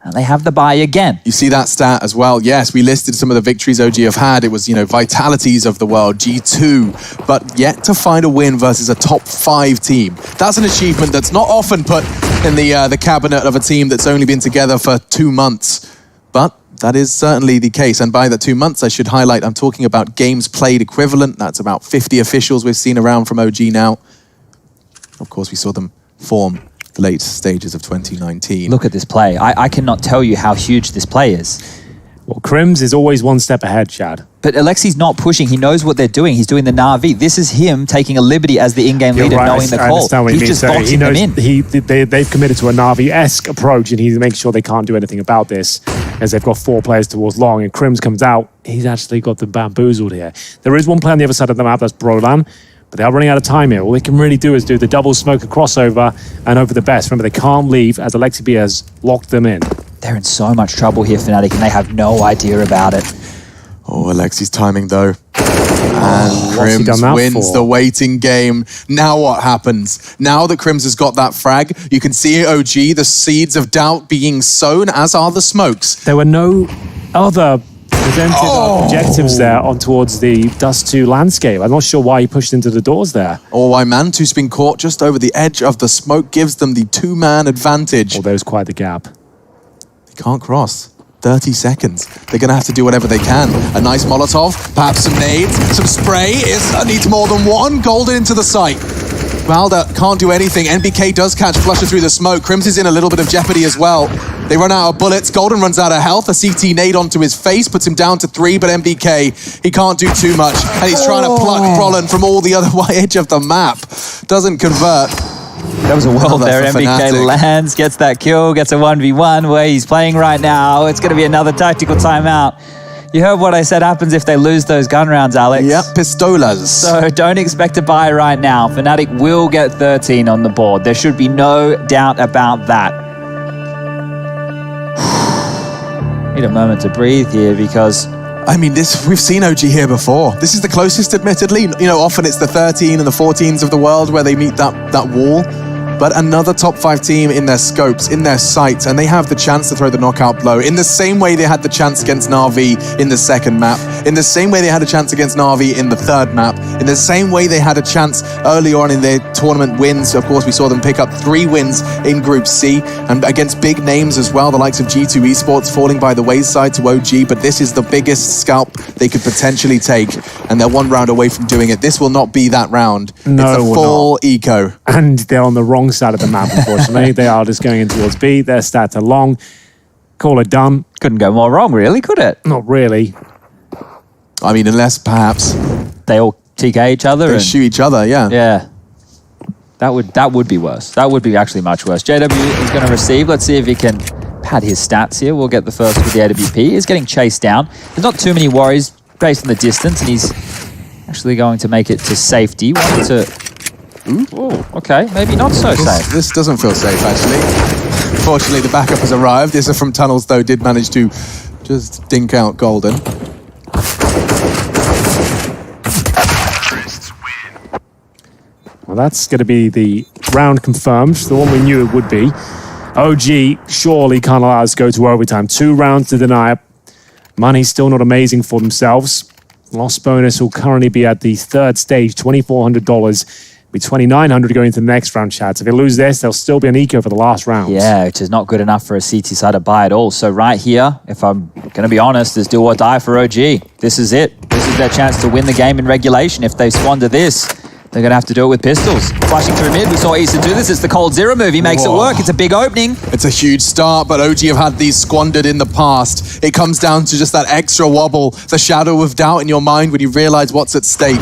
And they have the buy again.
You see that stat as well. Yes, we listed some of the victories OG have had. It was, vitalities of the world, G2, but yet to find a win versus a top 5 team. That's an achievement that's not often put in the cabinet of a team that's only been together for 2 months. But that is certainly the case. And by the 2 months, I should highlight, I'm talking about games played equivalent. That's about 50 officials we've seen around from OG now. Of course, we saw them form the late stages of 2019.
Look at this play. I cannot tell you how huge this play is.
Well, Crims is always 1 step ahead, Chad.
But Alexi's not pushing. He knows what they're doing. He's doing the Na'Vi. This is him taking a liberty as the in-game leader, knowing the call. He's just boxing them in.
They've committed to a Na'Vi-esque approach, and he makes sure they can't do anything about this, as they've got 4 players towards long, and Crims comes out. He's actually got them bamboozled here. There is 1 player on the other side of the map, that's Brolan. But they are running out of time here. All they can really do is do the double smoke and crossover and over the best. Remember, they can't leave as Alexi B has locked them in.
They're in so much trouble here, Fnatic, and they have no idea about it.
Oh, Alexi's timing though. And Crims wins the waiting game. Now what happens? Now that Crims has got that frag, you can see OG, the seeds of doubt being sown, as are the smokes.
There were no other presented objectives there on towards the Dust 2 landscape. I'm not sure why he pushed into the doors there.
Or why Mantu's been caught just over the edge of the smoke gives them the 2-man advantage.
Well, there's quite the gap.
They can't cross. 30 seconds. They're going to have to do whatever they can. A nice Molotov, perhaps some nades, some spray. Issa needs more than 1. Golden into the site. Valda can't do anything. NBK does catch Flusher through the smoke. Crims is in a little bit of jeopardy as well. They run out of bullets. Golden runs out of health. A CT nade onto his face puts him down to 3, but MBK, he can't do too much. And he's trying to pluck Brolin from all the other edge of the map. Doesn't convert.
That was a world there. MBK lands, gets that kill, gets a 1v1 where he's playing right now. It's going to be another tactical timeout. You heard what I said happens if they lose those gun rounds, Alex.
Yep, pistolas.
So don't expect to buy right now. Fnatic will get 13 on the board. There should be no doubt about that. Need a moment to breathe here because...
I mean, we've seen OG here before. This is the closest, admittedly. Often it's the 13 and the 14s of the world where they meet that wall. But another top 5 team in their scopes, in their sights, and they have the chance to throw the knockout blow in the same way they had the chance against Na'Vi in the 2nd map, in the same way they had a chance against Na'Vi in the 3rd map, in the same way they had a chance early on in their tournament wins. Of course, we saw them pick up 3 wins in Group C, and against big names as well, the likes of G2 Esports falling by the wayside to OG, but this is the biggest scalp they could potentially take, and they're 1 round away from doing it. This will not be that round.
No,
it's a full eco.
And they're on the wrong side of the map, unfortunately. They are just going in towards B. Their stats are long. Call it done.
Couldn't go more wrong, really, could it?
Not really.
I mean, unless perhaps
they all TK each other
and shoot each other. Yeah.
Yeah. That would be worse. That would be actually much worse. JW is going to receive. Let's see if he can pad his stats here. We'll get the first with the AWP. He's getting chased down. There's not too many worries based on the distance, and he's actually going to make it to safety. Ooh, okay, maybe not so safe.
This doesn't feel safe, actually. Fortunately, the backup has arrived. This from Tunnels, though, did manage to just dink out Golden.
Well, that's going to be the round confirmed, the one we knew it would be. OG surely can't allow us to go to overtime. 2 rounds to deny. Money's still not amazing for themselves. Loss bonus will currently be at the 3rd stage, $2,400. Be 2,900 going into the next round, Chad. So if they lose this, they'll still be an eco for the last round.
Yeah, which is not good enough for a CT side to buy at all. So right here, if I'm going to be honest, is do or die for OG. This is it. This is their chance to win the game in regulation. If they squander this, they're going to have to do it with pistols. Flashing through mid, we saw Eason do this. It's the Cold Zero move. He makes it work. It's a big opening.
It's a huge start, but OG have had these squandered in the past. It comes down to just that extra wobble, the shadow of doubt in your mind when you realize what's at stake.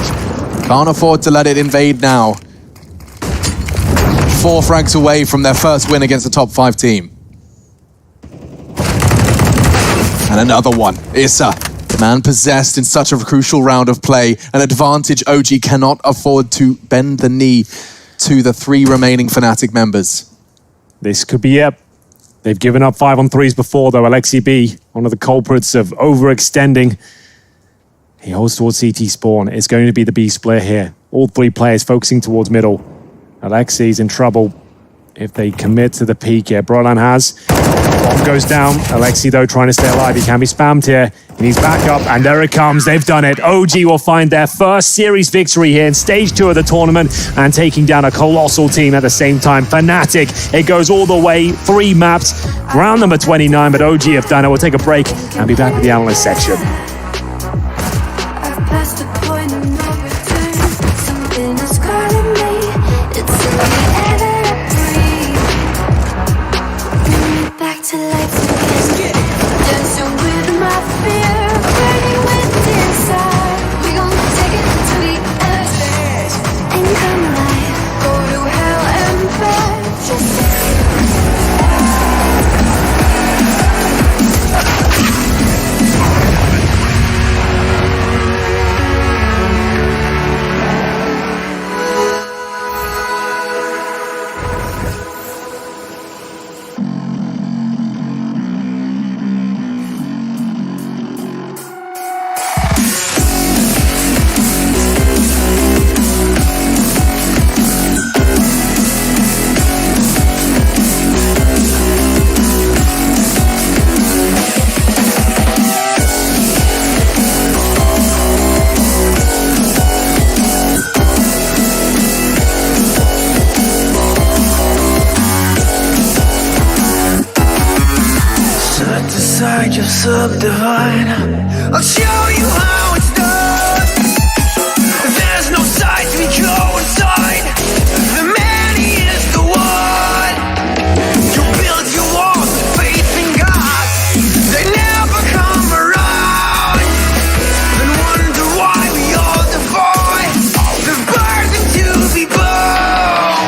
Can't afford to let it invade now. 4 frags away from their first win against the top 5 team. And another one. Issa, man possessed in such a crucial round of play. An advantage OG cannot afford to bend the knee to the 3 remaining Fnatic members.
This could be it. They've given up 5-on-3s before, though. Alexi B, one of the culprits of overextending. He holds towards CT spawn. It's going to be the B split here. All 3 players focusing towards middle. Alexi's in trouble if they commit to the peak here. Brolan has. Bomb goes down. Alexi, though, trying to stay alive. He can be spammed here. He needs backup, and there it comes. They've done it. OG will find their first series victory here in stage 2 of the tournament and taking down a colossal team at the same time. Fnatic, it goes all the way. 3 maps. Round number 29, but OG have done it. We'll take a break and be back with the analyst section.
Subdivide. I'll show you how it's done. There's no sight we go inside. The man, he is the one. You build your walls with faith in God. They never come around. Then wonder why we all defy the burden to be born.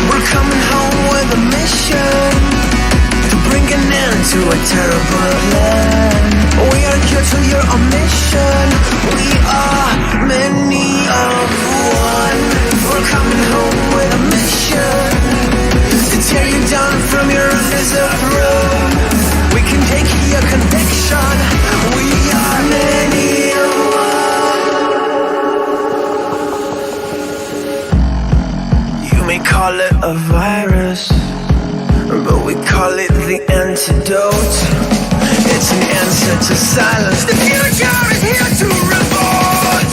We're coming home with a mission. To a terrible land. We are here to your mission. We are many of one. We're coming home with a mission to tear you down from your undeserved throne. We can take your conviction. We are many of one. You may call it a virus, but we call it the antidote. It's an answer to silence. The future is here to revolt.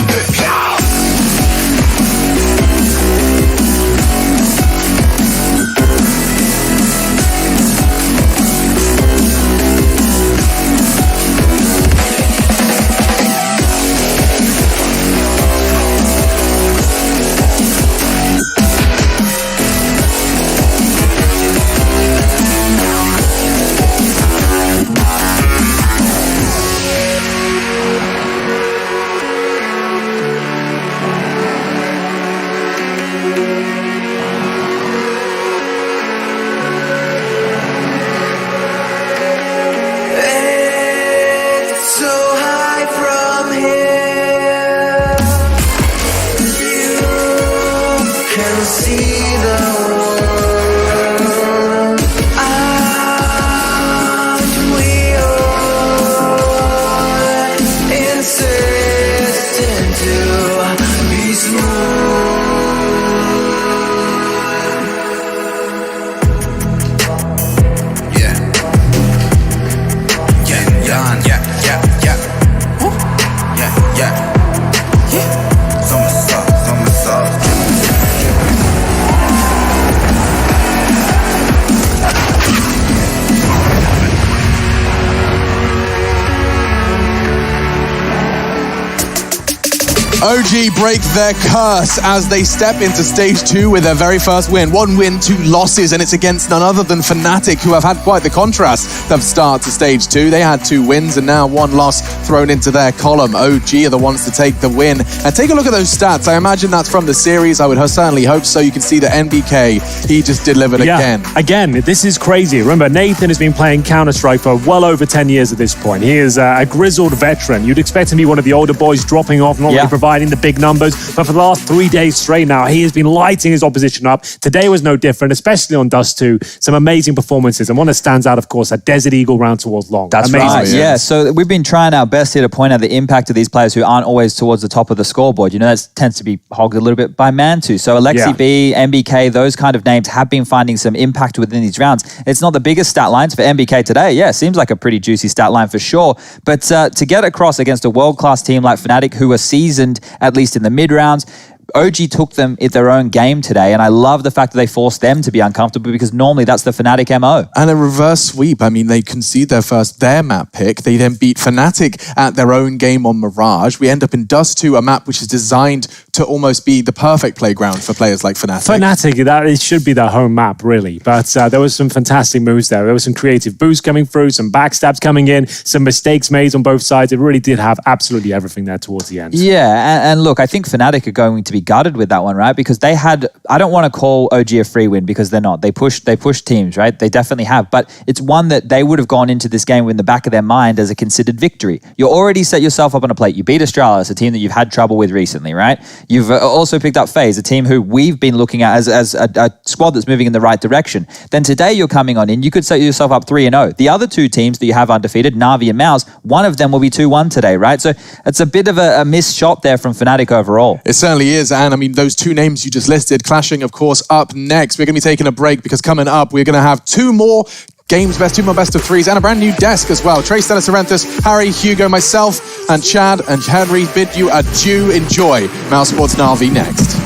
OG break their curse as they step into stage 2 with their very first win. 1 win, 2 losses, and it's against none other than Fnatic, who have had quite the contrast of start to stage 2. They had 2 wins and now 1 loss thrown into their column. OG are the ones to take the win. And take a look at those stats. I imagine that's from the series. I would certainly hope so. You can see that NBK, he just delivered again.
Again, this is crazy. Remember, Nathan has been playing Counter-Strike for well over 10 years at this point. He is a grizzled veteran. You'd expect him to be one of the older boys dropping off, not really providing the big numbers, but for the last 3 days straight now, he has been lighting his opposition up. Today was no different, especially on Dust 2. Some amazing performances, and one that stands out, of course, that Desert Eagle round towards long.
That's
amazing.
Right, yeah. So we've been trying our best here to point out the impact of these players who aren't always towards the top of the scoreboard. You know, that tends to be hogged a little bit by Mantu. So Alexi B, MBK, those kind of names have been finding some impact within these rounds. It's not the biggest stat lines for MBK today. Yeah, seems like a pretty juicy stat line for sure. But to get across against a world-class team like Fnatic, who are seasoned, at least in the mid-rounds, OG took them at their own game today, and I love the fact that they forced them to be uncomfortable because normally that's the Fnatic MO.
And a reverse sweep. I mean, they concede their map pick. They then beat Fnatic at their own game on Mirage. We end up in Dust 2, a map which is designed to almost be the perfect playground for players like Fnatic.
It should be their home map, really. But there was some fantastic moves there. There was some creative boosts coming through, some backstabs coming in, some mistakes made on both sides. It really did have absolutely everything there towards the end.
Yeah, and look, I think Fnatic are going to be gutted with that one, right? Because they had, I don't want to call OG a free win because they're not. They push teams, right? They definitely have. But it's one that they would have gone into this game in the back of their mind as a considered victory. You already set yourself up on a plate. You beat Astralis, a team that you've had trouble with recently, right? You've also picked up FaZe, a team who we've been looking at as a squad that's moving in the right direction. Then today you're coming on in, you could set yourself up 3-0. The other 2 teams that you have undefeated, Na'Vi and Mouse, one of them will be 2-1 today, right? So it's a bit of a missed shot there from Fnatic overall.
It certainly is, and I mean, those 2 names you just listed, clashing, of course, up next. We're going to be taking a break because coming up, we're going to have 2 more games, 2 more best of 3s, and a brand new desk as well. Trace, Dennis, Arenthus, Harry, Hugo, myself, and Chad and Henry bid you adieu. Enjoy Mouse Sports Na'Vi next.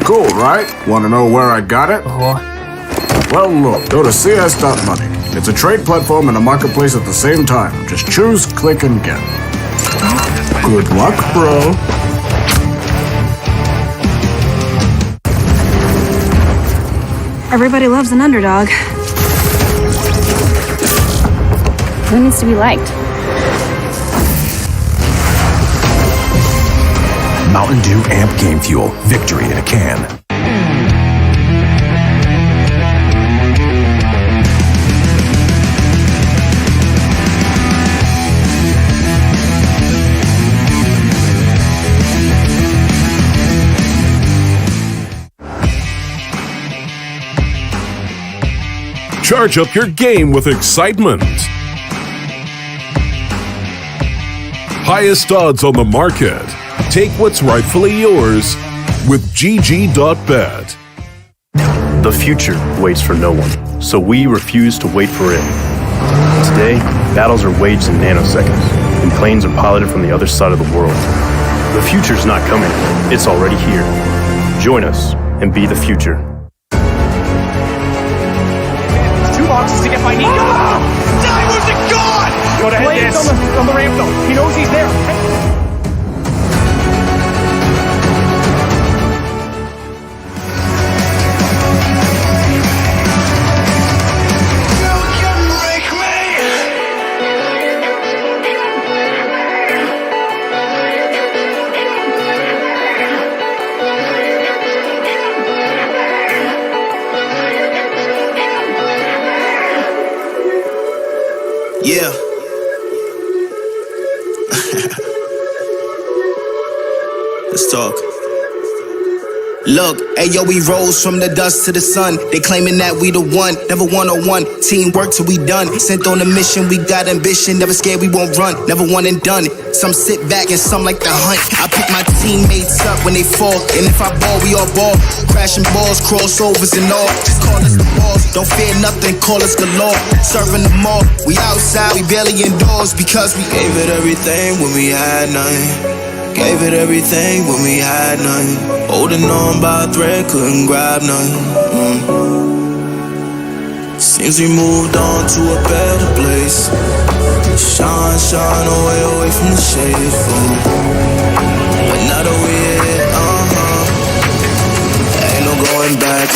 Cool, right? Want to know where I got it? Well, look, go to CS.money. It's a trade platform and a marketplace at the same time. Just choose, click, and get. Good luck, bro.
Everybody loves an underdog. Who needs to be liked?
Mountain Dew Amp Game Fuel. Victory in a can.
Charge up your game with excitement. Highest odds on the market. Take what's rightfully yours with GG.bet.
The future waits for no one, so we refuse to wait for it. Today, battles are waged in nanoseconds, and planes are piloted from the other side of the world. The future's not coming, it's already here. Join us and be the future.
2 boxes to get by Nico. Divers are gone! Go to Blades on the ramp though. He knows he's there.
Yeah. Let's talk. Look, ayo, we rose from the dust to the sun. They claiming that we the one, never one-on-one. Teamwork till we done. Sent on a mission, we got ambition. Never scared, we won't run. Never one and done. Some sit back and some like the hunt. I pick my teammates up when they fall. And if I ball, we all ball. Crashing balls, crossovers and all. Just call us the balls. Don't fear nothing, call us galore. Serving them all. We outside, we barely indoors. Because we gave it everything when we had nothing. Gave it everything when we had nothing. Holding on by a thread, couldn't grab nothing. Seems we moved on to a better place. Shine, shine away from the shade. But now that we're here, ain't no going back.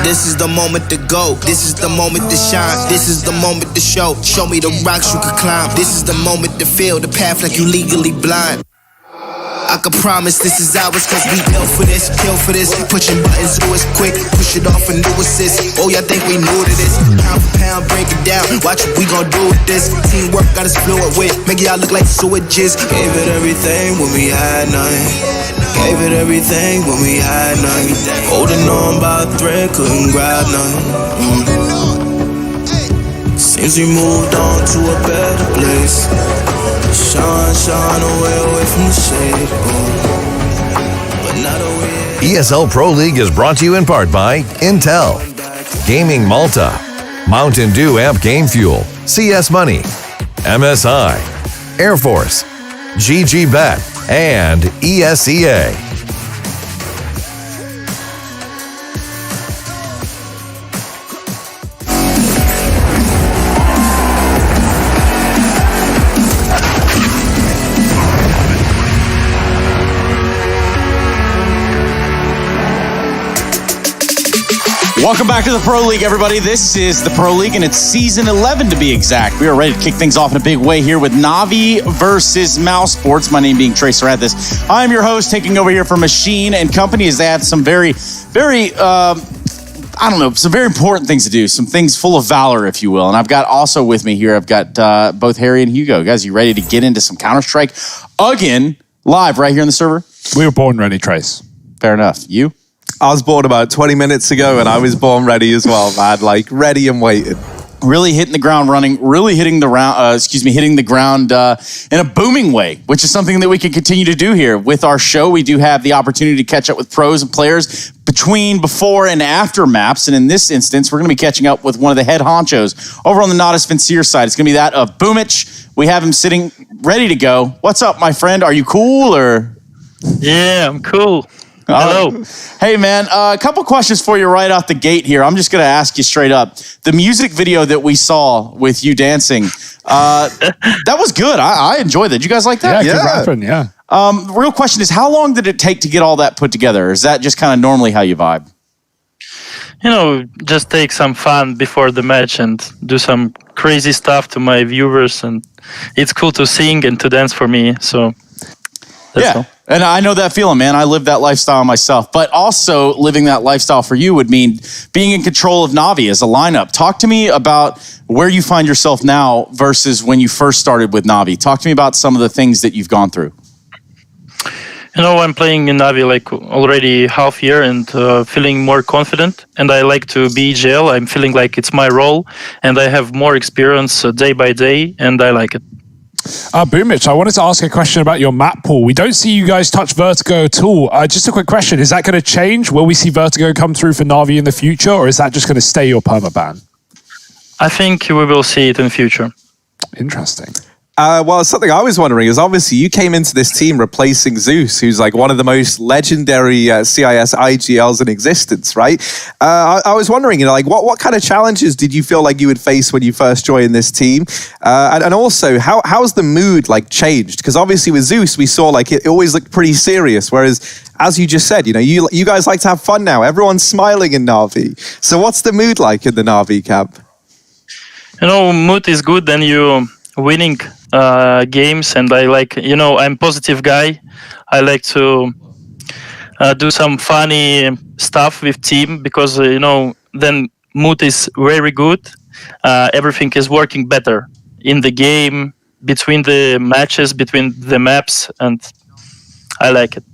This is the moment to go. This is the moment to shine. This is the moment to show. Show me the rocks you could climb. This is the moment to feel the path like you legally blind. I can promise this is ours cause we built for this, kill for this. Pushing buttons, do it quick, push it off a new assist. Oh, y'all think we new to this? Pound for pound, break it down. Watch what we gon' do with this. Teamwork got us fluid with. Make y'all look like sewages. Gave it everything when we had nothing. Gave it everything when we had nothing. Holding on by a thread, couldn't grab nothing. Seems we moved on to a better place. Shine, shine away from the shade. But not away.
ESL Pro League is brought to you in part by Intel, Gaming Malta, Mountain Dew Amp Game Fuel, CS Money, MSI, Air Force, GG.bet, and ESEA.
Welcome back to the Pro League, everybody. This is the Pro League, and it's Season 11 to be exact. We are ready to kick things off in a big way here with Navi versus Mouse Sports. My name being Tracer at this. I'm your host, taking over here for Machine and Company as they have some very some very important things to do. Some things full of valor, if you will. And I've got also with me here, I've got both Harry and Hugo. Guys, you ready to get into some Counter-Strike again, live right here on the server?
We were born ready, Trace.
Fair enough. You?
I was born about 20 minutes ago, and I was born ready as well, man. Like, ready and waiting.
Really hitting the ground running, really hitting the ground in a booming way, which is something that we can continue to do here. With our show, we do have the opportunity to catch up with pros and players, between, before, and after maps. And in this instance, we're going to be catching up with one of the head honchos over on the Nodus Vincier side. It's going to be that of Boomich. We have him sitting ready to go. What's up, my friend? Are you cool or?
Yeah, I'm cool. Hello.
Hey, man, a couple questions for you right out the gate here. I'm just going to ask you straight up. The music video that we saw with you dancing, that was good. I enjoyed that. Did you guys like that?
Yeah, good rapping, yeah.
The real question is, how long did it take to get all that put together? Or is that just kind of normally how you vibe?
You know, just take some fun before the match and do some crazy stuff to my viewers. And it's cool to sing and to dance for me. So that's all.
And I know that feeling, man. I live that lifestyle myself. But also living that lifestyle for you would mean being in control of Navi as a lineup. Talk to me about where you find yourself now versus when you first started with Navi. Talk to me about some of the things that you've gone through.
You know, I'm playing in Navi like already half year and feeling more confident. And I like to be EGL. I'm feeling like it's my role. And I have more experience day by day. And I like it.
Boomich, I wanted to ask a question about your map pool. We don't see you guys touch Vertigo at all. Just a quick question. Is that going to change? Will we see Vertigo come through for Navi in the future? Or is that just going to stay your permaban?
I think we will see it in future.
Interesting.
Well, something I was wondering is obviously you came into this team replacing Zeus, who's like one of the most legendary CIS IGLs in existence, right? I was wondering, you know, like what kind of challenges did you feel like you would face when you first joined this team? And also, how's the mood like changed? Because obviously with Zeus, we saw like it always looked pretty serious, whereas as you just said, you know, you guys like to have fun now. Everyone's smiling in Na'Vi. So what's the mood like in the Na'Vi camp?
You know, mood is good and you winning games, and I like, you know, I'm positive guy. I like to do some funny stuff with team because, you know, then mood is very good. Everything is working better in the game, between the matches, between the maps, and I like it.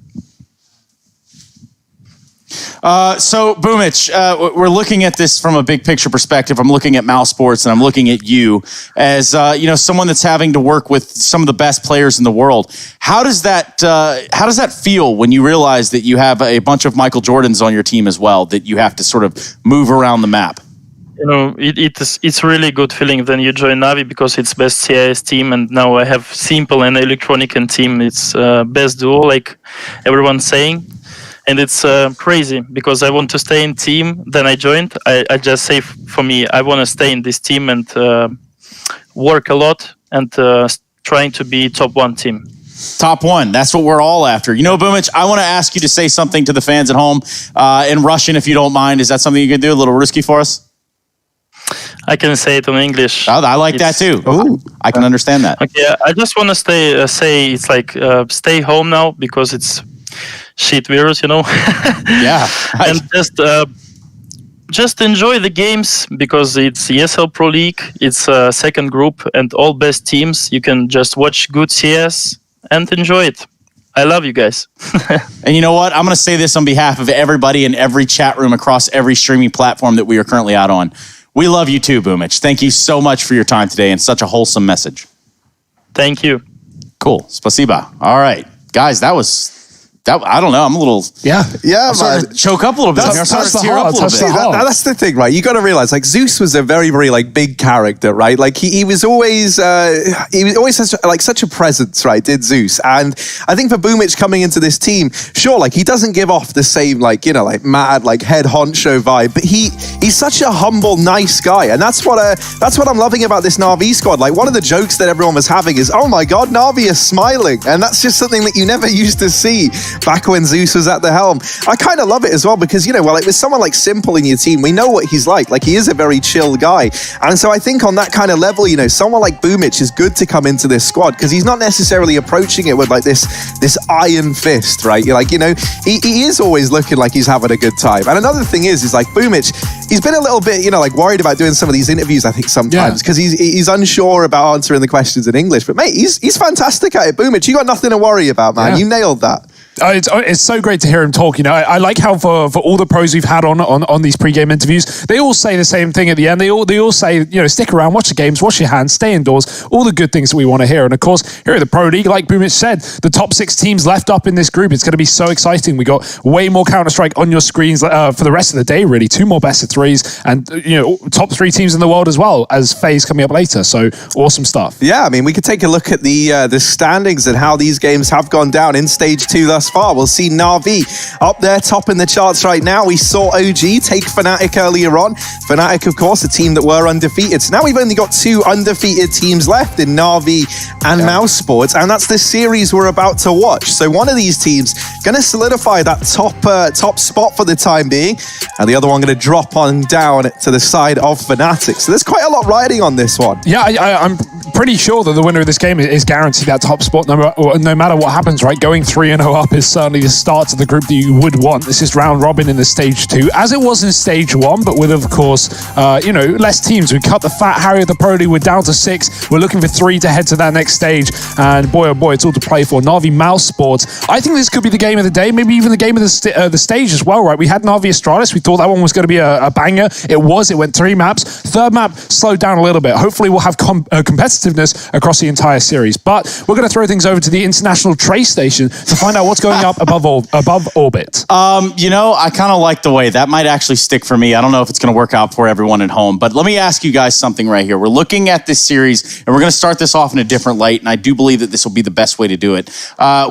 So, Boomich, we're looking at this from a big picture perspective. I'm looking at Mouse Sports, and I'm looking at you as you know, someone that's having to work with some of the best players in the world. How does that feel when you realize that you have a bunch of Michael Jordans on your team as well, that you have to sort of move around the map?
You know, it's really good feeling when you join Navi because it's best CIS team, and now I have Simple and Electronic and team. It's best duo, like everyone's saying. And it's crazy because I want to stay in team. Then I joined. I just say for me, I want to stay in this team and work a lot and trying to be top one team.
Top one. That's what we're all after. You know, Boomich, I want to ask you to say something to the fans at home in Russian, if you don't mind. Is that something you can do? A little risky for us?
I can say it in English.
Oh, I like that too. Ooh, I can understand that.
Okay, I just want to say it's like stay home now because it's shit virus, you know.
Yeah.
And just enjoy the games because it's ESL Pro League. It's a second group and all best teams. You can just watch good CS and enjoy it. I love you guys.
And you know what? I'm going to say this on behalf of everybody in every chat room across every streaming platform that we are currently out on. We love you too, Boomich. Thank you so much for your time today and such a wholesome message.
Thank you.
Cool. Spasiba. All right. Guys, I don't know. I'm a little...
Yeah,
I'm starting to choke up a little bit. I'm starting to tear up a little bit.
That's the thing, right? You got to realize, like, Zeus was a very, very, like, big character, right? Like, he was always such a presence, right? Did Zeus. And I think for Boomich coming into this team, sure, like, he doesn't give off the same, like, you know, like, mad, like, head honcho vibe, but he's such a humble, nice guy. And that's what I'm loving about this Na'Vi squad. Like, one of the jokes that everyone was having is, oh my God, Na'Vi is smiling. And that's just something that you never used to see back when Zeus was at the helm. I kind of love it as well because, you know, well, like with someone like Simple in your team, we know what he's like. Like, he is a very chill guy. And so I think on that kind of level, you know, someone like Boomich is good to come into this squad because he's not necessarily approaching it with like this iron fist, right? You're like, you know, he is always looking like he's having a good time. And another thing is like Boomich, he's been a little bit, you know, like worried about doing some of these interviews, I think sometimes, because he's unsure about answering the questions in English. But mate, he's fantastic at it. Boomich, you got nothing to worry about, man. You nailed that.
It's so great to hear him talk. You know, I like how for all the pros we've had on these pre-game interviews, they all say the same thing at the end. They all say, you know, stick around, watch the games, wash your hands, stay indoors, all the good things that we want to hear. And of course, here at the Pro League, like Boomich said, the top 6 teams left up in this group. It's going to be so exciting. We got way more Counter-Strike on your screens for the rest of the day, really. 2 more best of 3s and, you know, top 3 teams in the world as well as FaZe coming up later. So awesome stuff.
Yeah, I mean, we could take a look at the standings and how these games have gone down in stage 2 thus far. We'll see Na'Vi up there top in the charts right now. We saw OG take Fnatic earlier on. Fnatic, of course, a team that were undefeated. So now we've only got 2 undefeated teams left in Na'Vi and Mouse Sports, and that's the series we're about to watch. So one of these teams going to solidify that top spot for the time being, and the other one going to drop on down to the side of Fnatic. So there's quite a lot riding on this one.
Yeah, I'm pretty sure that the winner of this game is guaranteed that top spot no matter what happens, right? Going 3-0 up is certainly the start of the group that you would want. This is round robin in the stage 2, as it was in stage 1, but with, of course, you know, less teams. We cut the fat. Harry of the Pro League, we're down to 6. We're looking for 3 to head to that next stage, and boy, oh boy, it's all to play for. Na'Vi Mouse Sports. I think this could be the game of the day, maybe even the game of the stage as well, right? We had Na'Vi Astralis. We thought that one was going to be a banger. It was. It went 3 maps. 3rd map slowed down a little bit. Hopefully, we'll have competitiveness across the entire series. But we're going to throw things over to the International Trace Station to find out what's going up above orbit.
You know, I kind of like the way that might actually stick for me. I don't know if it's going to work out for everyone at home, but let me ask you guys something right here. We're looking at this series, and we're going to start this off in a different light, and I do believe that this will be the best way to do it.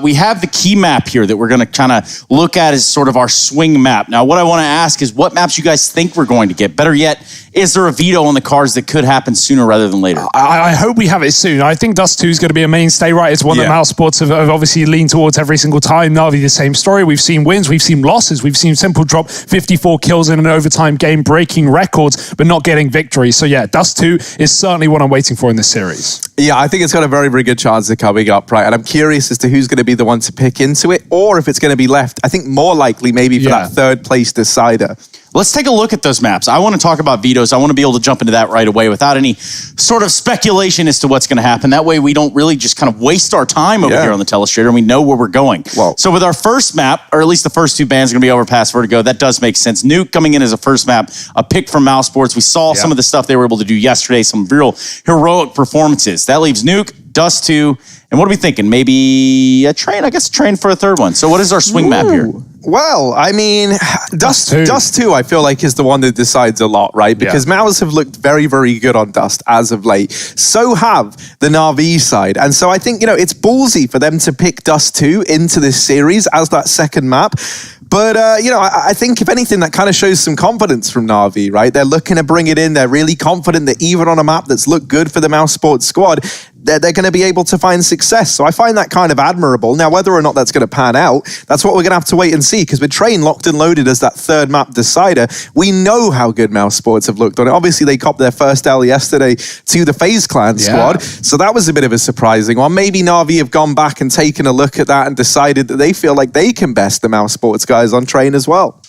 We have the key map here that we're going to kind of look at as sort of our swing map. Now, what I want to ask is what maps you guys think we're going to get. Better yet, is there a veto on the cards that could happen sooner rather than later?
I hope we have it soon. I think Dust 2 is going to be a mainstay, right? It's one that Mouse Sports have obviously leaned towards every single time. Na'Vi, the same story. We've seen wins, we've seen losses, we've seen Simple drop 54 kills in an overtime game, breaking records, but not getting victory. So yeah, Dust 2 is certainly what I'm waiting for in this series.
Yeah, I think it's got a very, very good chance of coming up, right? And I'm curious as to who's going to be the one to pick into it, or if it's going to be left, I think more likely maybe for that 3rd place decider.
Let's take a look at those maps. I want to talk about vetoes. I want to be able to jump into that right away without any sort of speculation as to what's going to happen. That way we don't really just kind of waste our time over here on the telestrator and we know where we're going. So with our first map, or at least the first 2 bans are going to be Overpass Vertigo. That does make sense. Nuke coming in as a first map, a pick from Mouse Sports. We saw some of the stuff they were able to do yesterday, some real heroic performances. That leaves Nuke, Dust 2, and what are we thinking? Maybe a train? I guess a train for a 3rd one. So what is our swing map here?
Well, I mean, Dust 2, I feel like, is the one that decides a lot, right? Because Mouse have looked very, very good on Dust as of late. So have the Na'Vi side. And so I think, you know, it's ballsy for them to pick Dust 2 into this series as that 2nd map. But, you know, I think, if anything, that kind of shows some confidence from Na'Vi, right? They're looking to bring it in. They're really confident that even on a map that's looked good for the Mouse Sports squad, they're going to be able to find success. So I find that kind of admirable. Now, whether or not that's going to pan out, that's what we're going to have to wait and see, because with Train locked and loaded as that 3rd map decider, we know how good Mouse Sports have looked on it. Obviously, they copped their first L yesterday to the FaZe Clan squad, so that was a bit of a surprising one. Maybe Na'Vi have gone back and taken a look at that and decided that they feel like they can best the Mouse Sports guys on Train as well.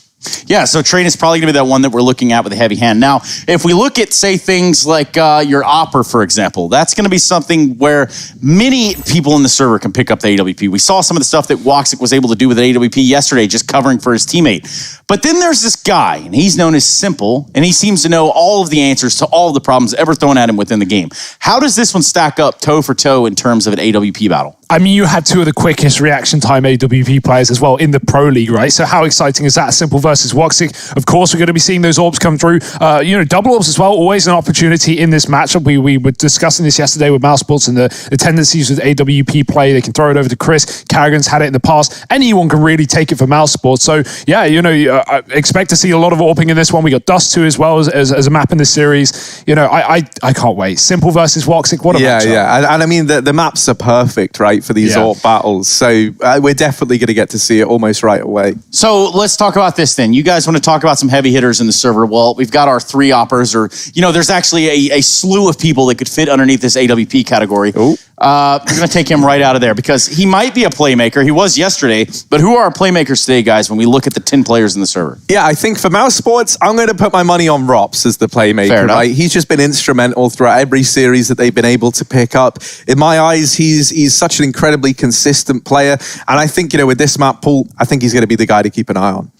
Yeah, so Train is probably going to be that one that we're looking at with a heavy hand. Now, if we look at, say, things like your Opper, for example, that's going to be something where many people in the server can pick up the AWP. We saw some of the stuff that Woxic was able to do with an AWP yesterday, just covering for his teammate. But then there's this guy, and he's known as Simple, and he seems to know all of the answers to all of the problems ever thrown at him within the game. How does this one stack up toe for toe in terms of an AWP battle?
I mean, you had 2 of the quickest reaction time AWP players as well in the Pro League, right? So how exciting is that? Simple versus Woxic. Of course, we're going to be seeing those orbs come through. You know, double orbs as well, always an opportunity in this matchup. We were discussing this yesterday with Mouse Sports and the tendencies with AWP play. They can throw it over to Chris. Carrigan's had it in the past. Anyone can really take it for Mouse Sports. So, yeah, you know, I expect to see a lot of orbing in this one. We got Dust 2 as well as a map in this series. You know, I can't wait. Simple versus Woxic, what a matchup.
Yeah. And I mean, the maps are perfect, right, for these AWP battles. So we're definitely going to get to see it almost right away.
So let's talk about this then. You guys want to talk about some heavy hitters in the server? Well, we've got our 3 Oppers, or, you know, there's actually a slew of people that could fit underneath this AWP category. We're going to take him right out of there because he might be a playmaker. He was yesterday, but who are our playmakers today, guys, when we look at the 10 players in the server?
Yeah, I think for Mouse Sports, I'm going to put my money on Rops as the playmaker. Right? He's just been instrumental throughout every series that they've been able to pick up. In my eyes, he's such an incredibly consistent player. And I think, with this map pool, I think he's going to be the guy to keep an eye on.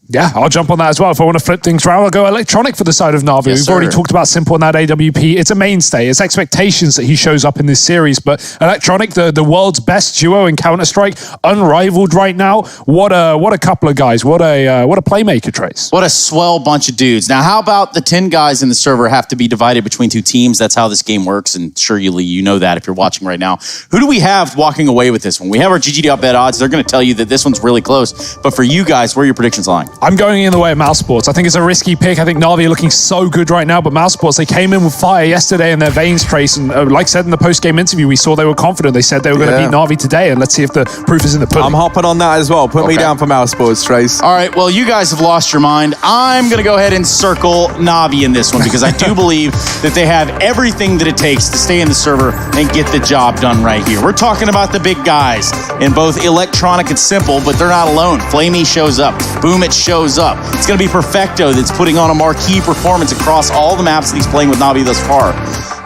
Yeah, I'll jump on that as well. If I want to flip things around, I'll go Electronic for the side of Na'Vi. We've already talked about Simple in that AWP. It's a mainstay. It's expectations that he shows up in this series. But Electronic, the world's best duo in Counter-Strike, unrivaled right now. What a couple of guys. What a playmaker, Trace.
What a swell bunch of dudes. Now, how about the 10 guys in the server have to be divided between 2 teams? That's how this game works. And surely you know that if you're watching right now. Who do we have walking away with this one? We have our GG.bet odds. They're going to tell you that this one's really close. But for you guys, where are your predictions lying?
I'm going in the way of Mouse Sports. I think it's a risky pick. I think Na'Vi are looking so good right now, but Mouse Sports, they came in with fire yesterday in their veins, Trace, and like I said in the post-game interview, we saw they were confident. They said they were going to beat Na'Vi today, and let's see if the proof is in the pudding.
I'm hopping on that as well. Put me down for Mouse Sports, Trace.
All right, well, you guys have lost your mind. I'm going to go ahead and circle Na'Vi in this one because I do believe that they have everything that it takes to stay in the server and get the job done right here. We're talking about the big guys in both Electronic and Simple, but they're not alone. Flamey shows up. Boomich shows up. It's going to be Perfecto that's putting on a marquee performance across all the maps that he's playing with Na'Vi thus far.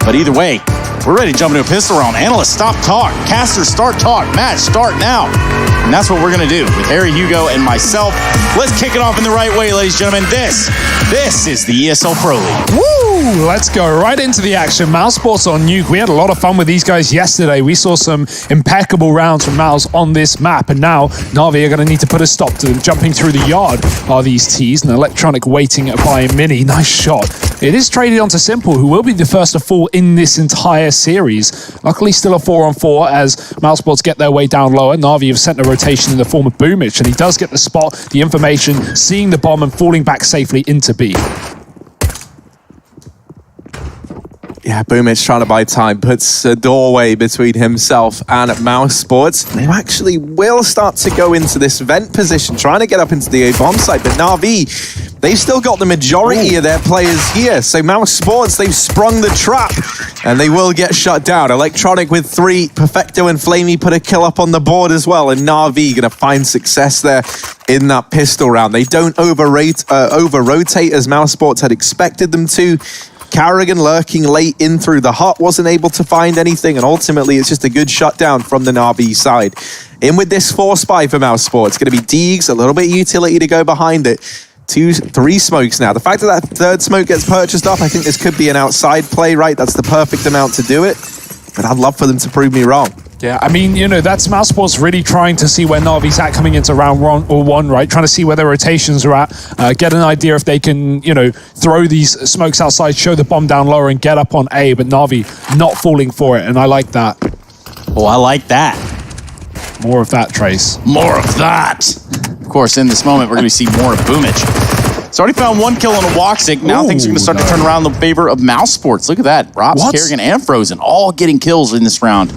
But either way, we're ready to jump into a pistol round. Analysts, stop talk. Casters, start talk. Match, start now. And that's what we're going to do with Harry, Hugo, and myself. Let's kick it off in the right way, ladies and gentlemen. This is the ESL Pro League.
Woo! Let's go right into the action. Mouse Sports on Nuke. We had a lot of fun with these guys yesterday. We saw some impeccable rounds from Mouse on this map, and now Na'Vi are going to need to put a stop to them. Jumping through the yard are these T's, and Electronic waiting by Mini. Nice shot. It is traded onto Simple, who will be the first to fall in this entire series. Luckily, still a 4-on-4 as Mouse Sports get their way down lower. Na'Vi have sent a rotation in the form of Boomich, and he does get the spot, the information, seeing the bomb and falling back safely into B.
Yeah, Boomich trying to buy time, puts a doorway between himself and Mouse Sports. They actually will start to go into this vent position, trying to get up into the A bomb site, but Na'Vi, they've still got the majority of their players here. So Mouse Sports, they've sprung the trap, and they will get shut down. Electronic with 3, Perfecto and Flamey put a kill up on the board as well, and Na'Vi gonna find success there in that pistol round. They don't over-rotate as Mouse Sports had expected them to. Carrigan lurking late in through the hut, wasn't able to find anything, and ultimately it's just a good shutdown from the Na'Vi side. In with this 4-spy for Mouse Sports, going to be Deegs, a little bit of utility to go behind it. 3 smokes now. The fact that 3rd smoke gets purchased up, I think this could be an outside play, right? That's the perfect amount to do it, but I'd love for them to prove me wrong.
Yeah, I mean, that's Mouse Sports really trying to see where Na'Vi's at coming into round 1, right? Trying to see where their rotations are at, get an idea if they can, throw these smokes outside, show the bomb down lower and get up on A, but Na'Vi not falling for it, and I like that.
Oh, I like that.
More of that, Trace.
More of that. Of course, in this moment, we're going to see more of Boomich. It's already found 1 kill on a Woxic. Now things are going to start to turn around in the favor of Mouse Sports. Look at that. Robs, Kerrigan, and Frozen all getting kills in this round.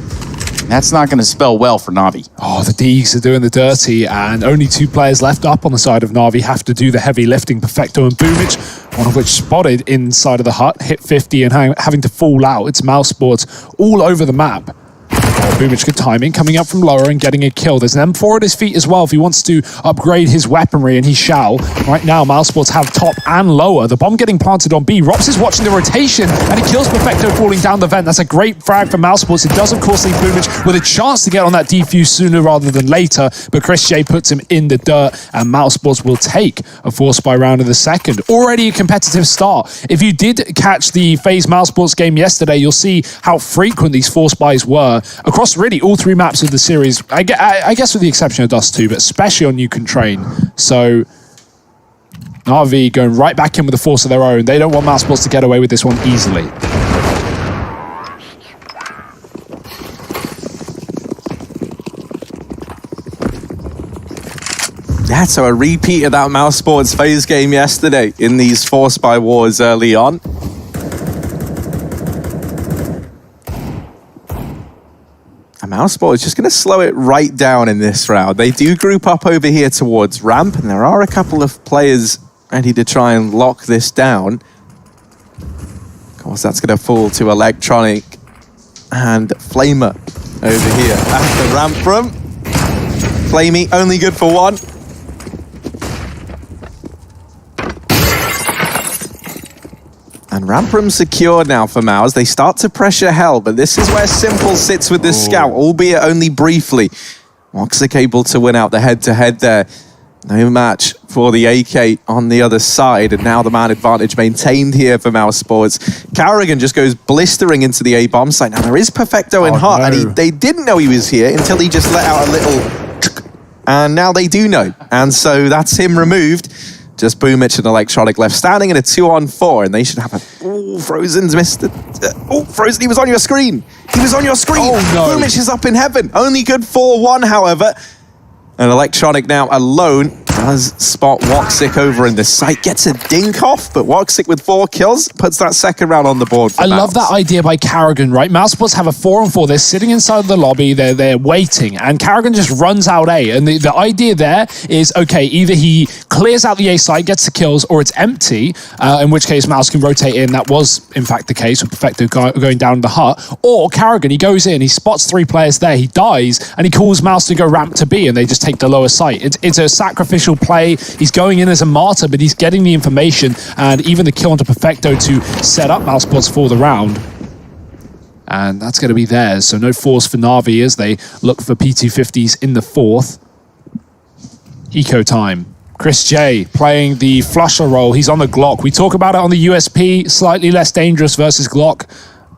That's not going to spell well for Na'Vi.
Oh, the Deegs are doing the dirty, and only 2 players left up on the side of Na'Vi have to do the heavy lifting. Perfecto and Boomich, one of which spotted inside of the hut, hit 50 and having to fall out. It's Mouse Sports all over the map. Oh, Boomich, good timing, coming up from lower and getting a kill. There's an M4 at his feet as well if he wants to upgrade his weaponry, and he shall. Right now, Mouse Sports have top and lower. The bomb getting planted on B. Rops is watching the rotation, and he kills Perfecto falling down the vent. That's a great frag for Mouse Sports. It does, of course, leave Boomich with a chance to get on that defuse sooner rather than later, but Chris J puts him in the dirt, and Mouse Sports will take a 4-spy round in the second. Already a competitive start. If you did catch the FaZe Mouse Sports game yesterday, you'll see how frequent these 4-spies were across really all 3 maps of the series. I guess with the exception of Dust 2, but especially on Nuke and Train. So Na'Vi going right back in with a force of their own. They don't want Mouse Sports to get away with this one easily.
Yeah, so a repeat of that Mouse Sports FaZe game yesterday in these 4-spy wars early on. And Mouse Sports is just going to slow it right down in this round. They do group up over here towards ramp, and there are a couple of players ready to try and lock this down. Of course, that's going to fall to Electronic and Flamer over here at the ramp room. Flamey only good for one. And ramp room secured now for Mouse. They start to pressure hell, but this is where Simple sits with this scout, albeit only briefly. Woxic able to win out the head-to-head there. No match for the AK on the other side, and now the man advantage maintained here for Mouse Sports. Carrigan just goes blistering into the A-bomb site. Now there is Perfecto in hot, and they didn't know he was here until he just let out a little... And now they do know, and so that's him removed. Just Boomich and Electronic left standing in a 2-on-4, and they should have a... Oh, Frozen's missed it. Oh, Frozen, he was on your screen. He was on your screen. Oh, no. Boomich is up in heaven. Only good 4-1, however. And Electronic now alone does spot Woxic over in the site. Gets a dink off, but Woxic with 4 kills puts that second round on the board for
I
Mouse.
love that idea by Carrigan, right? Mousesports have a 4-on-4. They're sitting inside the lobby. They're waiting, and Carrigan just runs out A. And the idea there is, okay, either he clears out the A site, gets the kills, or it's empty, in which case Mouse can rotate in. That was, in fact, the case with Perfecto going down the hut. Or Carrigan, he goes in, he spots 3 players there, he dies, and he calls Mouse to go ramp to B, and they just take the lower site. It's a sacrificial play. He's going in as a martyr, but he's getting the information and even the kill onto Perfecto to set up Mousesports for the round. And that's going to be theirs. So no force for Na'Vi as they look for P250s in the 4th. Eco time. Chris J playing the flusher role. He's on the Glock. We talk about it on the USP. Slightly less dangerous versus Glock.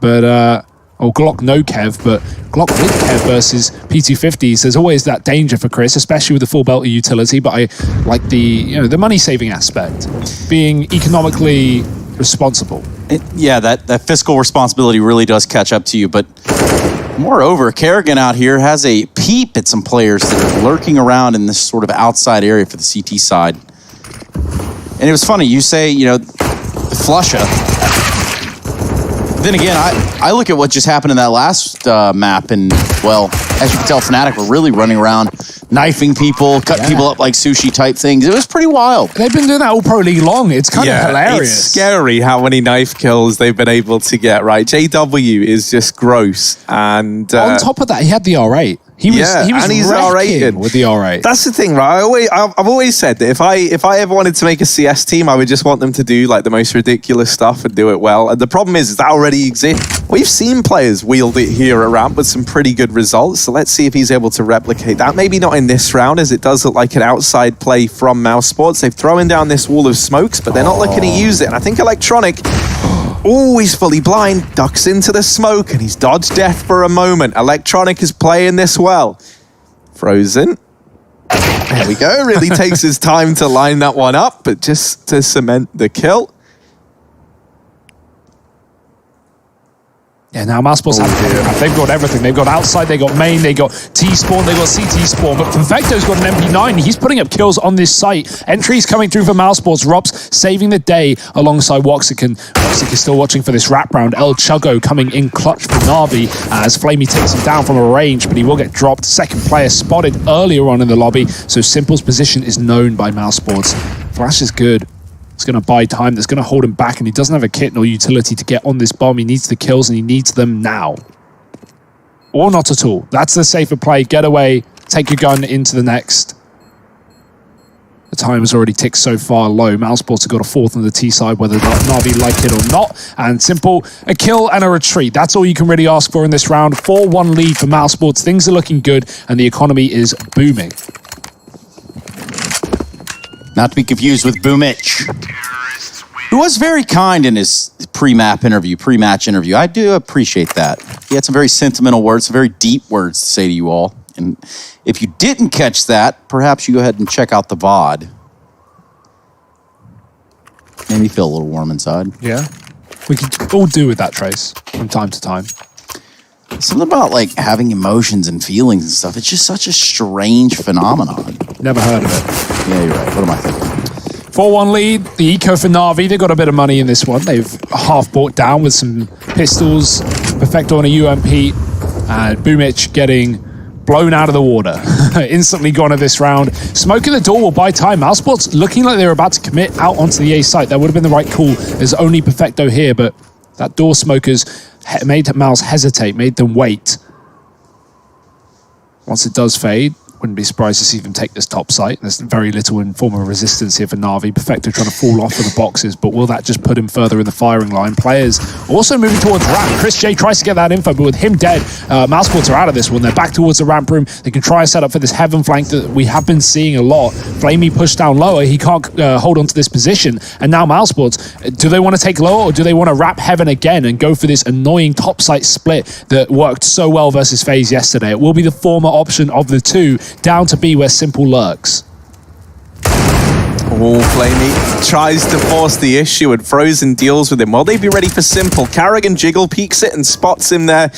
But... or Glock no Kev, but Glock with Kev versus P250s. There's always that danger for Chris, especially with the full belt of utility, but I like the money-saving aspect, being economically responsible.
That fiscal responsibility really does catch up to you, but moreover, Kerrigan out here has a peep at some players that are lurking around in this sort of outside area for the CT side. And it was funny, you say, the Flusha. Then again, I look at what just happened in that last map, and, well, as you can tell, Fnatic were really running around, knifing people, cutting people up like sushi type things. It was pretty wild.
They've been doing that all Pro League long. It's kind of hilarious.
It's scary how many knife kills they've been able to get, right? JW is just gross. And
on top of that, he had the R8. He was
and he's
R8 with the R8.
That's the thing, right? I've always said that if I ever wanted to make a CS team, I would just want them to do like the most ridiculous stuff and do it well. And the problem is that already exists. We've seen players wield it here at Ramp with some pretty good results. So let's see if he's able to replicate that. Maybe not in this round, as it does look like an outside play from Mouse Sports. They've thrown down this wall of smokes, but they're not looking to use it. And I think Electronic... Oh, he's fully blind, ducks into the smoke, and he's dodged death for a moment. Electronic is playing this well. Frozen. There we go. Really takes his time to line that one up, but just to cement the kill.
Yeah, now Mousesports they've got everything. They've got outside, they got main, they got T-spawn, they got CT spawn, but Perfecto's got an MP9. He's putting up kills on this site. Entries coming through for Mousesports. Rops saving the day alongside Woxic, and Woxic is still watching for this wrap round. El Chuggo coming in clutch for Na'Vi as Flamey takes him down from a range, but he will get dropped. Second player spotted earlier on in the lobby, so Simple's position is known by Mousesports. Flash is good. It's going to buy time. That's going to hold him back, and he doesn't have a kit nor utility to get on this bomb. He needs the kills, and he needs them now. Or not at all. That's the safer play. Get away. Take your gun into the next. The time has already ticked so far low. Mousesports have got a 4th on the T side, whether Na'Vi like it or not. And Simple, a kill and a retreat. That's all you can really ask for in this round. 4-1 lead for Mousesports. Things are looking good, and the economy is booming.
Not to be confused with Boomich, who was very kind in his pre-match interview. I do appreciate that. He had some very sentimental words, some very deep words to say to you all. And if you didn't catch that, perhaps you go ahead and check out the VOD. Made me feel a little warm inside.
Yeah. We could all do with that, Trace, from time to time.
Something about like having emotions and feelings and stuff. It's just such a strange phenomenon.
Never heard of it.
Yeah, you're right. What am I thinking?
4-1 lead. The eco for Na'Vi. They've got a bit of money in this one. They've half bought down with some pistols. Perfecto on a UMP. And Boomich getting blown out of the water. Instantly gone at this round. Smoke in the door will buy time. Mousesports looking like they were about to commit out onto the A site. That would have been the right call. There's only Perfecto here, but that door smoker's made Mouse hesitate, made them wait. Once it does fade, wouldn't be surprised to see them take this top site. There's very little in form of resistance here for Na'Vi. Perfecto trying to fall off of the boxes, but will that just put him further in the firing line? Players also moving towards ramp. Chris J tries to get that info, but with him dead, Mousesports are out of this one. They're back towards the ramp room. They can try and set up for this heaven flank that we have been seeing a lot. Flamey pushed down lower. He can't hold on to this position. And now Mousesports, do they want to take lower or do they want to wrap heaven again and go for this annoying top site split that worked so well versus FaZe yesterday? It will be the former option of the two, down to B where Simple lurks.
Oh, Flamey tries to force the issue and Frozen deals with him. Will they be ready for Simple? Karrigan Jiggle peeks it and spots him there.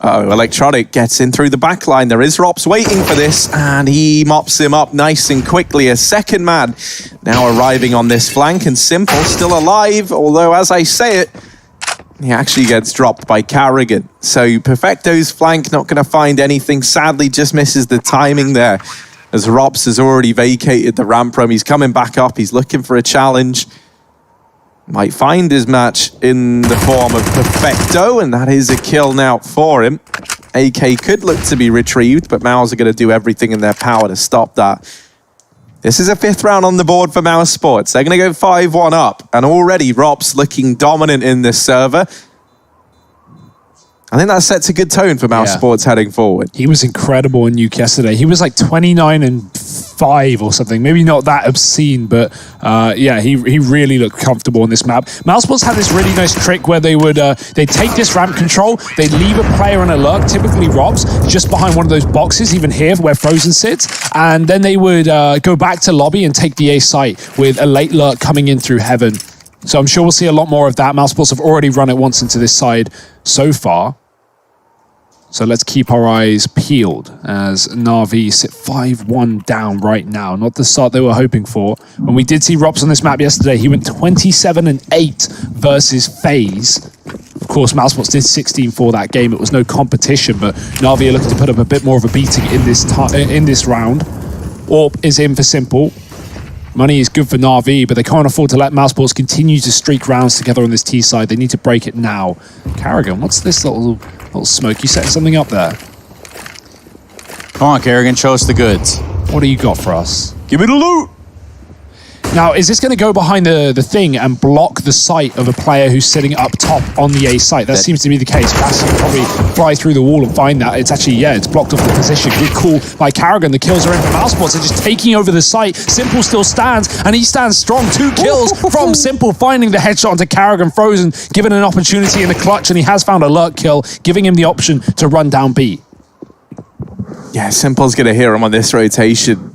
Electronic gets in through the back line. There is Rops waiting for this, and he mops him up nice and quickly. A second man now arriving on this flank, and Simple still alive, although as I say it, he actually gets dropped by Karrigan. So Perfecto's flank not going to find anything. Sadly, just misses the timing there as Rops has already vacated the ramp room. He's coming back up. He's looking for a challenge. Might find his match in the form of Perfecto, and that is a kill now for him. AK could look to be retrieved, but Mouse are going to do everything in their power to stop that. This is a 5th round on the board for Mousesports. They're going to go 5-1 up, and already Rops looking dominant in this server. I think that sets a good tone for Mousesports heading forward.
He was incredible in Nuke yesterday. He was like 29-5 or something. Maybe not that obscene, but yeah, he really looked comfortable in this map. Mousesports had this really nice trick where they would they'd take this ramp control, they'd leave a player on a lurk, typically Robs, just behind one of those boxes, even here where Frozen sits, and then they would go back to lobby and take the A site with a late lurk coming in through heaven. So I'm sure we'll see a lot more of that. Mousesports have already run it once into this side so far. So let's keep our eyes peeled as Na'Vi sit 5-1 down right now. Not the start they were hoping for. When we did see Rops on this map yesterday, he went 27-8 versus FaZe. Of course, Mousesports did 16 for that game. It was no competition, but Na'Vi are looking to put up a bit more of a beating in this round. AWP is in for Simple. Money is good for Na'Vi, but they can't afford to let Mousesports continue to streak rounds together on this T side. They need to break it now. Karrigan, what's this little smoke? You setting something up there?
Come on, Karrigan, show us the goods.
What do you got for us?
Give me the loot!
Now, is this going to go behind the thing and block the sight of a player who's sitting up top on the A site? That seems to be the case. Bassi will probably fly through the wall and find that. It's actually, yeah, it's blocked off the position. Good call by Karrigan. The kills are in for Mousesports. They're just taking over the site. Simple still stands, and he stands strong. 2 kills from Simple, finding the headshot onto Karrigan. Frozen, given an opportunity in the clutch, and he has found a lurk kill, giving him the option to run down B.
Yeah, Simple's going to hear him on this rotation.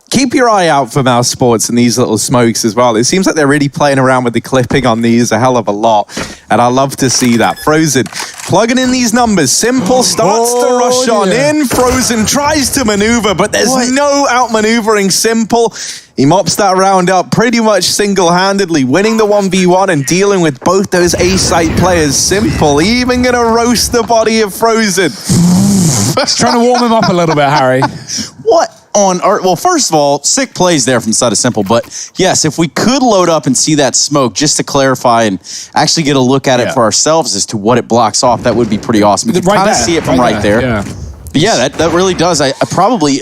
Keep your eye out for Mousesports and these little smokes as well. It seems like they're really playing around with the clipping on these a hell of a lot, and I love to see that. Frozen plugging in these numbers. Simple starts to rush on in. Frozen tries to maneuver, but there's no outmaneuvering Simple. He mops that round up pretty much single-handedly, winning the 1v1 and dealing with both those A-site players. Simple even going to roast the body of Frozen.
Just trying to warm him up a little bit, Harry.
What on earth? Well, first of all, sick plays there from the side of Simple, but yes, if we could load up and see that smoke just to clarify and actually get a look at it for ourselves as to what it blocks off, that would be pretty awesome. We can kind of see it from right there.
Yeah.
But yeah, that really does. I probably,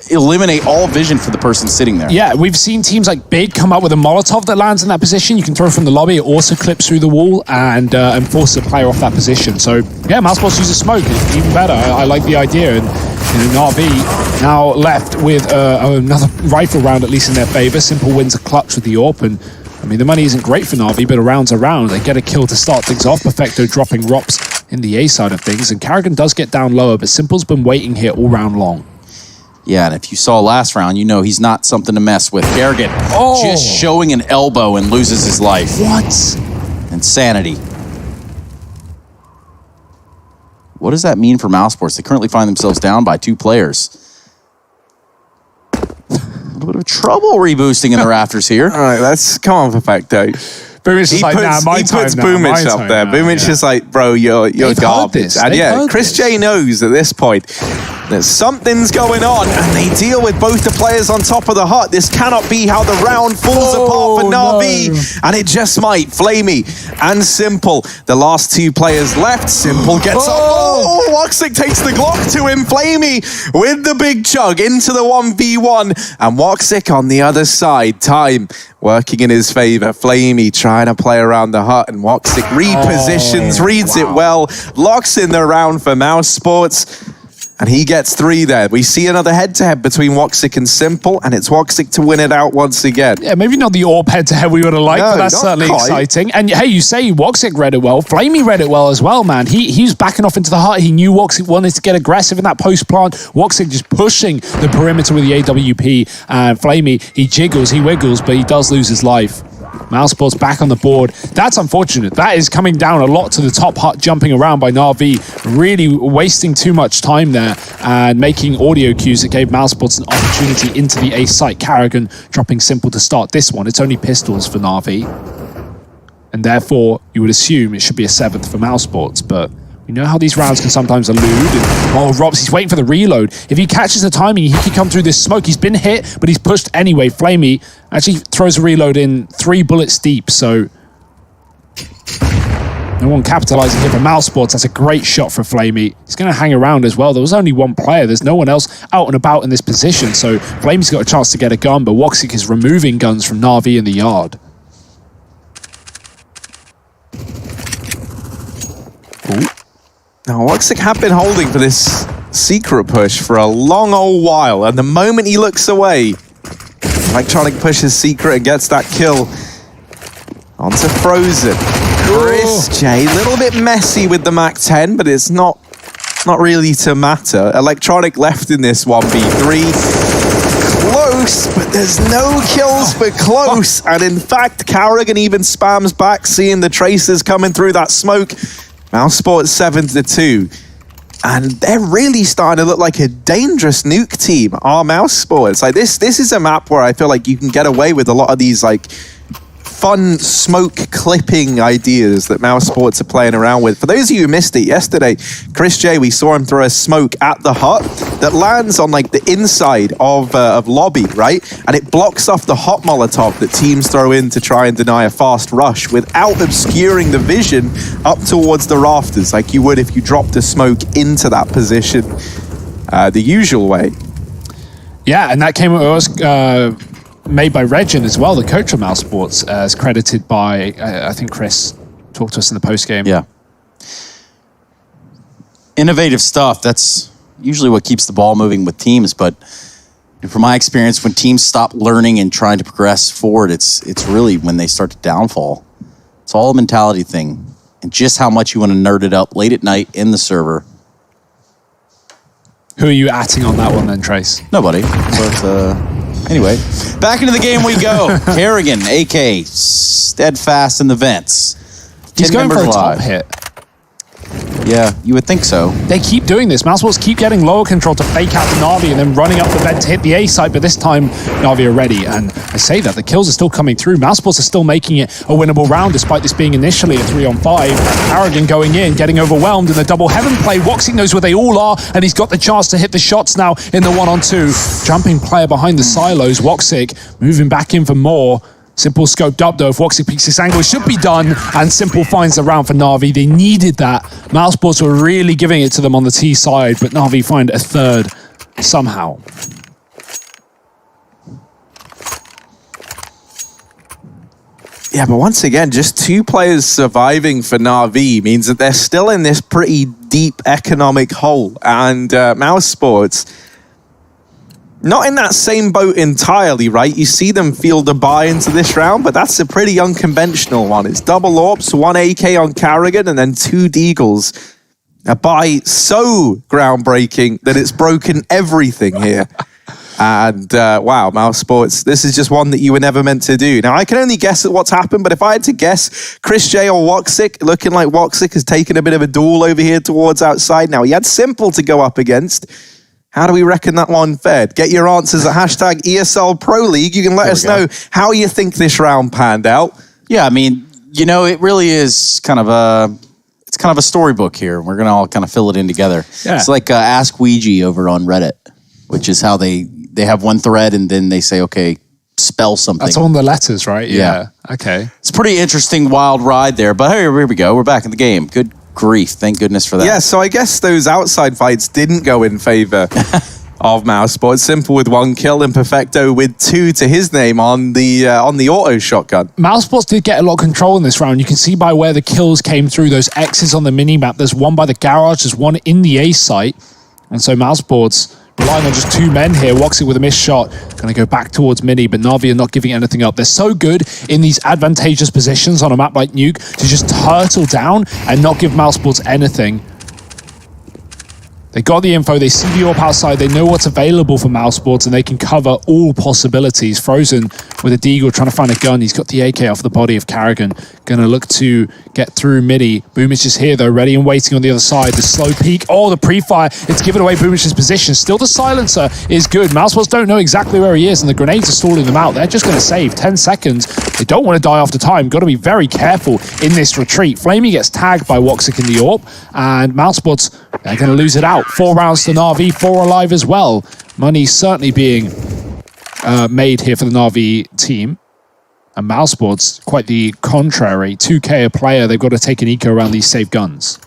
eliminate all vision for the person sitting there.
Yeah, we've seen teams like Big come up with a Molotov that lands in that position. You can throw from the lobby. It also clips through the wall and forces a player off that position. So yeah, Mousesports uses smoke. It's even better. I like the idea. And Na'Vi now left with another rifle round, at least in their favor. Simple wins a clutch with the AWP. And I mean, the money isn't great for Na'Vi, but a round's a round. They get a kill to start things off. Perfecto dropping Rops in the A side of things. And Karrigan does get down lower, but Simple's been waiting here all round long.
Yeah, and if you saw last round, you know he's not something to mess with. Karrigan just showing an elbow and loses his life.
What?
Insanity. What does that mean for Mousesports? They currently find themselves down by 2 players. A little bit of trouble reboosting in the rafters here.
All right, let's come on, Perfecto.
Boomich is like, he puts
Boomich up there. Boomich is like, bro, you're garbage. And yeah, Chris J knows at this point. Something's going on, and they deal with both the players on top of the hut. This cannot be how the round falls apart for Na'Vi, and it just might. Flamey and Simple, the last two players left. Simple gets up. Oh, Woxic takes the Glock to him. Flamey with the big chug into the 1v1, and Woxic on the other side. Time working in his favor. Flamey trying to play around the hut, and Woxic repositions, reads it well, locks in the round for Mouse Sports. And he gets 3 there. We see another head-to-head between Woxic and Simple, and it's Woxic to win it out once again.
Yeah, maybe not the AWP head-to-head we would have liked, but that's certainly exciting. And hey, you say Woxic read it well. Flamey read it well as well, man. He was backing off into the heart. He knew Woxic wanted to get aggressive in that post-plant. Woxic just pushing the perimeter with the AWP. And Flamey, he jiggles, he wiggles, but he does lose his life. Mousesports back on the board. That's unfortunate. That is coming down a lot to the top hut, jumping around by Na'Vi, really wasting too much time there and making audio cues that gave Mousesports an opportunity into the A site. Carrigan dropping Simple to start this one. It's only pistols for Na'Vi. And therefore, you would assume it should be a 7th for Mousesports, but we know how these rounds can sometimes elude. And, Robs, he's waiting for the reload. If he catches the timing, he can come through this smoke. He's been hit, but he's pushed anyway. Flamey actually throws a reload in 3 bullets deep, so no one capitalizing here for Mousesports. That's a great shot for Flamey. He's going to hang around as well. There was only one player. There's no one else out and about in this position, so Flamey's got a chance to get a gun, but Woxic is removing guns from Na'Vi in the yard.
Ooh. Now, Woxic have been holding for this secret push for a long old while, and the moment he looks away, Electronic pushes secret and gets that kill onto Frozen. Chris J, a little bit messy with the Mac-10, but it's not really to matter. Electronic left in this 1v3. Close, but there's no kills for close, and in fact, Carrigan even spams back, seeing the tracers coming through that smoke. Mousesports 7-2. And they're really starting to look like a dangerous nuke team, our Mousesports. Like this is a map where I feel like you can get away with a lot of these like fun smoke clipping ideas that Mousesports are playing around with. For those of you who missed it yesterday, Chris J, we saw him throw a smoke at the hut that lands on like the inside of lobby, right? And it blocks off the hot Molotov that teams throw in to try and deny a fast rush without obscuring the vision up towards the rafters, like you would if you dropped a smoke into that position the usual way.
Yeah, and that came with us. Made by Regin as well, the coach of Mousesports, as credited by, I think Chris talked to us in the post-game.
Yeah. Innovative stuff. That's usually what keeps the ball moving with teams, but from my experience, when teams stop learning and trying to progress forward, it's really when they start to downfall. It's all a mentality thing, and just how much you want to nerd it up late at night in the server.
Who are you atting on that one then, Trace?
Nobody. But, anyway, back into the game we go. Kerrigan, AK, steadfast in the vents.
He's going for a top hit.
Yeah, you would think so.
They keep doing this. Mousesports keep getting lower control to fake out the Na'Vi and then running up the vent to hit the A site, but this time Na'Vi are ready. And I say that, the kills are still coming through. Mousesports are still making it a winnable round despite this being initially a 3-on-5. Carrigan going in, getting overwhelmed in the double heaven play. Woxic knows where they all are, and he's got the chance to hit the shots now in the 1-on-2. Jumping player behind the silos. Woxic moving back in for more. Simple scoped up though. If Woxic peeks this angle, it should be done. And Simple finds the round for Na'Vi. They needed that. Mousesports were really giving it to them on the T side, but Na'Vi find a third somehow.
Yeah, but once again, just 2 players surviving for Na'Vi means that they're still in this pretty deep economic hole. And Mousesports, not in that same boat entirely, right? You see them field a buy into this round, but that's a pretty unconventional one. It's double AWPs, 1 AK on Carrigan, and then 2 Deagles. A buy so groundbreaking that it's broken everything here. And wow, Mousesports, this is just one that you were never meant to do. Now, I can only guess at what's happened, but if I had to guess, Chris J or Woxic, looking like Woxic has taken a bit of a duel over here towards outside. Now, he had Simple to go up against. How do we reckon that one fared? Get your answers at hashtag ESL Pro League. You can let us know how you think this round panned out.
Yeah, I mean, you know, it really is kind of it's kind of a storybook here. We're going to all kind of fill it in together.
Yeah.
It's like Ask Ouija over on Reddit, which is how they have one thread and then they say, okay, spell something.
That's on the letters, right? Yeah. Okay.
It's a pretty interesting, wild ride there. But here we go. We're back in the game. Good grief. Thank goodness for that.
Yeah, so I guess those outside fights didn't go in favor of Mousesport. Simple with 1 kill and Perfecto with 2 to his name on the auto shotgun.
Mousesports did get a lot of control in this round. You can see by where the kills came through, those X's on the mini-map. There's one by the garage, there's one in the A site. And so Mousesports relying on just 2 men here. Woxic with a missed shot. Going to go back towards Mini, but Na'Vi are not giving anything up. They're so good in these advantageous positions on a map like Nuke to just turtle down and not give Mousesports anything. They got the info, they see the AWP outside, they know what's available for Mousesports, and they can cover all possibilities. Frozen with a Deagle trying to find a gun. He's got the AK off the body of Karrigan. Going to look to get through Midi. Boomich is here though, ready and waiting on the other side. The slow peek. Oh, the pre-fire. It's given away Boomich's position. Still the silencer is good. Mousesports don't know exactly where he is, and the grenades are stalling them out. They're just going to save 10 seconds. They don't want to die after time. Got to be very careful in this retreat. Flamey gets tagged by Woxic in the AWP, and Mousesports, they're going to lose it out. 4 rounds to Na'Vi, 4 alive as well. Money certainly being made here for the Na'Vi team. And Mousesports, quite the contrary. 2K a player, they've got to take an eco around these safe guns.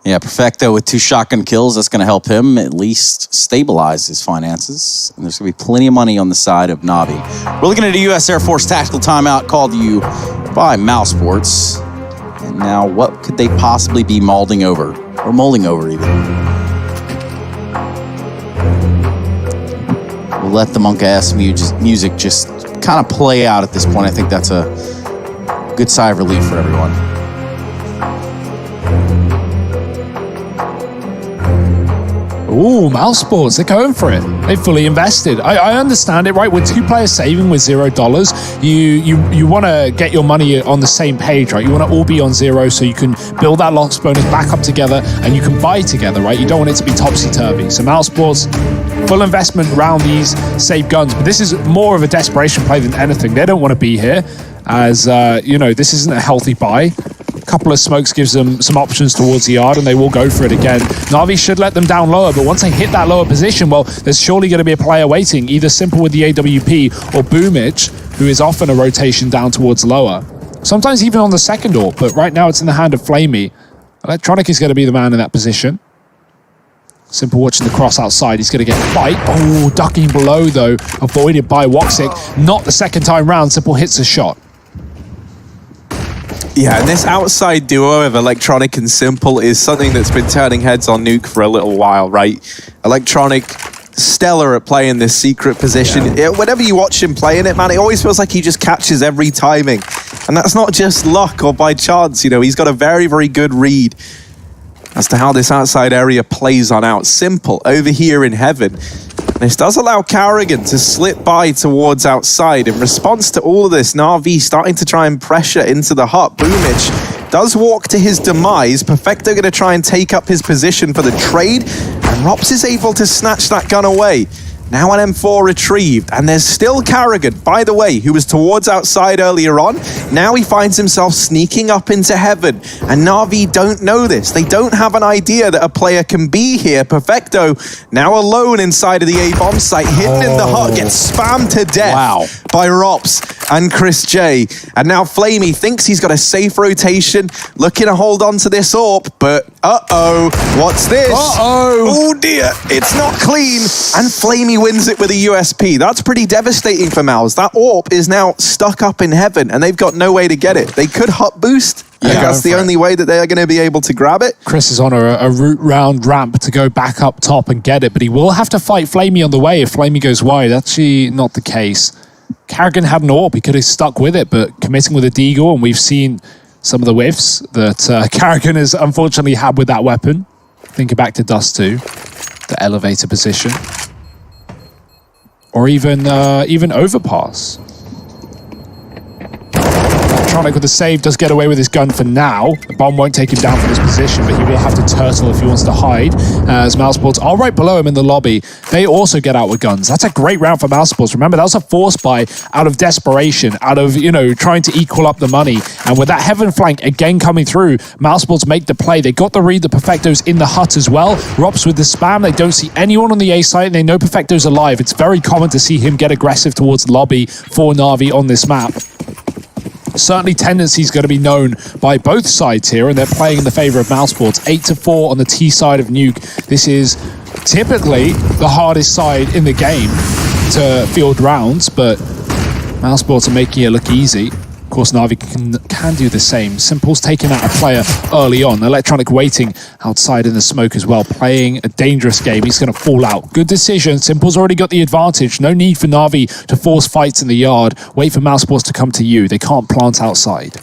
Yeah, Perfecto with 2 shotgun kills. That's going to help him at least stabilize his finances. And there's going to be plenty of money on the side of Na'Vi. We're looking at a U.S. Air Force tactical timeout called to you by Mousesports. And now, what could they possibly be molding over? Or molding over, even? We'll let the Monk-ass music just kind of play out at this point. I think that's a good sigh of relief for everyone.
Ooh, Mousesports, they're going for it. They fully invested. I understand it, right? With 2 players saving with $0, you want to get your money on the same page, right? You want to all be on 0 so you can build that loss bonus back up together and you can buy together, right? You don't want it to be topsy-turvy. So Mousesports, full investment around these safe guns. But this is more of a desperation play than anything. They don't want to be here as, this isn't a healthy buy. Couple of smokes gives them some options towards the yard, and they will go for it again. Na'Vi should let them down lower, but once they hit that lower position, well, there's surely going to be a player waiting, either Simple with the AWP or Boomich, who is often a rotation down towards lower. Sometimes even on the second AWP, but right now it's in the hand of Flamey. Electronic is going to be the man in that position. Simple watching the cross outside. He's going to get a fight. Oh, ducking below, though. Avoided by Woxic. Not the second time round. Simple hits a shot.
Yeah, and this outside duo of Electronic and Simple is something that's been turning heads on Nuke for a little while, right? Electronic, stellar at playing this secret position. Yeah. Whenever you watch him playing it, man, it always feels like he just catches every timing. And that's not just luck or by chance, he's got a very, very good read as to how this outside area plays on out. Simple over here in heaven. This does allow Karrigan to slip by towards outside. In response to all of this, Na'Vi starting to try and pressure into the hut. Boomich does walk to his demise. Perfecto going to try and take up his position for the trade. And Rops is able to snatch that gun away. Now an M4 retrieved, and there's still Karrigan, by the way, who was towards outside earlier on. Now he finds himself sneaking up into heaven, and Na'Vi don't know this. They don't have an idea that a player can be here. Perfecto, now alone inside of the A-bomb site, hidden in the hut, gets spammed to death by Rops and Chris J. And now Flamey thinks he's got a safe rotation, looking to hold on to this AWP, but uh-oh, what's this? Oh dear, it's not clean, and Flamey wins it with a USP. That's pretty devastating for Mouse. That AWP is now stuck up in heaven, and they've got no way to get it. They could hut boost. Yeah, that's the only way that they're going to be able to grab it.
Chris is on a route round ramp to go back up top and get it, but he will have to fight Flamey on the way if Flamey goes wide. Actually, not the case. Karrigan had an AWP. He could have stuck with it, but committing with a Deagle, and we've seen some of the whiffs that Karrigan has unfortunately had with that weapon. Thinking back to Dust 2, the elevator position. Or even overpass. Electronic with the save does get away with his gun for now. The bomb won't take him down from this position, but he will have to turtle if he wants to hide. As Mousesports are right below him in the lobby. They also get out with guns. That's a great round for Mousesports. Remember, that was a force buy out of desperation, out of, trying to equal up the money. And with that heaven flank again coming through, Mousesports make the play. They got the read. The Perfecto's in the hut as well. Rops with the spam. They don't see anyone on the A site, and they know Perfecto's alive. It's very common to see him get aggressive towards lobby for Na'Vi on this map. Certainly tendency is going to be known by both sides here, and they're playing in the favor of Mousesports. 8-4 on the T side of Nuke. This is typically the hardest side in the game to field rounds, but Mousesports are making it look easy. Of course, Na'Vi can do the same. Simple's taking out a player early on. Electronic waiting outside in the smoke as well, playing a dangerous game. He's going to fall out. Good decision. Simple's already got the advantage. No need for Na'Vi to force fights in the yard. Wait for Mousesports to come to you. They can't plant outside.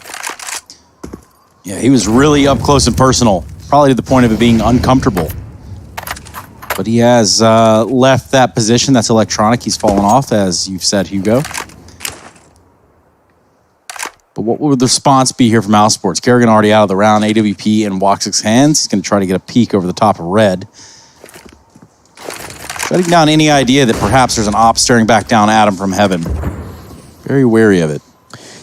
Yeah, he was really up close and personal, probably to the point of it being uncomfortable. But he has left that position. That's Electronic. He's fallen off, as you've said, Hugo. But what would the response be here from Mousesports? Kerrigan already out of the round. AWP in Woxic's hands. He's going to try to get a peek over the top of Red. Shutting down any idea that perhaps there's an op staring back down at him from heaven. Very wary of it.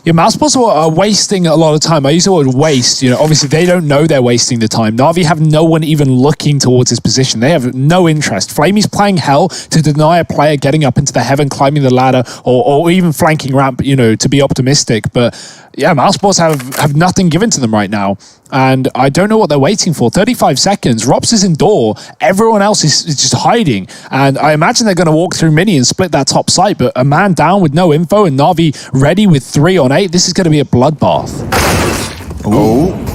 Yeah, Mousesports are wasting a lot of time. I use the word waste. Obviously they don't know they're wasting the time. Na'Vi have no one even looking towards his position. They have no interest. Flamey's playing hell to deny a player getting up into the heaven, climbing the ladder, or even flanking ramp, to be optimistic. But yeah, Mousesports have nothing given to them right now. And I don't know what they're waiting for. 35 seconds. Rops is in door. Everyone else is just hiding. And I imagine they're going to walk through mini and split that top site. But a man down with no info and Na'Vi ready with 3 on 8. This is going to be a bloodbath.
Oh.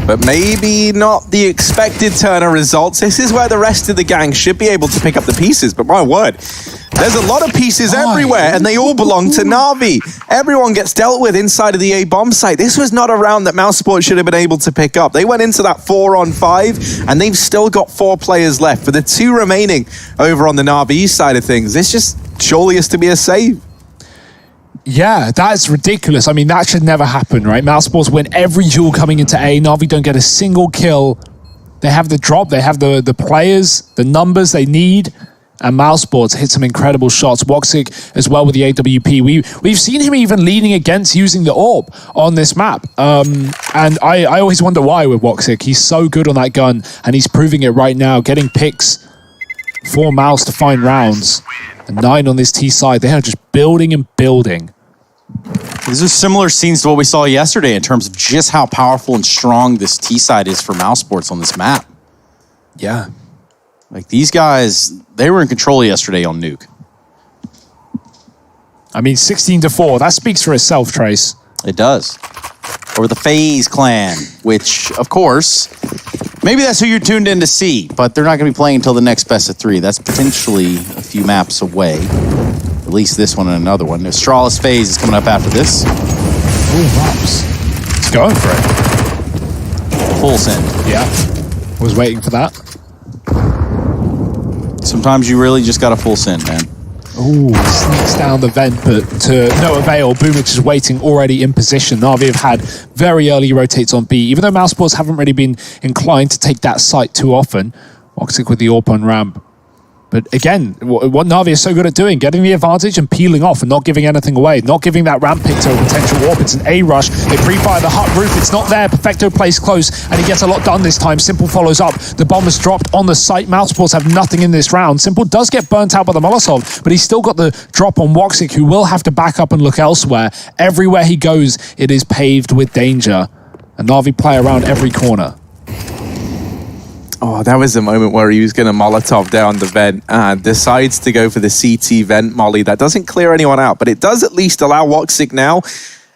But maybe not the expected turn of results. This is where the rest of the gang should be able to pick up the pieces. But my word, there's a lot of pieces everywhere, and they all belong to Na'Vi. Everyone gets dealt with inside of the A bomb site. This was not a round that Mousesports should have been able to pick up. They went into that 4-on-5, and they've still got 4 players left. For the 2 remaining over on the Na'Vi side of things, this just surely is to be a save.
Yeah, that's ridiculous. I mean, that should never happen, right? Mousesports win every duel coming into A. Na'Vi don't get a single kill. They have the drop. They have the players, the numbers they need. And Mousesports hit some incredible shots. Woxic as well with the AWP. We've seen him even leaning against using the AWP on this map. And I always wonder why with Woxic. He's so good on that gun, and he's proving it right now, getting picks for Mouse to find rounds. And 9 on this T side. They are just building and building.
These are similar scenes to what we saw yesterday in terms of just how powerful and strong this T side is for Mousesports on this map.
Yeah.
Like, these guys, they were in control yesterday on Nuke.
I mean, 16-4. That speaks for itself, Trace.
It does. Over the FaZe clan, which, of course, maybe that's who you're tuned in to see, but they're not going to be playing until the next best of 3. That's potentially a few maps away. At least this one and another one. Astralis FaZe is coming up after this.
Ooh, Rops. He's going for it.
Full send.
Yeah. Was waiting for that.
Sometimes you really just got a full send, man.
Ooh, sneaks down the vent, but to no avail. Boomich is waiting already in position. Na'Vi have had very early rotates on B, even though Mousesports haven't really been inclined to take that site too often. Woxic with the AWP on ramp. But again, what Na'Vi is so good at doing, getting the advantage and peeling off and not giving anything away, not giving that ramp pick to a potential AWP. It's an A rush. They pre-fire the hut roof. It's not there. Perfecto plays close, and he gets a lot done this time. Simple follows up. The bomb is dropped on the site. Mousesports have nothing in this round. Simple does get burnt out by the Molotov, but he's still got the drop on Woxic, who will have to back up and look elsewhere. Everywhere he goes, it is paved with danger. And Na'Vi play around every corner.
Oh, that was the moment where he was going to Molotov down the vent and decides to go for the CT vent molly. That doesn't clear anyone out, but it does at least allow Woxic now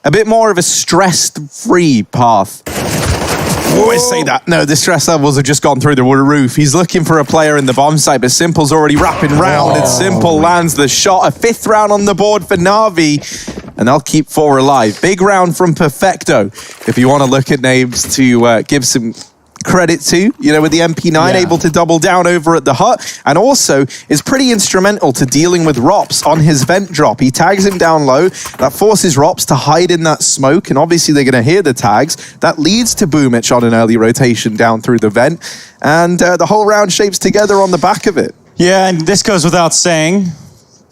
a bit more of a stress-free path. I always say that. No, the stress levels have just gone through the roof. He's looking for a player in the bomb site, but Simple's already wrapping round, and Simple lands the shot. A 5th round on the board for Na'Vi, and they'll keep 4 alive. Big round from Perfecto. If you want to look at names to give some credit to, with the MP9 able to double down over at the hut, and also is pretty instrumental to dealing with Rops on his vent drop. He tags him down low, that forces Rops to hide in that smoke, and obviously they're going to hear the tags. That leads to Boomich on an early rotation down through the vent, and the whole round shapes together on the back of it.
Yeah, and this goes without saying,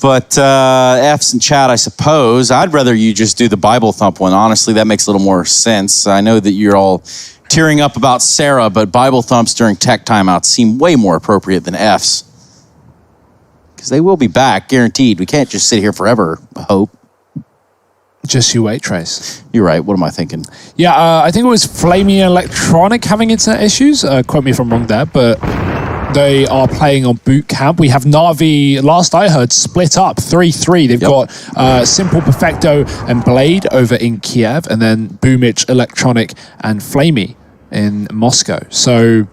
but F's in chat, I suppose. I'd rather you just do the Bible thump one. Honestly, that makes a little more sense. I know that you're all tearing up about Sarah, but Bible thumps during tech timeouts seem way more appropriate than F's. Because they will be back, guaranteed. We can't just sit here forever, I hope.
Just you wait, Trace.
You're right. What am I thinking?
Yeah, I think it was Flamey Electronic having internet issues. Quote me if I'm wrong there, but they are playing on boot camp. We have Na'Vi, last I heard, split up 3-3. They've got Simple, Perfecto, and Blade over in Kiev, and then Boomich, Electronic, and Flamey in Moscow. So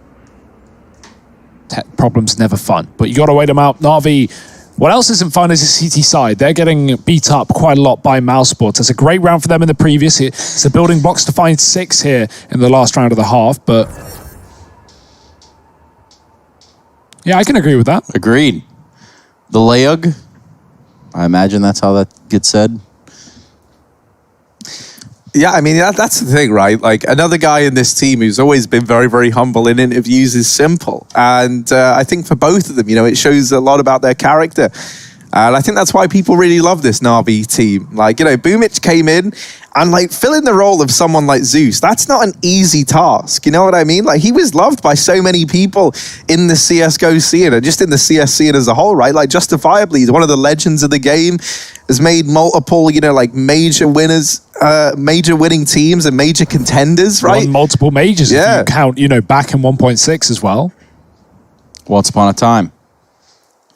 tech problems never fun, but you got to wait them out. Na'Vi, what else isn't fun is the CT side. They're getting beat up quite a lot by Mousesports. It's a great round for them in the previous. It's a building blocks to find 6 here in the last round of the half, but yeah, I can agree with that.
Agreed. The Leog, I imagine that's how that gets said.
Yeah, I mean, that's the thing, right? Like, another guy in this team who's always been very, very humble in interviews is Simple. And I think for both of them, it shows a lot about their character. And I think that's why people really love this Na'Vi team. Like, Boomich came in and, like, filling the role of someone like Zeus, that's not an easy task. You know what I mean? Like, he was loved by so many people in the CSGO scene and just in the CS scene as a whole, right? Like, justifiably, he's one of the legends of the game, has made multiple, major winners, major winning teams and major contenders, right?
Won multiple majors if you count, back in 1.6 as well.
Once upon a time.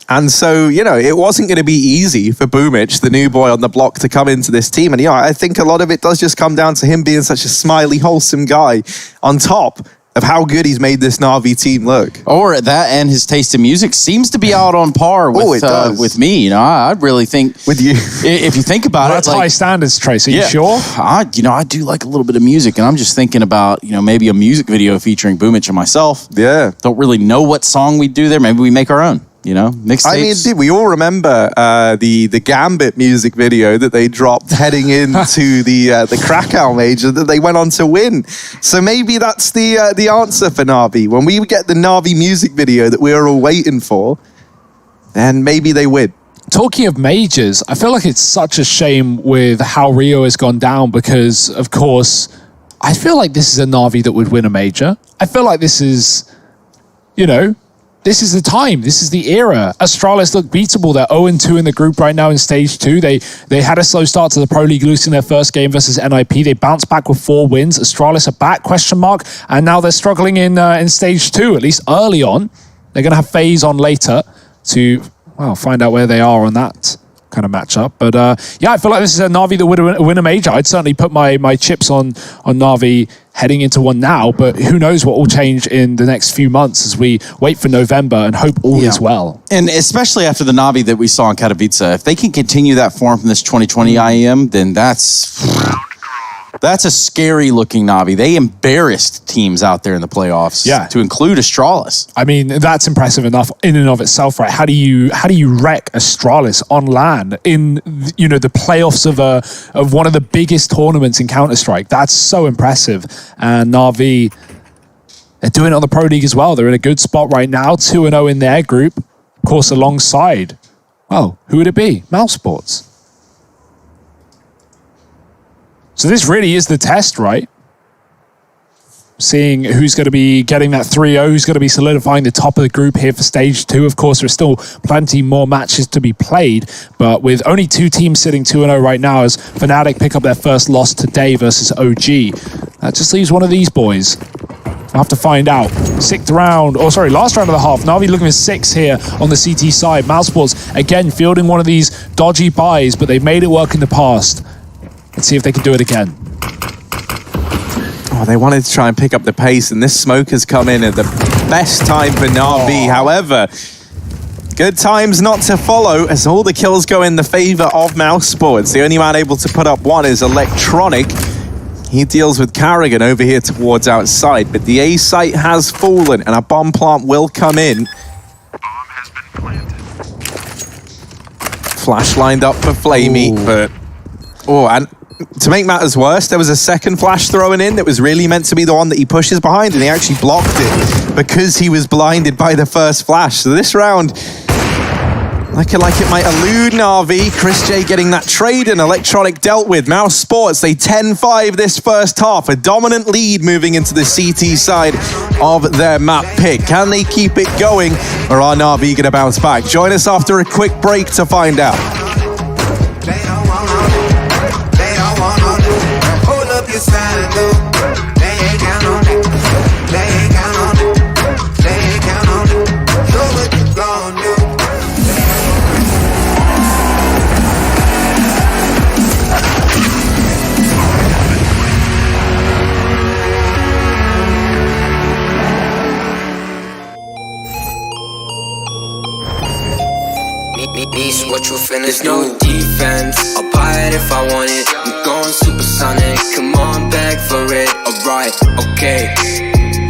And so, it wasn't going to be easy for Boomich, the new boy on the block, to come into this team. And, I think a lot of it does just come down to him being such a smiley, wholesome guy on top of how good he's made this Na'Vi team look.
Or that and his taste in music seems to be out on par with me. I really think...
With you.
If you think about it...
That's high standards, Trace. Are you sure?
I do like a little bit of music, and I'm just thinking about, maybe a music video featuring Boomich and myself.
Yeah.
Don't really know what song we'd do there. Maybe we make our own. Mixtapes.
I mean, dude, we all remember the Gambit music video that they dropped heading into the Krakow major that they went on to win. So maybe that's the answer for Na'Vi. When we get the Na'Vi music video that we're all waiting for, then maybe they win.
Talking of majors, I feel like it's such a shame with how Rio has gone down because, of course, I feel like this is a Na'Vi that would win a major. I feel like this is, this is the time. This is the era. Astralis look beatable. They're 0-2 in the group right now in Stage 2. They had a slow start to the Pro League, losing their first game versus NIP. They bounced back with 4 wins. Astralis are back, ? And now they're struggling in Stage 2, at least early on. They're going to have FaZe on later to, find out where they are on that kind of matchup. But I feel like this is a Na'Vi that would win a major. I'd certainly put my chips on Na'Vi heading into one now, but who knows what will change in the next few months as we wait for November and hope all is well.
And especially after the Na'Vi that we saw in Katowice, if they can continue that form from this 2020 IEM, then that's a scary looking Na'Vi. They embarrassed teams out there in the playoffs.
Yeah.
To include Astralis.
I mean, that's impressive enough in and of itself, right? How do you wreck Astralis on LAN in the playoffs of one of the biggest tournaments in Counter-Strike? That's so impressive. And Na'Vi, they're doing it on the Pro League as well. They're in a good spot right now, 2-0 in their group. Of course, alongside, who would it be? Mousesports. So this really is the test, right? Seeing who's going to be getting that 3-0, who's going to be solidifying the top of the group here for Stage 2. Of course, there's still plenty more matches to be played, but with only 2 teams sitting 2-0 right now as Fnatic pick up their first loss today versus OG. That just leaves one of these boys. We'll have to find out. Last round of the half. Na'Vi looking for 6 here on the CT side. Mousesports, again, fielding one of these dodgy buys, but they've made it work in the past. Let's see if they can do it again.
They wanted to try and pick up the pace, and this smoke has come in at the best time for Na'Vi. However, good times not to follow as all the kills go in the favor of Mousesports. The only man able to put up 1 is Electronic. He deals with Carrigan over here towards outside, but the A site has fallen and a bomb plant will come in. Flash lined up for Flamey, but... Oh, and to make matters worse, there was a second flash thrown in that was really meant to be the one that he pushes behind, and he actually blocked it because he was blinded by the first flash. So this round... Looking like it might elude Na'Vi. Chris J getting that trade and Electronic dealt with. Mouse Sports, they 10-5 this first half. A dominant lead moving into the CT side of their map pick. Can they keep it going, or are Na'Vi going to bounce back? Join us after a quick break to find out.
Hold up your sandal. They ain't count on it. They ain't count on it. They ain't count on it. Know what you gon' do.
Niece, what you finna There's no defense, I'll buy it if I want it. I'm going supersonic, come on, beg for it. Alright, okay.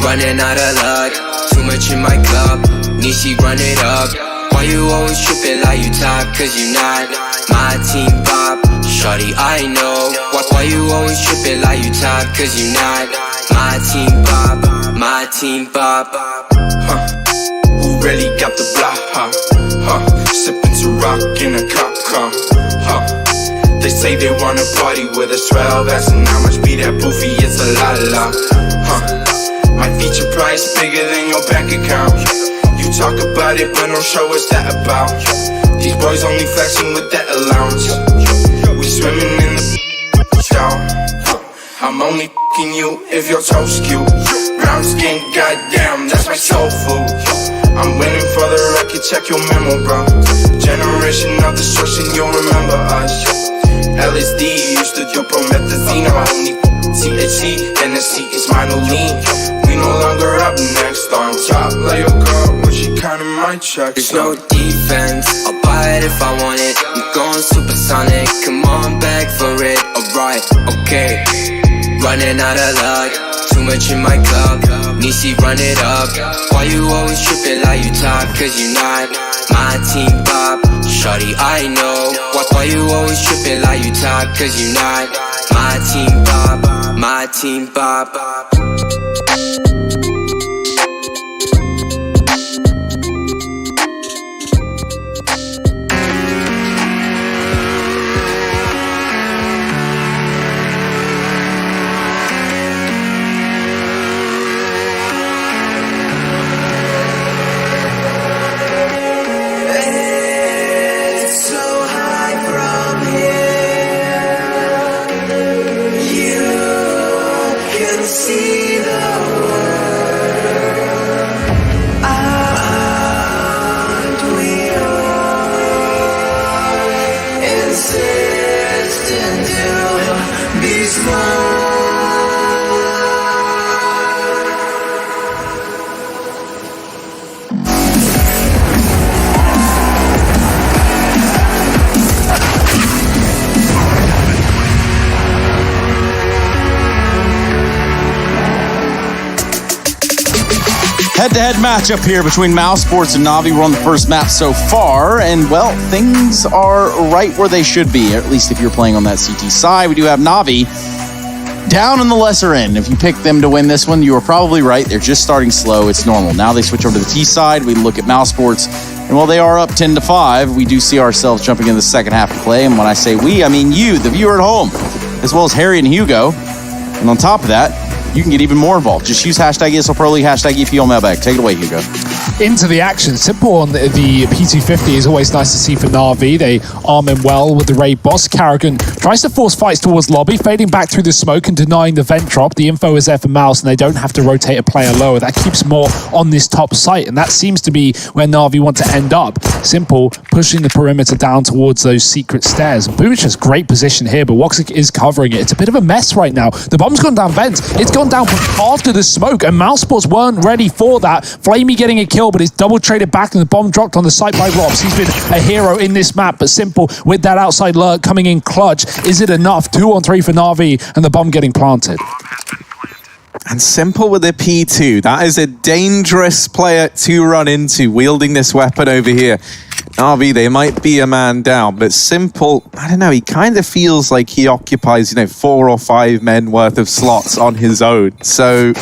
Running out of luck, too much in my cup. Nishi, run it up. Why you always tripping like you top? Cause you not my team pop. Shorty, I know. Why you always tripping like you top? Cause you not my team pop. My team pop.
Who really got the block, sipping to rock in a cop car, They say they wanna party with us, 12 asking how much be that boofy, it's a la, My feature price bigger than your bank account. You talk about it, but don't show us that about. These boys only flexing with that allowance. We swimming in the down. I'm only f***ing you if your toes cute. Brown skin, goddamn, that's my soul food. I'm winning for the record, check your memo, bro. Generation of destruction, you'll remember us. LSD used to do promethazine, only THC, Tennessee is minor lean. We no longer up next on top. Lay your girl, but she counting my checks.
There's no defense, I'll buy it if I want it. I'm going supersonic, come on, beg for it. Alright, okay. Running out of luck, too much in my cup. Nishi, run it up. Why you always tripping like you top? Cause you not my team pop. Shorty, I know. Why you always tripping like you top? Cause you not my team pop. My team pop.
See the world, aren't we all insisting to be small?
Head-to-head matchup here between Mouse Sports and Na'Vi. We're on the first map so far, and well, things are right where they should be, at least if you're playing on that CT side. We do have Na'Vi down in the lesser end. If you pick them to win this one, you are probably right. They're just starting slow. It's normal. Now they switch over to the T side. We look at Mouse Sports, and while they are up 10-5, we do see ourselves jumping in the second half of play. And when I say we, I mean you, the viewer at home, as well as Harry and Hugo. And on top of that, you can get even more involved. Just use hashtag ESL Pro League, hashtag EPL Mailbag. Take it away, Hugo.
Into the action. Simple on the P250 is always nice to see for Na'Vi. They arm him well with the raid boss. Carrigan tries to force fights towards lobby, fading back through the smoke and denying the vent drop. The info is there for Mouse, and they don't have to rotate a player lower. That keeps more on this top site, and that seems to be where Na'Vi want to end up. Simple pushing the perimeter down towards those secret stairs. Boomich has great position here, but Woxic is covering it. It's a bit of a mess right now. The bomb's gone down vent. It's gone down from after the smoke, and Mouse Sports weren't ready for that. Flamey getting a kill, but it's double traded back and the bomb dropped on the site by Robs. He's been a hero in this map, but Simple with that outside lurk coming in clutch. Is it enough? 2-on-3 for Na'Vi and the bomb getting planted.
And Simple with a P2. That is a dangerous player to run into, wielding this weapon over here. Na'Vi, they might be a man down, but Simple, I don't know, he kind of feels like he occupies, 4 or 5 men worth of slots on his own. So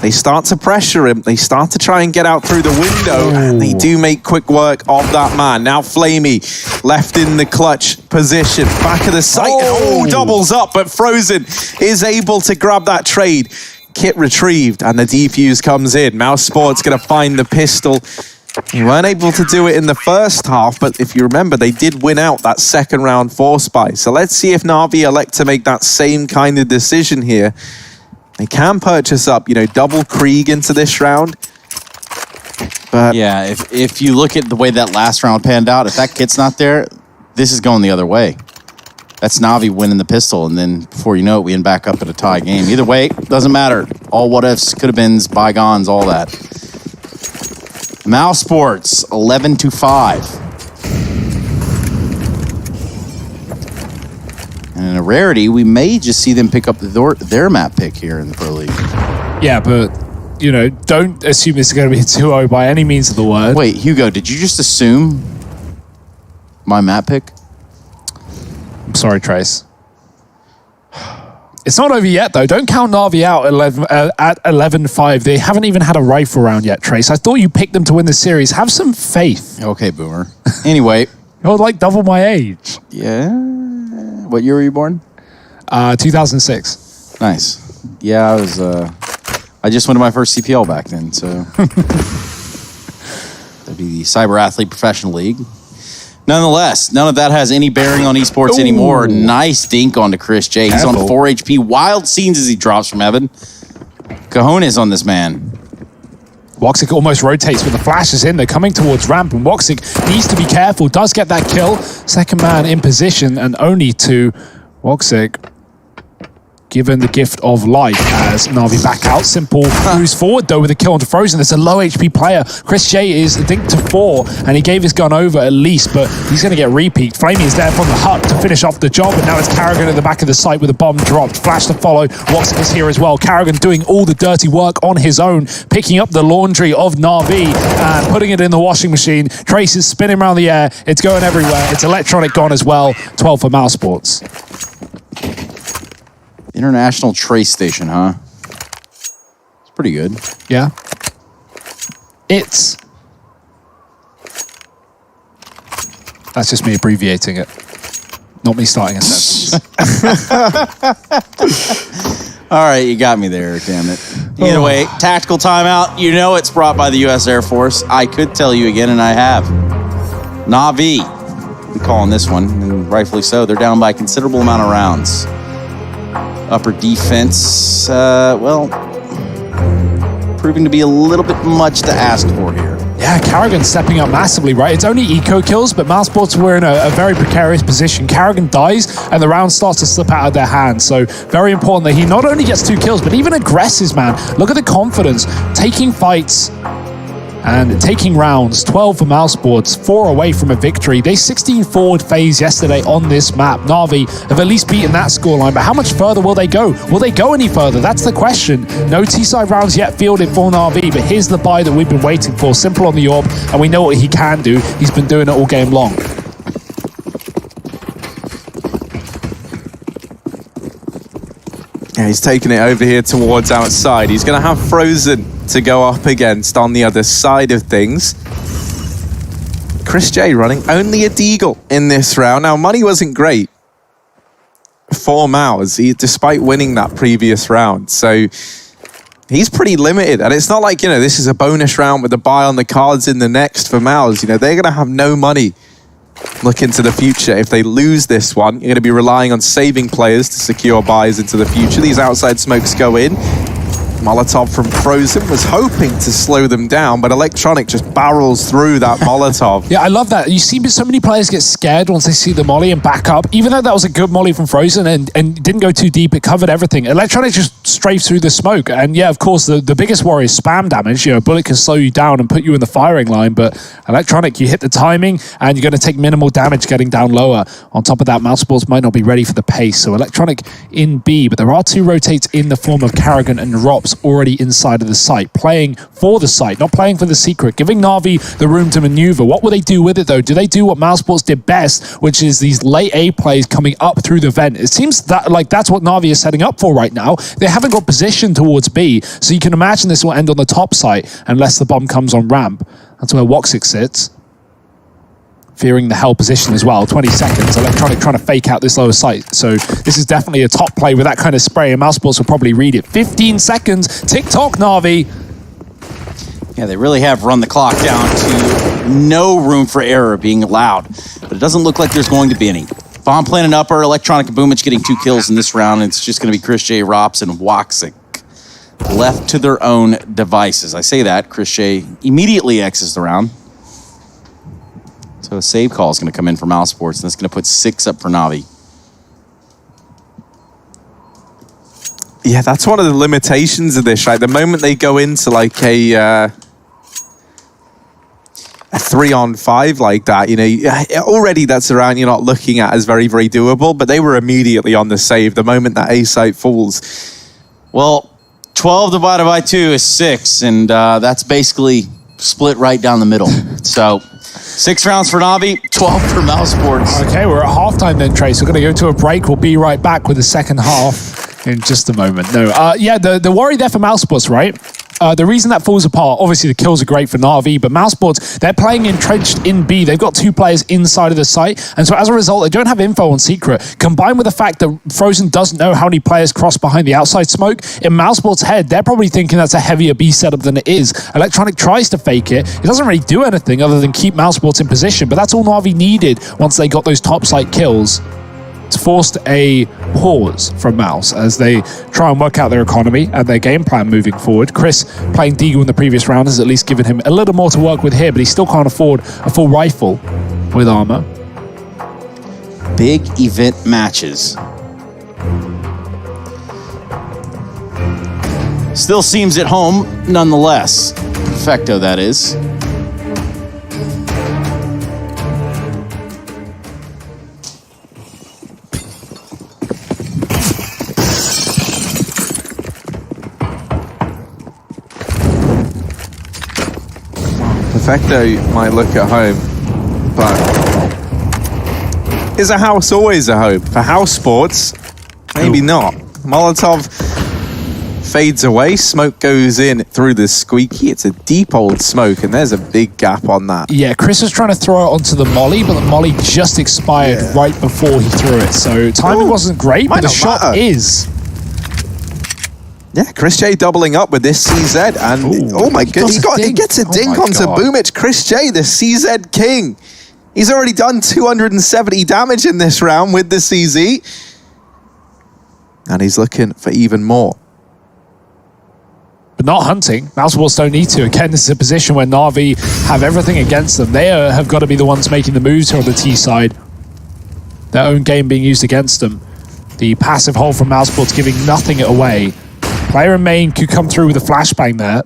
they start to pressure him. They start to try and get out through the window, and they do make quick work of that man. Now Flamey left in the clutch position, back of the site, and doubles up, but Frozen is able to grab that trade. Kit retrieved, and the defuse comes in. Mouse Sports going to find the pistol. They weren't able to do it in the first half, but if you remember, they did win out that second round force buy. So let's see if Na'Vi elect to make that same kind of decision here. They can purchase up, double Krieg into this round. But
yeah, if you look at the way that last round panned out, if that kit's not there, this is going the other way. That's Na'Vi winning the pistol, and then before you know it, we end back up at a tie game. Either way, doesn't matter. All what ifs, could have beens, bygones, all that. Mouse Sports, 11-5. And in a rarity, we may just see them pick up their map pick here in the Pro League.
Yeah, but, don't assume this is going to be a 2-0 by any means of the word.
Wait, Hugo, did you just assume my map pick?
I'm sorry, Trace. It's not over yet, though. Don't count Na'Vi out at 11-5. They haven't even had a rifle round yet, Trace. I thought you picked them to win the series. Have some faith.
Okay, Boomer. Anyway.
You're like double my age.
Yeah. What year were you born?
2006.
Nice. Yeah, I just went to my first CPL back then, so. That'd be the Cyber Athlete Professional League. Nonetheless, none of that has any bearing on esports anymore. Nice dink onto Chris J. He's on 4 HP. Wild scenes as he drops from heaven. Cojones on this man.
Woxic almost rotates with the flashes in. They're coming towards ramp, and Woxic needs to be careful. Does get that kill. Second man in position, and only to Woxic given the gift of life as Na'Vi back out. Simple moves forward though with a kill onto Frozen. It's a low HP player. Chris J is dinked to 4 and he gave his gun over at least, but he's going to get repeaked. Flamey is there from the hut to finish off the job, and now it's Karrigan at the back of the site with a bomb dropped. Flash to follow. Woxic is here as well. Karrigan doing all the dirty work on his own, picking up the laundry of Na'Vi and putting it in the washing machine. Trace is spinning around the air. It's going everywhere. It's electronic gone as well. 12 for Mouse Sports.
International Trace Station, huh? It's pretty good.
Yeah. It's... That's just me abbreviating it. Not me starting a sentence.
All right, you got me there, damn it. Either way, tactical timeout. You know it's brought by the U.S. Air Force. I could tell you again, and I have. Na'Vi, I'm calling this one, and rightfully so. They're down by a considerable amount of rounds. Upper defense, proving to be a little bit much to ask for here.
Yeah, Karrigan stepping up massively, right? It's only eco kills, but Mouse Sports were in a very precarious position. Karrigan dies, and the round starts to slip out of their hands. So very important that he not only gets 2 kills, but even aggresses, man. Look at the confidence, taking fights and taking rounds. 12 for Mouse Sports, 4 away from a victory. They 16 forward phase yesterday on this map. Na'Vi have at least beaten that scoreline, but how much further will they go? Will they go any further? That's the question. No T-side rounds yet fielded for Na'Vi, but here's the buy that we've been waiting for. Simple on the orb, and we know what he can do. He's been doing it all game long.
Yeah, he's taking it over here towards outside. He's going to have Frozen to go up against on the other side of things. Chris J running only a deagle in this round. Now, money wasn't great for Mouse, despite winning that previous round. So he's pretty limited. And it's not like, this is a bonus round with a buy on the cards in the next for Mouse. They're going to have no money. Look into the future. If they lose this one, you're going to be relying on saving players to secure buys into the future. These outside smokes go in. Molotov from Frozen was hoping to slow them down, but Electronic just barrels through that Molotov.
Yeah, I love that. You see so many players get scared once they see the molly and back up. Even though that was a good molly from Frozen and didn't go too deep, it covered everything. Electronic just strafed through the smoke. And yeah, of course, the biggest worry is spam damage. You know, a bullet can slow you down and put you in the firing line, but Electronic, you hit the timing and you're going to take minimal damage getting down lower. On top of that, Mousesports might not be ready for the pace. So Electronic in B, but there are 2 rotates in the form of Karrigan and Rops already inside of the site, playing for the site, not playing for the secret, giving Na'Vi the room to maneuver. What will they do with it though? Do they do what Mousesports did best, which is these late A plays coming up through the vent? It seems that like that's what Na'Vi is setting up for right now. They haven't got position towards B, so you can imagine this will end on the top site unless the bomb comes on ramp. That's where Woxic sits, fearing the hell position as well. 20 seconds, Electronic trying to fake out this lower site. So this is definitely a top play with that kind of spray, and Mousesports will probably read it. 15 seconds, tick-tock, Na'Vi.
Yeah, they really have run the clock down to no room for error being allowed, but it doesn't look like there's going to be any. Bomb planted upper, Electronic and Boomich getting 2 kills in this round, and it's just going to be Chris J, Rops, and Woxic left to their own devices. I say that, Chris J immediately X's the round. So a save call is going to come in for Mousesports, and that's going to put 6 up for Na'Vi.
Yeah, that's one of the limitations of this, right? The moment they go into like a 3-on-5 like that, you know, already that's around you're not looking at as very, very doable, but they were immediately on the save the moment that A site falls.
Well, 12 divided by 2 is 6, and that's basically split right down the middle. So 6 rounds for Na'Vi, 12 for Mousesports.
Okay, we're at halftime then, Trace. We're going to go to a break. We'll be right back with the second half in just a moment. No, yeah, the worry there for Mousesports, right? The reason that falls apart, obviously the kills are great for Na'Vi, but Mousesports, they're playing entrenched in B. They've got 2 players inside of the site, and so as a result, they don't have info on Secret. Combined with the fact that Frozen doesn't know how many players cross behind the outside smoke, in Mousesports' head, they're probably thinking that's a heavier B setup than it is. Electronic tries to fake it. It doesn't really do anything other than keep Mousesports in position, but that's all Na'Vi needed once they got those top site kills. It's forced a pause from Mouse as they try and work out their economy and their game plan moving forward. Chris, playing Deagle in the previous round, has at least given him a little more to work with here, but he still can't afford a full rifle with armor.
Big event matches. Still seems at home, nonetheless. Perfecto, that is.
Perfecto might look at home, but is a house always a home? For Mousesports, maybe not. Molotov fades away, smoke goes in through the squeaky. It's a deep old smoke, and there's a big gap on that.
Yeah, Chris was trying to throw it onto the molly, but the molly just expired right before he threw it. So timing wasn't great, but the shot is.
Yeah, Chris J doubling up with this CZ, and oh my goodness, he gets a dink onto Boomich. Chris J, the CZ king. He's already done 270 damage in this round with the CZ, and he's looking for even more.
But not hunting. Mousesports don't need to. Again, this is a position where Na'Vi have everything against them. They have got to be the ones making the moves here on the T side. Their own game being used against them. The passive hold from Mousesports giving nothing away. Player in main could come through with a flashbang there.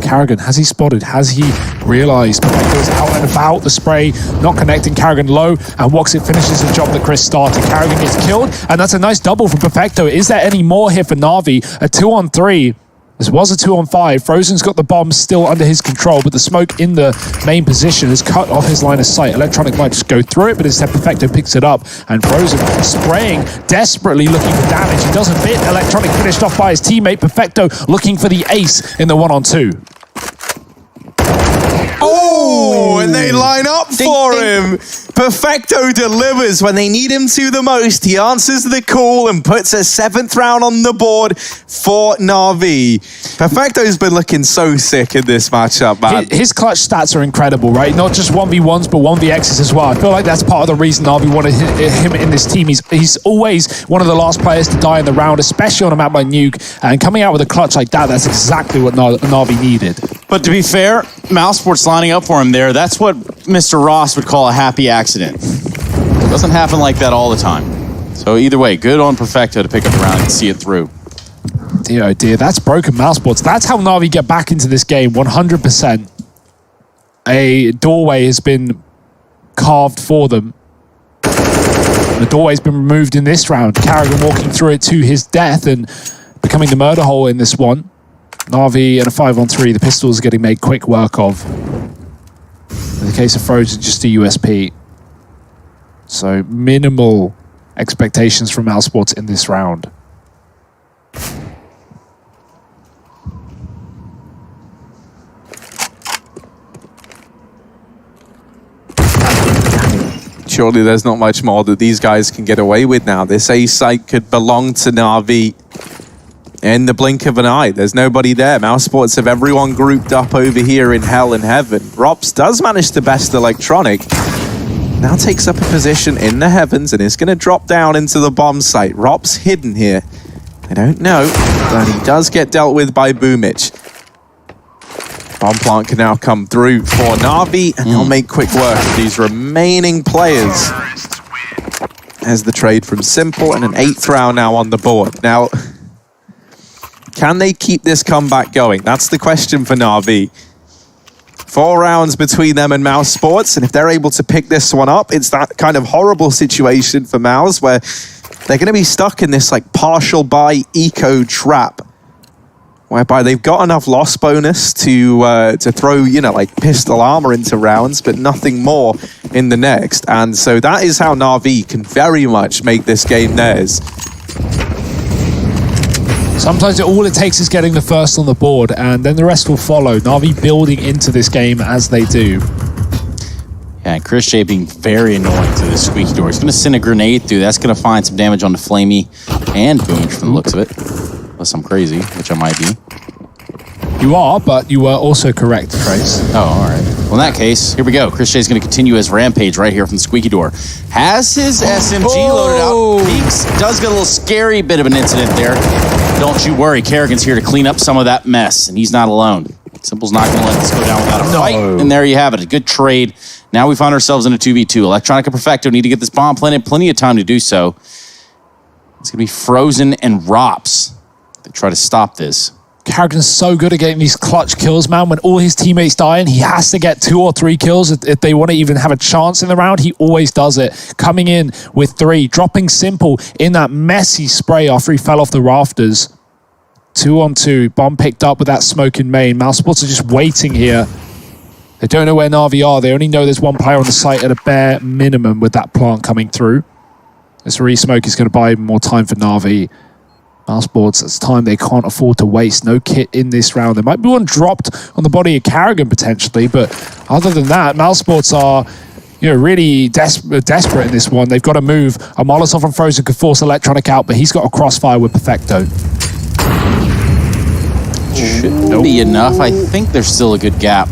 Karrigan, has he spotted? Has he realized? Perfecto's out and about. The spray not connecting. Karrigan low, and Woxic finishes the job that Chris started. Karrigan gets killed, and that's a nice double from Perfecto. Is there any more here for Na'Vi? A 2-on-3. This was a 2-on-5. Frozen's got the bomb still under his control, but the smoke in the main position has cut off his line of sight. Electronic might just go through it, but instead Perfecto picks it up, and Frozen spraying, desperately looking for damage. He doesn't fit. Electronic finished off by his teammate. Perfecto looking for the ace in the 1-on-2.
Oh, and they line up for him. Perfecto delivers when they need him to the most. He answers the call and puts a 7th round on the board for Na'Vi. Perfecto's been looking so sick in this matchup, man.
His clutch stats are incredible, right? Not just 1v1s, but 1vx's as well. I feel like that's part of the reason Na'Vi wanted him in this team. He's always one of the last players to die in the round, especially on a map like Nuke. And coming out with a clutch like that, that's exactly what Na'Vi needed.
But to be fair, Mousesports lining up for him there, that's what Mr. Ross would call a happy accident. It doesn't happen like that all the time. So either way, good on Perfecto to pick up the round and see it through.
Dear oh dear, that's broken Mousesports. That's how Na'Vi get back into this game, 100%. A doorway has been carved for them. The doorway's been removed in this round. Carrigan walking through it to his death and becoming the murder hole in this one. Na'Vi and a 5-on-3, the pistols are getting made quick work of. In the case of Frozen, just a USP. So minimal expectations from Mousesports in this round.
Surely there's not much more that these guys can get away with now. This A site could belong to Na'Vi in the blink of an eye. There's nobody there. Mousesports have everyone grouped up over here in Hell and Heaven. Rops does manage to best Electronic. Now takes up a position in the heavens and is going to drop down into the bomb site. Rops hidden here. I don't know, but he does get dealt with by Boomich. Bomb plant can now come through for Na'Vi, and they'll make quick work of these remaining players. As the trade from Simple and an 8th round now on the board. Now, can they keep this comeback going? That's the question for Na'Vi. 4 rounds between them and Mousesports, and if they're able to pick this one up, it's that kind of horrible situation for Mouse where they're going to be stuck in this like partial buy eco trap, whereby they've got enough loss bonus to throw, you know, like pistol armor into rounds, but nothing more in the next. And so that is how Na'Vi can very much make this game theirs.
Sometimes all it takes is getting the first on the board, and then the rest will follow. Na'Vi building into this game as they do.
Yeah, and Chris J being very annoying to this squeaky door. He's going to send a grenade through. That's going to find some damage on the Flamey and Boomich from the looks of it. Unless I'm crazy, which I might be.
You are, but you were also correct, Trace.
Oh, all right. Well, in that case, here we go. Chris J's going to continue his rampage right here from the squeaky door. Has his SMG loaded out. Peaks does get a little scary bit of an incident there. Don't you worry. Kerrigan's here to clean up some of that mess, and he's not alone. Simple's not going to let this go down without a fight. And there you have it. A good trade. Now we find ourselves in a 2v2. Electronica Perfecto need to get this bomb planted. Plenty of time to do so. It's going to be Frozen and Rops that try to stop this.
Carrigan's so good at getting these clutch kills, man. When all his teammates die and he has to get 2 or 3 kills if they want to even have a chance in the round, he always does it. Coming in with 3, dropping Simple in that messy spray after he fell off the rafters. 2-on-2, bomb picked up with that smoke in main. Mousesports are just waiting here. They don't know where Na'Vi are. They only know there's one player on the site at a bare minimum with that plant coming through. This re-smoke is going to buy even more time for Na'Vi. Mousesports, it's time they can't afford to waste. No kit in this round. There might be one dropped on the body of Carrigan potentially, but other than that, Mousesports are, you know, really desperate in this one. They've got to move. A Molotov from Frozen could force Electronic out, but he's got a crossfire with Perfecto.
Should be enough. I think there's still a good gap.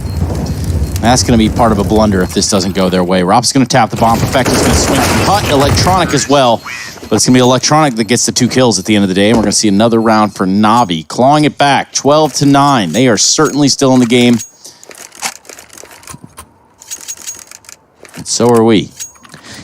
That's going to be part of a blunder if this doesn't go their way. Rob's going to tap the bomb. Perfecto's going to swing from Hut. Electronic as well. But it's going to be Electronic that gets the 2 kills at the end of the day. And we're going to see another round for Na'Vi. Clawing it back, 12-9. They are certainly still in the game. And so are we.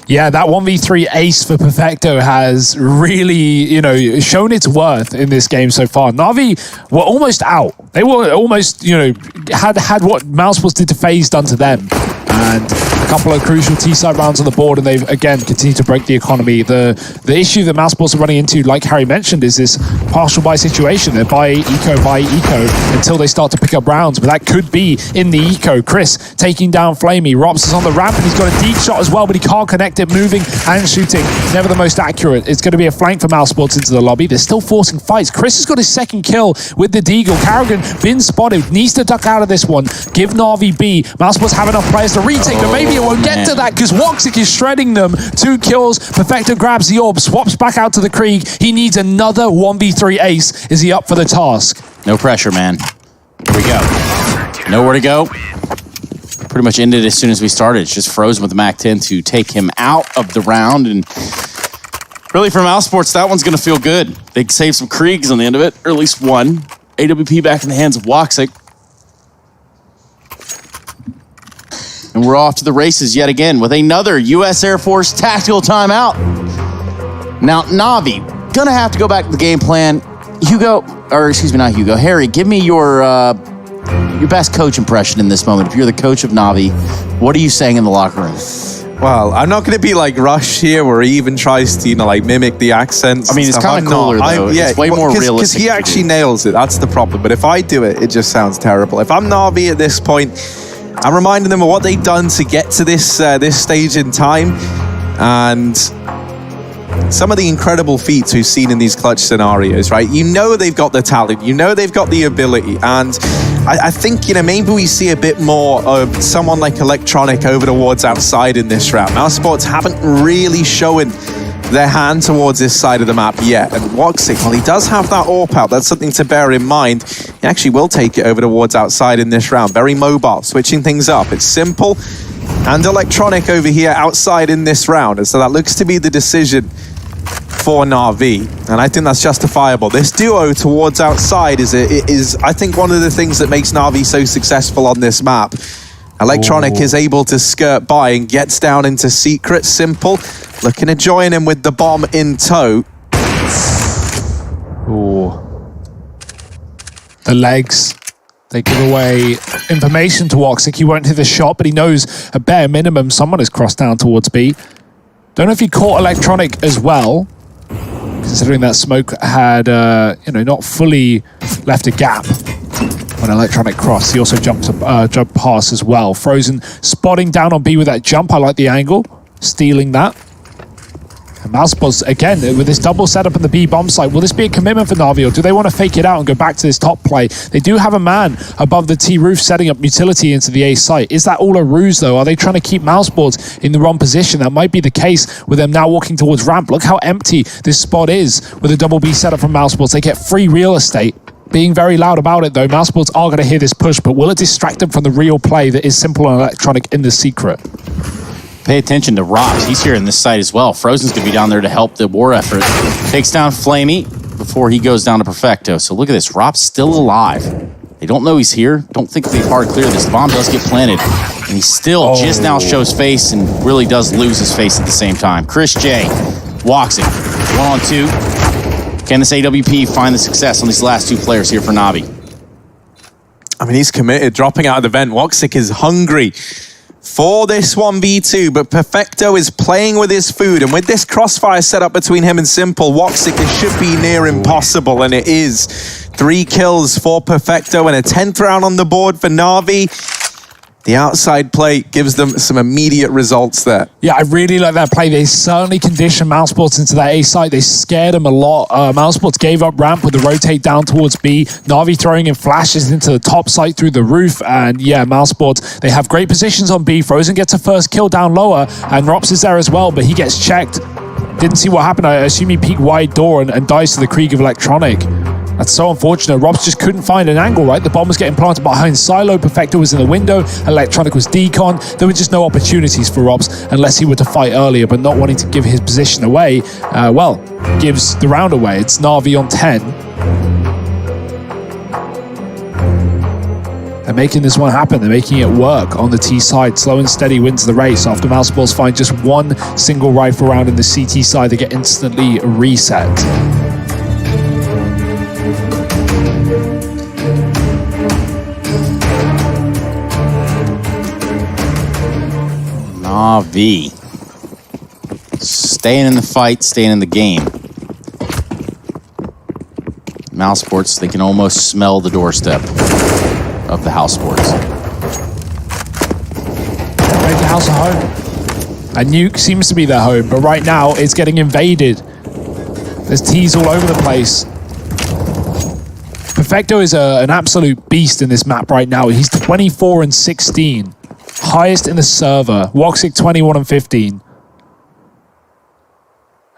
Yeah, that 1v3 ace for Perfecto has really, you know, shown its worth in this game so far. Na'Vi were almost out. They were almost, you know, had what Mousesports did to FaZe done to them. And a couple of crucial T-side rounds on the board, and they've, again, continued to break the economy. The issue that Mousesports are running into, like Harry mentioned, is this partial buy situation. They're buy eco, until they start to pick up rounds. But that could be in the eco. Chris taking down Flamey. Rops is on the ramp, and he's got a deep shot as well, but he can't connect it, moving and shooting. Never the most accurate. It's going to be a flank for Mousesports into the lobby. They're still forcing fights. Chris has got his 2nd kill with the Deagle. Carrigan been spotted. Needs to duck out of this one. Give Na'Vi B. Mousesports have enough players to the retake, but maybe it won't get to that because Woxic is shredding them. 2 kills. Perfecto grabs the orb, swaps back out to the Krieg. He needs another 1v3 ace. Is he up for the task?
No pressure, man. Here we go. Nowhere to go. Pretty much ended as soon as we started. It's just frozen with the MAC-10 to take him out of the round. And really, for Mouse Sports, that one's going to feel good. They save some Kriegs on the end of it, or at least one. AWP back in the hands of Woxic. And we're off to the races yet again with another U.S. Air Force tactical timeout. Now, Navi, gonna have to go back to the game plan. Hugo, or excuse me, not Hugo, Harry, give me your best coach impression in this moment. If you're the coach of Navi, what are you saying in the locker room?
Well, I'm not going to be like Rush here where he even tries to, like mimic the accents.
I mean, it's kind of cooler, though. It's way more realistic.
Because he actually nails it. That's the problem. But if I do it, it just sounds terrible. If I'm Navi at this point, I'm reminding them of what they've done to get to this stage in time. And some of the incredible feats we've seen in these clutch scenarios, right? You know they've got the talent. You know they've got the ability. And I think, maybe we see a bit more of someone like Electronic over towards outside in this round. Mouse Sports haven't really shown their hand towards this side of the map yet. And Woxic, well, he does have that AWP out. That's something to bear in mind. He actually will take it over towards outside in this round. Very mobile, switching things up. It's simple. And Electronic over here outside in this round. And so that looks to be the decision for Na'Vi, and I think that's justifiable. This duo towards outside is I think one of the things that makes Na'Vi so successful on this map. Electronic is able to skirt by and gets down into secret. Simple looking to join him with the bomb in tow.
Ooh. The legs, they give away information to Woxic. He won't hit the shot, but he knows at bare minimum someone has crossed down towards B. Don't know if he caught Electronic as well, considering that smoke had, not fully left a gap when Electronic crossed. He also jumped past as well. Frozen spotting down on B with that jump. I like the angle, stealing that. And Mousesports, again, with this double setup in the B bomb site, will this be a commitment for Na'Vi, or do they want to fake it out and go back to this top play? They do have a man above the T roof setting up utility into the A site. Is that all a ruse, though? Are they trying to keep Mousesports in the wrong position? That might be the case with them now walking towards ramp. Look how empty this spot is with a double B setup from Mousesports. They get free real estate. Being very loud about it, though. Mousesports are going to hear this push, but will it distract them from the real play that is Simple and Electronic in the secret?
Pay attention to Rox. He's here in this side as well. Frozen's going to be down there to help the war effort. Takes down Flamey before he goes down to Perfecto. So look at this. Rop's still alive. They don't know he's here. Don't think they hard clear this. The bomb does get planted. And he still just now shows face and really does lose his face at the same time. Chris J. Woxic. 1-on-2. Can this AWP find the success on these last 2 players here for Na'Vi?
I mean, he's committed. Dropping out of the vent. Woxic is hungry for this 1v2, but Perfecto is playing with his food, and with this crossfire set up between him and Simple, Woxic, it should be near impossible, and it is. 3 kills for Perfecto and a 10th round on the board for Na'Vi. The outside play gives them some immediate results there.
Yeah, I really like that play. They certainly conditioned Mousesports into that A site. They scared them a lot. Mousesports gave up ramp with the rotate down towards B. Na'Vi throwing in flashes into the top site through the roof. And yeah, Mousesports, they have great positions on B. Frozen gets a first kill down lower, and Rops is there as well, but he gets checked. Didn't see what happened. I assume he peeked wide door and dies to the Krieg of Electronic. That's so unfortunate. Robs just couldn't find an angle, right? The bomb was getting planted behind Silo. Perfecto was in the window. Electronic was decon. There were just no opportunities for Robs unless he were to fight earlier, but not wanting to give his position away, gives the round away. It's Na'Vi on 10. They're making this one happen. They're making it work on the T side. Slow and steady wins the race. After Mousesports find just one single rifle round in the CT side, they get instantly reset.
Na'Vi. Staying in the fight, staying in the game. Mousesports, they can almost smell the doorstep of the house sports.
Make the house a home. A nuke seems to be their home, but right now it's getting invaded. There's T's all over the place. Perfecto is an absolute beast in this map right now. He's 24 and 16. highest in the server. Woxic 21 and 15.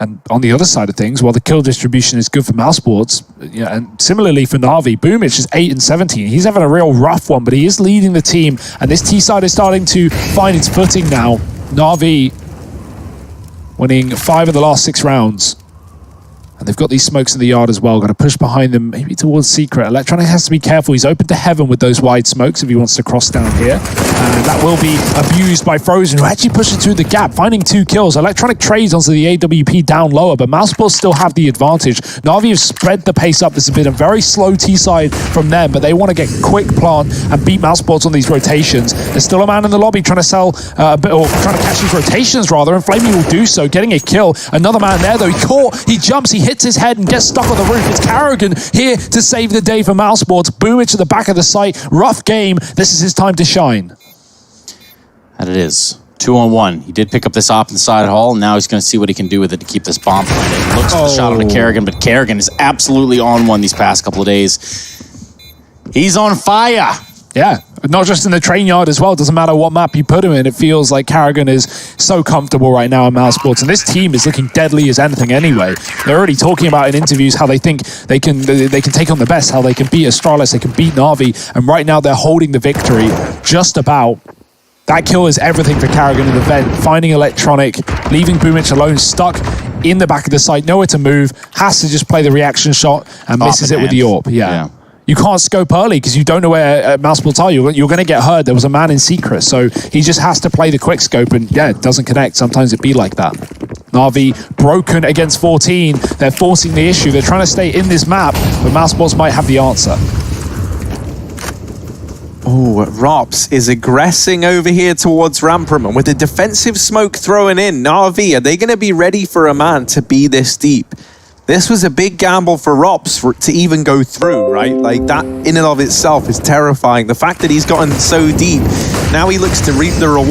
And on the other side of things, while the kill distribution is good for Mousesports, and similarly for Na'Vi, Boomich is 8 and 17. He's having a real rough one, but he is leading the team, and this T side is starting to find its footing now. Na'Vi winning 5 of the last 6 rounds. And they've got these smokes in the yard as well. Got to push behind them, maybe towards Secret. Electronic has to be careful. He's open to heaven with those wide smokes if he wants to cross down here. And that will be abused by Frozen, who actually pushes through the gap, finding 2 kills. Electronic trades onto the AWP down lower, but Mousesports still have the advantage. Na'Vi have spread the pace up. This has been a very slow T-side from them, but they want to get quick plant and beat Mousesports on these rotations. There's still a man in the lobby trying to sell a bit, or trying to catch these rotations rather, and Flamey will do so, getting a kill. Another man there though, he caught, he jumps, he hits his head and gets stuck on the roof. It's Carrigan here to save the day for Mousesports. Boomich at the back of the site. Rough game. This is his time to shine.
And it is. 2-on-1. He did pick up this op inside hall, and now he's going to see what he can do with it to keep this bomb planted. Looks for the shot onto Carrigan, but Carrigan is absolutely on one these past couple of days. He's on fire.
Yeah, not just in the train yard as well. Doesn't matter what map you put him in. It feels like Carrigan is so comfortable right now in Mousesports, and this team is looking deadly as anything anyway. They're already talking about in interviews how they think they can take on the best, how they can beat Astralis, they can beat Na'Vi, and right now they're holding the victory just about. That kill is everything for Carrigan in the vent. Finding Electronic, leaving Boomich alone, stuck in the back of the site, nowhere to move, has to just play the reaction shot and misses it with the AWP. Yeah. You can't scope early because you don't know where Mousesports are. You're going to get hurt. There was a man in secret, so he just has to play the quick scope, and yeah, it doesn't connect. Sometimes it be like that. Na'Vi broken against 14. They're forcing the issue. They're trying to stay in this map, but Mousesports might have the answer.
Oh, Rops is aggressing over here towards Ramperman with a defensive smoke thrown in. Na'Vi, are they going to be ready for a man to be this deep? This was a big gamble for Rops to even go through, right? Like, that in and of itself is terrifying. The fact that he's gotten so deep, now he looks to reap the reward.